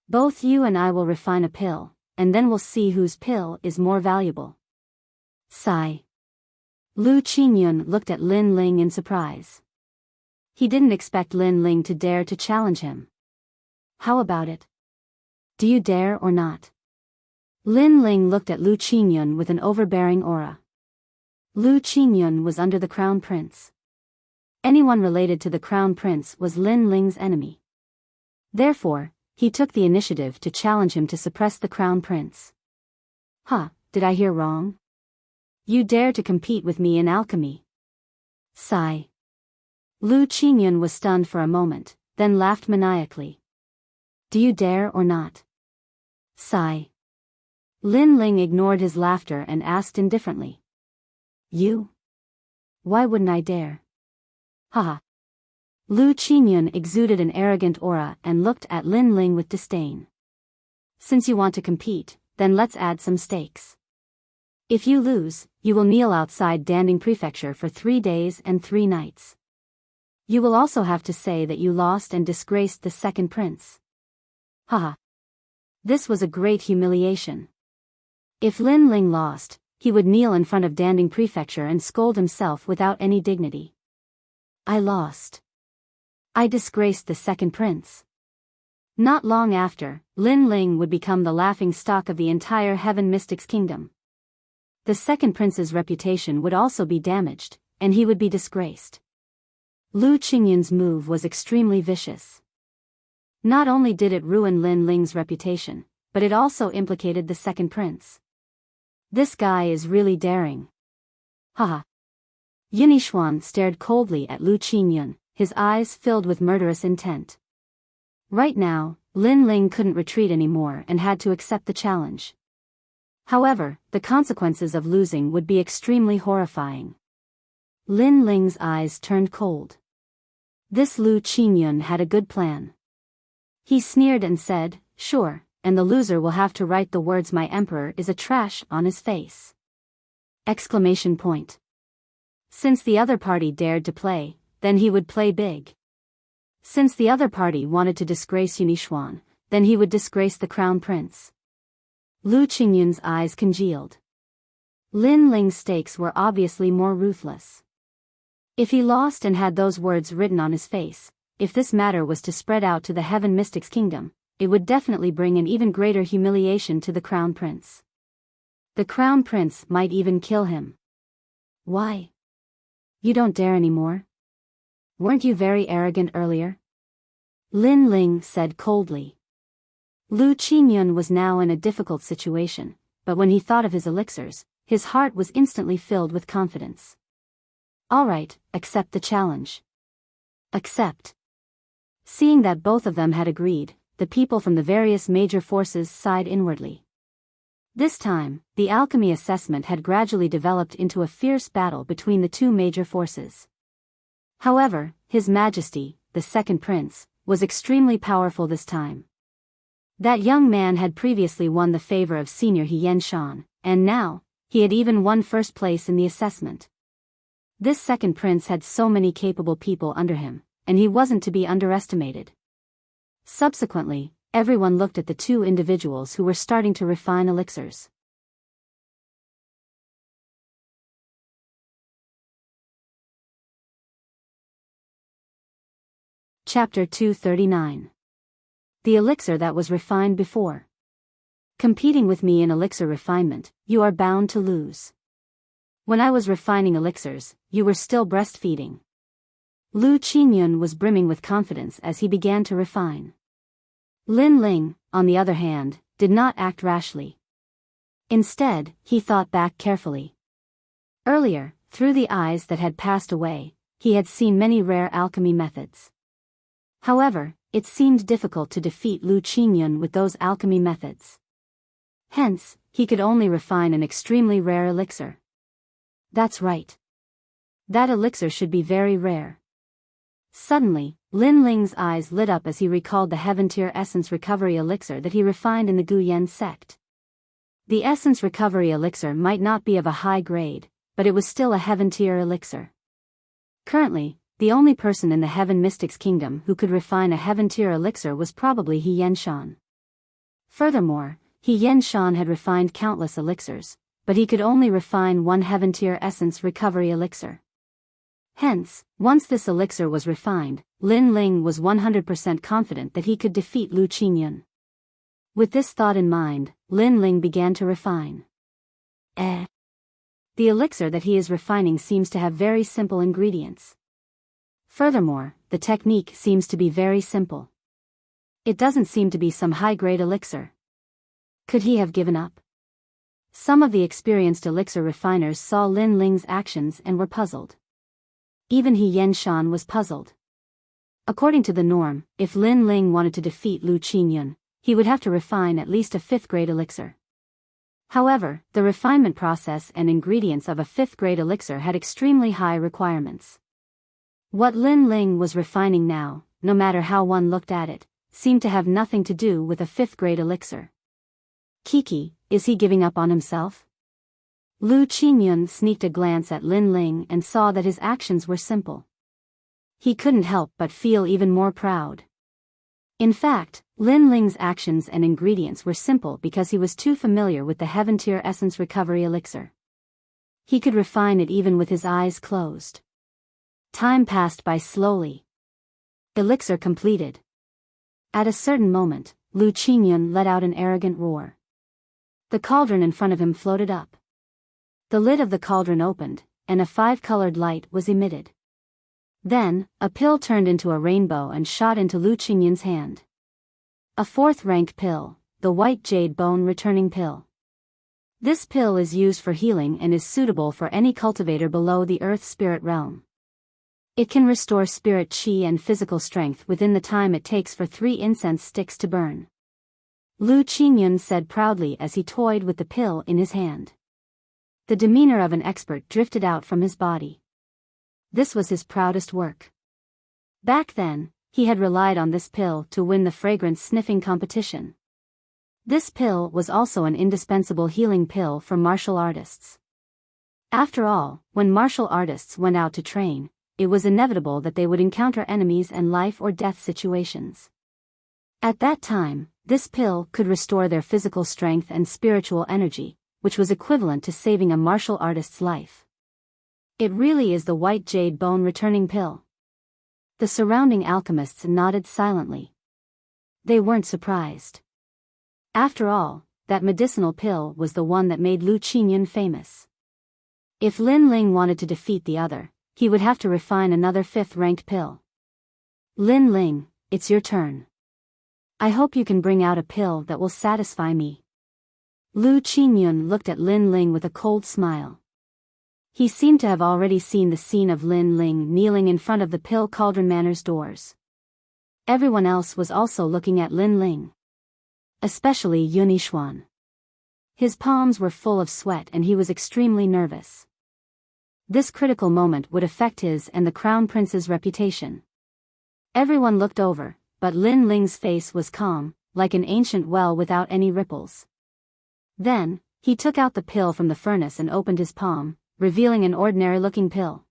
Both you and I will refine a pill, and then we'll see whose pill is more valuable. Sigh. Lu Qingyun looked at Lin Ling in surprise. He didn't expect Lin Ling to dare to challenge him. How about it? Do you dare or not? Lin Ling looked at Lu Qingyun with an overbearing aura. Lu Qingyun was under the Crown Prince. Anyone related to the Crown Prince was Lin Ling's enemy. Therefore, he took the initiative to challenge him to suppress the Crown Prince. Huh, did I hear wrong? You dare to compete with me in alchemy? Sigh. Lu Qingyun was stunned for a moment, then laughed maniacally. Do you dare or not? Sigh. Lin Ling ignored his laughter and asked indifferently. You? Why wouldn't I dare? Haha. Lu Qingyun exuded an arrogant aura and looked at Lin Ling with disdain. Since you want to compete, then let's add some stakes. If you lose, you will kneel outside Danding Prefecture for 3 days and 3 nights. You will also have to say that you lost and disgraced the second prince. Haha. This was a great humiliation. If Lin Ling lost, he would kneel in front of Danding Prefecture and scold himself without any dignity. I lost. I disgraced the second prince. Not long after, Lin Ling would become the laughing stock of the entire Heaven Mystics Kingdom. The second prince's reputation would also be damaged, and he would be disgraced. Lu Qingyun's move was extremely vicious. Not only did it ruin Lin Ling's reputation, but it also implicated the second prince. This guy is really daring. Haha. Yinixuan stared coldly at Lu Qingyun, his eyes filled with murderous intent. Right now, Lin Ling couldn't retreat anymore and had to accept the challenge. However, the consequences of losing would be extremely horrifying. Lin Ling's eyes turned cold. This Lu Qingyun had a good plan. He sneered and said, "Sure, and the loser will have to write the words 'My emperor is a trash' on his face." Exclamation point. Since the other party dared to play, then he would play big. Since the other party wanted to disgrace Yinixuan, then he would disgrace the Crown Prince. Lu Qingyun's eyes congealed. Lin Ling's stakes were obviously more ruthless. If he lost and had those words written on his face, if this matter was to spread out to the Heaven Mystics Kingdom, it would definitely bring an even greater humiliation to the Crown Prince. The Crown Prince might even kill him. Why? You don't dare anymore? Weren't you very arrogant earlier? Lin Ling said coldly. Lu Qingyun was now in a difficult situation, but when he thought of his elixirs, his heart was instantly filled with confidence. All right, accept the challenge. Accept. Seeing that both of them had agreed, the people from the various major forces sighed inwardly. This time, the alchemy assessment had gradually developed into a fierce battle between the two major forces. However, His Majesty, the second prince, was extremely powerful this time. That young man had previously won the favor of Senior He Yenshan, and now, he had even won first place in the assessment. This second prince had so many capable people under him, and he wasn't to be underestimated. Subsequently, everyone looked at the two individuals who were starting to refine elixirs. Chapter 239. The elixir that was refined before. Competing with me in elixir refinement, you are bound to lose. When I was refining elixirs, you were still breastfeeding. Lu Qingyun was brimming with confidence as he began to refine. Lin Ling, on the other hand, did not act rashly. Instead, he thought back carefully. Earlier, through the eyes that had passed away, he had seen many rare alchemy methods. However, it seemed difficult to defeat Lu Qingyun with those alchemy methods. Hence, he could only refine an extremely rare elixir. That's right. That elixir should be very rare. Suddenly, Lin Ling's eyes lit up as he recalled the Heaven-tier essence recovery elixir that he refined in the Guyan sect. The essence recovery elixir might not be of a high grade, but it was still a Heaven-tier elixir. Currently, the only person in the Heaven Mystics Kingdom who could refine a Heaven-tier elixir was probably He Yenshan. Furthermore, He Yenshan had refined countless elixirs, but he could only refine one Heaven-tier essence recovery elixir. Hence, once this elixir was refined, Lin Ling was 100% confident that he could defeat Lu Qingyun. With this thought in mind, Lin Ling began to refine. The elixir that he is refining seems to have very simple ingredients. Furthermore, the technique seems to be very simple. It doesn't seem to be some high-grade elixir. Could he have given up? Some of the experienced elixir refiners saw Lin Ling's actions and were puzzled. Even He Yenshan was puzzled. According to the norm, if Lin Ling wanted to defeat Lu Qingyun, he would have to refine at least a 5th-grade elixir. However, the refinement process and ingredients of a 5th-grade elixir had extremely high requirements. What Lin Ling was refining now, no matter how one looked at it, seemed to have nothing to do with a 5th-grade elixir. Kiki, is he giving up on himself? Lu Qingyun sneaked a glance at Lin Ling and saw that his actions were simple. He couldn't help but feel even more proud. In fact, Lin Ling's actions and ingredients were simple because he was too familiar with the Heaven Tier Essence Recovery Elixir. He could refine it even with his eyes closed. Time passed by slowly. Elixir completed. At a certain moment, Lu Qingyun let out an arrogant roar. The cauldron in front of him floated up. The lid of the cauldron opened, and a 5-colored light was emitted. Then, a pill turned into a rainbow and shot into Lu Qingyun's hand. A 4th-rank pill, the White Jade Bone Returning Pill. This pill is used for healing and is suitable for any cultivator below the Earth Spirit realm. It can restore spirit chi and physical strength within the time it takes for 3 incense sticks to burn. Lu Qingyun said proudly as he toyed with the pill in his hand. The demeanor of an expert drifted out from his body. This was his proudest work. Back then, he had relied on this pill to win the fragrance sniffing competition. This pill was also an indispensable healing pill for martial artists. After all, when martial artists went out to train, it was inevitable that they would encounter enemies and life or death situations. At that time, this pill could restore their physical strength and spiritual energy, which was equivalent to saving a martial artist's life. It really is the White Jade Bone Returning Pill. The surrounding alchemists nodded silently. They weren't surprised. After all, that medicinal pill was the one that made Lu Qingyun famous. If Lin Ling wanted to defeat the other, he would have to refine another 5th-ranked pill. Lin Ling, it's your turn. I hope you can bring out a pill that will satisfy me. Lu Qingyun looked at Lin Ling with a cold smile. He seemed to have already seen the scene of Lin Ling kneeling in front of the Pill Cauldron Manor's doors. Everyone else was also looking at Lin Ling. Especially Yunixuan. His palms were full of sweat and he was extremely nervous. This critical moment would affect his and the Crown Prince's reputation. Everyone looked over, but Lin Ling's face was calm, like an ancient well without any ripples. Then, he took out the pill from the furnace and opened his palm, revealing an ordinary-looking pill.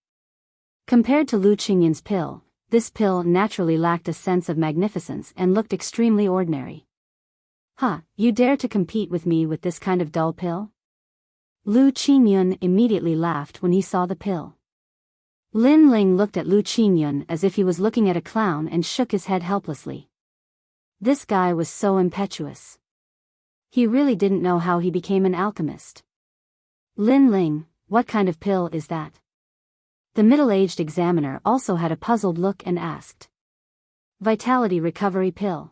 Compared to Lu Qingyun's pill, this pill naturally lacked a sense of magnificence and looked extremely ordinary. "Huh, you dare to compete with me with this kind of dull pill?" Lu Qingyun immediately laughed when he saw the pill. Lin Ling looked at Lu Qingyun as if he was looking at a clown and shook his head helplessly. This guy was so impetuous. He really didn't know how he became an alchemist. "Lin Ling, what kind of pill is that?" The middle-aged examiner also had a puzzled look and asked. "Vitality Recovery Pill."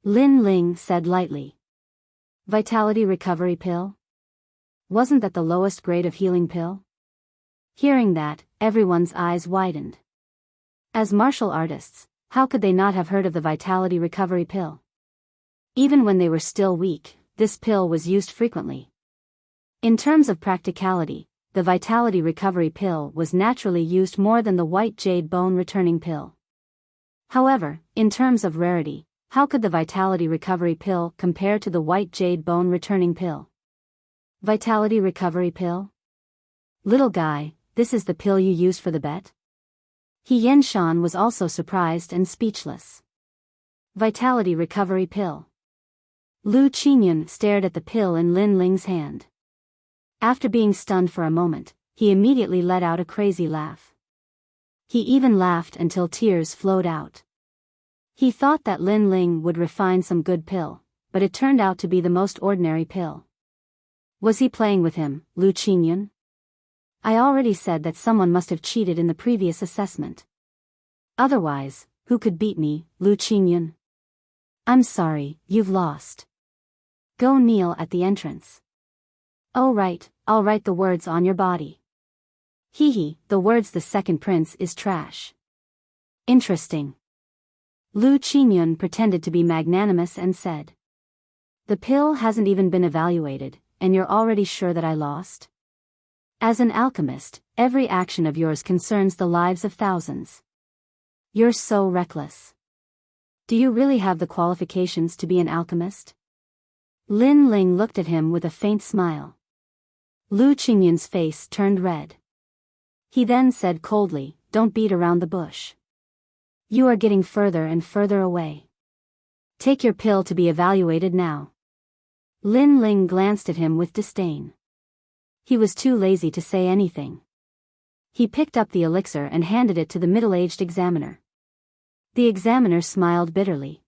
Lin Ling said lightly. "Vitality Recovery Pill? Wasn't that the lowest grade of healing pill?" Hearing that, everyone's eyes widened. As martial artists, how could they not have heard of the Vitality Recovery Pill? Even when they were still weak, this pill was used frequently. In terms of practicality, the Vitality Recovery Pill was naturally used more than the White Jade Bone Returning Pill. However, in terms of rarity, how could the Vitality Recovery Pill compare to the White Jade Bone Returning Pill? Vitality Recovery Pill? "Little guy, this is the pill you used for the bet?" He Yenshan was also surprised and speechless. Vitality Recovery Pill. Lu Qingyun stared at the pill in Lin Ling's hand. After being stunned for a moment, he immediately let out a crazy laugh. He even laughed until tears flowed out. He thought that Lin Ling would refine some good pill, but it turned out to be the most ordinary pill. Was he playing with him, Lu Qingyun? I already said that someone must have cheated in the previous assessment. Otherwise, who could beat me, Lu Qingyun? I'm sorry, you've lost. Go kneel at the entrance. Oh right, I'll write the words on your body. Hee, the words the second prince is trash. Interesting. Lu Qingyun pretended to be magnanimous and said. The pill hasn't even been evaluated, and you're already sure that I lost? As an alchemist, every action of yours concerns the lives of thousands. You're so reckless. Do you really have the qualifications to be an alchemist? Lin Ling looked at him with a faint smile. Lu Qingyun's face turned red. He then said coldly, don't beat around the bush. You are getting further and further away. Take your pill to be evaluated now. Lin Ling glanced at him with disdain. He was too lazy to say anything. He picked up the elixir and handed it to the middle-aged examiner. The examiner smiled bitterly.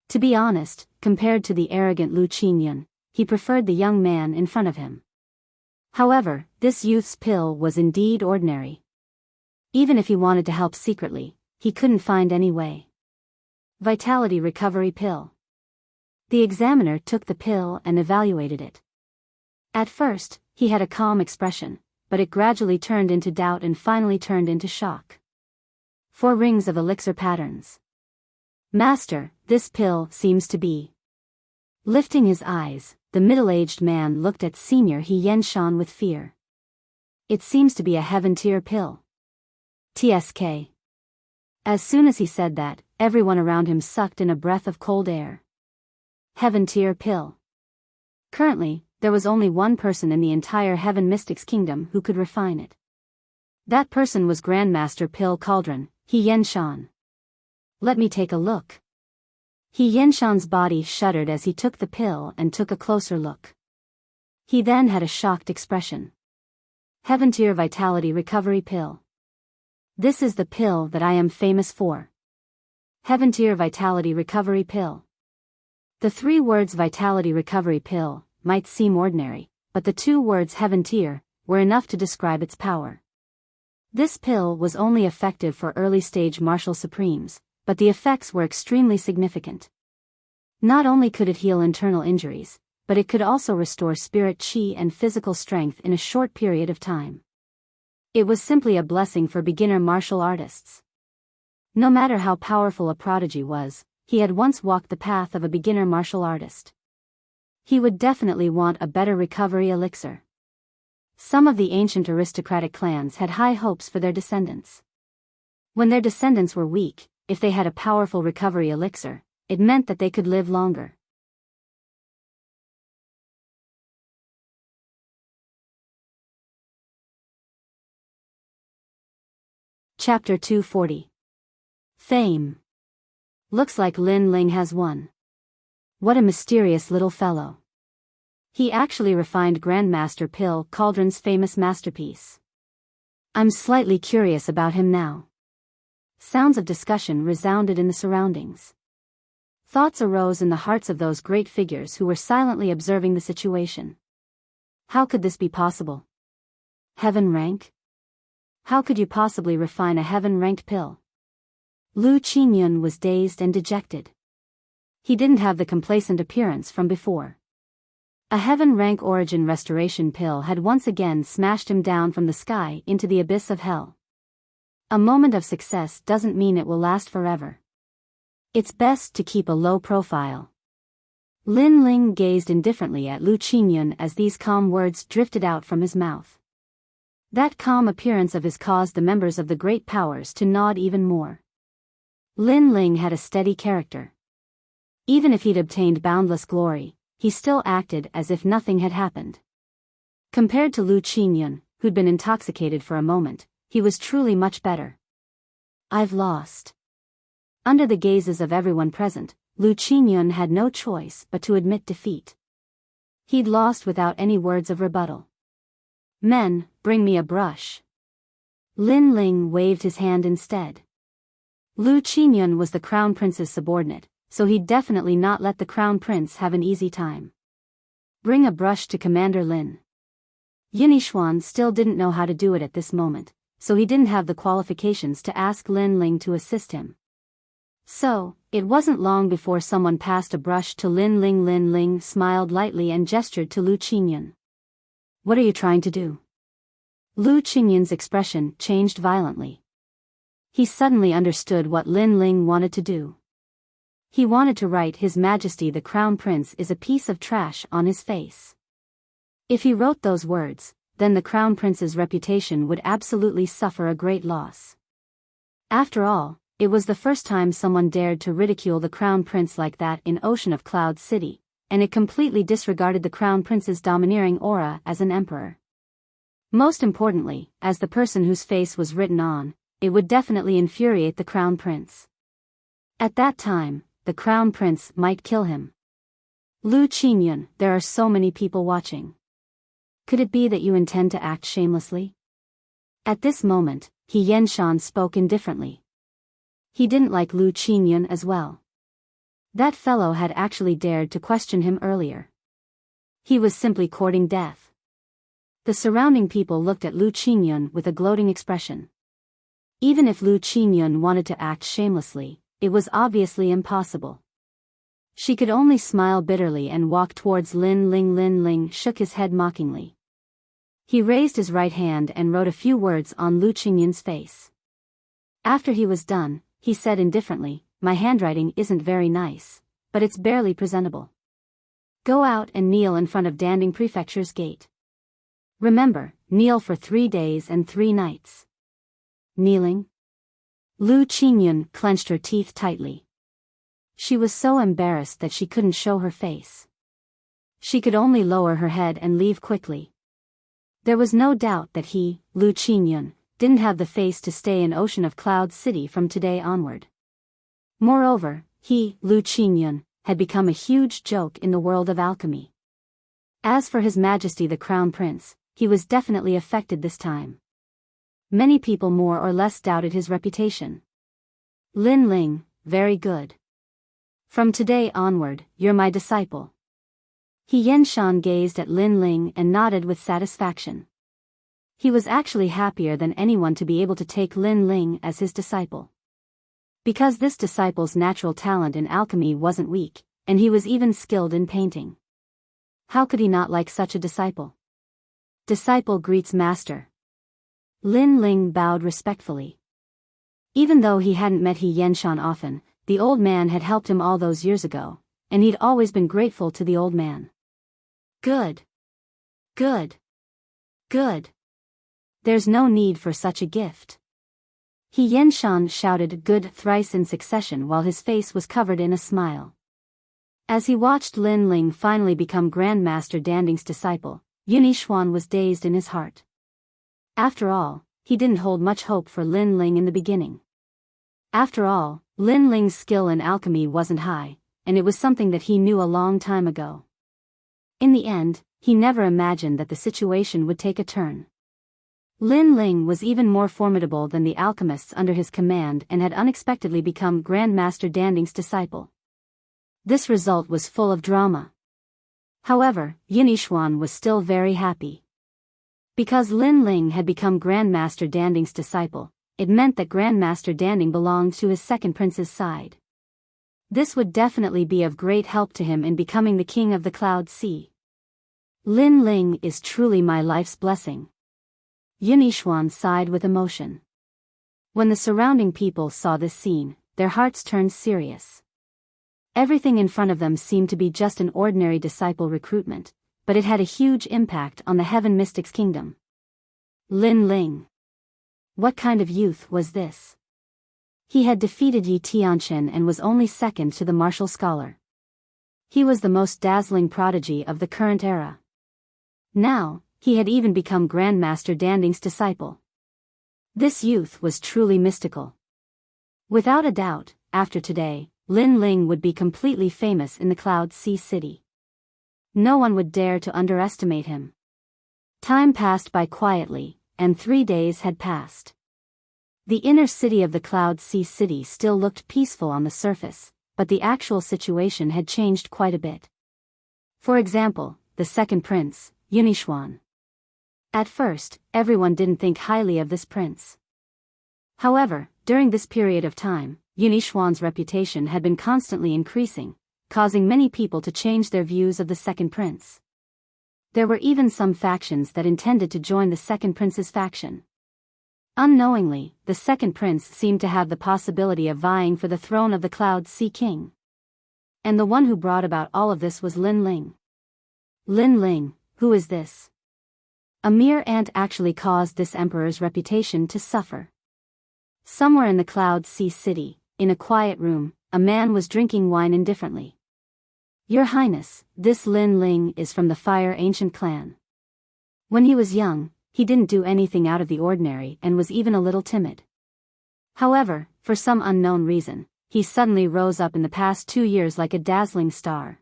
To be honest, compared to the arrogant Lu Qingyun, he preferred the young man in front of him. However, this youth's pill was indeed ordinary. Even if he wanted to help secretly, he couldn't find any way. Vitality recovery pill. The examiner took the pill and evaluated it. At first, he had a calm expression, but it gradually turned into doubt and finally turned into shock. 4 rings of elixir patterns. Master, this pill seems to be. Lifting his eyes, the middle-aged man looked at Senior He Yenshan with fear. It seems to be a heaven-tier pill. TSK. As soon as he said that, everyone around him sucked in a breath of cold air. Heaven-tier pill. Currently, there was only one person in the entire Heaven Mystics Kingdom who could refine it. That person was Grandmaster Pill Cauldron, He Yenshan. Let me take a look. He Yenshan's body shuddered as he took the pill and took a closer look. He then had a shocked expression. Heaven-tier Vitality Recovery Pill. This is the pill that I am famous for. Heaven-tier Vitality Recovery Pill. The 3 words Vitality Recovery Pill might seem ordinary, but the 2 words Heaven-tier were enough to describe its power. This pill was only effective for early-stage martial supremes, but the effects were extremely significant. Not only could it heal internal injuries, but it could also restore spirit chi and physical strength in a short period of time. It was simply a blessing for beginner martial artists. No matter how powerful a prodigy was, he had once walked the path of a beginner martial artist. He would definitely want a better recovery elixir. Some of the ancient aristocratic clans had high hopes for their descendants. When their descendants were weak, if they had a powerful recovery elixir, it meant that they could live longer. Chapter 240. Fame. Looks like Lin Ling has won. What a mysterious little fellow. He actually refined Grandmaster Pill Cauldron's famous masterpiece. I'm slightly curious about him now. Sounds of discussion resounded in the surroundings. Thoughts arose in the hearts of those great figures who were silently observing the situation. How could this be possible? Heaven rank? How could you possibly refine a heaven-ranked pill? Lu Qingyun was dazed and dejected. He didn't have the complacent appearance from before. A heaven-rank origin restoration pill had once again smashed him down from the sky into the abyss of hell. A moment of success doesn't mean it will last forever. It's best to keep a low profile. Lin Ling gazed indifferently at Lu Qingyun as these calm words drifted out from his mouth. That calm appearance of his caused the members of the great powers to nod even more. Lin Ling had a steady character. Even if he'd obtained boundless glory, he still acted as if nothing had happened. Compared to Lu Qingyun, who'd been intoxicated for a moment, he was truly much better. I've lost. Under the gazes of everyone present, Lu Qingyun had no choice but to admit defeat. He'd lost without any words of rebuttal. Men, bring me a brush. Lin Ling waved his hand instead. Lu Qingyun was the crown prince's subordinate, so he'd definitely not let the crown prince have an easy time. Bring a brush to Commander Lin. Yinixuan still didn't know how to do it at this moment, so he didn't have the qualifications to ask Lin Ling to assist him. So, it wasn't long before someone passed a brush to Lin Ling. Lin Ling smiled lightly and gestured to Lu Qingyun. What are you trying to do? Lu Qingyun's expression changed violently. He suddenly understood what Lin Ling wanted to do. He wanted to write His Majesty the Crown Prince is a piece of trash on his face. If he wrote those words, then the Crown Prince's reputation would absolutely suffer a great loss. After all, it was the first time someone dared to ridicule the Crown Prince like that in Ocean of Cloud City, and it completely disregarded the Crown Prince's domineering aura as an emperor. Most importantly, as the person whose face was written on, it would definitely infuriate the Crown Prince. At that time, the Crown Prince might kill him. Lu Qingyun, there are so many people watching. Could it be that you intend to act shamelessly? At this moment, He Yenshan spoke indifferently. He didn't like Lu Qingyun as well. That fellow had actually dared to question him earlier. He was simply courting death. The surrounding people looked at Lu Qingyun with a gloating expression. Even if Lu Qingyun wanted to act shamelessly, it was obviously impossible. She could only smile bitterly and walk towards Lin Ling. Lin Ling shook his head mockingly. He raised his right hand and wrote a few words on Lu Qingyun's face. After he was done, he said indifferently, "My handwriting isn't very nice, but it's barely presentable. Go out and kneel in front of Danding Prefecture's gate. Remember, kneel for 3 days and 3 nights. Kneeling?" Lu Qingyun clenched her teeth tightly. She was so embarrassed that she couldn't show her face. She could only lower her head and leave quickly. There was no doubt that he, Lu Qingyun, didn't have the face to stay in Ocean of Cloud City from today onward. Moreover, he, Lu Qingyun, had become a huge joke in the world of alchemy. As for His Majesty the Crown Prince, he was definitely affected this time. Many people more or less doubted his reputation. Lin Ling, very good. From today onward, you're my disciple. He Yenshan gazed at Lin Ling and nodded with satisfaction. He was actually happier than anyone to be able to take Lin Ling as his disciple. Because this disciple's natural talent in alchemy wasn't weak, and he was even skilled in painting. How could he not like such a disciple? Disciple greets master. Lin Ling bowed respectfully. Even though he hadn't met He Yenshan often, the old man had helped him all those years ago, and he'd always been grateful to the old man. Good. Good. Good. There's no need for such a gift. He Yenshan shouted good thrice in succession while his face was covered in a smile. As he watched Lin Ling finally become Grand Master Danding's disciple, Yinixuan was dazed in his heart. After all, he didn't hold much hope for Lin Ling in the beginning. After all, Lin Ling's skill in alchemy wasn't high, and it was something that he knew a long time ago. In the end, he never imagined that the situation would take a turn. Lin Ling was even more formidable than the alchemists under his command and had unexpectedly become Grand Master Danding's disciple. This result was full of drama. However, Yinixuan was still very happy. Because Lin Ling had become Grand Master Danding's disciple, it meant that Grand Master Danding belonged to his second prince's side. This would definitely be of great help to him in becoming the king of the Cloud Sea. Lin Ling is truly my life's blessing. Yinixuan sighed with emotion. When the surrounding people saw this scene, their hearts turned serious. Everything in front of them seemed to be just an ordinary disciple recruitment, but it had a huge impact on the Heaven Mystics Kingdom. Lin Ling. What kind of youth was this? He had defeated Yi Tianchen and was only second to the martial scholar. He was the most dazzling prodigy of the current era. Now, he had even become Grand Master Danding's disciple. This youth was truly mystical. Without a doubt, after today, Lin Ling would be completely famous in the Cloud Sea City. No one would dare to underestimate him. Time passed by quietly, and 3 days had passed. The inner city of the Cloud Sea City still looked peaceful on the surface, but the actual situation had changed quite a bit. For example, the second prince, Yunixuan. At first, everyone didn't think highly of this prince. However, during this period of time, Yunixuan's reputation had been constantly increasing, causing many people to change their views of the second prince. There were even some factions that intended to join the second prince's faction. Unknowingly, the second prince seemed to have the possibility of vying for the throne of the Cloud Sea King. And the one who brought about all of this was Lin Ling. Lin Ling, who is this? A mere ant actually caused this emperor's reputation to suffer. Somewhere in the Cloud Sea City, in a quiet room, a man was drinking wine indifferently. Your Highness, this Lin Ling is from the Fire Ancient clan. When he was young, he didn't do anything out of the ordinary and was even a little timid. However, for some unknown reason, he suddenly rose up in the past 2 years like a dazzling star.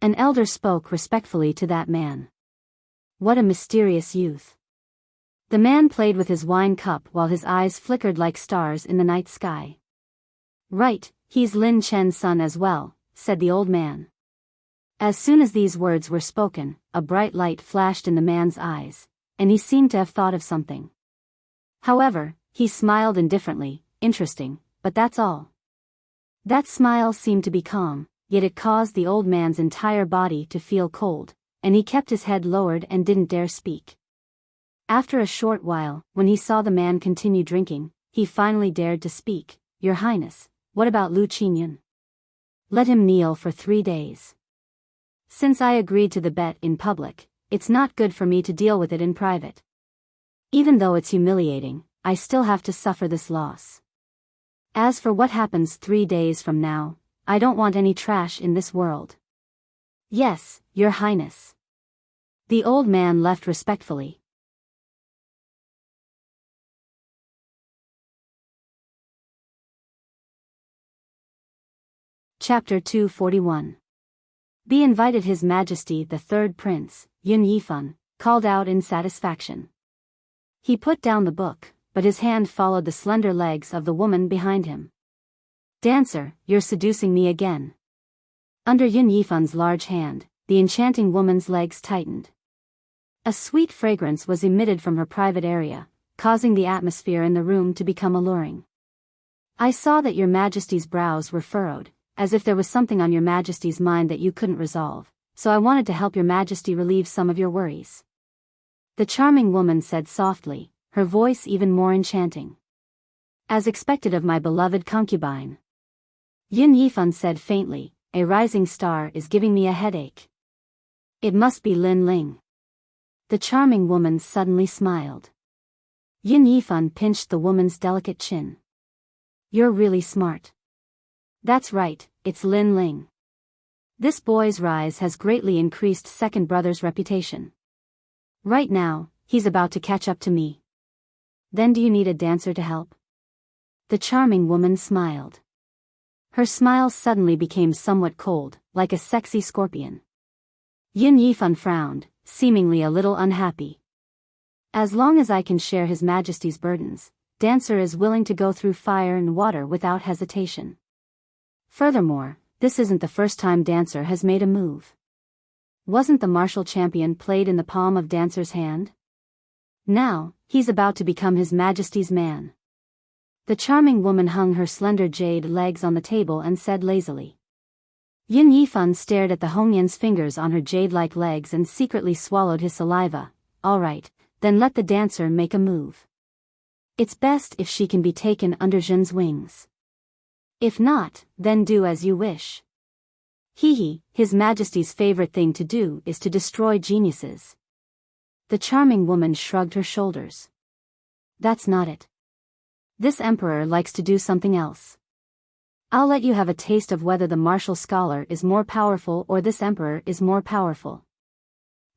An elder spoke respectfully to that man. What a mysterious youth. The man played with his wine cup while his eyes flickered like stars in the night sky. Right, he's Lin Chen's son as well, said the old man. As soon as these words were spoken, a bright light flashed in the man's eyes, and he seemed to have thought of something. However, he smiled indifferently. Interesting, but that's all. That smile seemed to be calm, yet it caused the old man's entire body to feel cold, and he kept his head lowered and didn't dare speak. After a short while, when he saw the man continue drinking, he finally dared to speak. Your Highness, what about Lu Qingyun? Let him kneel for 3 days. Since I agreed to the bet in public, it's not good for me to deal with it in private. Even though it's humiliating, I still have to suffer this loss. As for what happens 3 days from now, I don't want any trash in this world. Yes, Your Highness. The old man left respectfully. Chapter 241. Bi invited His Majesty the Third Prince, Yun Yifan, called out in satisfaction. He put down the book, but his hand followed the slender legs of the woman behind him. Dancer, you're seducing me again. Under Yun Yifan's large hand, the enchanting woman's legs tightened. A sweet fragrance was emitted from her private area, causing the atmosphere in the room to become alluring. I saw that Your Majesty's brows were furrowed, as if there was something on Your Majesty's mind that you couldn't resolve, so I wanted to help Your Majesty relieve some of your worries. The charming woman said softly, her voice even more enchanting. As expected of my beloved concubine. Yun Yifan said faintly, a rising star is giving me a headache. It must be Lin Ling. The charming woman suddenly smiled. Yun Yifan pinched the woman's delicate chin. You're really smart. That's right, it's Lin Ling. This boy's rise has greatly increased second brother's reputation. Right now, he's about to catch up to me. Then do you need a dancer to help? The charming woman smiled. Her smile suddenly became somewhat cold, like a sexy scorpion. Yun Yifan frowned, seemingly a little unhappy. As long as I can share His Majesty's burdens, Dancer is willing to go through fire and water without hesitation. Furthermore, this isn't the first time Dancer has made a move. Wasn't the martial champion played in the palm of Dancer's hand? Now, he's about to become His Majesty's man. The charming woman hung her slender jade legs on the table and said lazily. Yun Yifan stared at the Hongyan's fingers on her jade-like legs and secretly swallowed his saliva. All right, then let the dancer make a move. It's best if she can be taken under Zhen's wings. If not, then do as you wish. His Majesty's favorite thing to do is to destroy geniuses. The charming woman shrugged her shoulders. That's not it. This emperor likes to do something else. I'll let you have a taste of whether the martial scholar is more powerful or this emperor is more powerful.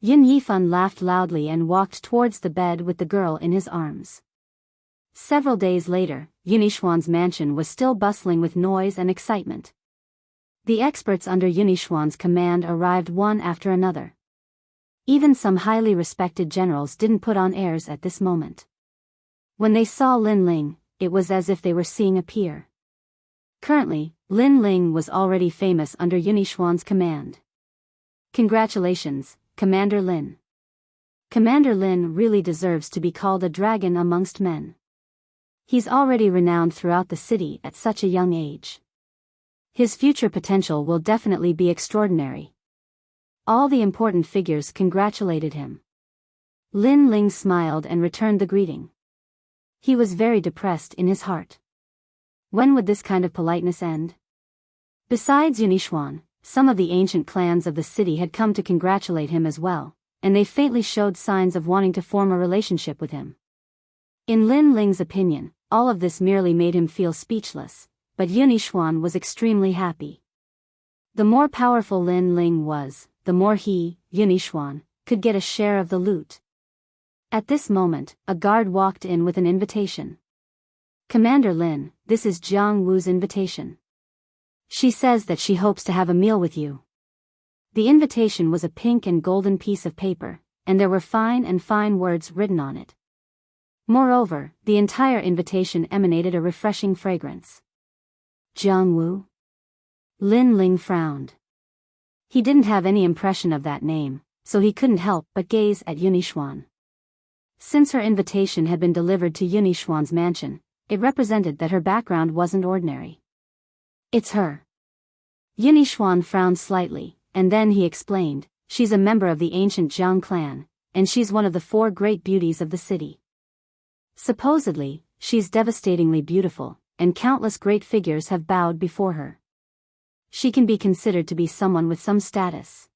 Yun Yifan laughed loudly and walked towards the bed with the girl in his arms. Several days later, Yunixuan's mansion was still bustling with noise and excitement. The experts under Yunixuan's command arrived one after another. Even some highly respected generals didn't put on airs at this moment. When they saw Lin Ling, it was as if they were seeing a peer. Currently, Lin Ling was already famous under Yunixuan's command. Congratulations, Commander Lin. Commander Lin really deserves to be called a dragon amongst men. He's already renowned throughout the city at such a young age. His future potential will definitely be extraordinary. All the important figures congratulated him. Lin Ling smiled and returned the greeting. He was very depressed in his heart. When would this kind of politeness end? Besides Yunixuan, some of the ancient clans of the city had come to congratulate him as well, and they faintly showed signs of wanting to form a relationship with him. In Lin Ling's opinion, all of this merely made him feel speechless, but Yunixuan was extremely happy. The more powerful Lin Ling was, the more he, Yunixuan, could get a share of the loot. At this moment, a guard walked in with an invitation. Commander Lin, this is Jiang Wu's invitation. She says that she hopes to have a meal with you. The invitation was a pink and golden piece of paper, and there were fine words written on it. Moreover, the entire invitation emanated a refreshing fragrance. Jiang Wu? Lin Ling frowned. He didn't have any impression of that name, so he couldn't help but gaze at Yunixuan. Since her invitation had been delivered to Yunixuan's mansion, it represented that her background wasn't ordinary. It's her. Yunixuan frowned slightly, and then he explained, she's a member of the ancient Zhang clan, and she's one of the 4 great beauties of the city. Supposedly, she's devastatingly beautiful, and countless great figures have bowed before her. She can be considered to be someone with some status.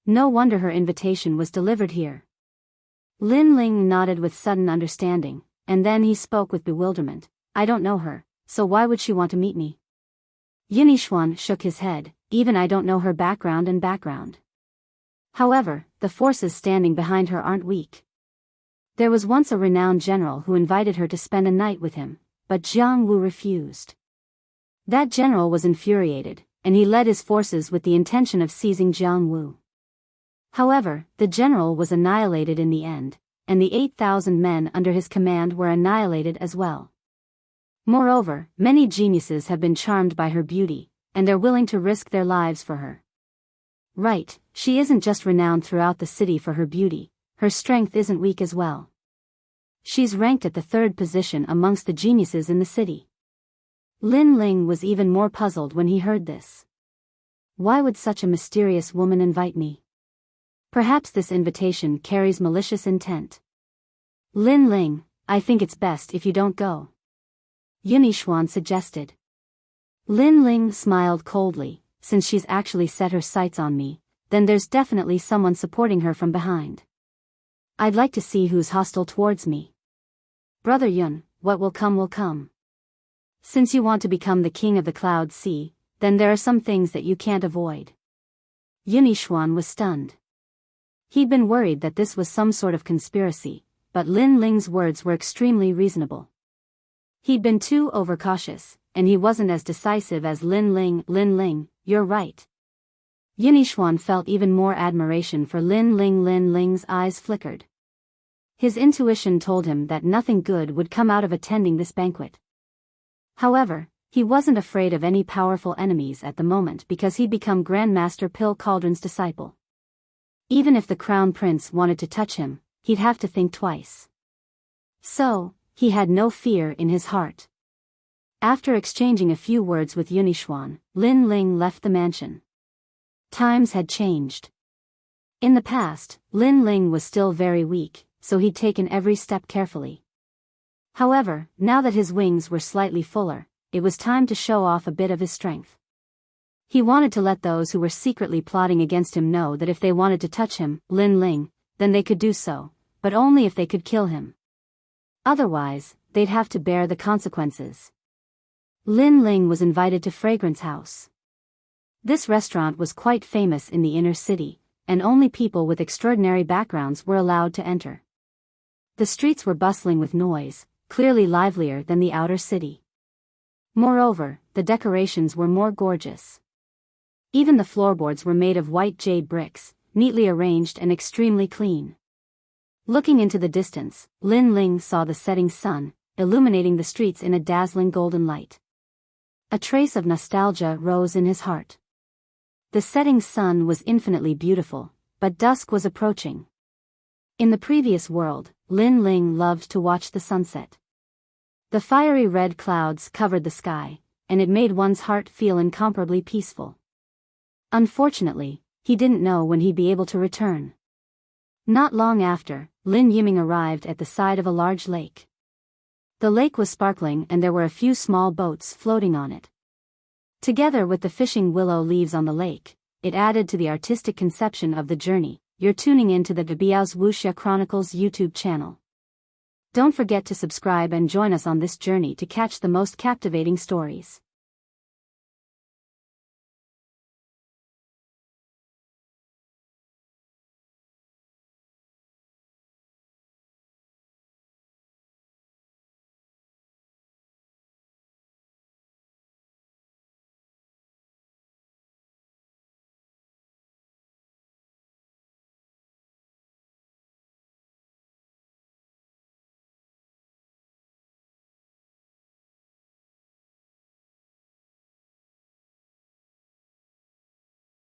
No wonder her invitation was delivered here. Lin Ling nodded with sudden understanding, and then he spoke with bewilderment. I don't know her, so why would she want to meet me? Yunixuan shook his head, even I don't know her background. However, the forces standing behind her aren't weak. There was once a renowned general who invited her to spend a night with him, but Jiang Wu refused. That general was infuriated, and he led his forces with the intention of seizing Jiang Wu. However, the general was annihilated in the end, and the 8,000 men under his command were annihilated as well. Moreover, many geniuses have been charmed by her beauty, and they're willing to risk their lives for her. Right, she isn't just renowned throughout the city for her beauty, her strength isn't weak as well. She's ranked at the 3rd position amongst the geniuses in the city. Lin Ling was even more puzzled when he heard this. Why would such a mysterious woman invite me? Perhaps this invitation carries malicious intent. Lin Ling, I think it's best if you don't go. Yunixuan suggested. Lin Ling smiled coldly, since she's actually set her sights on me, then there's definitely someone supporting her from behind. I'd like to see who's hostile towards me. Brother Yun, what will come will come. Since you want to become the king of the Cloud Sea, then there are some things that you can't avoid. Yunixuan was stunned. He'd been worried that this was some sort of conspiracy, but Lin Ling's words were extremely reasonable. He'd been too overcautious, and he wasn't as decisive as Lin Ling. Lin Ling, you're right. Yunixuan felt even more admiration for Lin Ling. Lin Ling's eyes flickered. His intuition told him that nothing good would come out of attending this banquet. However, he wasn't afraid of any powerful enemies at the moment because he'd become Grandmaster Pill Cauldron's disciple. Even if the Crown Prince wanted to touch him, he'd have to think twice. So, he had no fear in his heart. After exchanging a few words with Yunixuan, Lin Ling left the mansion. Times had changed. In the past, Lin Ling was still very weak, so he'd taken every step carefully. However, now that his wings were slightly fuller, it was time to show off a bit of his strength. He wanted to let those who were secretly plotting against him know that if they wanted to touch him, Lin Ling, then they could do so, but only if they could kill him. Otherwise, they'd have to bear the consequences. Lin Ling was invited to Fragrance House. This restaurant was quite famous in the inner city, and only people with extraordinary backgrounds were allowed to enter. The streets were bustling with noise, clearly livelier than the outer city. Moreover, the decorations were more gorgeous. Even the floorboards were made of white jade bricks, neatly arranged and extremely clean. Looking into the distance, Lin Ling saw the setting sun, illuminating the streets in a dazzling golden light. A trace of nostalgia rose in his heart. The setting sun was infinitely beautiful, but dusk was approaching. In the previous world, Lin Ling loved to watch the sunset. The fiery red clouds covered the sky, and it made one's heart feel incomparably peaceful. Unfortunately, he didn't know when he'd be able to return. Not long after, Lin Yiming arrived at the side of a large lake. The lake was sparkling and there were a few small boats floating on it. Together with the fishing willow leaves on the lake, it added to the artistic conception of the journey. You're tuning into the Biyao's Wuxia Chronicles YouTube channel. Don't forget to subscribe and join us on this journey to catch the most captivating stories.